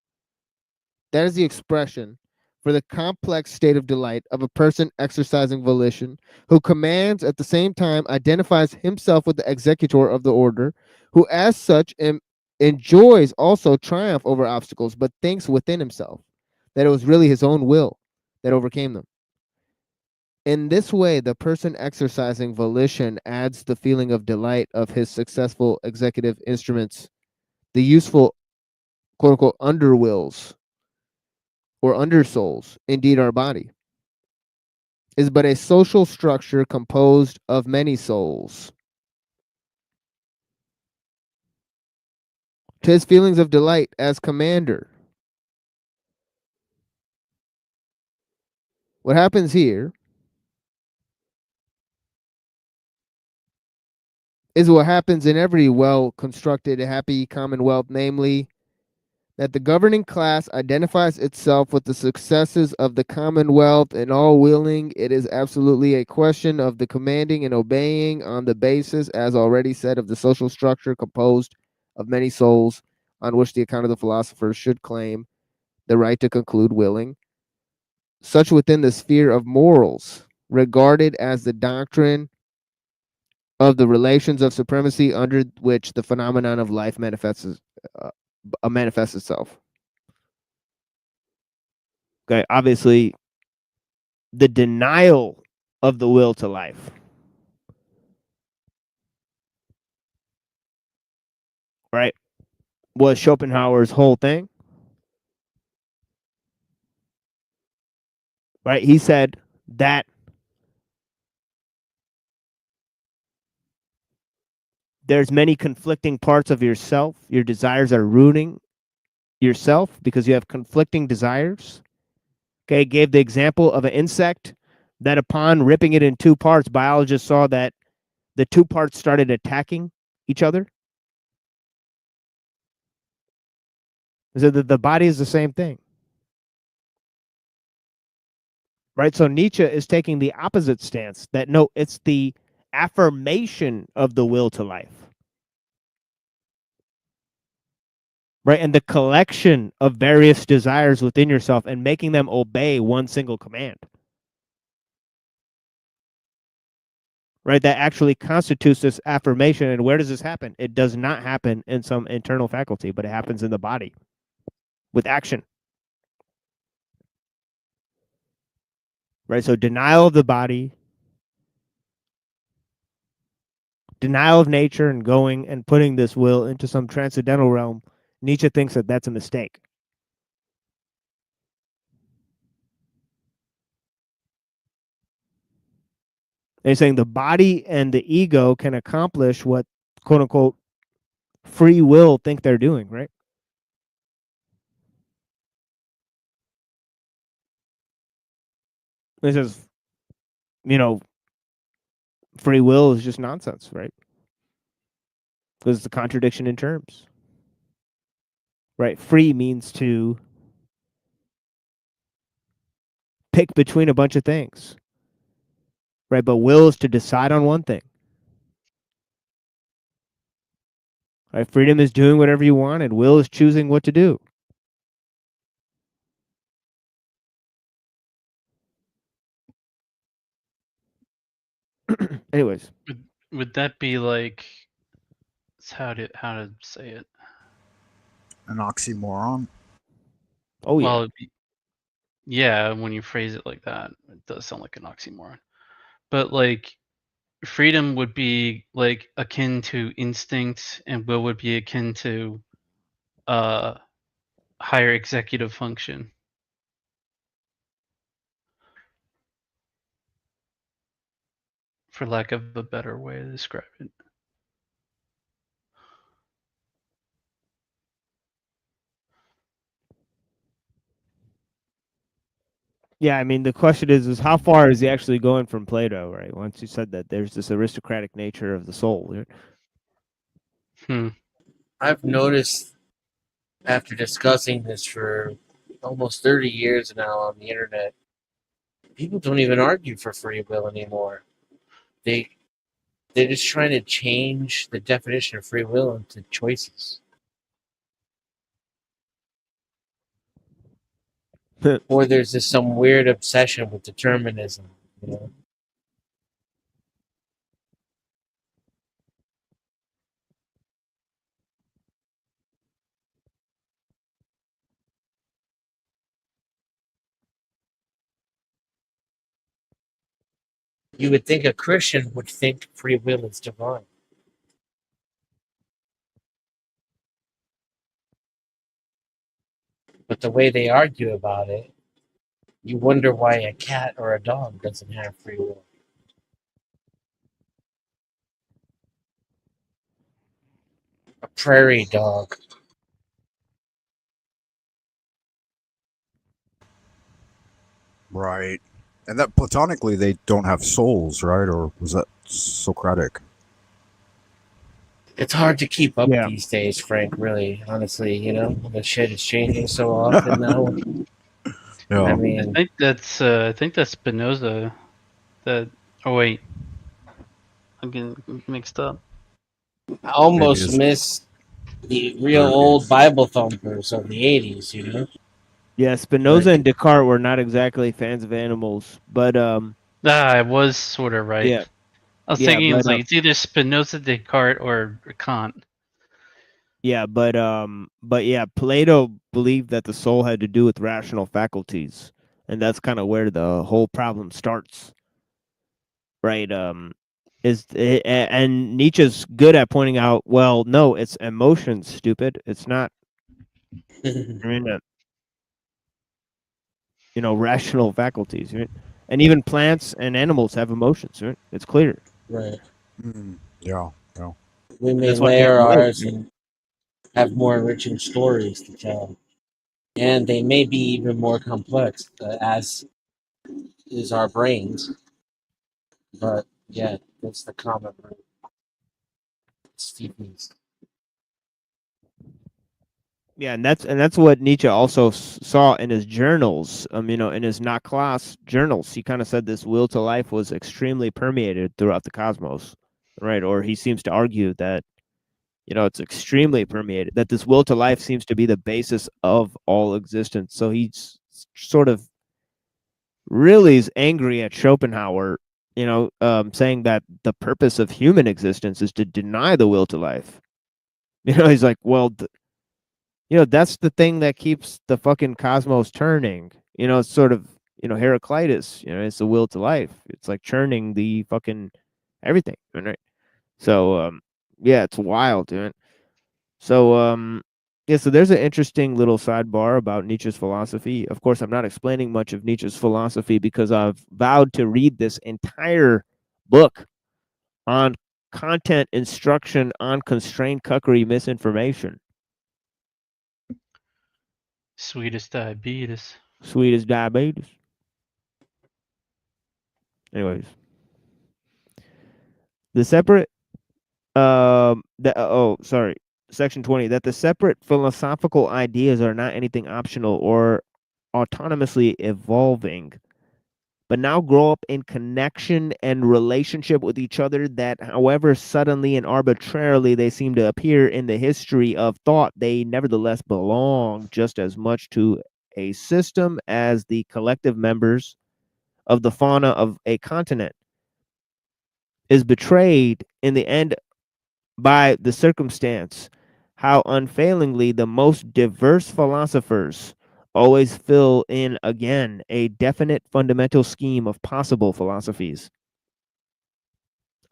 That is the expression for the complex state of delight of a person exercising volition, who commands at the same time, identifies himself with the executor of the order, who as such enjoys also triumph over obstacles, but thinks within himself that it was really his own will that overcame them. In this way, the person exercising volition adds the feeling of delight of his successful executive instruments, the useful, quote unquote, underwills or undersouls, indeed our body, is but a social structure composed of many souls. To his feelings of delight as commander, what happens here is what happens in every well-constructed, happy commonwealth, namely, that the governing class identifies itself with the successes of the commonwealth, and all willing, it is absolutely a question of the commanding and obeying on the basis, as already said, of the social structure composed of many souls, on which the account of the philosophers should claim the right to conclude willing, such within the sphere of morals, regarded as the doctrine of the relations of supremacy under which the phenomenon of life manifests itself. Okay, obviously, the denial of the will to life, right, was Schopenhauer's whole thing. Right, he said that there's many conflicting parts of yourself. Your desires are ruining yourself because you have conflicting desires. Okay, gave the example of an insect that upon ripping it in two parts, biologists saw that the two parts started attacking each other. So the body is the same thing. Right, so Nietzsche is taking the opposite stance, that no, it's the affirmation of the will to life. Right, and the collection of various desires within yourself and making them obey one single command. Right, that actually constitutes this affirmation. And where does this happen? It does not happen in some internal faculty, but it happens in the body with action. Right, so denial of the body, denial of nature, and going and putting this will into some transcendental realm. Nietzsche thinks that that's a mistake. And he's saying the body and the ego can accomplish what, quote unquote, free will think they're doing, right? It says, you know, free will is just nonsense, right? Because it's a contradiction in terms. Right? Free means to pick between a bunch of things. Right? But will is to decide on one thing. Right? Freedom is doing whatever you want, and will is choosing what to do. Anyways, Would that be like how to say it? An oxymoron. Oh yeah. Well, yeah, when you phrase it like that, it does sound like an oxymoron. But like freedom would be like akin to instinct, and will would be akin to higher executive function. For lack of a better way to describe it. Yeah, I mean the question is how far is he actually going from Plato, right? Once you said that there's this aristocratic nature of the soul. Right? I've noticed after discussing this for almost 30 years now on the internet, people don't even argue for free will anymore. They're just trying to change the definition of free will into choices. Or there's just some weird obsession with determinism, you know? You would think a Christian would think free will is divine. But the way they argue about it, you wonder why a cat or a dog doesn't have free will. A prairie dog. Right. And that platonically, they don't have souls, right? Or was that Socratic? It's hard to keep up Yeah. these days, Frank, really, honestly, you know? The shit is changing so often now. Yeah. I mean, I think that's Spinoza. That wait, I'm getting mixed up. I almost it's miss the real old Bible thumpers of the 80s, you know? Yeah, Spinoza and Descartes were not exactly fans of animals, but I was sort of right. yeah. I was Yeah, thinking but it's like it's either Spinoza, Descartes, or Kant. yeah, but yeah, Plato believed that the soul had to do with rational faculties, and that's kind of where the whole problem starts. Right? And Nietzsche's good at pointing out, well, no, it's emotions, stupid. It's not I mean, rational faculties, right? And even plants and animals have emotions, right? It's clear. Right. Yeah. Yeah. We may That's why we layer have life, ours and have more enriching stories to tell. And they may be even more complex, as is our brains. But yeah, that's the common root. Stevens. Yeah, and that's what Nietzsche also saw in his journals. In his Not Class journals, he kind of said this will to life was extremely permeated throughout the cosmos, right? Or he seems to argue that, it's extremely permeated. That this will to life seems to be the basis of all existence. So he's sort of really is angry at Schopenhauer, saying that the purpose of human existence is to deny the will to life. He's like, well. That's the thing that keeps the fucking cosmos turning. It's sort of, Heraclitus, it's the will to life. It's like churning the fucking everything, right? So, yeah, it's wild, dude. So, yeah, so there's an interesting little sidebar about Nietzsche's philosophy. Of course, I'm not explaining much of Nietzsche's philosophy because I've vowed to read this entire book on content instruction on constrained cuckery misinformation. Sweetest diabetes. Sweetest diabetes. Anyways, the separate sorry, section 20, that the separate philosophical ideas are not anything optional or autonomously evolving, but now grow up in connection and relationship with each other, that however suddenly and arbitrarily they seem to appear in the history of thought, they nevertheless belong just as much to a system as the collective members of the fauna of a continent. Is betrayed in the end by the circumstance how unfailingly the most diverse philosophers always fill in again a definite fundamental scheme of possible philosophies.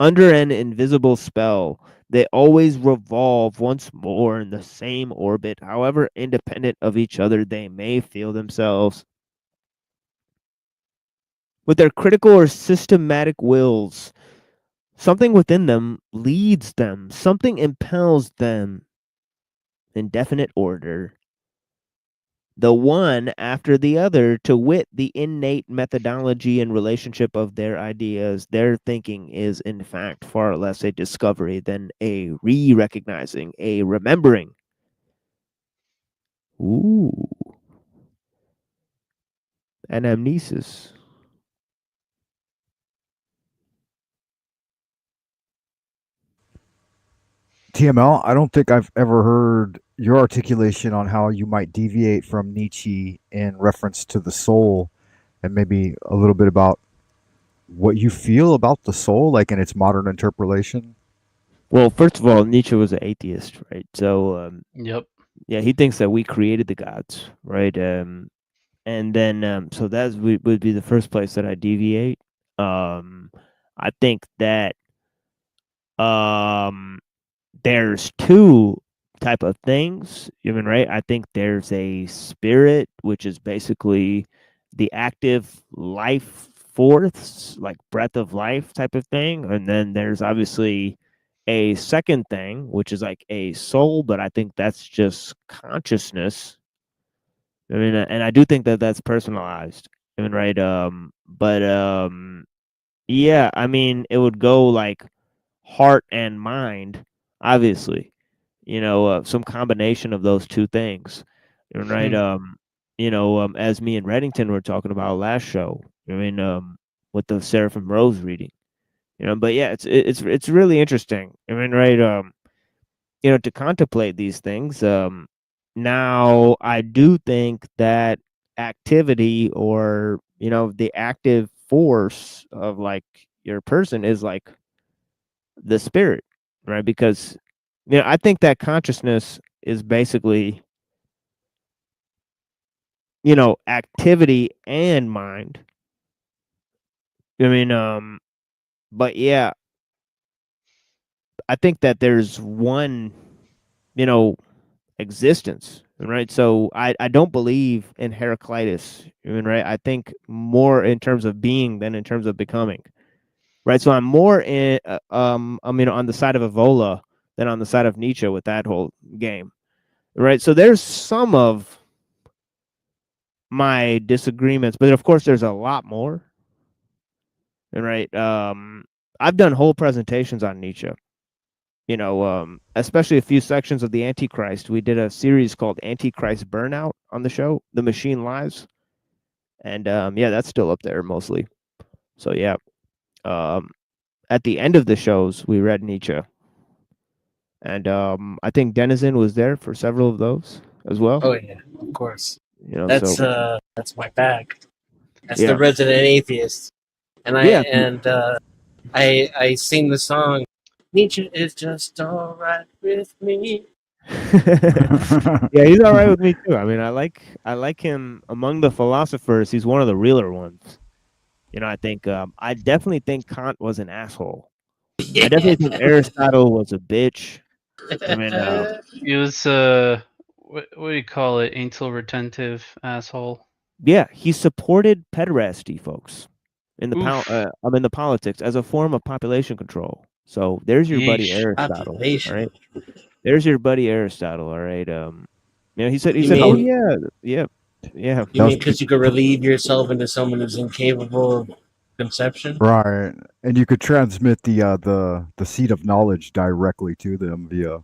Under an invisible spell, they always revolve once more in the same orbit, however independent of each other they may feel themselves. With their critical or systematic wills, something within them leads them, something impels them in definite order, the one after the other, to wit, the innate methodology and relationship of their ideas. Their thinking is, in fact, far less a discovery than a re-recognizing, a remembering. Ooh. Anamnesis. TML, I don't think I've ever heard your articulation on how you might deviate from Nietzsche in reference to the soul, and maybe a little bit about what you feel about the soul, like in its modern interpretation. Well, first of all, Nietzsche was an atheist, right? So, Yep. yeah, he thinks that we created the gods, right? And then, so that would be the first place that I deviate. I think that there's two type of things, even right. I think there's a spirit, which is basically the active life force, like breath of life type of thing, and then there's obviously a second thing, which is like a soul, but I think that's just consciousness. I mean, and I do think that that's personalized. I mean, right. But yeah, I mean, it would go like heart and mind, obviously. Some combination of those two things. Right. As me and Reddington were talking about last show. I mean, with the Seraphim Rose reading. But yeah, it's really interesting. I mean, right. To contemplate these things. Now I do think that activity, or the active force of like your person, is like the spirit, right? Because I think that consciousness is basically activity and mind. I mean, but yeah, I think that there's one existence, right? So I don't believe in Heraclitus. I mean, right? I think more in terms of being than in terms of becoming, right? So I'm more in on the side of Evola than on the side of Nietzsche with that whole game, right? So there's some of my disagreements, but of course there's a lot more, right? I've done whole presentations on Nietzsche, especially a few sections of the Antichrist. We did a series called Antichrist Burnout on the show, The Machine Lies. And yeah, that's still up there mostly. So yeah. At the end of the shows, we read Nietzsche. And I think Denizen was there for several of those as well. Oh yeah, of course. That's That's my bag. That's yeah. the resident atheist. And Yeah. I sing the song, Nietzsche is just all right with me. Yeah, he's all right with me too. I mean, I like him among the philosophers. He's one of the realer ones. I definitely think Kant was an asshole. I definitely think Aristotle was a bitch. I mean, He was what do you call it? Anal retentive asshole. yeah, he supported pederasty, folks, in the politics as a form of population control. So there's your buddy Yeesh, Aristotle. population. All right, there's your buddy Aristotle. All right. He said, You oh mean- yeah. You mean because you could relieve yourself into someone who's incapable of conception. Right, and you could transmit the seed of knowledge directly to them via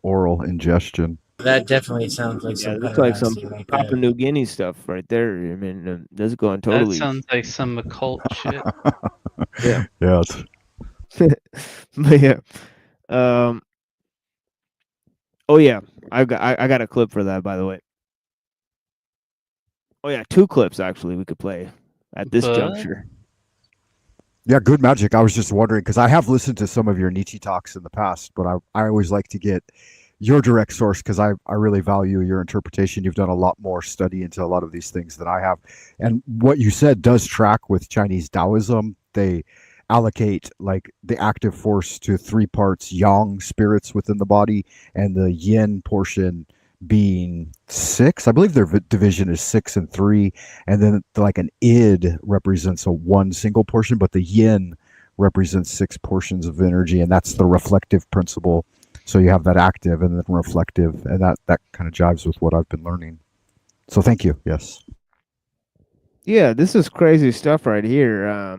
oral ingestion. That definitely sounds like Yeah, some that's like some pederasty right Papua there. New Guinea stuff right there. I mean, that's going That totally. sounds like some occult shit. Yeah. Yes. But yeah. Oh yeah, I got a clip for that, by the way. Oh yeah, 2 clips actually we could play at this But juncture. Yeah, good magic. I was just wondering because I have listened to some of your Nietzsche talks in the past, but I always like to get your direct source because I really value your interpretation. You've done a lot more study into a lot of these things than I have. And what you said does track with Chinese Taoism. They allocate like the active force to 3 parts yang spirits within the body and the yin portion being 6. I believe their division is 6 and 3, and then like an id represents a 1 single portion, but the yin represents 6 portions of energy, and that's the reflective principle. So you have that active and then reflective, and that kind of jives with what I've been learning. So thank you. Yes. Yeah, this is crazy stuff right here.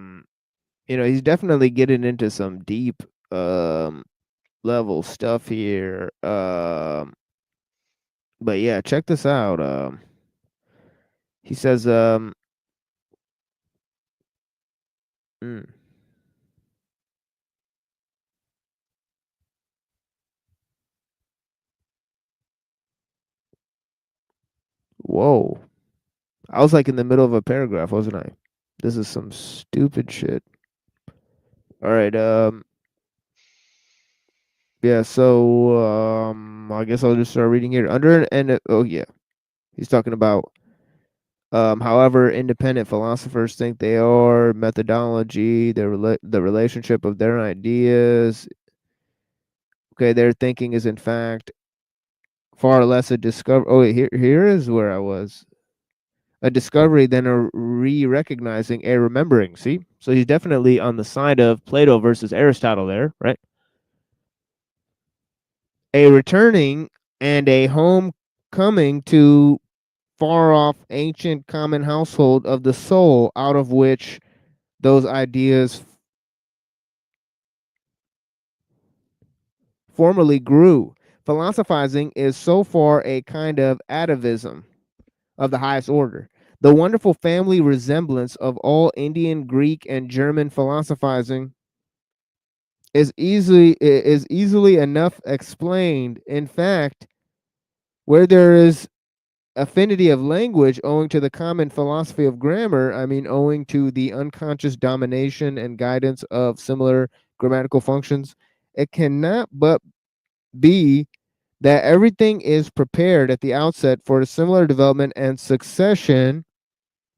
He's definitely getting into some deep level stuff here. But yeah, check this out. He says mm. Whoa. I was like in the middle of a paragraph, wasn't I? This is some stupid shit. All right, yeah, so I guess I'll just start reading here. Oh yeah. He's talking about however independent philosophers think they are, methodology, the relationship of their ideas. Okay, their thinking is in fact far less a discovery. Oh wait, here is where I was. A discovery than a recognizing, a remembering. See? So he's definitely on the side of Plato versus Aristotle there, right? A returning and a homecoming to far off ancient common household of the soul out of which those ideas formerly grew. Philosophizing is so far a kind of atavism of the highest order. The wonderful family resemblance of all Indian, Greek, and German philosophizing is easily enough explained. In fact, where there is affinity of language owing to the common philosophy of grammar, I mean owing to the unconscious domination and guidance of similar grammatical functions, it cannot but be that everything is prepared at the outset for a similar development and succession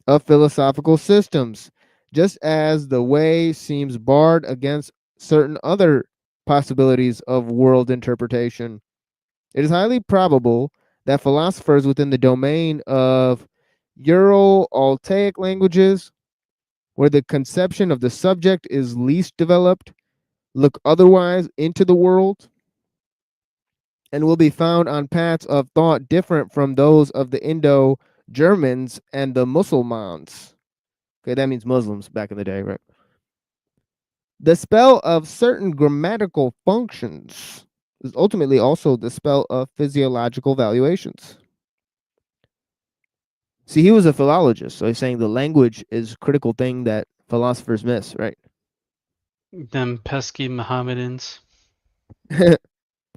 of philosophical systems, just as the way seems barred against certain other possibilities of world interpretation. It is highly probable that philosophers within the domain of Ural-Altaic languages, where the conception of the subject is least developed, look otherwise into the world and will be found on paths of thought different from those of the Indo-Germans and the Mussulmans. Okay, that means Muslims back in the day, right? The spell of certain grammatical functions is ultimately also the spell of physiological valuations. See, he was a philologist, so he's saying the language is a critical thing that philosophers miss, right? them pesky Mohammedans.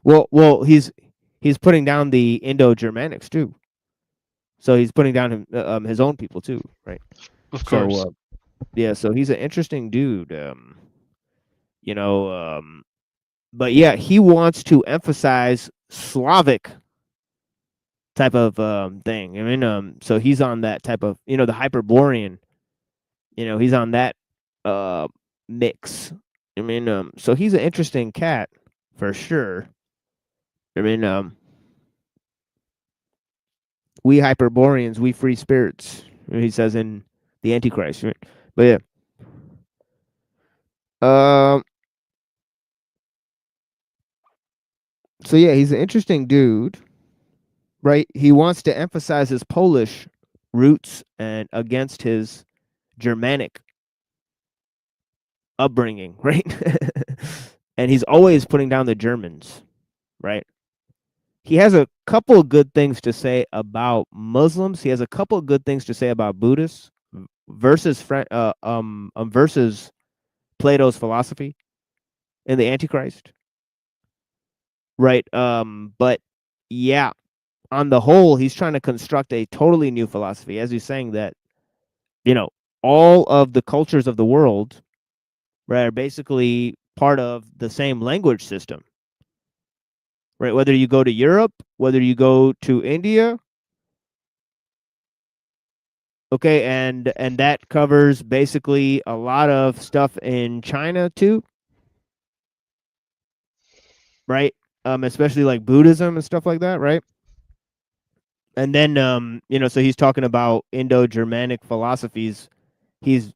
Well, he's putting down the Indo-Germanics too. So he's putting down his own people too, right? Of course. So, yeah, so he's an interesting dude. But yeah, he wants to emphasize Slavic type of thing. I mean, so he's on that type of, the Hyperborean. He's on that mix. I mean, so he's an interesting cat for sure. I mean, we Hyperboreans, we free spirits. He says in the Antichrist, right? But yeah. So yeah, he's an interesting dude, right? He wants to emphasize his Polish roots and against his Germanic upbringing, right? And he's always putting down the Germans, right? He has a couple of good things to say about Muslims. He has a couple of good things to say about Buddhists versus versus Plato's philosophy in the Antichrist, right? But yeah, on the whole, he's trying to construct a totally new philosophy, as he's saying that, all of the cultures of the world, right, are basically part of the same language system, right? Whether you go to Europe, whether you go to India, okay, and that covers basically a lot of stuff in China too, right? Especially like Buddhism and stuff like that, right? And then so he's talking about Indo-Germanic philosophies. He's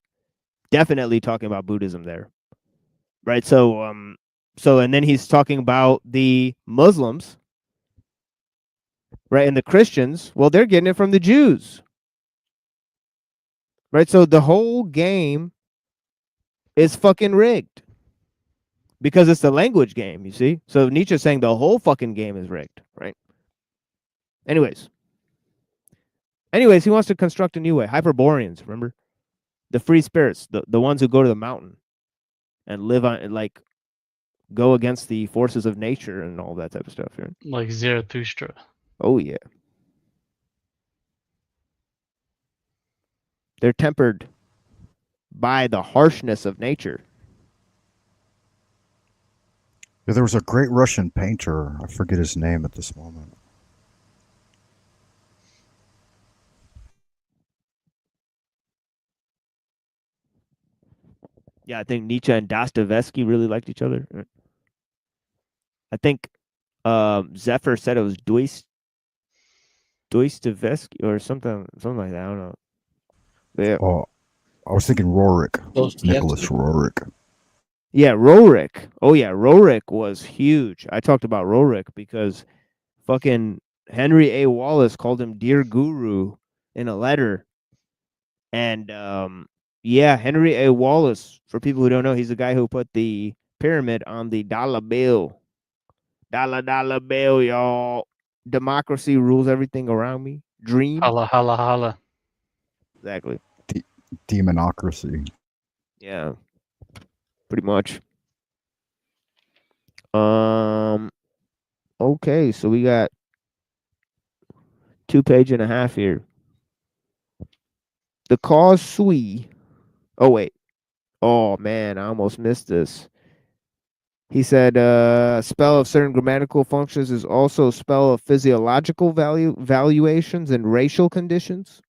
definitely talking about Buddhism there, right? So and then he's talking about the Muslims, right? And the Christians, well, they're getting it from the Jews, right? So the whole game is fucking rigged because it's the language game, you see? So Nietzsche's saying the whole fucking game is rigged, right? Anyways, he wants to construct a new way. Hyperboreans, remember? The free spirits, the ones who go to the mountain and live on, like, go against the forces of nature and all that type of stuff, right? Like Zarathustra. Oh, yeah. They're tempered by the harshness of nature. Yeah, there was a great Russian painter. I forget his name at this moment. Yeah, I think Nietzsche and Dostoevsky really liked each other. I think Zephyr said it was Dostoevsky or something like that. I don't know. But yeah. Oh, I was thinking Rorik. Nicholas Rorik. Yeah, Rorik. Oh yeah, Rorik was huge. I talked about Rorik because fucking Henry A. Wallace called him Dear Guru in a letter. And yeah, Henry A. Wallace, for people who don't know, he's the guy who put the pyramid on the dollar bill. Dollar bill, y'all. Democracy rules everything around me. Dream. Holla, holla, holla. Exactly. Demonocracy. Yeah. Pretty much. Okay, so we got 2 page and a half here. The cause sui. Oh wait. Oh man, I almost missed this. He said spell of certain grammatical functions is also a spell of physiological valuations and racial conditions.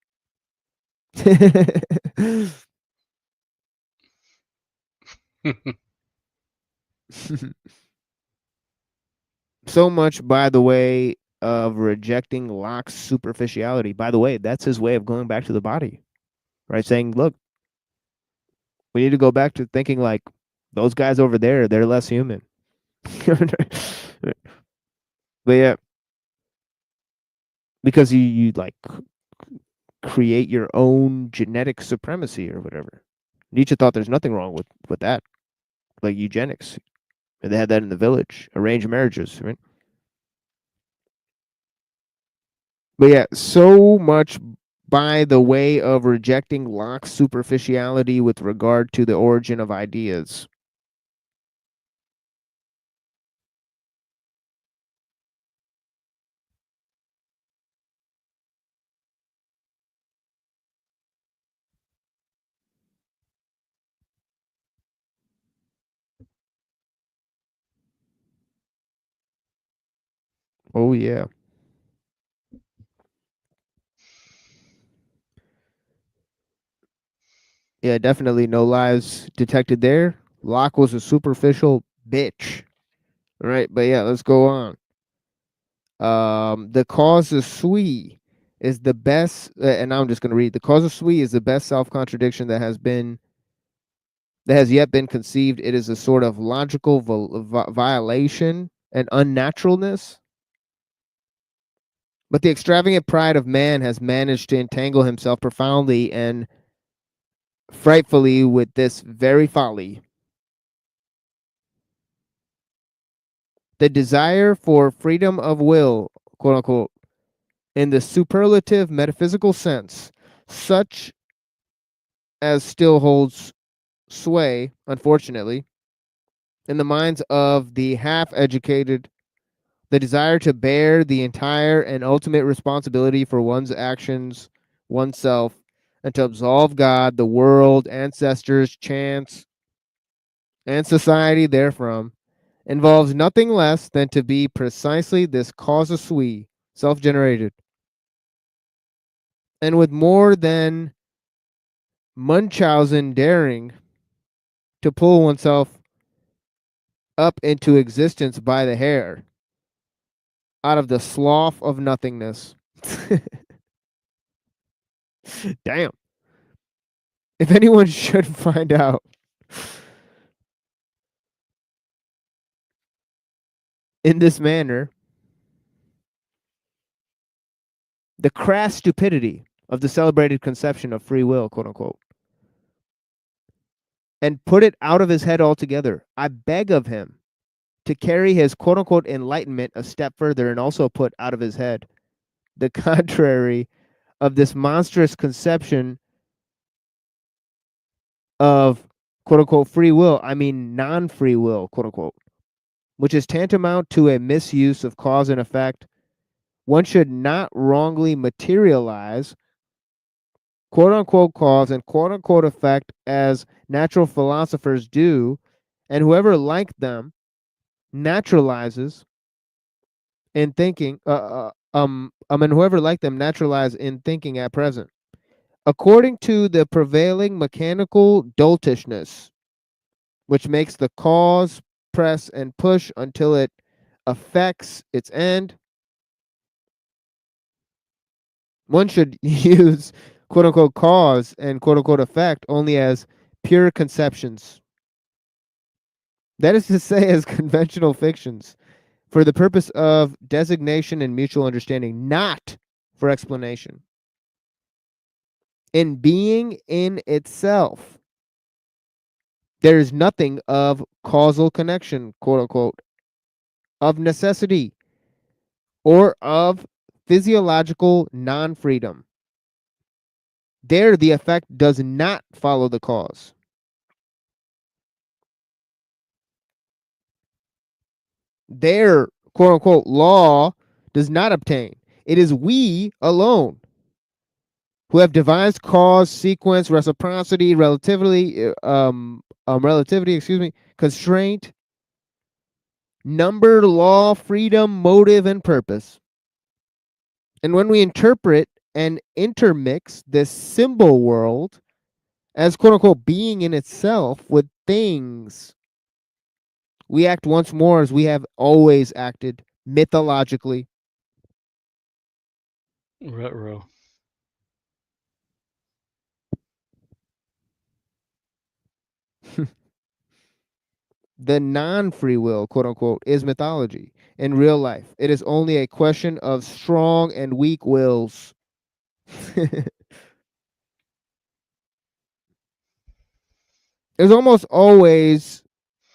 So much, by the way, of rejecting Locke's superficiality. By the way, that's his way of going back to the body, right? Saying, look, we need to go back to thinking like those guys over there, they're less human. But yeah, because you like create your own genetic supremacy or whatever. Nietzsche thought there's nothing wrong with that, like eugenics. And they had that in the village, arranged marriages, right? But yeah, so much by the way of rejecting Locke's superficiality with regard to the origin of ideas. Oh yeah. Yeah, definitely no lies detected there. Locke was a superficial bitch. All right, but yeah, let's go on. The cause of sui is the best, and now I'm just going to read. The cause of sui is the best self-contradiction that has yet been conceived. It is a sort of logical violation and unnaturalness. But the extravagant pride of man has managed to entangle himself profoundly and frightfully with this very folly. the desire for freedom of will, quote unquote, in the superlative metaphysical sense, such as still holds sway, unfortunately, in the minds of the half-educated, the desire to bear the entire and ultimate responsibility for one's actions, oneself, and to absolve God, the world, ancestors, chance, and society therefrom, involves nothing less than to be precisely this causa sui, self-generated, and with more than Munchausen daring to pull oneself up into existence by the hair, out of the slough of nothingness. Damn. If anyone should find out in this manner the crass stupidity of the celebrated conception of free will, quote unquote, and put it out of his head altogether, I beg of him to carry his quote unquote enlightenment a step further and also put out of his head the contrary of this monstrous conception of quote unquote free will, I mean non-free will, quote unquote, which is tantamount to a misuse of cause and effect. One should not wrongly materialize quote unquote cause and quote unquote effect as natural philosophers do, and whoever like them naturalizes in thinking and whoever like them naturalize in thinking at present according to the prevailing mechanical doltishness, which makes the cause press and push until it affects its end. One should use quote unquote cause and quote unquote effect only as pure conceptions. That is to say, as conventional fictions, for the purpose of designation and mutual understanding, not for explanation. In being in itself, there is nothing of causal connection, quote unquote, of necessity, or of physiological non-freedom. There, the effect does not follow the cause. There, quote unquote, law does not obtain. It is we alone who have devised cause, sequence, reciprocity, relativity, constraint, number, law, freedom, motive, and purpose. And when we interpret and intermix this symbol world as quote unquote being in itself with things, we act once more as we have always acted mythologically. Ruh-roh. The non-free will, quote unquote, is mythology. In real life, it is only a question of strong and weak wills. There's almost always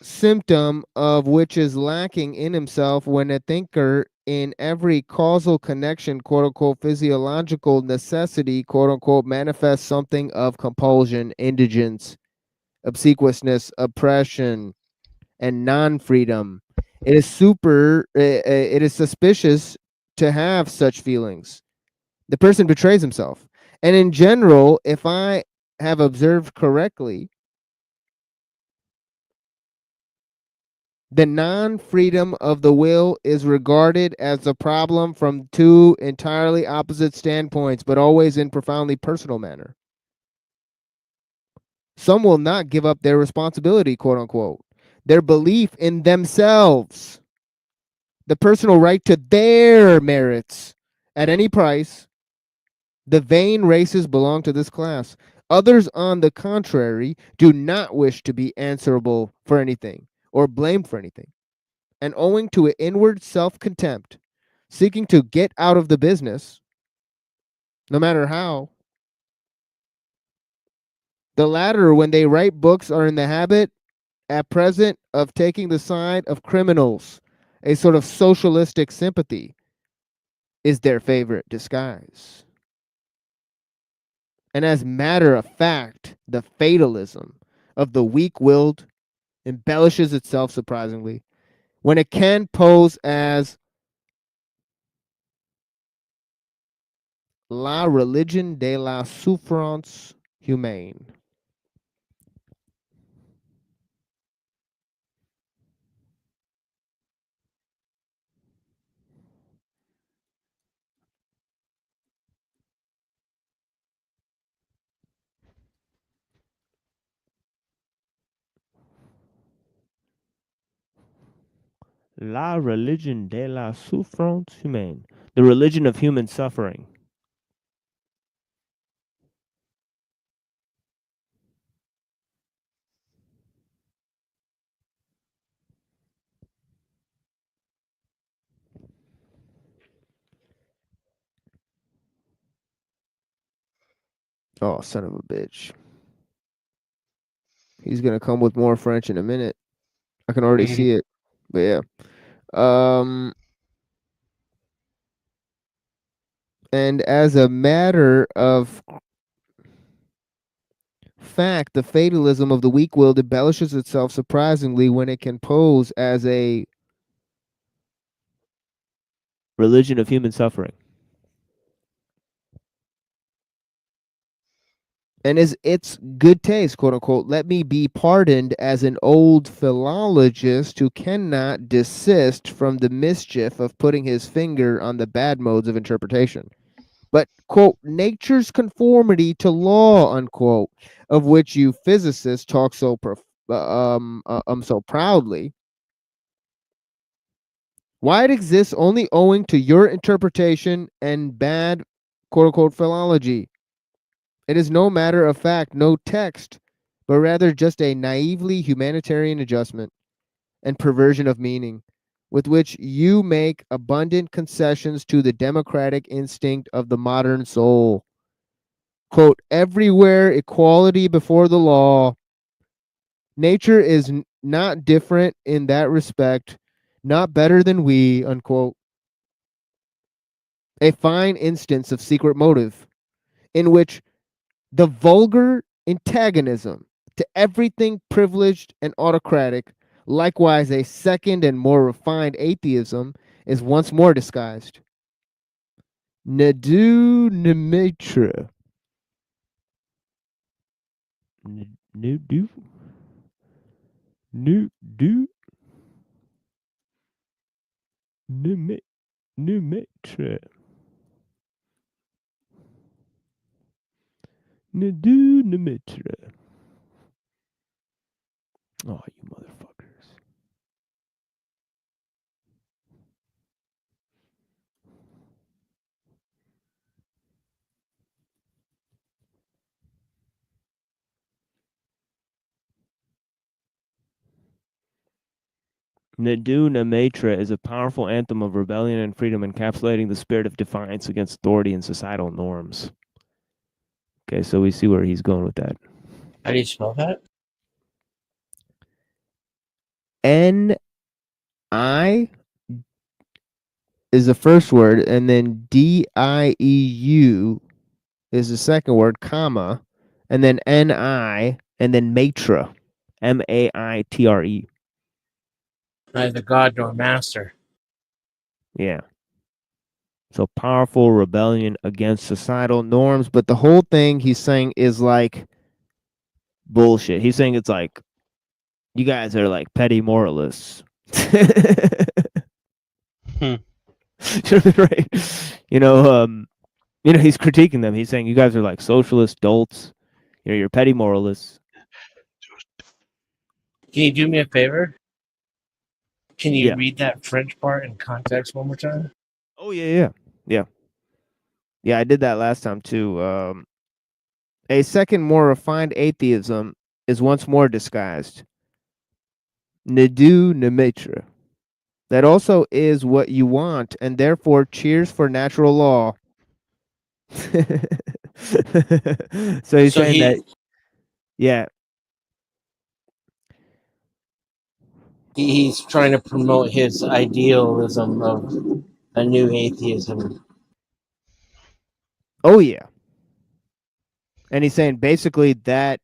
symptom of which is lacking in himself when a thinker in every causal connection, quote unquote, physiological necessity, quote unquote, manifests something of compulsion, indigence, obsequiousness, oppression, and non-freedom. It is suspicious to have such feelings. The person betrays himself. And in general, if I have observed correctly, the non-freedom of the will is regarded as a problem from two entirely opposite standpoints, but always in profoundly personal manner. Some will not give up their responsibility, quote unquote, their belief in themselves, the personal right to their merits at any price. The vain races belong to this class. Others, on the contrary, do not wish to be answerable for anything or blamed for anything. And owing to an inward self-contempt, seeking to get out of the business, no matter how, the latter, when they write books, are in the habit at present of taking the side of criminals a sort of socialistic sympathy is their favorite disguise. And as matter of fact, the fatalism of the weak-willed embellishes itself surprisingly when it can pose as la religion de la souffrance humaine. La religion de la souffrance humaine. The religion of human suffering. Oh, son of a bitch. He's gonna come with more French in a minute. I can already see it. But yeah. And as a matter of fact, the fatalism of the weak-willed embellishes itself surprisingly when it can pose as a religion of human suffering. And is its good taste, quote unquote, let me be pardoned as an old philologist who cannot desist from the mischief of putting his finger on the bad modes of interpretation. But, quote, nature's conformity to law, unquote, of which you physicists talk so so proudly, why it exists only owing to your interpretation and bad, quote unquote, philology. It is no matter of fact, no text, but rather just a naively humanitarian adjustment and perversion of meaning, with which you make abundant concessions to the democratic instinct of the modern soul. Quote, everywhere equality before the law. Nature is not different in that respect, not better than we, unquote. A fine instance of secret motive in which the vulgar antagonism to everything privileged and autocratic, likewise a second and more refined atheism, is once more disguised. Ne du ne maitre. Ne du. Ne du. Ne maitre. Ne du ne maitre. Oh, you motherfuckers. Ne du ne maitre is a powerful anthem of rebellion and freedom, encapsulating the spirit of defiance against authority and societal norms. Okay, so we see where he's going with that. How do you spell that? N-I is the first word, and then D-I-E-U is the second word, comma, and then N-I, and then maitre, M-A-I-T-R-E. Neither God nor master. Yeah. So powerful rebellion against societal norms, but the whole thing he's saying is like bullshit. He's saying it's like, you guys are like petty moralists. Right. He's critiquing them. He's saying you guys are like socialist dolts. You're petty moralists. Can you do me a favor? Can you read that French part in context one more time? Oh yeah. Yeah, I did that last time too. A second, more refined atheism is once more disguised. Ne du ne maitre. That also is what you want, and therefore cheers for natural law. So he's saying that, yeah. He's trying to promote his idealism of a new atheism. Oh yeah. And he's saying basically that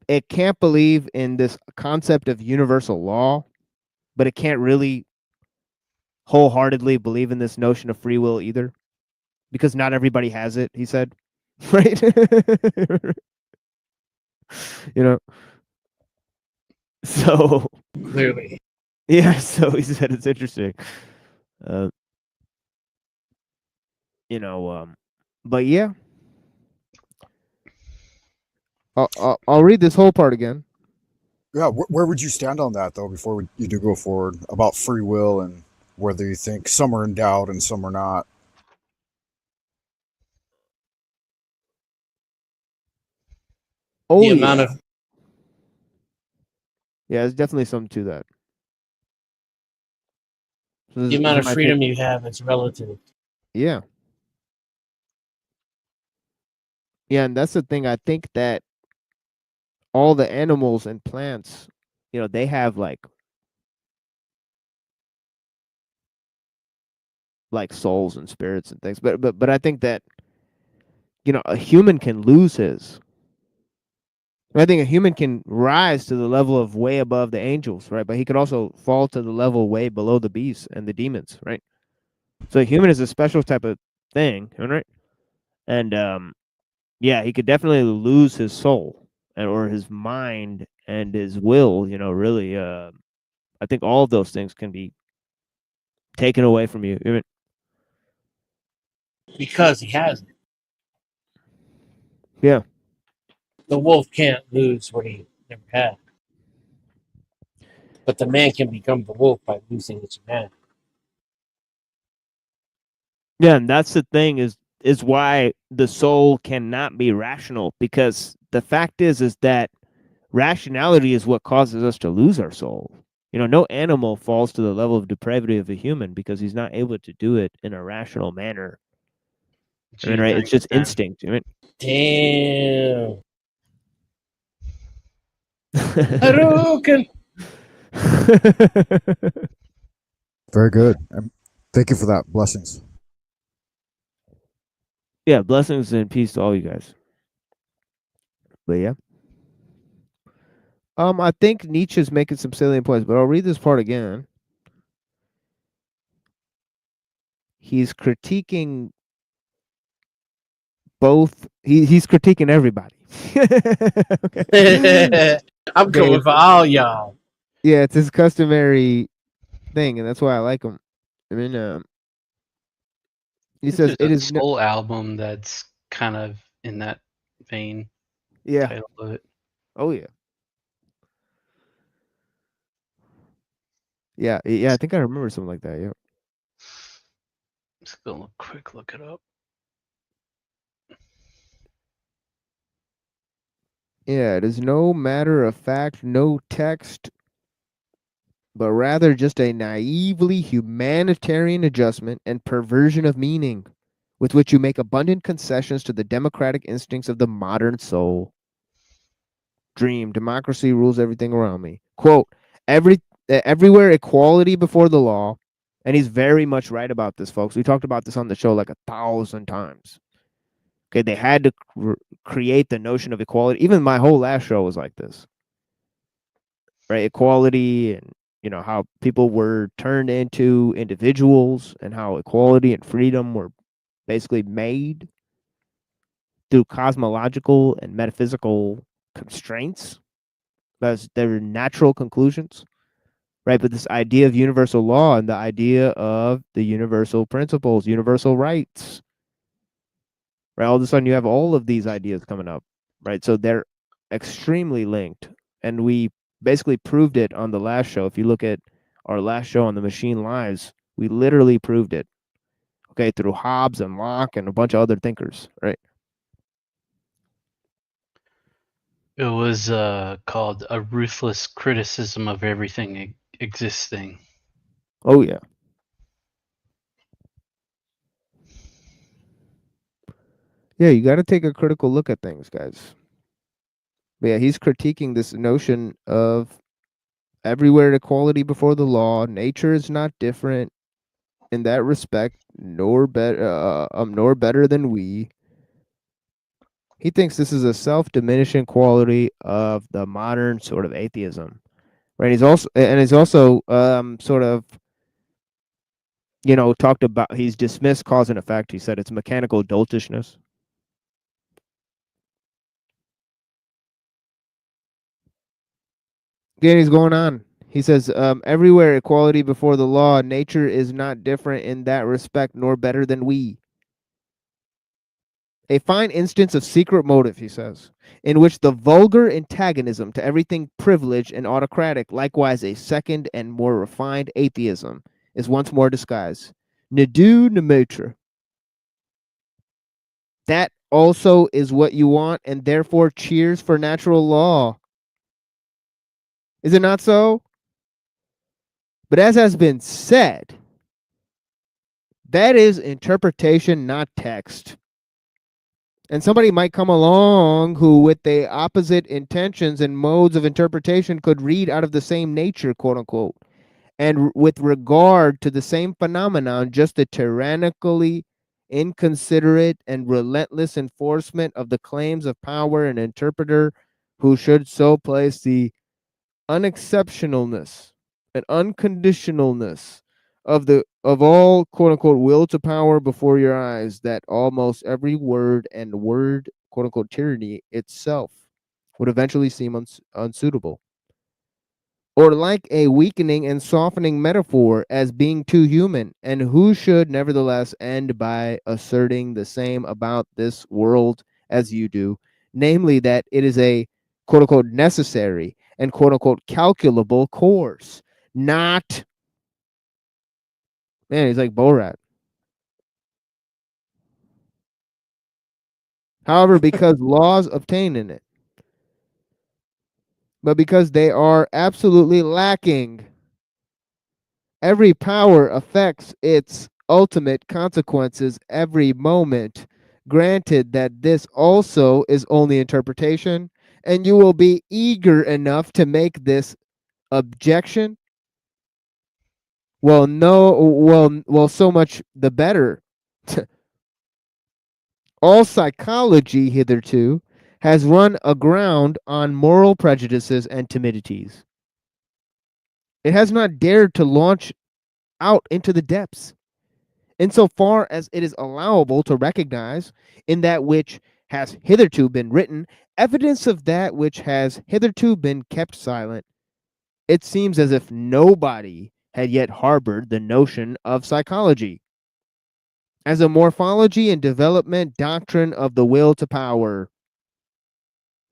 it can't believe in this concept of universal law, but it can't really wholeheartedly believe in this notion of free will either, because not everybody has it, he said. Right? You know. So Clearly. yeah, so he said it's interesting. You know, but yeah. I'll read this whole part again. Yeah, where would you stand on that though? Before you do go forward about free will and whether you think some are endowed and some are not. Oh The yeah. amount of Yeah, there's definitely something to that. So the amount of freedom you have is relative. Yeah. Yeah, and that's the thing. I think that all the animals and plants, you know, they have like souls and spirits and things. But I think that, you know, a human can lose his. I think a human can rise to the level of way above the angels, right? But he could also fall to the level way below the beasts and the demons, right? So a human is a special type of thing, right? And yeah, he could definitely lose his soul or his mind and his will, you know, really I think all of those things can be taken away from you. Even Because he has it. yeah. The wolf can't lose what he never had. But the man can become the wolf by losing his humanity. Yeah, and that's the thing is why the soul cannot be rational, because the fact is that rationality is what causes us to lose our soul. You know, no animal falls to the level of depravity of a human because he's not able to do it in a rational manner. I mean, right? It's just instinct. I mean, damn. Hadouken! Very good. Thank you for that. Blessings. Yeah, blessings and peace to all you guys. But yeah. I think Nietzsche's making some salient points, but I'll read this part again. He's critiquing both. He's critiquing everybody. Okay. I'm coming for all y'all. Yeah, it's his customary thing, and that's why I like him. I mean, he says There's it a is soul album that's kind of in that vein. Yeah. Title of it. Oh yeah. Yeah, yeah. I think I remember something like that. Yeah. Just gonna quick look it up. Yeah, it is no matter of fact, no text, but rather just a naively humanitarian adjustment and perversion of meaning, with which you make abundant concessions to the democratic instincts of the modern soul. Dream, democracy rules everything around me. Quote, everywhere equality before the law. And he's very much right about this, folks. We talked about this on the show like 1,000 times. Okay, they had to create the notion of equality. Even my whole last show was like this, right? Equality, and you know how people were turned into individuals, and how equality and freedom were basically made through cosmological and metaphysical constraints. That's their natural conclusions, right? But this idea of universal law and the idea of the universal principles, universal rights, right? All of a sudden, you have all of these ideas coming up, right? So they're extremely linked, and we basically proved it on the last show. If you look at our last show on the Machine Lives, we literally proved it. Okay, through Hobbes and Locke and a bunch of other thinkers, right? It was called A Ruthless Criticism of Everything Existing. Oh yeah. Yeah, you got to take a critical look at things, guys. But yeah, he's critiquing this notion of everywhere equality before the law. Nature is not different in that respect, nor better than we. He thinks this is a self-diminishing quality of the modern sort of atheism, right? He's also sort of talked about, he's dismissed cause and effect. He said it's mechanical doltishness. Again, he's going on. He says, everywhere equality before the law, nature is not different in that respect, nor better than we. A fine instance of secret motive, he says, in which the vulgar antagonism to everything privileged and autocratic, likewise a second and more refined atheism, is once more disguised. Ne Dieu ne maître. That also is what you want, and therefore cheers for natural law. Is it not so? But as has been said, that is interpretation, not text. And somebody might come along who, with the opposite intentions and modes of interpretation, could read out of the same nature, quote unquote, and with regard to the same phenomenon, just the tyrannically inconsiderate and relentless enforcement of the claims of power and interpreter who should so place the unexceptionalness and unconditionalness of all quote unquote will to power before your eyes, that almost every word and word quote unquote tyranny itself would eventually seem unsuitable, or like a weakening and softening metaphor as being too human, and who should nevertheless end by asserting the same about this world as you do, namely that it is a quote unquote necessary and quote unquote calculable course, not. Man, he's like Borat. However, because laws obtain in it, but because they are absolutely lacking, every power affects its ultimate consequences every moment. Granted that this also is only interpretation, and you will be eager enough to make this objection. Well, no, well, so much the better. All psychology hitherto has run aground on moral prejudices and timidities. It has not dared to launch out into the depths, insofar as it is allowable to recognize in that which has hitherto been written evidence of that which has hitherto been kept silent. It seems as if nobody had yet harbored the notion of psychology as a morphology and development doctrine of the will to power,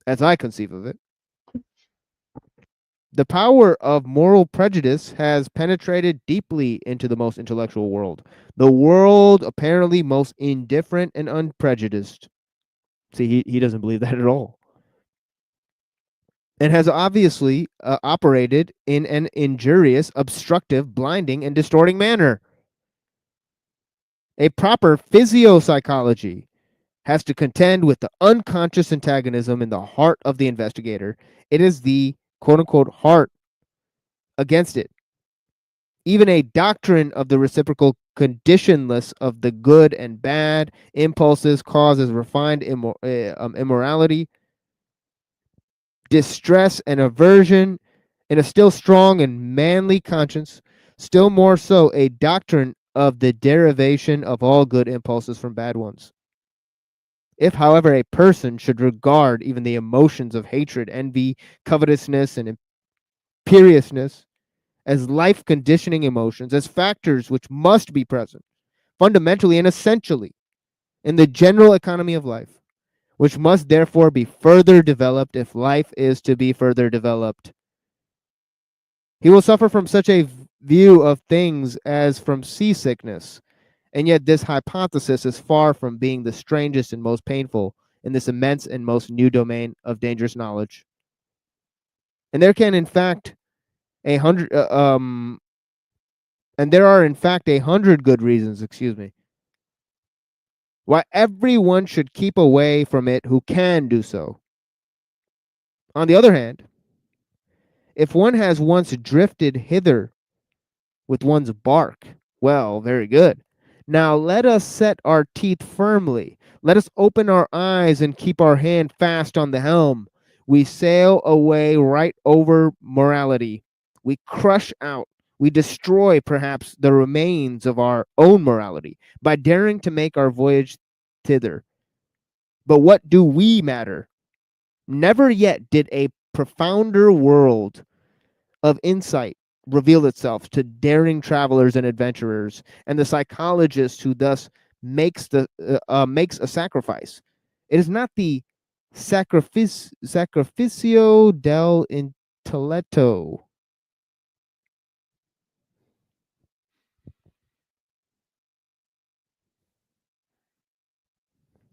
as I conceive of it. The power of moral prejudice has penetrated deeply into the most intellectual world, the world apparently most indifferent and unprejudiced. See, he doesn't believe that at all. And has obviously operated in an injurious, obstructive, blinding, and distorting manner. A proper physiopsychology has to contend with the unconscious antagonism in the heart of the investigator. It is the quote unquote heart against it. Even a doctrine of the reciprocal conditionless of the good and bad impulses causes refined immorality, distress, and aversion in a still strong and manly conscience. Still more so, a doctrine of the derivation of all good impulses from bad ones. If, however, a person should regard even the emotions of hatred, envy, covetousness, and imperiousness as life conditioning emotions, as factors which must be present, fundamentally and essentially, in the general economy of life, which must therefore be further developed if life is to be further developed, he will suffer from such a view of things as from seasickness. And yet this hypothesis is far from being the strangest and most painful in this immense and most new domain of dangerous knowledge. And there can, in fact, and there are, in fact, 100 good reasons, why everyone should keep away from it who can do so. On the other hand, if one has once drifted hither with one's bark, well, very good. Now let us set our teeth firmly. Let us open our eyes and keep our hand fast on the helm. We sail away right over morality. We crush out, we destroy perhaps the remains of our own morality by daring to make our voyage thither. But what do we matter? Never yet did a profounder world of insight reveal itself to daring travelers and adventurers, and the psychologist who thus makes a sacrifice. It is not the sacrificio del intelletto.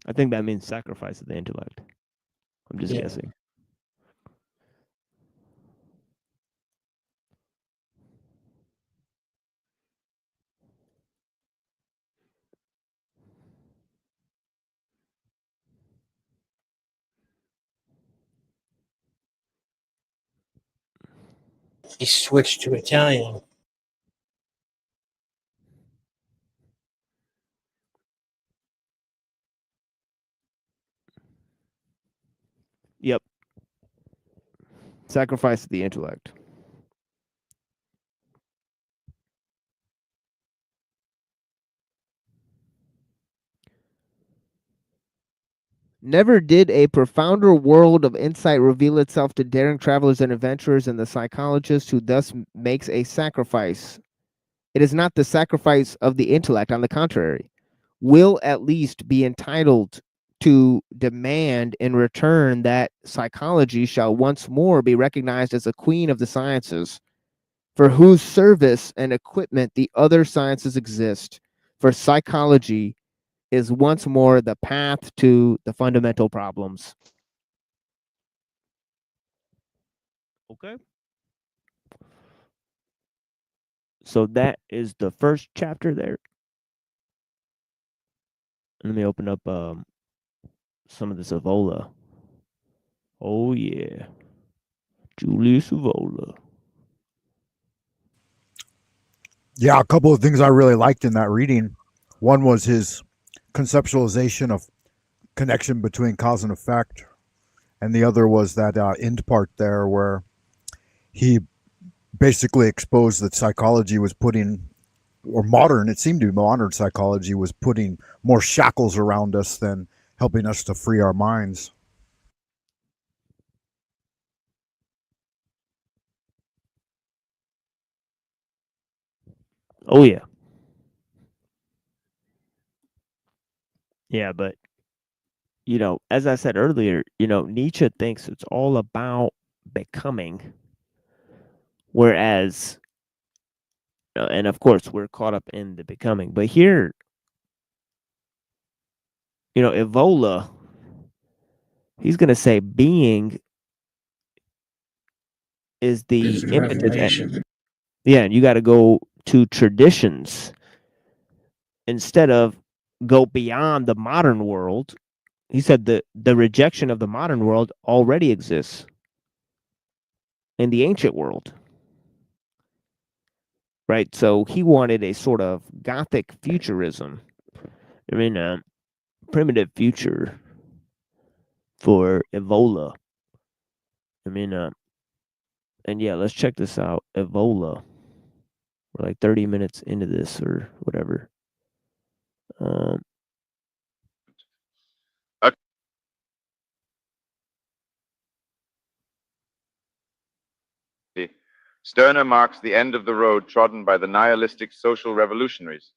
I think that means sacrifice of the intellect. I'm just guessing. He switched to Italian. Yep. Sacrifice of the intellect. Never did a profounder world of insight reveal itself to daring travelers and adventurers, and the psychologist who thus makes a sacrifice. It is not the sacrifice of the intellect, on the contrary, will at least be entitled to demand in return that psychology shall once more be recognized as a queen of the sciences, for whose service and equipment the other sciences exist. For psychology is once more the path to the fundamental problems. Okay. So that is the first chapter there. Let me open up some of this Evola. Oh yeah, Julius Evola. Yeah, a couple of things I really liked in that reading. One was his conceptualization of connection between cause and effect, and the other was that end part there where he basically exposed that psychology was putting, or modern, it seemed to be modern psychology was putting more shackles around us than helping us to free our minds. Oh yeah. Yeah, but as I said earlier, Nietzsche thinks it's all about becoming, whereas, and of course, we're caught up in the becoming. But here, Evola, he's going to say being is the impetus. Yeah, and you got to go to traditions instead of go beyond the modern world. He said the rejection of the modern world already exists in the ancient world. Right? So he wanted a sort of Gothic futurism. I mean, primitive future for Evola. I mean, and yeah, let's check this out. Evola. We're like 30 minutes into this or whatever. Stirner marks the end of the road trodden by the nihilistic social revolutionaries,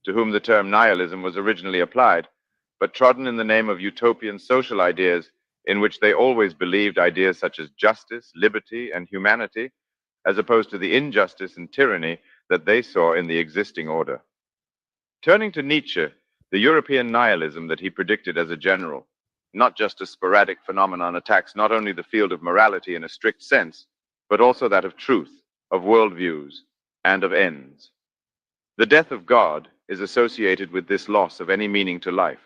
to whom the term nihilism was originally applied, but trodden in the name of utopian social ideas in which they always believed ideas such as justice, liberty, and humanity, as opposed to the injustice and tyranny that they saw in the existing order. Turning to Nietzsche, the European nihilism that he predicted as a general, not just a sporadic phenomenon, attacks not only the field of morality in a strict sense, but also that of truth, of worldviews, and of ends. The death of God is associated with this loss of any meaning to life,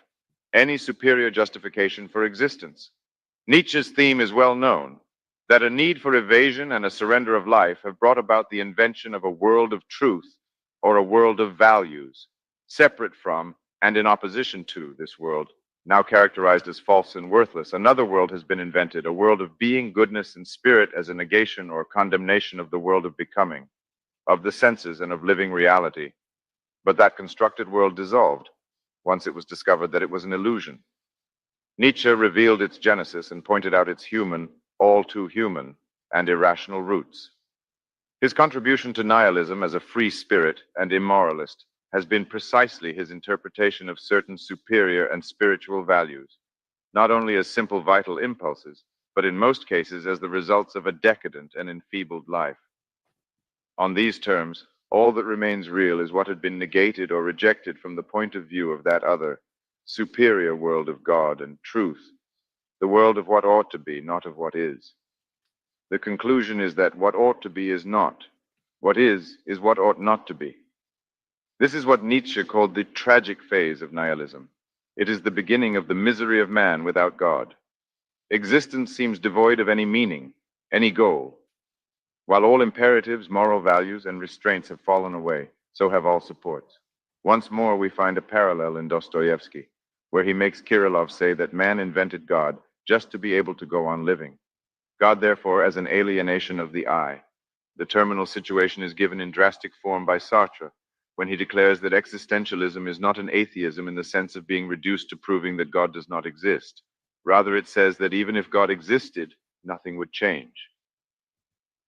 any superior justification for existence. Nietzsche's theme is well known. that a need for evasion and a surrender of life have brought about the invention of a world of truth or a world of values, separate from and in opposition to this world, now characterized as false and worthless. Another world has been invented, a world of being, goodness, and spirit as a negation or condemnation of the world of becoming, of the senses and of living reality. But that constructed world dissolved once it was discovered that it was an illusion. Nietzsche revealed its genesis and pointed out its human, all too human, and irrational roots. His contribution to nihilism as a free spirit and immoralist has been precisely his interpretation of certain superior and spiritual values, not only as simple vital impulses, but in most cases as the results of a decadent and enfeebled life. On these terms, all that remains real is what had been negated or rejected from the point of view of that other, superior world of God and truth, the world of what ought to be, not of what is. The conclusion is that what ought to be is not. What is what ought not to be. This is what Nietzsche called the tragic phase of nihilism. It is the beginning of the misery of man without God. Existence seems devoid of any meaning, any goal. While all imperatives, moral values, and restraints have fallen away, so have all supports. Once more, we find a parallel in Dostoevsky, where he makes Kirillov say that man invented God just to be able to go on living. God, therefore, as an alienation of the I. The terminal situation is given in drastic form by Sartre, when he declares that existentialism is not an atheism in the sense of being reduced to proving that God does not exist. Rather, it says that even if God existed, nothing would change.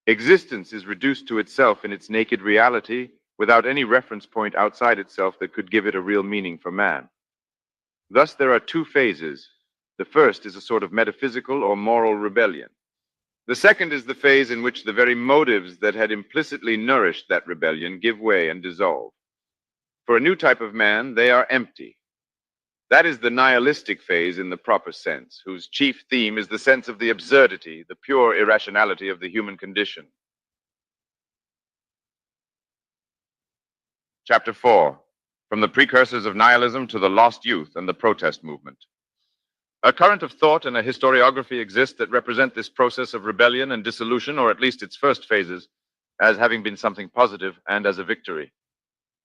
Existence is reduced to itself in its naked reality, without any reference point outside itself that could give it a real meaning for man. Thus, there are two phases. The first is a sort of metaphysical or moral rebellion. The second is the phase in which the very motives that had implicitly nourished that rebellion give way and dissolve. For a new type of man, they are empty. That is the nihilistic phase in the proper sense, whose chief theme is the sense of the absurdity, the pure irrationality of the human condition. Chapter 4, From the Precursors of Nihilism to the Lost Youth and the Protest Movement. A current of thought and a historiography exist that represent this process of rebellion and dissolution, or at least its first phases, as having been something positive and as a victory.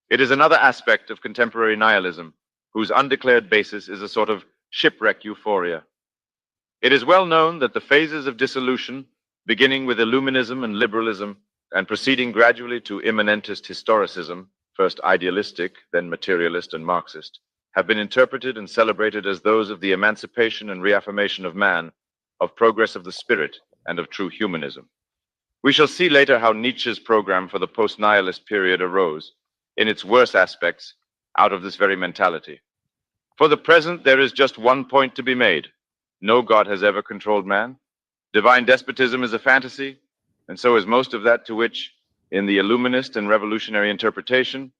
It is another aspect of contemporary nihilism, whose undeclared basis is a sort of shipwreck euphoria. It is well known that the phases of dissolution, beginning with Illuminism and liberalism, and proceeding gradually to immanentist historicism, first idealistic, then materialist and Marxist, have been interpreted and celebrated as those of the emancipation and reaffirmation of man, of progress of the spirit, and of true humanism. We shall see later how Nietzsche's program for the post-nihilist period arose, in its worst aspects, out of this very mentality. For the present, there is just one point to be made. No God has ever controlled man. Divine despotism is a fantasy, and so is most of that to which, in the Illuminist and revolutionary interpretation,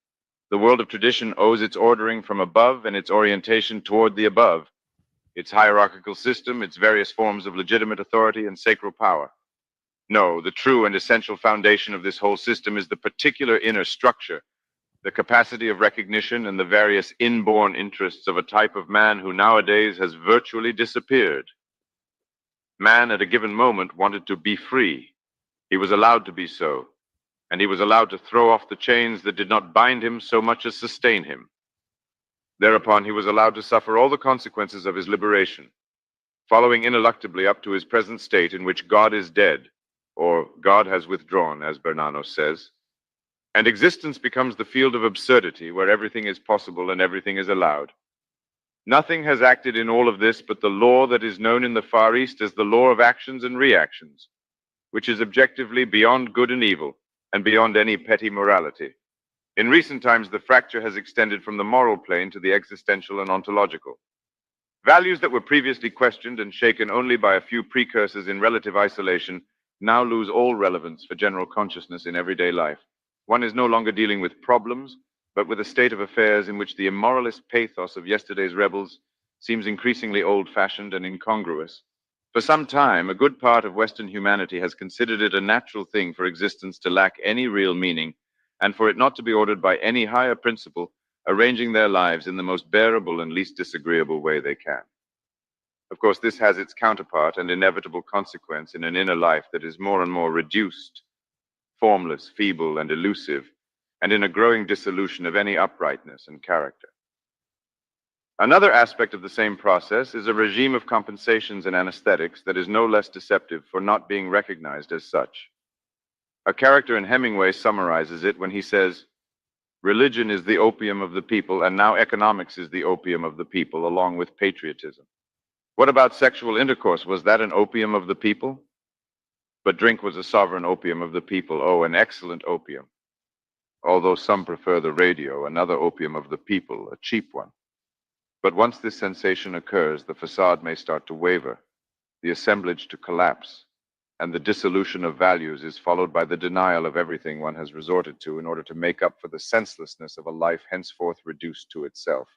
the world of tradition owes its ordering from above and its orientation toward the above, its hierarchical system, its various forms of legitimate authority and sacral power. No, the true and essential foundation of this whole system is the particular inner structure, the capacity of recognition and the various inborn interests of a type of man who nowadays has virtually disappeared. Man at a given moment wanted to be free. He was allowed to be so, and he was allowed to throw off the chains that did not bind him so much as sustain him. Thereupon he was allowed to suffer all the consequences of his liberation, following ineluctably up to his present state in which God is dead, or God has withdrawn, as Bernanos says, and existence becomes the field of absurdity where everything is possible and everything is allowed. Nothing has acted in all of this but the law that is known in the Far East as the law of actions and reactions, which is objectively beyond good and evil and beyond any petty morality. In recent times, the fracture has extended from the moral plane to the existential and ontological. Values that were previously questioned and shaken only by a few precursors in relative isolation now lose all relevance for general consciousness in everyday life. One is no longer dealing with problems, but with a state of affairs in which the immoralist pathos of yesterday's rebels seems increasingly old-fashioned and incongruous. For some time, a good part of Western humanity has considered it a natural thing for existence to lack any real meaning, and for it not to be ordered by any higher principle, arranging their lives in the most bearable and least disagreeable way they can. Of course, this has its counterpart and inevitable consequence in an inner life that is more and more reduced, formless, feeble, and elusive, and in a growing dissolution of any uprightness and character. Another aspect of the same process is a regime of compensations and anesthetics that is no less deceptive for not being recognized as such. A character in Hemingway summarizes it when he says, "Religion is the opium of the people, and now economics is the opium of the people, along with patriotism." What about sexual intercourse? Was that an opium of the people? But drink was a sovereign opium of the people. Oh, an excellent opium. Although some prefer the radio, another opium of the people, a cheap one. But once this sensation occurs, the facade may start to waver, the assemblage to collapse, and the dissolution of values is followed by the denial of everything one has resorted to in order to make up for the senselessness of a life henceforth reduced to itself.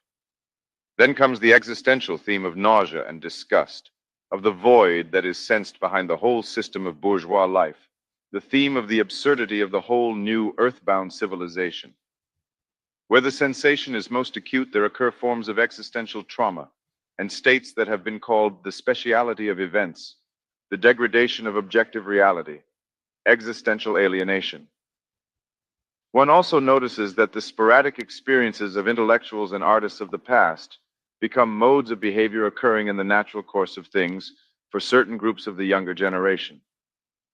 Then comes the existential theme of nausea and disgust, of the void that is sensed behind the whole system of bourgeois life, the theme of the absurdity of the whole new earthbound civilization. Where the sensation is most acute, there occur forms of existential trauma and states that have been called the speciality of events, the degradation of objective reality, existential alienation. One also notices that the sporadic experiences of intellectuals and artists of the past become modes of behavior occurring in the natural course of things for certain groups of the younger generation.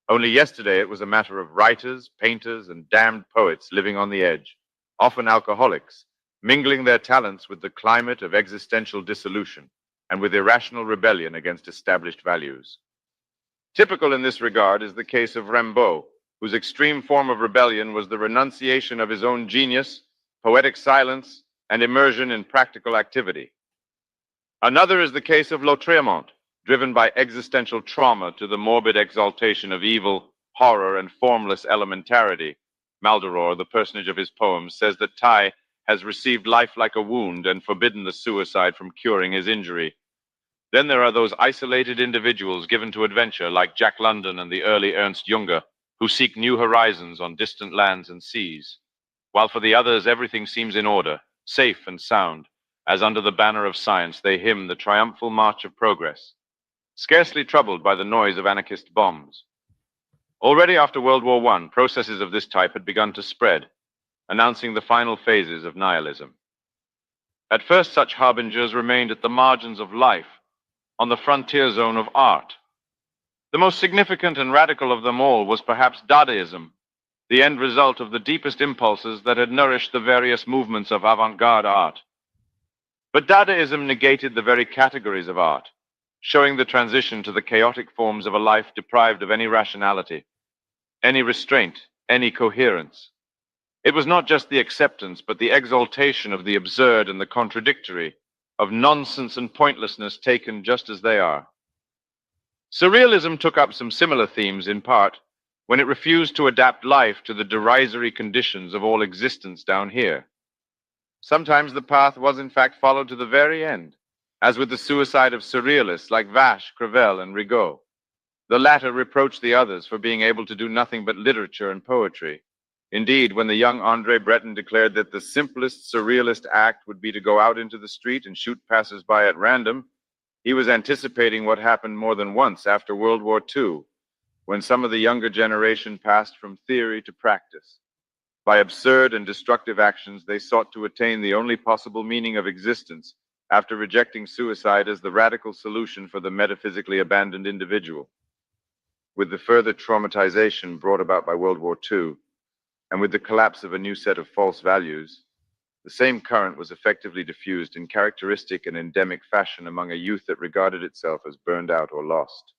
Only yesterday it was a matter of writers, painters, and damned poets living on the edge, often alcoholics, mingling their talents with the climate of existential dissolution and with irrational rebellion against established values. Typical in this regard is the case of Rimbaud, whose extreme form of rebellion was the renunciation of his own genius, poetic silence, and immersion in practical activity. Another is the case of Lautréamont, driven by existential trauma to the morbid exaltation of evil, horror, and formless elementarity. Maldoror, the personage of his poems, says that Tai has received life like a wound and forbidden the suicide from curing his injury. Then there are those isolated individuals given to adventure, like Jack London and the early Ernst Junger, who seek new horizons on distant lands and seas, while for the others everything seems in order, safe and sound, as under the banner of science they hymn the triumphal march of progress, scarcely troubled by the noise of anarchist bombs. Already after World War I, processes of this type had begun to spread, announcing the final phases of nihilism. At first, such harbingers remained at the margins of life, on the frontier zone of art. The most significant and radical of them all was perhaps Dadaism, the end result of the deepest impulses that had nourished the various movements of avant-garde art. But Dadaism negated the very categories of art, showing the transition to the chaotic forms of a life deprived of any rationality, any restraint, any coherence. It was not just the acceptance, but the exaltation of the absurd and the contradictory, of nonsense and pointlessness taken just as they are. Surrealism took up some similar themes in part when it refused to adapt life to the derisory conditions of all existence down here. Sometimes the path was in fact followed to the very end, as with the suicide of surrealists like Vache, Crevel, and Rigaud. The latter reproached the others for being able to do nothing but literature and poetry. Indeed, when the young André Breton declared that the simplest surrealist act would be to go out into the street and shoot passers-by at random, he was anticipating what happened more than once after World War II, when some of the younger generation passed from theory to practice. By absurd and destructive actions, they sought to attain the only possible meaning of existence after rejecting suicide as the radical solution for the metaphysically abandoned individual. With the further traumatization brought about by World War II, and with the collapse of a new set of false values, the same current was effectively diffused in characteristic and endemic fashion among a youth that regarded itself as burned out or lost.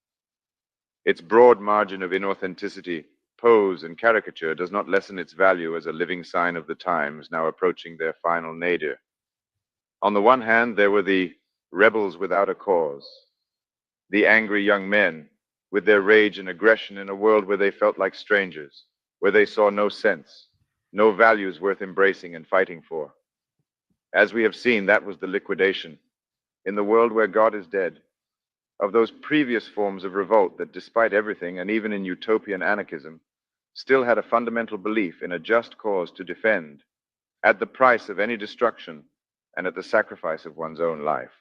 Its broad margin of inauthenticity, pose, and caricature does not lessen its value as a living sign of the times now approaching their final nadir. On the one hand, there were the rebels without a cause, the angry young men with their rage and aggression in a world where they felt like strangers, where they saw no sense, no values worth embracing and fighting for. As we have seen, that was the liquidation, in the world where God is dead, of those previous forms of revolt that, despite everything, and even in utopian anarchism, still had a fundamental belief in a just cause to defend, at the price of any destruction and at the sacrifice of one's own life.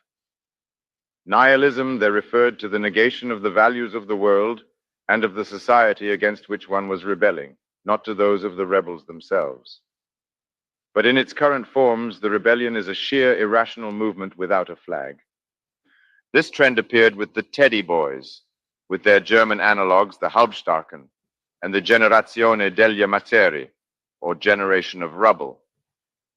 Nihilism, they referred to the negation of the values of the world and of the society against which one was rebelling, not to those of the rebels themselves. But in its current forms, the rebellion is a sheer irrational movement without a flag. This trend appeared with the Teddy Boys, with their German analogues, the Halbstarken, and the Generazione degli Amazzeri, or Generation of Rubble.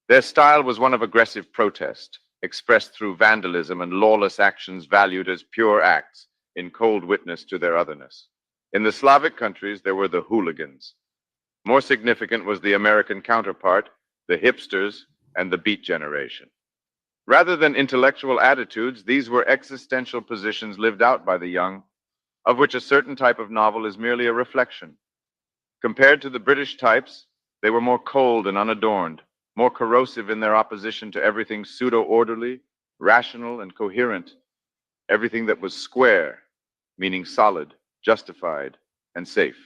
Their style was one of aggressive protest, expressed through vandalism and lawless actions valued as pure acts in cold witness to their otherness. In the Slavic countries, there were the hooligans. More significant was the American counterpart, the hipsters and the Beat Generation. Rather than intellectual attitudes, these were existential positions lived out by the young, of which a certain type of novel is merely a reflection. Compared to the British types, they were more cold and unadorned, more corrosive in their opposition to everything pseudo-orderly, rational, and coherent, everything that was square, meaning solid, justified, and safe.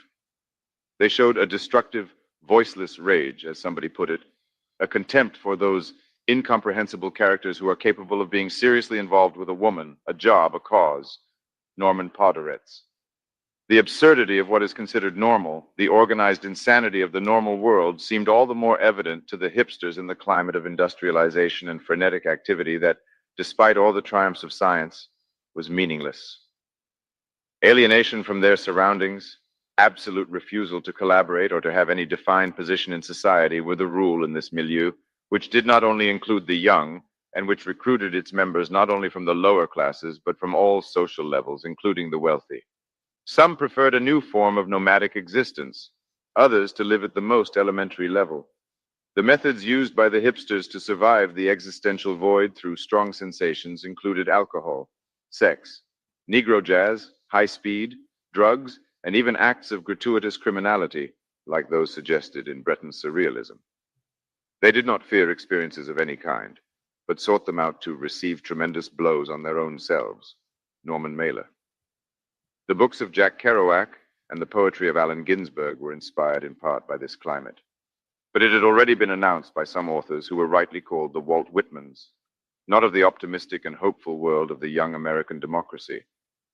They showed a destructive, voiceless rage, as somebody put it, a contempt for those incomprehensible characters who are capable of being seriously involved with a woman, a job, a cause, Norman Podhoretz. The absurdity of what is considered normal, the organized insanity of the normal world, seemed all the more evident to the hipsters in the climate of industrialization and frenetic activity that, despite all the triumphs of science, was meaningless. Alienation from their surroundings, absolute refusal to collaborate or to have any defined position in society were the rule in this milieu, which did not only include the young, and which recruited its members not only from the lower classes, but from all social levels, including the wealthy. Some preferred a new form of nomadic existence, others to live at the most elementary level. The methods used by the hipsters to survive the existential void through strong sensations included alcohol, sex, Negro jazz, high speed, drugs, and even acts of gratuitous criminality, like those suggested in Breton's surrealism. They did not fear experiences of any kind, but sought them out to receive tremendous blows on their own selves. Norman Mailer. The books of Jack Kerouac and the poetry of Allen Ginsberg were inspired in part by this climate. But it had already been announced by some authors who were rightly called the Walt Whitmans, not of the optimistic and hopeful world of the young American democracy,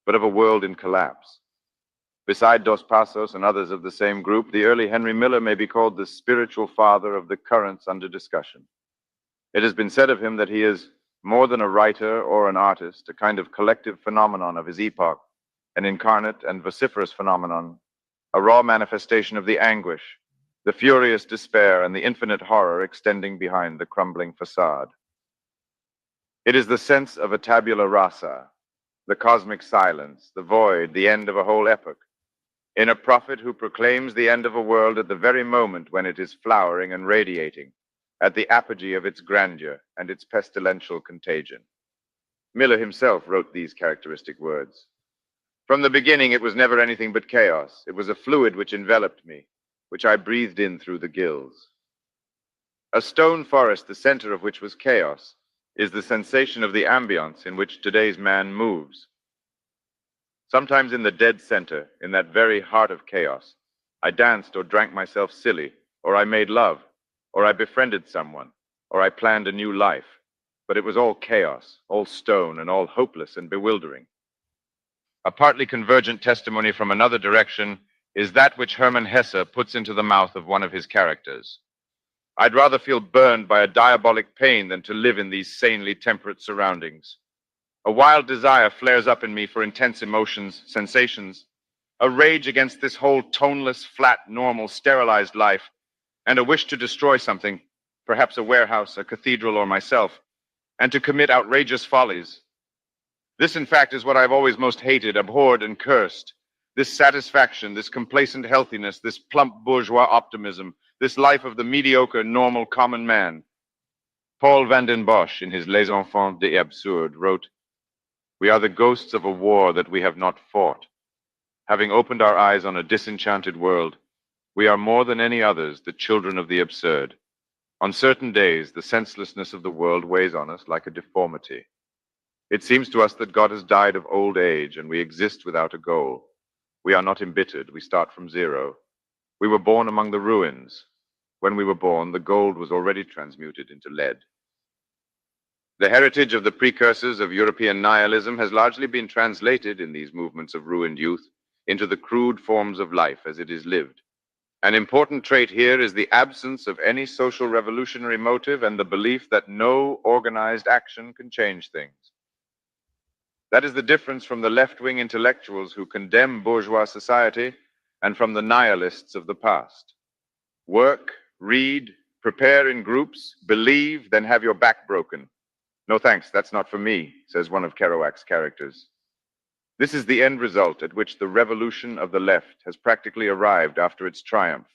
but of a world in collapse. Beside Dos Passos and others of the same group, the early Henry Miller may be called the spiritual father of the currents under discussion. It has been said of him that he is more than a writer or an artist, a kind of collective phenomenon of his epoch, an incarnate and vociferous phenomenon, a raw manifestation of the anguish, the furious despair, and the infinite horror extending behind the crumbling facade. It is the sense of a tabula rasa, the cosmic silence, the void, the end of a whole epoch, in a prophet who proclaims the end of a world at the very moment when it is flowering and radiating, at the apogee of its grandeur and its pestilential contagion. Miller himself wrote these characteristic words. From the beginning, it was never anything but chaos. It was a fluid which enveloped me, which I breathed in through the gills. A stone forest, the center of which was chaos, is the sensation of the ambience in which today's man moves. Sometimes in the dead center, in that very heart of chaos, I danced or drank myself silly, or I made love, or I befriended someone, or I planned a new life. But it was all chaos, all stone, and all hopeless and bewildering. A partly convergent testimony from another direction is that which Hermann Hesse puts into the mouth of one of his characters. I'd rather feel burned by a diabolic pain than to live in these sanely temperate surroundings. A wild desire flares up in me for intense emotions, sensations, a rage against this whole toneless, flat, normal, sterilized life, and a wish to destroy something, perhaps a warehouse, a cathedral, or myself, and to commit outrageous follies. This, in fact, is what I've always most hated, abhorred, and cursed. This satisfaction, this complacent healthiness, this plump bourgeois optimism, this life of the mediocre, normal, common man. Paul van den Bosch, in his Les Enfants des Absurdes, wrote, "We are the ghosts of a war that we have not fought. Having opened our eyes on a disenchanted world, we are more than any others the children of the absurd. On certain days, the senselessness of the world weighs on us like a deformity. It seems to us that God has died of old age and we exist without a goal. We are not embittered, we start from zero. We were born among the ruins. When we were born, the gold was already transmuted into lead." The heritage of the precursors of European nihilism has largely been translated in these movements of ruined youth into the crude forms of life as it is lived. An important trait here is the absence of any social revolutionary motive and the belief that no organized action can change things. That is the difference from the left-wing intellectuals who condemn bourgeois society and from the nihilists of the past. Work, read, prepare in groups, believe, then have your back broken. No thanks, that's not for me, says one of Kerouac's characters. This is the end result at which the revolution of the left has practically arrived after its triumph,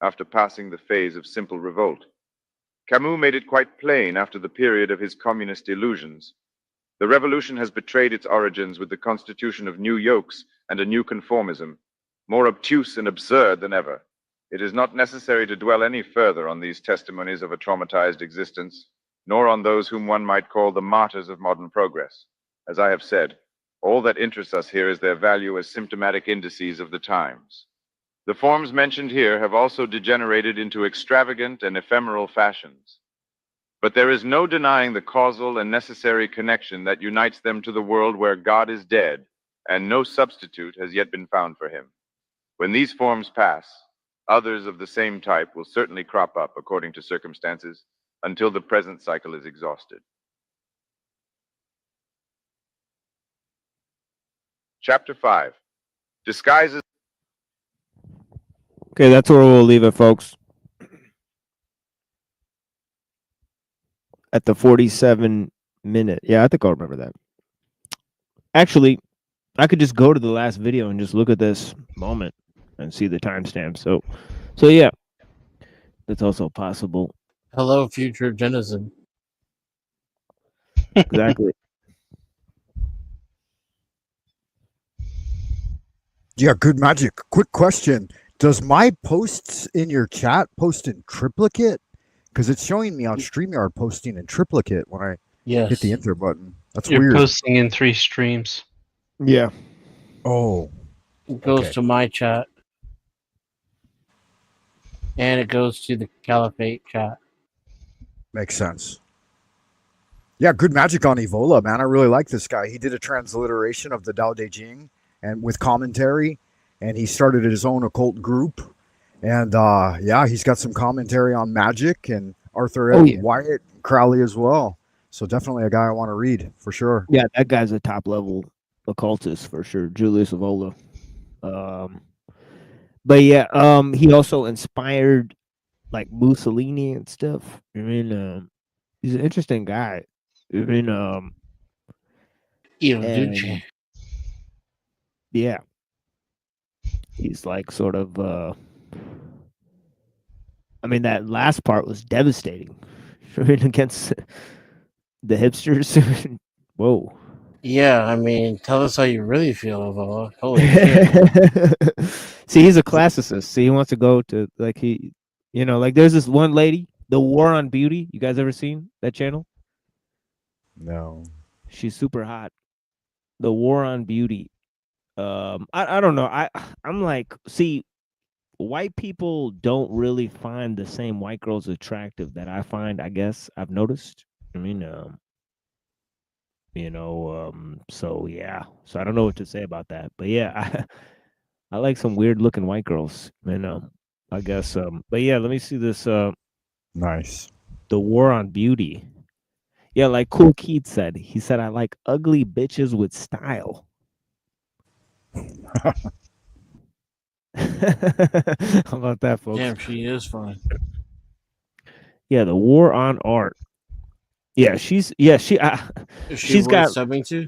after passing the phase of simple revolt. Camus made it quite plain after the period of his communist illusions. The revolution has betrayed its origins with the constitution of new yokes and a new conformism, more obtuse and absurd than ever. It is not necessary to dwell any further on these testimonies of a traumatized existence, nor on those whom one might call the martyrs of modern progress. As I have said, all that interests us here is their value as symptomatic indices of the times. The forms mentioned here have also degenerated into extravagant and ephemeral fashions. But there is no denying the causal and necessary connection that unites them to the world where God is dead, and no substitute has yet been found for him. When these forms pass, others of the same type will certainly crop up according to circumstances until the present cycle is exhausted. Chapter 5. Disguises. Okay, that's where we'll leave it, folks. At the 47-minute. Yeah, I think I'll remember that. Actually, I could just go to the last video and just look at this moment and see the timestamp. So yeah, that's also possible. Hello, future denizen. Exactly. Yeah, good magic. Quick question. Does my posts in your chat post in triplicate? Because it's showing me on StreamYard posting in triplicate when I hit the enter button. That's You're weird. posting in 3 streams. Yeah. Oh. It goes Okay. to my chat. And it goes to the Caliphate chat. Makes sense. Yeah, good magic on Evola, man. I really like this guy. He did a transliteration of the Tao Te Ching and with commentary, and he started his own occult group. And yeah, he's got some commentary on magic and Arthur Ed Wyatt, Crowley as well. So definitely a guy I want to read for sure. Yeah, that guy's a top level occultist for sure, Julius Evola. But yeah, he also inspired like Mussolini and stuff. I mean, he's an interesting guy. I mean, Duce. Yeah, he's like sort of. I mean, that last part was devastating. I mean, against the hipsters. Whoa. Yeah, I mean, tell us how you really feel, Evola. Holy shit. See, he's a classicist. See, he wants to go to like like there's this one lady, The War on Beauty. You guys ever seen that channel? No. She's super hot. The War on Beauty. I don't know. I'm like, see, white people don't really find the same white girls attractive that I find, I guess I've noticed. I mean, so yeah. So I don't know what to say about that. But yeah, I like some weird looking white girls. I guess but yeah, let me see this nice. The War on Beauty. Yeah, like Cool Keith said. He said I like ugly bitches with style. How about that, folks? Damn, she is fine. Yeah, The War on Art. Yeah, she's Is she she's worth got subbing to?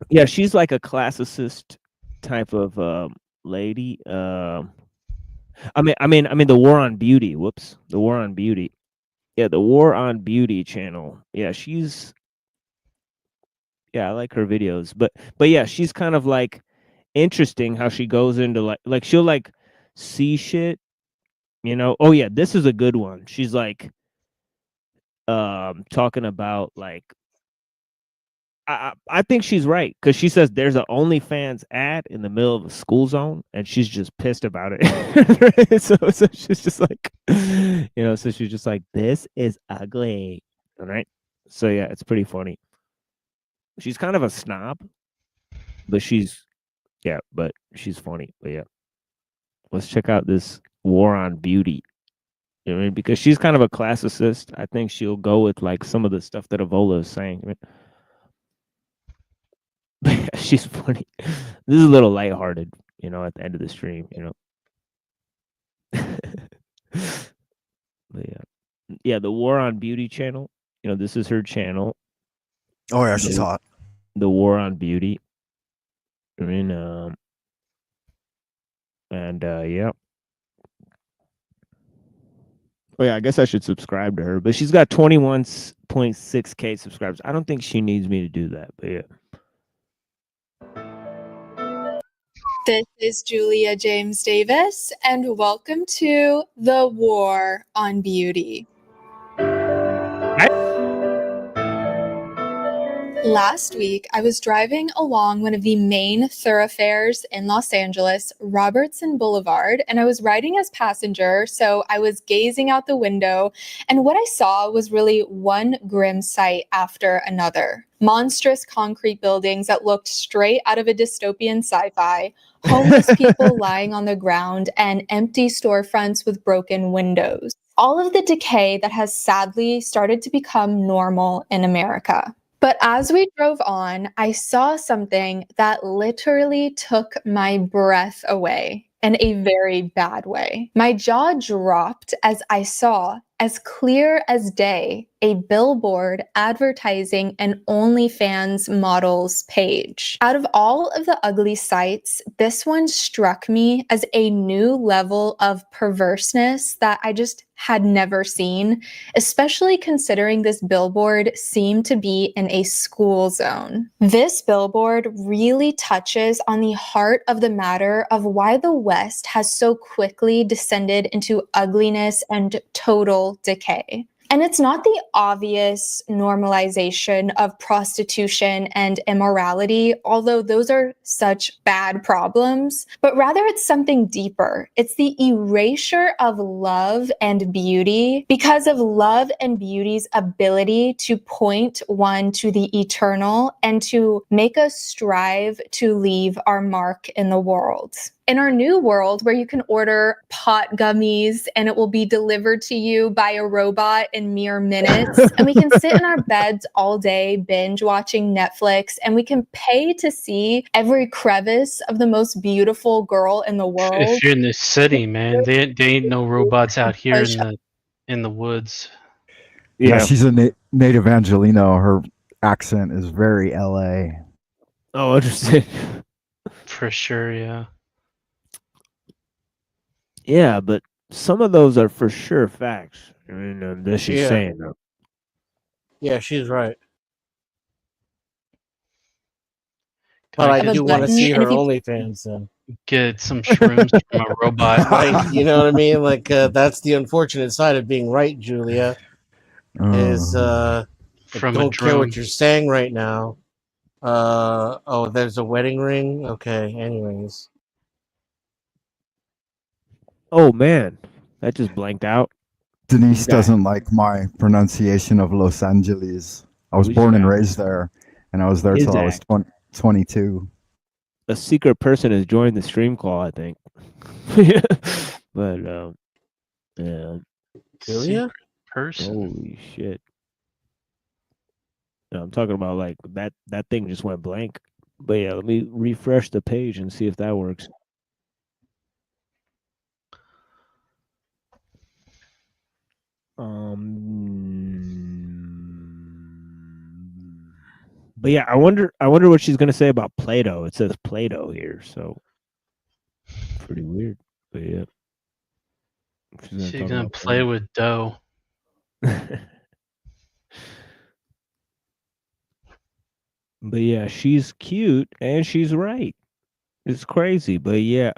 Yeah, she's like a classicist type of lady. I mean The War on Beauty. Whoops. The War on Beauty. Yeah, The War on Beauty channel. Yeah, I like her videos. But yeah, she's kind of like interesting how she goes into like she'll like see shit, Oh yeah, this is a good one. She's like talking about like I think she's right because she says there's an OnlyFans ad in the middle of a school zone and she's just pissed about it. so she's just like so she's just like, this is ugly. All right. So yeah, it's pretty funny. She's kind of a snob, but she's funny. But yeah, let's check out this War on Beauty. You know what I mean? Because she's kind of a classicist. I think she'll go with like some of the stuff that Avola is saying. Right? She's funny. This is a little lighthearted, at the end of the stream, But yeah, the War on Beauty channel. This is her channel. Oh yeah, she's hot. The War on Beauty. I mean, yeah. Oh yeah, I guess I should subscribe to her. But she's got 21.6K subscribers. I don't think she needs me to do that, but yeah. This is Julia James Davis, and welcome to The War on Beauty. Last week, I was driving along one of the main thoroughfares in Los Angeles, Robertson Boulevard, and I was riding as passenger, so I was gazing out the window, and what I saw was really one grim sight after another. Monstrous concrete buildings that looked straight out of a dystopian sci-fi, homeless people lying on the ground, and empty storefronts with broken windows. All of the decay that has sadly started to become normal in America. But as we drove on, I saw something that literally took my breath away in a very bad way. My jaw dropped as I saw, as clear as day, a billboard advertising an OnlyFans models page. Out of all of the ugly sights, this one struck me as a new level of perverseness that I just had never seen, especially considering this billboard seemed to be in a school zone. This billboard really touches on the heart of the matter of why the West has so quickly descended into ugliness and total decay. And it's not the obvious normalization of prostitution and immorality, although those are such bad problems, but rather it's something deeper. It's the erasure of love and beauty because of love and beauty's ability to point one to the eternal and to make us strive to leave our mark in the world. In our new world where you can order pot gummies and it will be delivered to you by a robot in mere minutes, and we can sit in our beds all day binge watching Netflix, and we can pay to see every crevice of the most beautiful girl in the world. If you're in the city, man, they ain't no robots out here in the woods. Yeah, she's a native Angelino. Her accent is very LA. Oh, interesting. For sure, yeah. Yeah, but some of those are for sure facts. I mean, that she's saying. Yeah, she's right. But I do want to see her OnlyFans then. Get some shrooms from a robot. Like, you know what I mean? Like, that's the unfortunate side of being right, Julia. Is I don't care what you're saying right now. Oh, there's a wedding ring. Okay. Anyways. Oh man, that just blanked out. Denise doesn't like my pronunciation of Los Angeles. I was born and raised there, and I was there till I was 22. A secret person has joined the stream call, I think. But yeah. Julia? Person. Holy shit. No, I'm talking about like that thing just went blank. But yeah, let me refresh the page and see if that works. But yeah, I wonder what she's gonna say about Play-Doh. It says Play-Doh here, so pretty weird. But yeah, She's gonna play with dough. But yeah, she's cute and she's right. It's crazy, but yeah,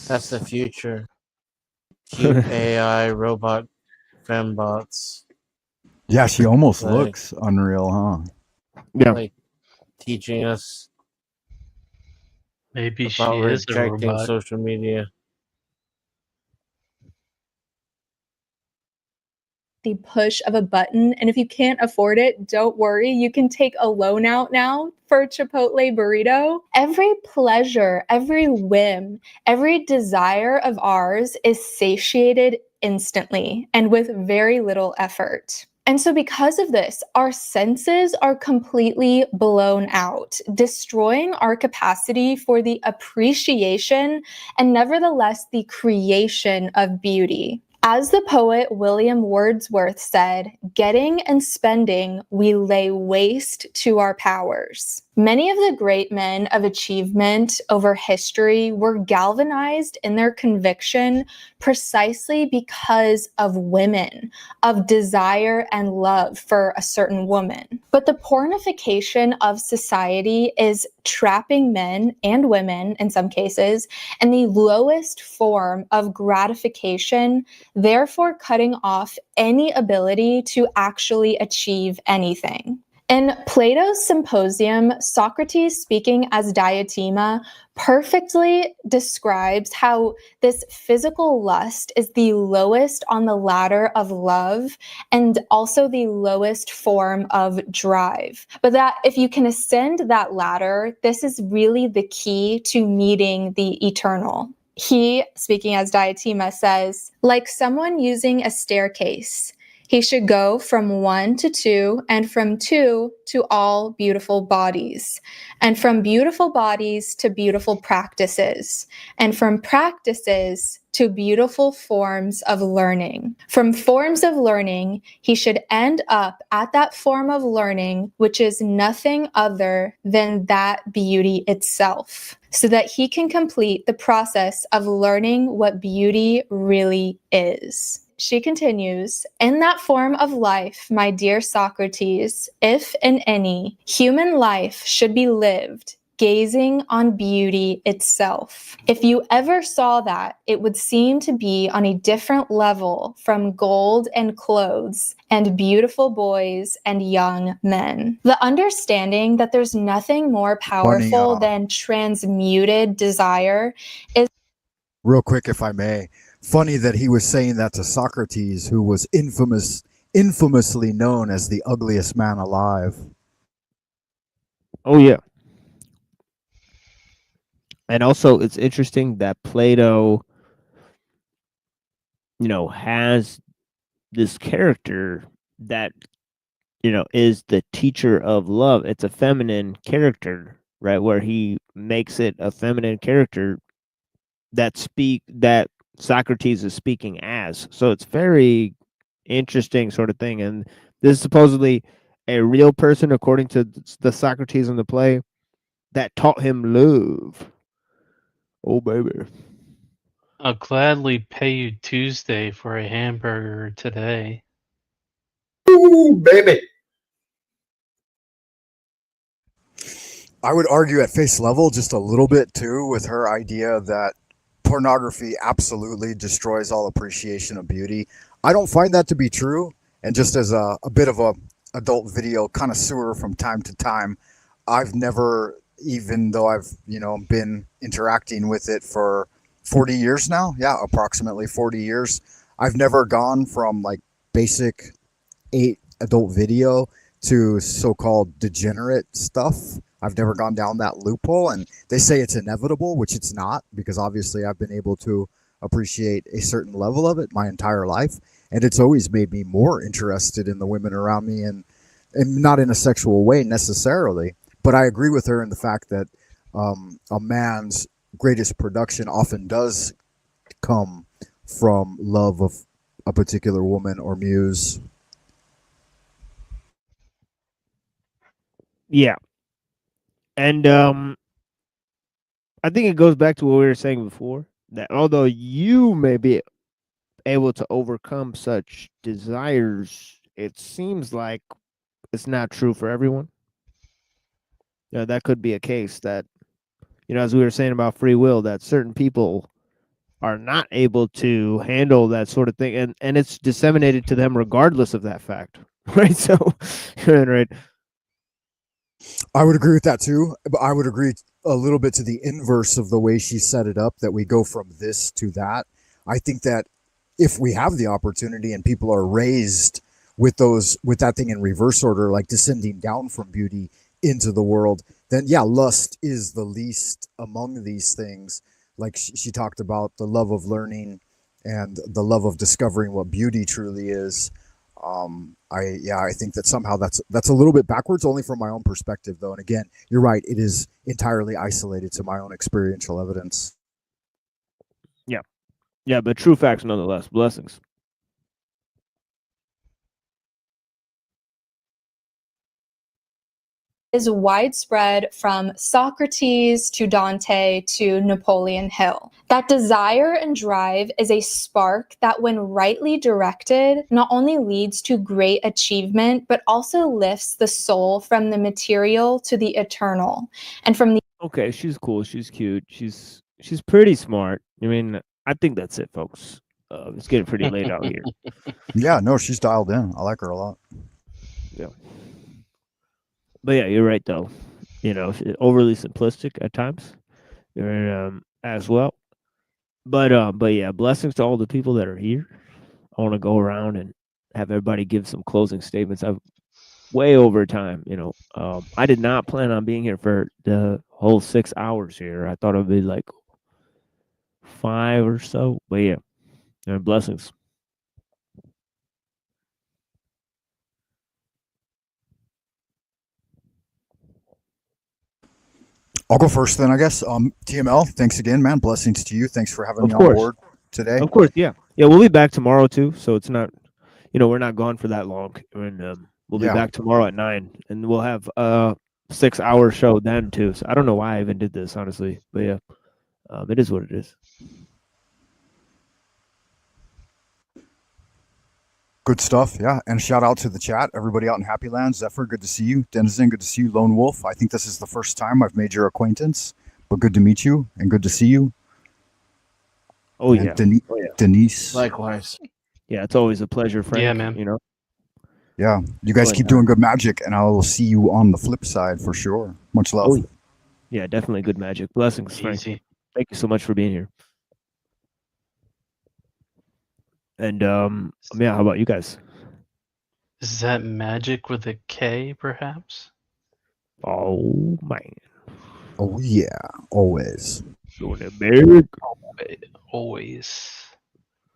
That's the future. Cute AI robot fembots. Yeah, she almost Like- looks unreal, huh? Yeah. Like teaching us Maybe she about is a rejecting robot. social media. the push of a button. And if you can't afford it, don't worry. You can take a loan out now for a Chipotle burrito. Every pleasure, every whim, every desire of ours is satiated instantly and with very little effort. And so because of this, our senses are completely blown out, destroying our capacity for the appreciation and nevertheless the creation of beauty. As the poet William Wordsworth said, getting and spending, we lay waste to our powers. Many of the great men of achievement over history were galvanized in their conviction precisely because of women, of desire and love for a certain woman. But the pornification of society is trapping men and women, in some cases, in the lowest form of gratification, therefore cutting off any ability to actually achieve anything. In Plato's Symposium, Socrates, speaking as Diotima, perfectly describes how this physical lust is the lowest on the ladder of love and also the lowest form of drive. But that if you can ascend that ladder, this is really the key to meeting the eternal. He, speaking as Diotima, says, like someone using a staircase, he should go from 1 to 2, and from 2 to all beautiful bodies, and from beautiful bodies to beautiful practices, and from practices to beautiful forms of learning. From forms of learning, he should end up at that form of learning, which is nothing other than that beauty itself, so that he can complete the process of learning what beauty really is. She continues, in that form of life, my dear Socrates, if in any, human life should be lived, gazing on beauty itself. If you ever saw that, it would seem to be on a different level from gold and clothes and beautiful boys and young men. The understanding that there's nothing more powerful than transmuted desire is... Real quick, if I may. Funny that he was saying that to Socrates, who was infamously known as the ugliest man alive. Oh yeah. And also it's interesting that Plato, has this character that, is the teacher of love. It's a feminine character, right? Where he makes it a feminine character that Socrates is speaking as. So it's very interesting sort of thing. And this is supposedly a real person, according to the Socrates in the play, that taught him love. Oh, baby. I'll gladly pay you Tuesday for a hamburger today. Ooh, baby. I would argue at face level just a little bit too with her idea that pornography absolutely destroys all appreciation of beauty. I don't find that to be true. And just as a bit of a adult video connoisseur from time to time, I've never, even though I've, been interacting with it for 40 years now. Yeah, approximately 40 years. I've never gone from like basic 8 adult video to so-called degenerate stuff. I've never gone down that loophole, and they say it's inevitable, which it's not, because obviously I've been able to appreciate a certain level of it my entire life, and it's always made me more interested in the women around me, and not in a sexual way necessarily. But I agree with her in the fact that a man's greatest production often does come from love of a particular woman or muse. Yeah. And I think it goes back to what we were saying before, that although you may be able to overcome such desires, it seems like it's not true for everyone. That could be a case that, as we were saying about free will, that certain people are not able to handle that sort of thing, and it's disseminated to them regardless of that fact, right? So, right. I would agree with that too, but I would agree a little bit to the inverse of the way she set it up, that we go from this to that. I think that if we have the opportunity and people are raised with that thing in reverse order, like descending down from beauty into the world, then yeah, lust is the least among these things. Like she talked about the love of learning and the love of discovering what beauty truly is. I think that somehow that's a little bit backwards, only from my own perspective, though. And again, you're right; it is entirely isolated to my own experiential evidence. Yeah, yeah, but true facts nonetheless. Blessings. Is widespread from Socrates to Dante to Napoleon Hill. That desire and drive is a spark that, when rightly directed, not only leads to great achievement, but also lifts the soul from the material to the eternal. And from the Okay, she's cool. She's cute. She's pretty smart. I mean, I think that's it, folks. It's getting pretty late out here. Yeah, no, she's dialed in. I like her a lot. Yeah. But yeah, you're right though. You know, overly simplistic at times. You're as well. But yeah, blessings to all the people that are here. I want to go around and have everybody give some closing statements. I've way over time, you know. I did not plan on being here for the whole 6 hours here. I thought it would be like 5 or so. But yeah, blessings. I'll go first then, I guess. TML, thanks again, man. Blessings to you. Thanks for having me course. on board today. Of course, yeah. Yeah, we'll be back tomorrow too. So it's not, you know, we're not gone for that long. And we'll be back tomorrow at 9. And we'll have a 6-hour show then too. So I don't know why I even did this, honestly. But yeah, it is what it is. Good stuff, yeah. And shout out to the chat, everybody out in Happy Land. Zephyr, good to see you. Denizen, good to see you. Lone Wolf, I think this is the first time I've made your acquaintance, but good to meet you and good to see you. Oh, and yeah. Denise. Likewise. Yeah, it's always a pleasure, Frank. Yeah, man. You know? Yeah, you guys keep doing good magic, and I will see you on the flip side for sure. Much love. Oh, yeah, definitely good magic. Blessings, Frank. Easy. Thank you so much for being here. And yeah, how about you guys? Is that magic with a K, perhaps? Oh man. Oh yeah, always. Doing it big. Always.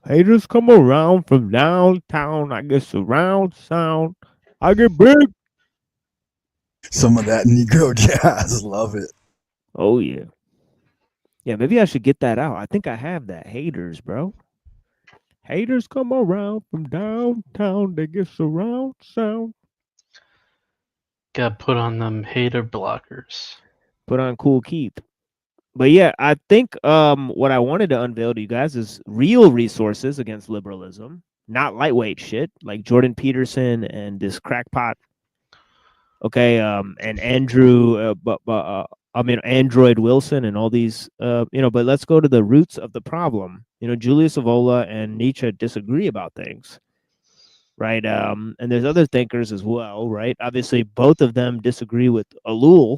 Haters come around from downtown. I get surround sound. I get big. Some of that Negro jazz, love it. Oh yeah. Yeah, maybe I should get that out. I think I have that. Haters, bro. Haters come around from downtown. They get surround sound. Got put on them hater blockers. Put on Cool Keith. But yeah, I think what I wanted to unveil to you guys is real resources against liberalism, not lightweight shit like Jordan Peterson and this crackpot. Okay, and Andrew, Android Wilson and all these, but let's go to the roots of the problem. Julius Evola and Nietzsche disagree about things, right? And there's other thinkers as well, right? Obviously, both of them disagree with Ellul,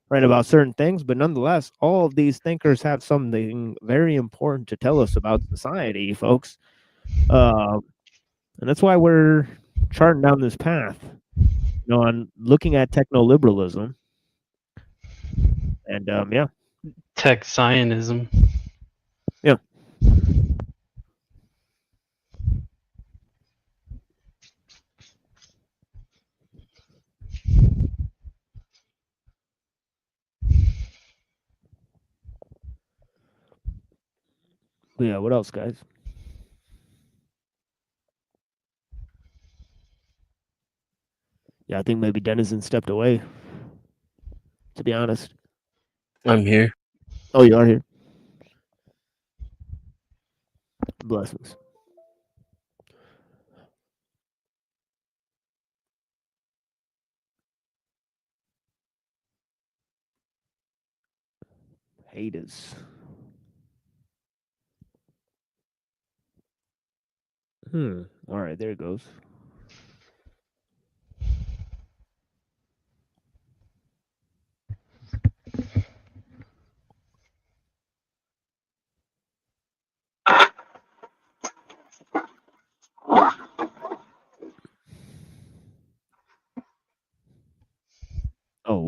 right, about certain things, but nonetheless, all of these thinkers have something very important to tell us about society, folks. And that's why we're charting down this path, on looking at techno-liberalism. And yeah. Tech Zionism. Yeah. But yeah, what else, guys? Yeah, I think maybe Denizen stepped away, to be honest. I'm here. Oh, you are here. Blessings. Haters. All right, there it goes.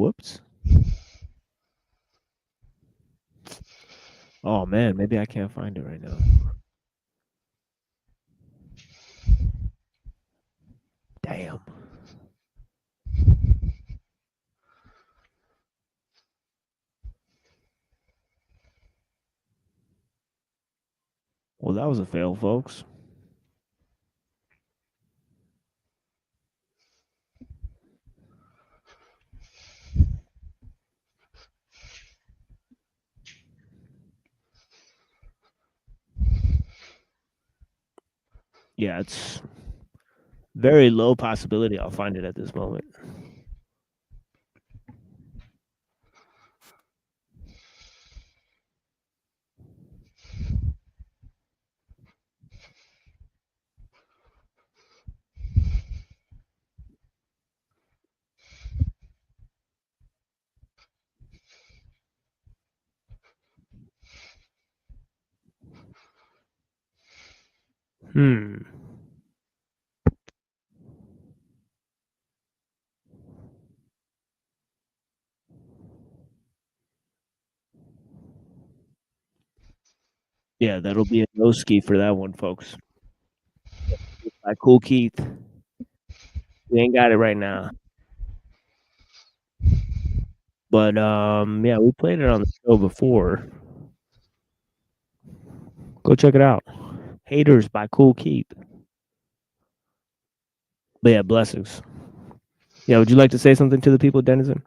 Whoops. Oh man, maybe I can't find it right now. Damn. Well, that was a fail, folks. Yeah, it's very low possibility I'll find it at this moment. Hmm. Yeah, that'll be a no ski for that one, folks. By Cool Keith. We ain't got it right now. But yeah, we played it on the show before. Go check it out. Haters by Cool Keith. But yeah, blessings. Yeah, would you like to say something to the people, Denizen?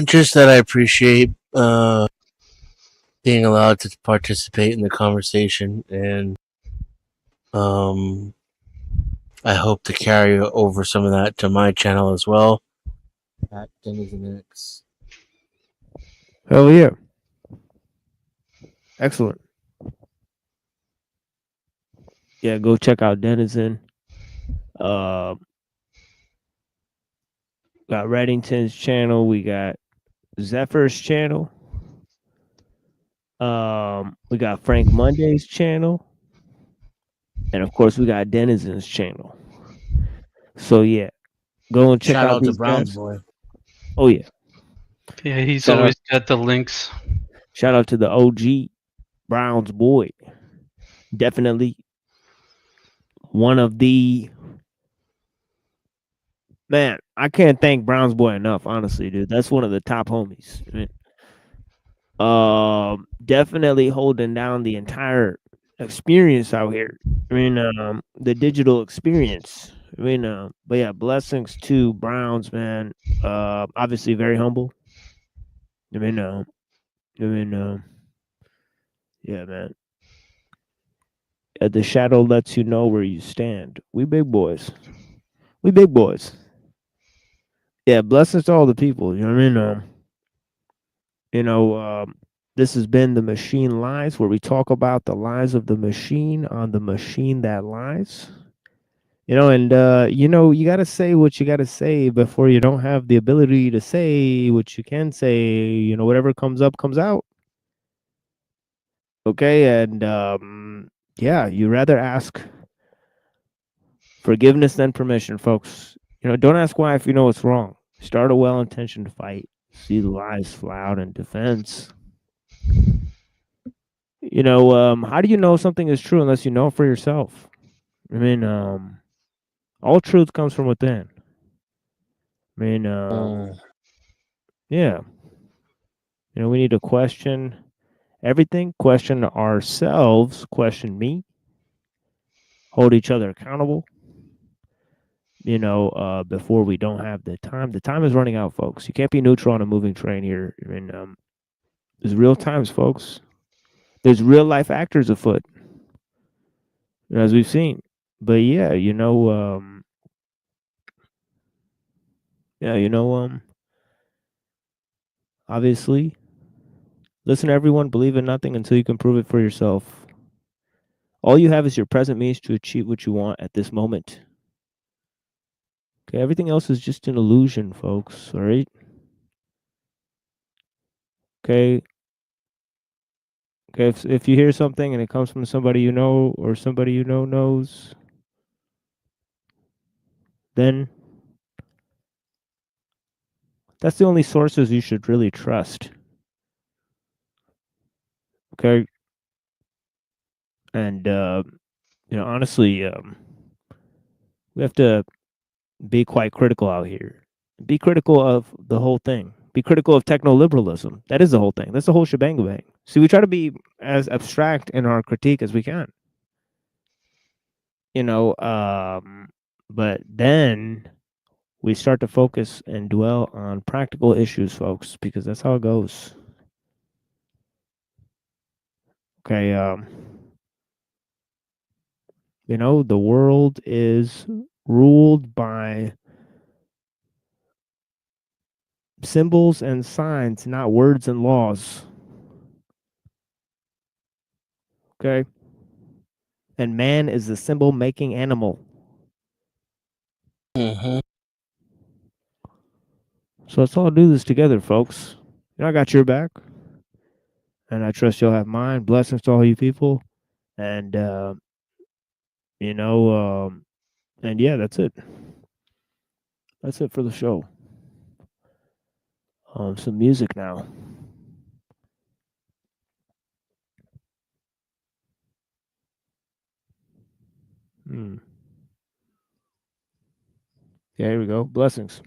Just that I appreciate being allowed to participate in the conversation, and I hope to carry over some of that to my channel as well. At Denizen X. Hell yeah. Excellent. Yeah, go check out Denizen. Got Reddington's channel. We got Zephyr's channel. We got Frank Monday's channel. And of course, we got Denizen's channel. So yeah, go and check Shout out out to these Browns guys. Boy. Oh yeah. Yeah, he's Shout always out, got the links. shout out to the OG Browns Boy. Definitely one of the man. I can't thank Browns Boy enough. Honestly, dude, that's one of the top homies. I mean, definitely holding down the entire experience out here. I mean, the digital experience. I mean, but yeah, blessings to Browns, man. Obviously very humble. I mean, yeah, man. The shadow lets you know where you stand. We big boys. We big boys. Yeah, blessings to all the people. You know what I mean? This has been The Machine Lies, where we talk about the lies of the machine on the machine that lies. And you got to say what you got to say before you don't have the ability to say what you can say. Whatever comes up, comes out. Okay. And yeah, you rather ask forgiveness than permission, folks. Don't ask why if you know it's wrong. Start a well intentioned fight. See the lies fly out in defense. How do you know something is true unless you know it for yourself? I mean, all truth comes from within. I mean, yeah. We need to question everything, question ourselves, question me, hold each other accountable. Before we don't have the time. The time is running out, folks. You can't be neutral on a moving train here. I mean, there's real times, folks. There's real life actors afoot, as we've seen. But yeah, obviously, listen to everyone, believe in nothing until you can prove it for yourself. All you have is your present means to achieve what you want at this moment. Okay, everything else is just an illusion, folks, all right? Okay. Okay, if you hear something and it comes from somebody you know or somebody you know knows, then that's the only sources you should really trust. Okay. And, honestly, we have to be quite critical out here. Be critical of the whole thing. Be critical of techno-liberalism. That is the whole thing. That's the whole shebang bang. See, we try to be as abstract in our critique as we can. But then we start to focus and dwell on practical issues, folks, because that's how it goes. Okay, the world is ruled by symbols and signs, not words and laws. Okay? And man is the symbol-making animal. Mm-hmm. So let's all do this together, folks. I got your back. And I trust you'll have mine. Blessings to all you people. And, and yeah, that's it. That's it for the show. Some music now. Yeah, here we go. Blessings.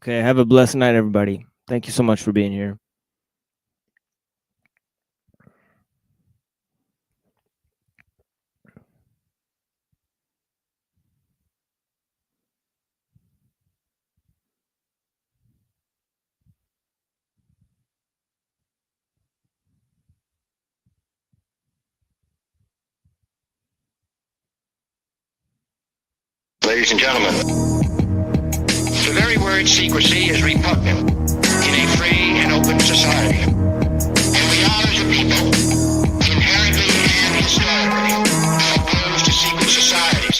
Okay, have a blessed night, everybody. Thank you so much for being here. Ladies and gentlemen, the very word secrecy is repugnant in a free and open society. And we are, as a people, inherently and historically opposed to secret societies.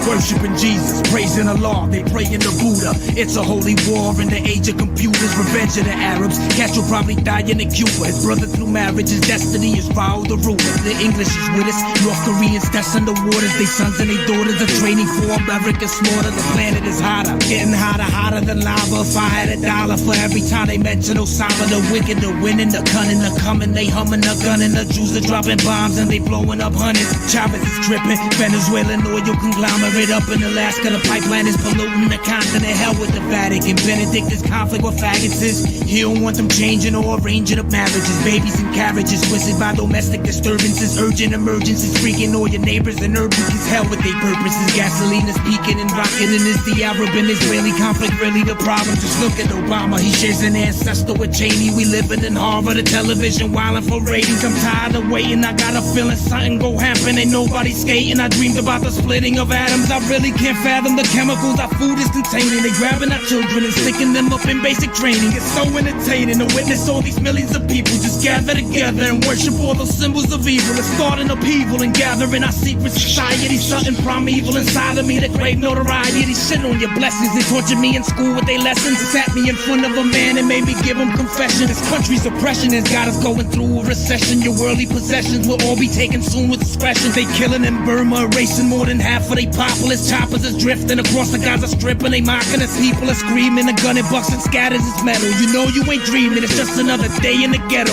Worshipping Jesus, praising Allah, they pray in the Buddha. It's a holy war in the age of computers, revenge of the Arabs. Castro probably died in Cuba. His brother through marriage, his destiny is follow the rulers. The English is with us, North Koreans testing the waters. They sons and they daughters are training for America's slaughter. The planet is hotter, getting hotter than lava. If I had $1 for every time they mention Osama, the wicked, the winning, the cunning, the coming, they humming, the gunning, the Jews are dropping bombs and they blowing up hundreds. Chavez is dripping, Venezuelan oil conglomerate. Up in Alaska, the pipeline is polluting the continent. Hell with the Vatican. Benedict is conflict with faggots is. He don't want them changing or arranging up marriages. Babies and carriages twisted by domestic disturbances. Urgent emergencies freaking all your neighbors and urban as hell with their purposes. Gasoline is peaking and rocking. And is the Arab and Israeli conflict really the problem? Just look at Obama. He shares an ancestor with Cheney. We living in Harvard, the television wilding for ratings. I'm tired of waiting. I got a feeling something go happen. Ain't nobody skating. I dreamed about the splitting of atoms. I really can't fathom the chemicals our food is containing. They grabbing our children and sticking them up in basic training. It's so entertaining to witness all these millions of people just gather together and worship all those symbols of evil. It's starting upheaval and gathering our secret society. Something primeval inside of me that crave notoriety. They shit on your blessings. They tortured me in school with their lessons. Sat me in front of a man and made me give him confession. This country's oppression has got us going through a recession. Your worldly possessions will all be taken soon with discretion. They killing in Burma, erasing more than half of they populace. Choppers is drifting across the Gaza Strip and they mocking us. People are screaming, the gun and bucks and scatters its metal. You know you ain't dreaming, it's just another day in the ghetto.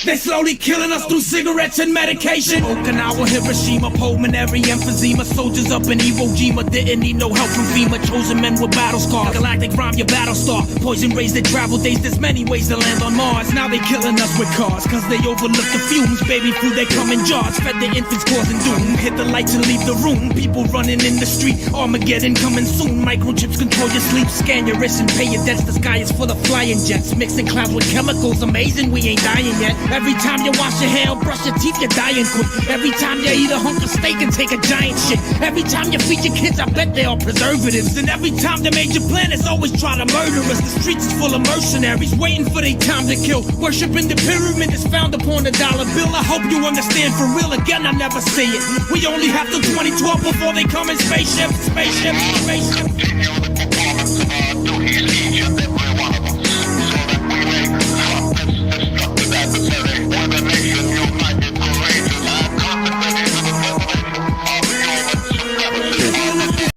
They slowly killing us through cigarettes and medication. Okinawa, Hiroshima, pulmonary emphysema. Soldiers up in Iwo Jima didn't need no help from FEMA. Chosen men with battle scars. Galactic rhyme, your battle star. Poison rays that travel days. There's many ways to land on Mars. Now they killing us with cars, cause they overlook the fumes. Baby food, they come in jars. Fed the infants causing doom. Hit the lights and leave the room. People running in the street. Armageddon coming soon. Microchips control your sleep. Scan your wrists and pay your debts. The sky is full of flying jets. Mixing clouds with chemicals. Amazing, we ain't dying yet. Every time you wash your hair or brush your teeth, you're dying quick. Every time you eat a hunk of steak and take a giant shit. Every time you feed your kids, I bet they are preservatives. And every time the major planets always try to murder us. The streets is full of mercenaries waiting for their time to kill. Worshipping the pyramid is found upon the dollar bill. I hope you understand for real. Again, I never say it. We only have till 2012 before they come in spaceships.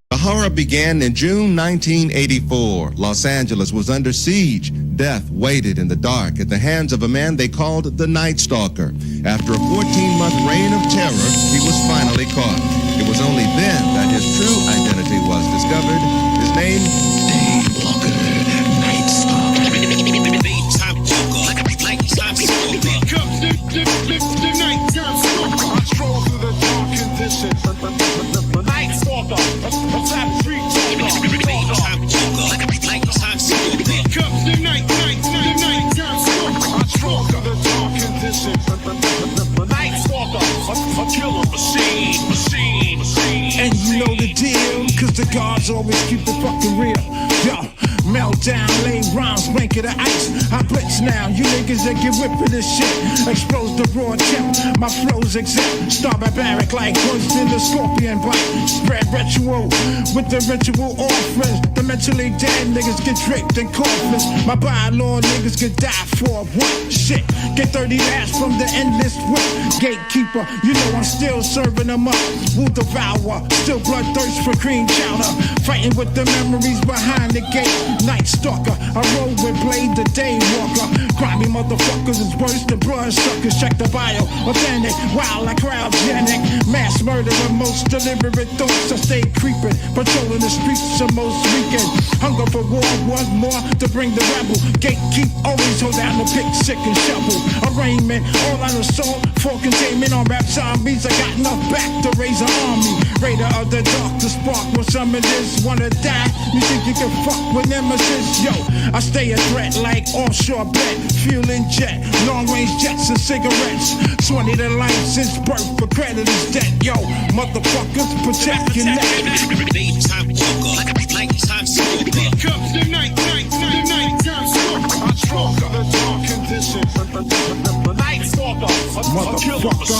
The horror began in June 1984. Los Angeles was under siege. Death waited in the dark at the hands of a man they called the Night Stalker. After a 14-month reign of terror, he was finally caught. It was only then that his true identity was discovered. His name, Dave Walker, Night Stalker. Nighttime stalker. I stroll through the dark conditions. Night stalker. A top street talker. Nighttime stalker. Here comes the nighttime stalker. I stroll through the dark conditions. Night stalker. A killer machine. And you know the deal, cause the gods always keep it fucking real. Yo, meltdown, lay rhymes, blanket of ice. I blitz now, you niggas that get whipped for this shit. Expose the raw tip, my flow's exempt. Start barbaric like poison in the scorpion bite. Spread ritual with the ritual offerings. The mentally dead niggas get draped in coffins. My bylaw niggas get die for what? Shit, get 30 laughs from the endless whip. Gatekeeper, you know I'm still serving them up. Will devour, still bloodthirst for cream chowder. Fighting with the memories behind the gate. Night stalker, I roll with Blade the Daywalker. Grimy motherfuckers is worse than blood suckers. Check the bio, authentic, wild like cryogenic. Mass murder of most deliberate thoughts. I stay creeping, patrolling the streets of most weekend. Hunger for war, want more to bring the rebel. Gatekeep, always hold down the pick, sick and shovel. Arraignment, all out assault, for containment on rap zombies. I got enough back to raise an army. Raider of the dark, the spark will summon this. Wanna die? You think you can fuck with nemesis? Yo, I stay a threat like offshore bet. Fueling jet, long range jets and cigarettes. 20 to life since birth, for credit is debt. Yo, motherfuckers, protect your neck. Daytime walker, nighttime stalker. Comes the nighttime stalker. I stalker the dark conditions. Night stalker, motherfucker.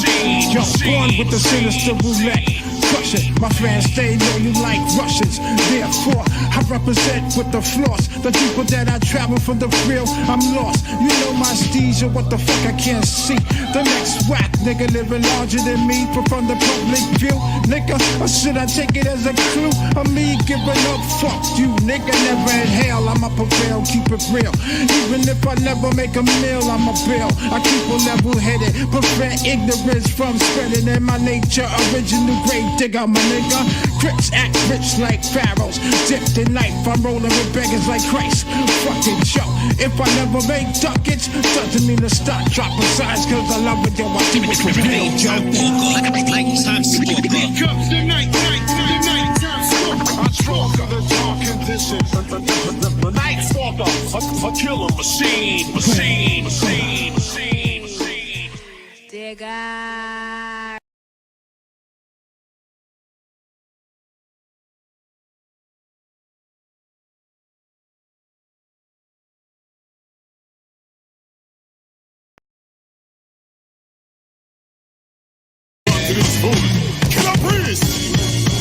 Yo, born with the sinister roulette. Crush it, my fans stay loyal like Russians. Therefore, I represent with the floss. The people that I travel from the real, I'm lost. You know my steez, or what the fuck I can't see. The next whack nigga living larger than me, from the public view. Nigga, or should I take it as a clue? Of me giving up, fuck you, nigga. Never in hell, I'ma prevail, keep it real. Even if I never make a meal, I'm a bill. I keep a level headed, prevent ignorance from spreading. In my nature, original grave digger, my nigga. Crips act rich like pharaohs. Dipped in life, I'm rolling with beggars like Christ. Fucking show. If I never make ducats, doesn't mean to stop dropping signs, cause I love it, yo, I do it for real, yo. Nighttime stalker. Comes the nighttime stalker. I stalker the dark conditions. The night stalker, a killer machine. Digger.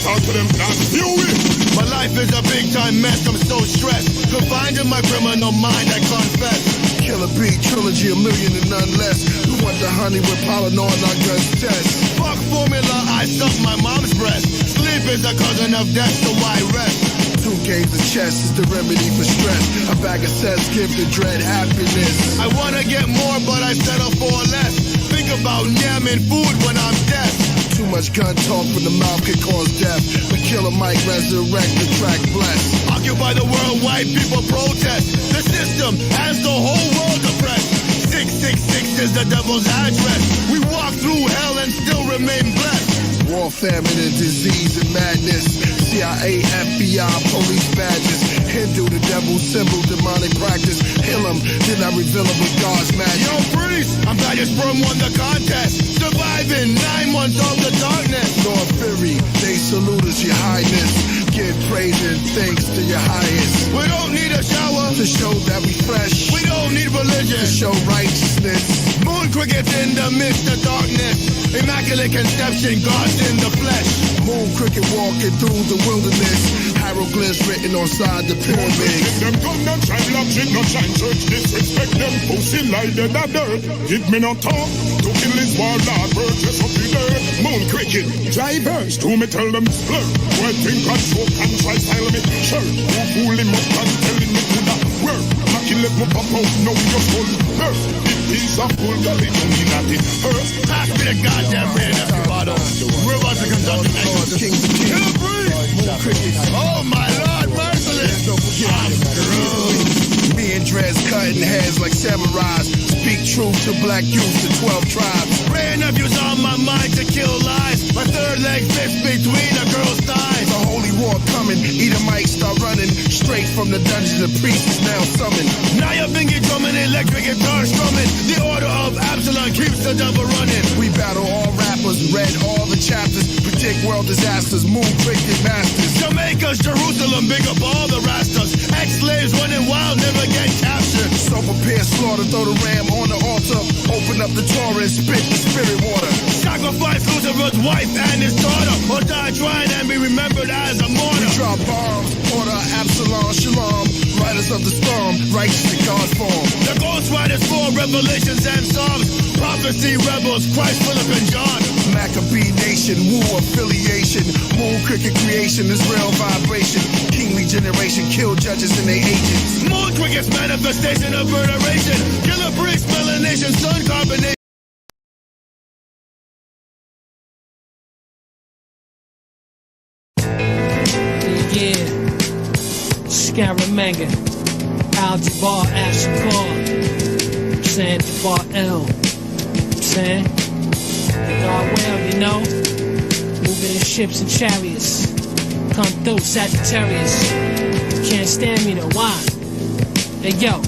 Talk to them, not Huey. My life is a big time mess, I'm so stressed. Confined in my criminal mind, I confess. Killer Bee trilogy, a million and none less. Who want the honey with pollen on our guns test? Fuck formula, I suck my mom's breast. Sleep is a cousin of death, so why rest? 2 games of chess is the remedy for stress. A bag of cess give the dread happiness. I wanna get more, but I settle for less. Think about yamming food when I'm dead. Too much gun talk from the mouth can cause death. The killer might resurrect the track blessed. Occupy the world, white people protest. The system has the whole world oppressed. 666 is the devil's address. We walk through hell and still remain blessed. War, famine, and disease and madness. CIA, FBI, police badges. Hindu, the devil's symbol, demonic practice. Heal him, then I reveal him with God's magic. Yo, priest, I'm glad your sperm won the contest. Surviving 9 months of the darkness. Lord Fury, they salute us, your highness. Give praise and thanks to your highest. We don't need a shower to show that we fresh. We don't need religion to show righteousness. Moon crickets in the midst of darkness. Immaculate conception, God's in the flesh. Moon cricket walking through the wilderness. Hieroglyphs written on side the pyramids. Them come, no shine logic, no shine church. Disrespect them, pussy like the dirt. Give me no talk, to kill his warlord, purchase up the dirt. Moon cricket, drivers, to me tell them blur. Who I think I choke and try style me, sure. Who fool him up and telling me to that work. Knock him, let me pop out, now you're full birth. Big piece of gold, girl, it don't mean that it hurts. Pass me the goddamn man, that's the bottom. We're about to conduct the next king. Kill breeze! Moon cricket. Oh my Lord, merciless! Me and Dreads cutting heads like samurais. Speak truth to black youth, the 12 tribes. Praying of you's on my mind to kill lies. My third leg fits between a girl's thighs. The holy war coming, Edomite start running. Straight from the dungeon, the priest is now summoned. Now your finger drumming, electric guitar strumming. The order of Absalom keeps the devil running. We battle all rappers, read all the chapters. Predict world disasters, moon cricket masters. Jamaica's Jerusalem, big up all the rastas. Ex-slaves running wild, never get captured. So prepare slaughter, throw the ram on the altar. Open up the Torah and spit the spirit water. Sacrifice Lucifer's wife and his daughter, or die trying and be remembered as a martyr. We drop bombs, order Absalom, Shalom. Riders of the storm, righteous in God's form. The Ghost Riders for Revelations and Psalms. Prophecy rebels, Christ, Philip, and John. Maccabee nation, Wu affiliation. Moon cricket creation, Israel vibration. Kingly generation, kill judges and their agents. Moon cricket's manifestation of murderation. Killer bricks, melanation, sun carbonation. Yeah, Scaramanga, Al-Jabbar, Ashakar, saying Jabbar L, saying, God well, you know, moving in ships and chariots, come through Sagittarius, can't stand me though, why? Hey yo,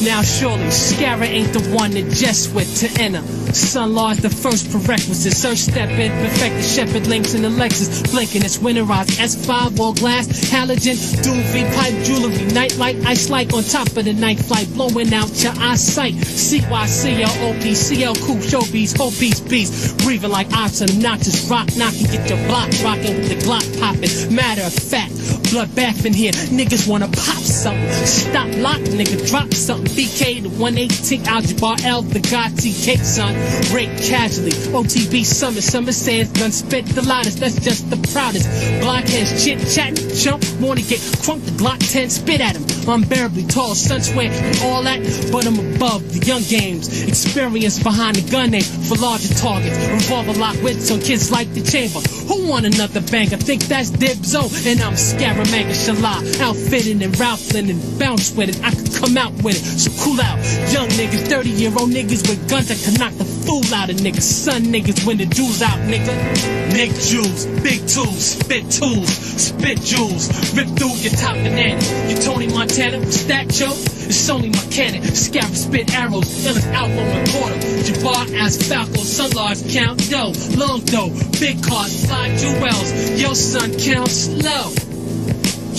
now surely Scara ain't the one that just went to enter. Sun Lord's the first prerequisite. Search, step in, perfect the shepherd links in the Lexus. Blinking, it's winterized S5, wall glass, halogen, doomsday pipe, jewelry, nightlight, ice light on top of the night flight, blowing out your eyesight. CYCLOP, CL coupe, showbiz, whole piece beast, breathing like ops, obnoxious, rock knocking, get your block rocking with the Glock popping. Matter of fact, blood bath in here, niggas wanna pop something. Stop, lock, nigga, drop something. BK, the 118, Al-Jabbar L, the God TK, son. Break casually, OTB summer sands, gun spit the loudest, that's just the proudest. Blockheads chit chatting, jump, wanna get crunk, the Glock 10 spit at him. Unbearably tall, sun sweat, and all that, but I'm above the young games. Experience behind the gun name for larger targets. Revolver lock wits on kids like the chamber. Who want another banger? Think that's Dibzo, and I'm Scaramanga Shala, outfitted in Ralphlin and bounce with it. I could come out with it, so cool out. Young niggas, 30-year-old niggas with guns that can knock the fool out of niggas. Son niggas when the jewels out, nigga. Nick Jules, big tools, spit jewels, rip through your top banana. You Tony Montana, what's that, Joe? It's only my cannon, scarab spit arrows, illest album reporter. Jabbar as Falco, Sun Lords count dough, long dough, big cars, fly jewels. Yo son, count slow.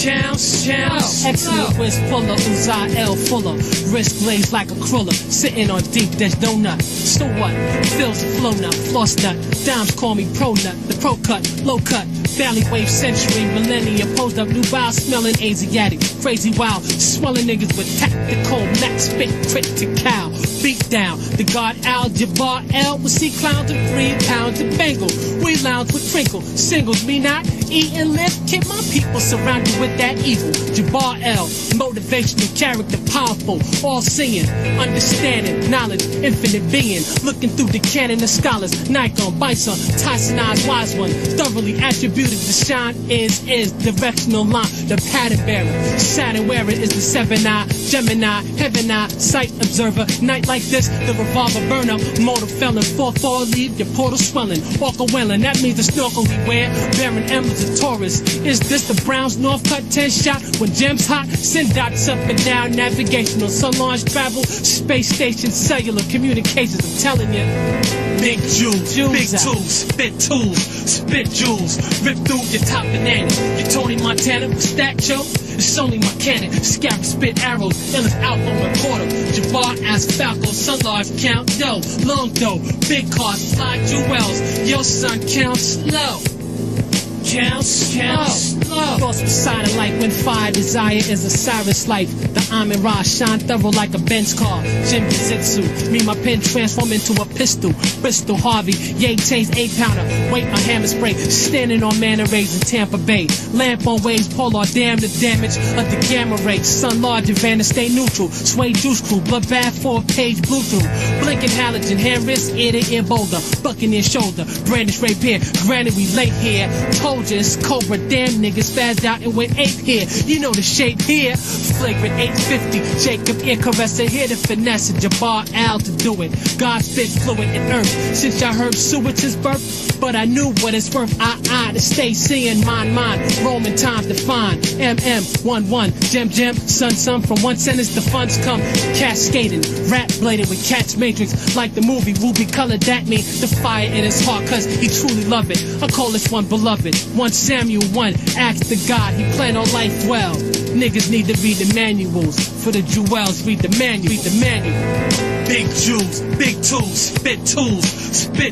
Excellent whiz puller, Uzai L fuller, wrist blades like a cruller, sitting on deep dish donut. So what? Fills the flow nut, floss nut. Dimes call me pro nut, the pro cut, low cut, valley wave century, millennium, posed up new vibe, smelling Asiatic, crazy wild, swelling niggas with tactical, max spit, critical, beat down. The God Al-Jabbar L will see clowns and 3 pounds of Bengal. We lounge with crinkle, singles, me not eat and live, keep my people surrounded with that evil. Jabbar L, motivational character, powerful, all-seeing, understanding, knowledge, infinite being, looking through the canon of scholars, Nikon, Bison, Tyson Eyes, wise one, thoroughly attributed to shine is directional line, the pattern bearer, Saturn wearer is the 7-eye, Gemini, heaven eye, sight observer, night like this, the revolver burn up, mortal felon, 4-4 leave, your portal swelling, walk a welling, that means the snorkel we wear, bearing emblems of Taurus. Is this the Browns North Cut 10 shot? When gems hot, send dots up and down, navigational, sun launch travel, space station, cellular communications, I'm telling you. Big jewels, big tools, spit jewels, rip through your top banana. You Tony Montana, what's that, Joe? It's only my cannon, scarab spit arrows, illest album reporter. Jabbar as Falco, Sun Lords count dough, long dough, big cars, fly jewels. Your son count slow. Count slow. Cross beside it like when fire desire is a Cyrus life. The Amin Ra shine thorough like a Benz car. Jim Jiu-Jitsu, me my pen transform into a pistol. Bristol Harvey, yay taste 8-pounder. Wait my hammer spray, standing on Manor Rays in Tampa Bay. Lamp on waves, polar damn the damage of the gamma rays. Sun large, Vanna stay neutral. Sway juice crew, bloodbath 4-page blue through. Blinking halogen, hand wrist, ear to ear boulder. Bucking in shoulder, brandish rapier. Granted we late here. Told you it's Cobra, damn niggas spazzed out and went ape here. You know the shape here. Flagrant 850, Jacob ear caresser here to finesse it. Jabbar Al to do it. God spit fluid in earth. Since y'all heard Sweetus' birth, but I knew what it's worth. I to stay seeing mine. Roman time defined. MM11, gem, sun from one sentence the funds come cascading. Rap blading with catch matrix like the movie Ruby colored. That mean the fire in his heart cause he truly love it. I call this one beloved. 1 Samuel 1, ask the God he planned on life well. Niggas need to read the manuals. For the jewels, read the manual. Read the manual. Big jewels, big tools, spit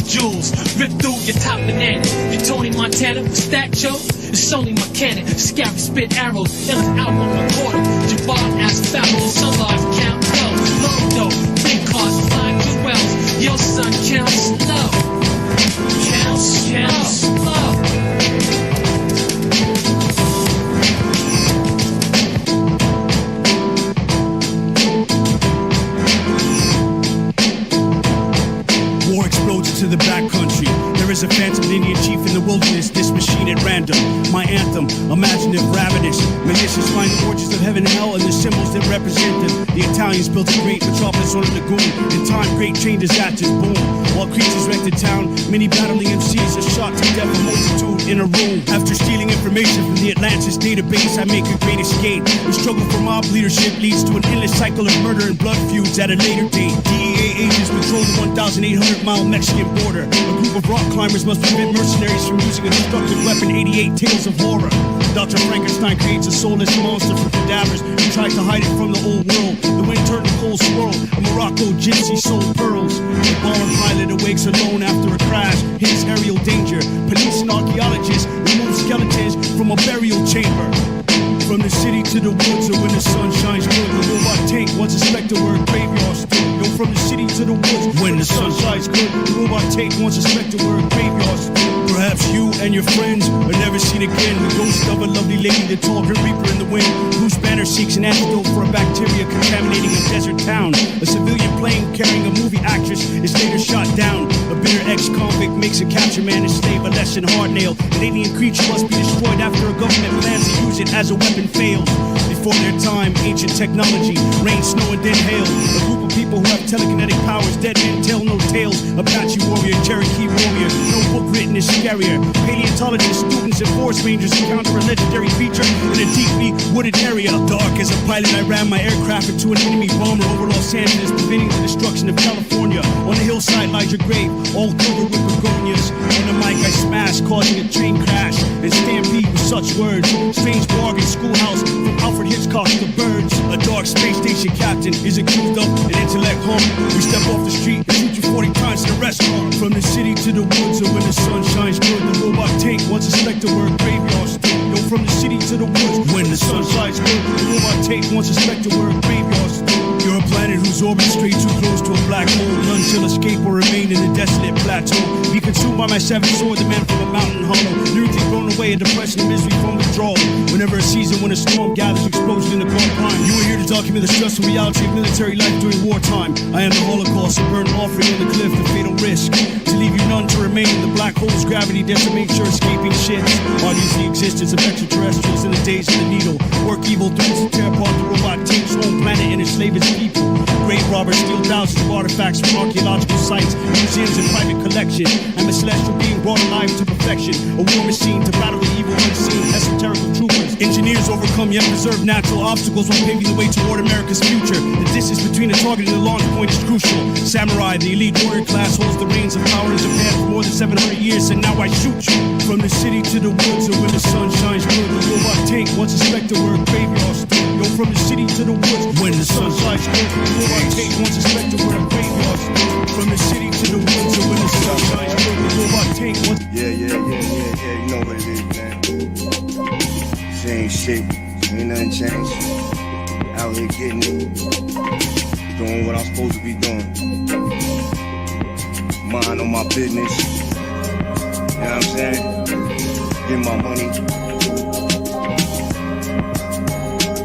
jewels, rip through your top banana. You Tony Montana with Stack Joe? It's only my cannon, scary spit arrows, illest album recorder. Jabbar ass Pharaoh, some lives count low. Low though, big cars flying jewels. Your son counts slow. Counts slow. War explodes into the backcountry. There is a phantom Indian chief in the wilderness, this machine at random. My anthem, imaginative, ravenous, malicious, find the origins of heaven and hell and the symbols that represent them. The Italians built a great metropolis on a lagoon. In time, great chain disasters boom. While creatures wrecked the town, many battling MCs are shot to death, a multitude in a room. After stealing information from the Atlantis database, I make a great escape. The struggle for mob leadership leads to an endless cycle of murder and blood feuds at a later date. DEA agents patrol the 1,800-mile Mexican border. A group of rock climbers must prevent mercenaries from using a destructive weapon. 88 tales of horror. Dr. Frankenstein creates a soulless monster from cadavers and tries to hide it from the old world. The wind turned a cold swirl. A Morocco gypsy sold pearls. The baller pilot awakes alone after a crash. His aerial danger. Police and archaeologists remove skeletons from a burial chamber. From the city to the woods, or when the sun shines good, the robot tank once a specter where a graveyard stood. Yo, from the city to the woods, when the sun shines good, the robot tank once a specter where a graveyard stood. Perhaps you and your friends are never seen again. The ghost of a lovely lady, the tall grim reaper in the wind, whose banner seeks an antidote for a bacteria contaminating a desert town. A civilian plane carrying a movie actress is later shot down. A bitter ex-convict makes a capture man a slave, a lesson hard nailed. An alien creature must be destroyed after a government plans to use it as a weapon fails. Before their time, ancient technology, rain, snow, and then hail. A group of people who have telekinetic powers, dead men tell no tales. Apache warrior, Cherokee warrior, no book written is scarier. Paleontologists, students, and forest rangers encounter a legendary creature in a deeply wooded area. Dark as a pilot, I ran my aircraft into an enemy bomber over Los Angeles, preventing the destruction of California. On the hillside lies your grave, all covered with begonias. On the mic I smashed, causing a train crash and stampede with such words. Strange bargain, schoolhouse, from Alfred Hitchcock to Birds. A dark space station captain is accused of an intellect harm. We step off the street and shoot you 40 times in a restaurant. From the city to the woods, or when the sun shines good, the robot tank once a specter where a graveyard stood. Yo, from the city to the woods, when the sun shines good, the robot tank once a specter where a graveyard stood. You're a planet whose orbit straight too close to a black hole. None shall escape or remain in the desolate plateau. Be consumed by my savage sword, the man from a mountain hollow. Lyrically blown away, a depression and misery from withdrawal. Whenever a season when a storm gathers, explosion in the cold prime. You are here to document the stressful reality of military life during wartime. I am the Holocaust, a burnt offering on the cliff, the fatal risk. To leave you none to remain, the black hole's gravity decimates your escaping ships. Argues the existence of extraterrestrials in the days of the needle. Work evil things to tear apart the robot tank's home planet and enslave its people. Grave robbers steal thousands of artifacts from archaeological sites, museums, and private collections. I'm a celestial being brought alive to perfection. A war machine to battle the evil unseen esoterical troopers. Engineers overcome yet preserve natural obstacles while paving the way toward America's future. The distance between the target and the launch point is crucial. Samurai, the elite warrior class, holds the reins of power in Japan for more than 700 years, and now I shoot you. From the city to the woods, or when the sun shines good, the robot tank once a specter where a graveyard stood. Yo, from the city to the woods, when the sun shines good, the robot tank once a specter where a graveyard stood. From the city to the woods, or when the sun shines good, the robot tank once. Yeah, you know what it is, man. Same shit, ain't nothing changed. Out here getting it, doing what I'm supposed to be doing. Mind on my business, you know what I'm saying? Get my money.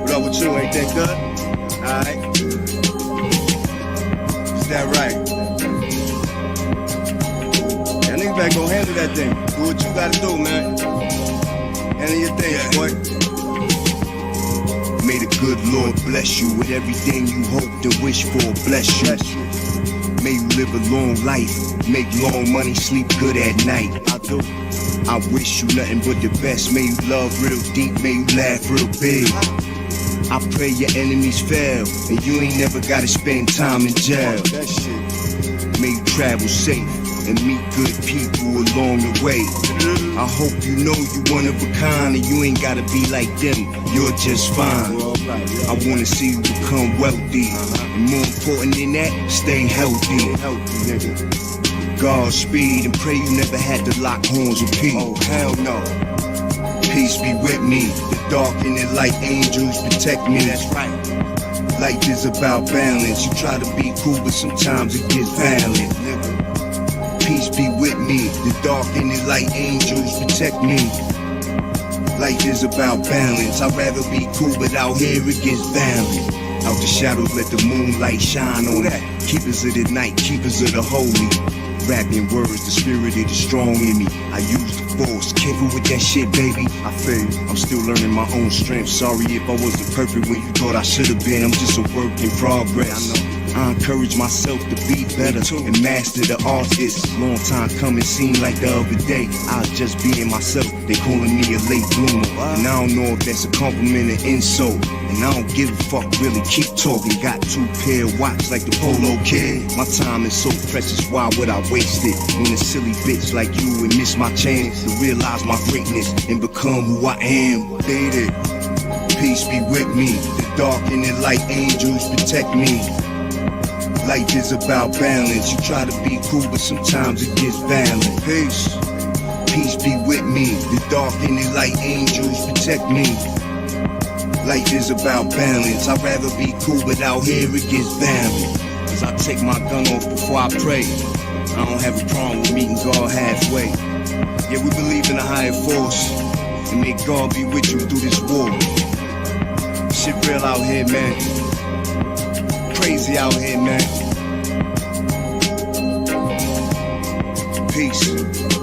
What up with you, ain't that good? Alright. Is that right? Y'all niggas better go handle that thing. Do what you gotta do, man. Handle your thing, boy. May the good Lord bless you with everything you hoped and wish for. Bless you. May you live a long life, make long money, sleep good at night. I do. I wish you nothing but the best. May you love real deep, may you laugh real big. I pray your enemies fail, and you ain't never gotta spend time in jail. May you travel safe, and meet good people along the way. I hope you know you one of a kind and you ain't gotta be like them, you're just fine. I wanna see you become wealthy, and more important than that, stay healthy. Godspeed and pray you never had to lock horns with P. Oh hell no. Peace be with me, the dark and the light angels protect me. That's right. Life is about balance. You try to be cool, but sometimes it gets violent. Peace be with me. The dark and the light angels protect me. Life is about balance. I'd rather be cool, but out here it gets violent. Out the shadows, let the moonlight shine on that. Keepers of the night, keepers of the holy. Rapping words, the spirit it is strong in me. I use the force, careful with that shit, baby. I feel I'm still learning my own strength. Sorry if I wasn't perfect when you thought I should have been. I'm just a work in progress. I know. I encourage myself to be better and master the art. It's a long time coming, seemed like the other day I was just being myself. They calling me a late bloomer, and I don't know if that's a compliment or insult. And I don't give a fuck, really, keep talking. Got 2 pair of watch like the Polo Kid. My time is so precious, why would I waste it? When a silly bitch like you would miss my chance to realize my greatness and become who I am. Baby, peace be with me. The dark and the light angels protect me. Life is about balance. You try to be cool, but sometimes it gets violent. Peace. Peace be with me. The dark and the light angels protect me. Life is about balance. I'd rather be cool, but out here it gets violent. Cause I take my gun off before I pray. I don't have a problem with meeting God halfway. Yeah, we believe in a higher force, and may God be with you through this war. Shit real out here, man. Crazy out here, man. Peace.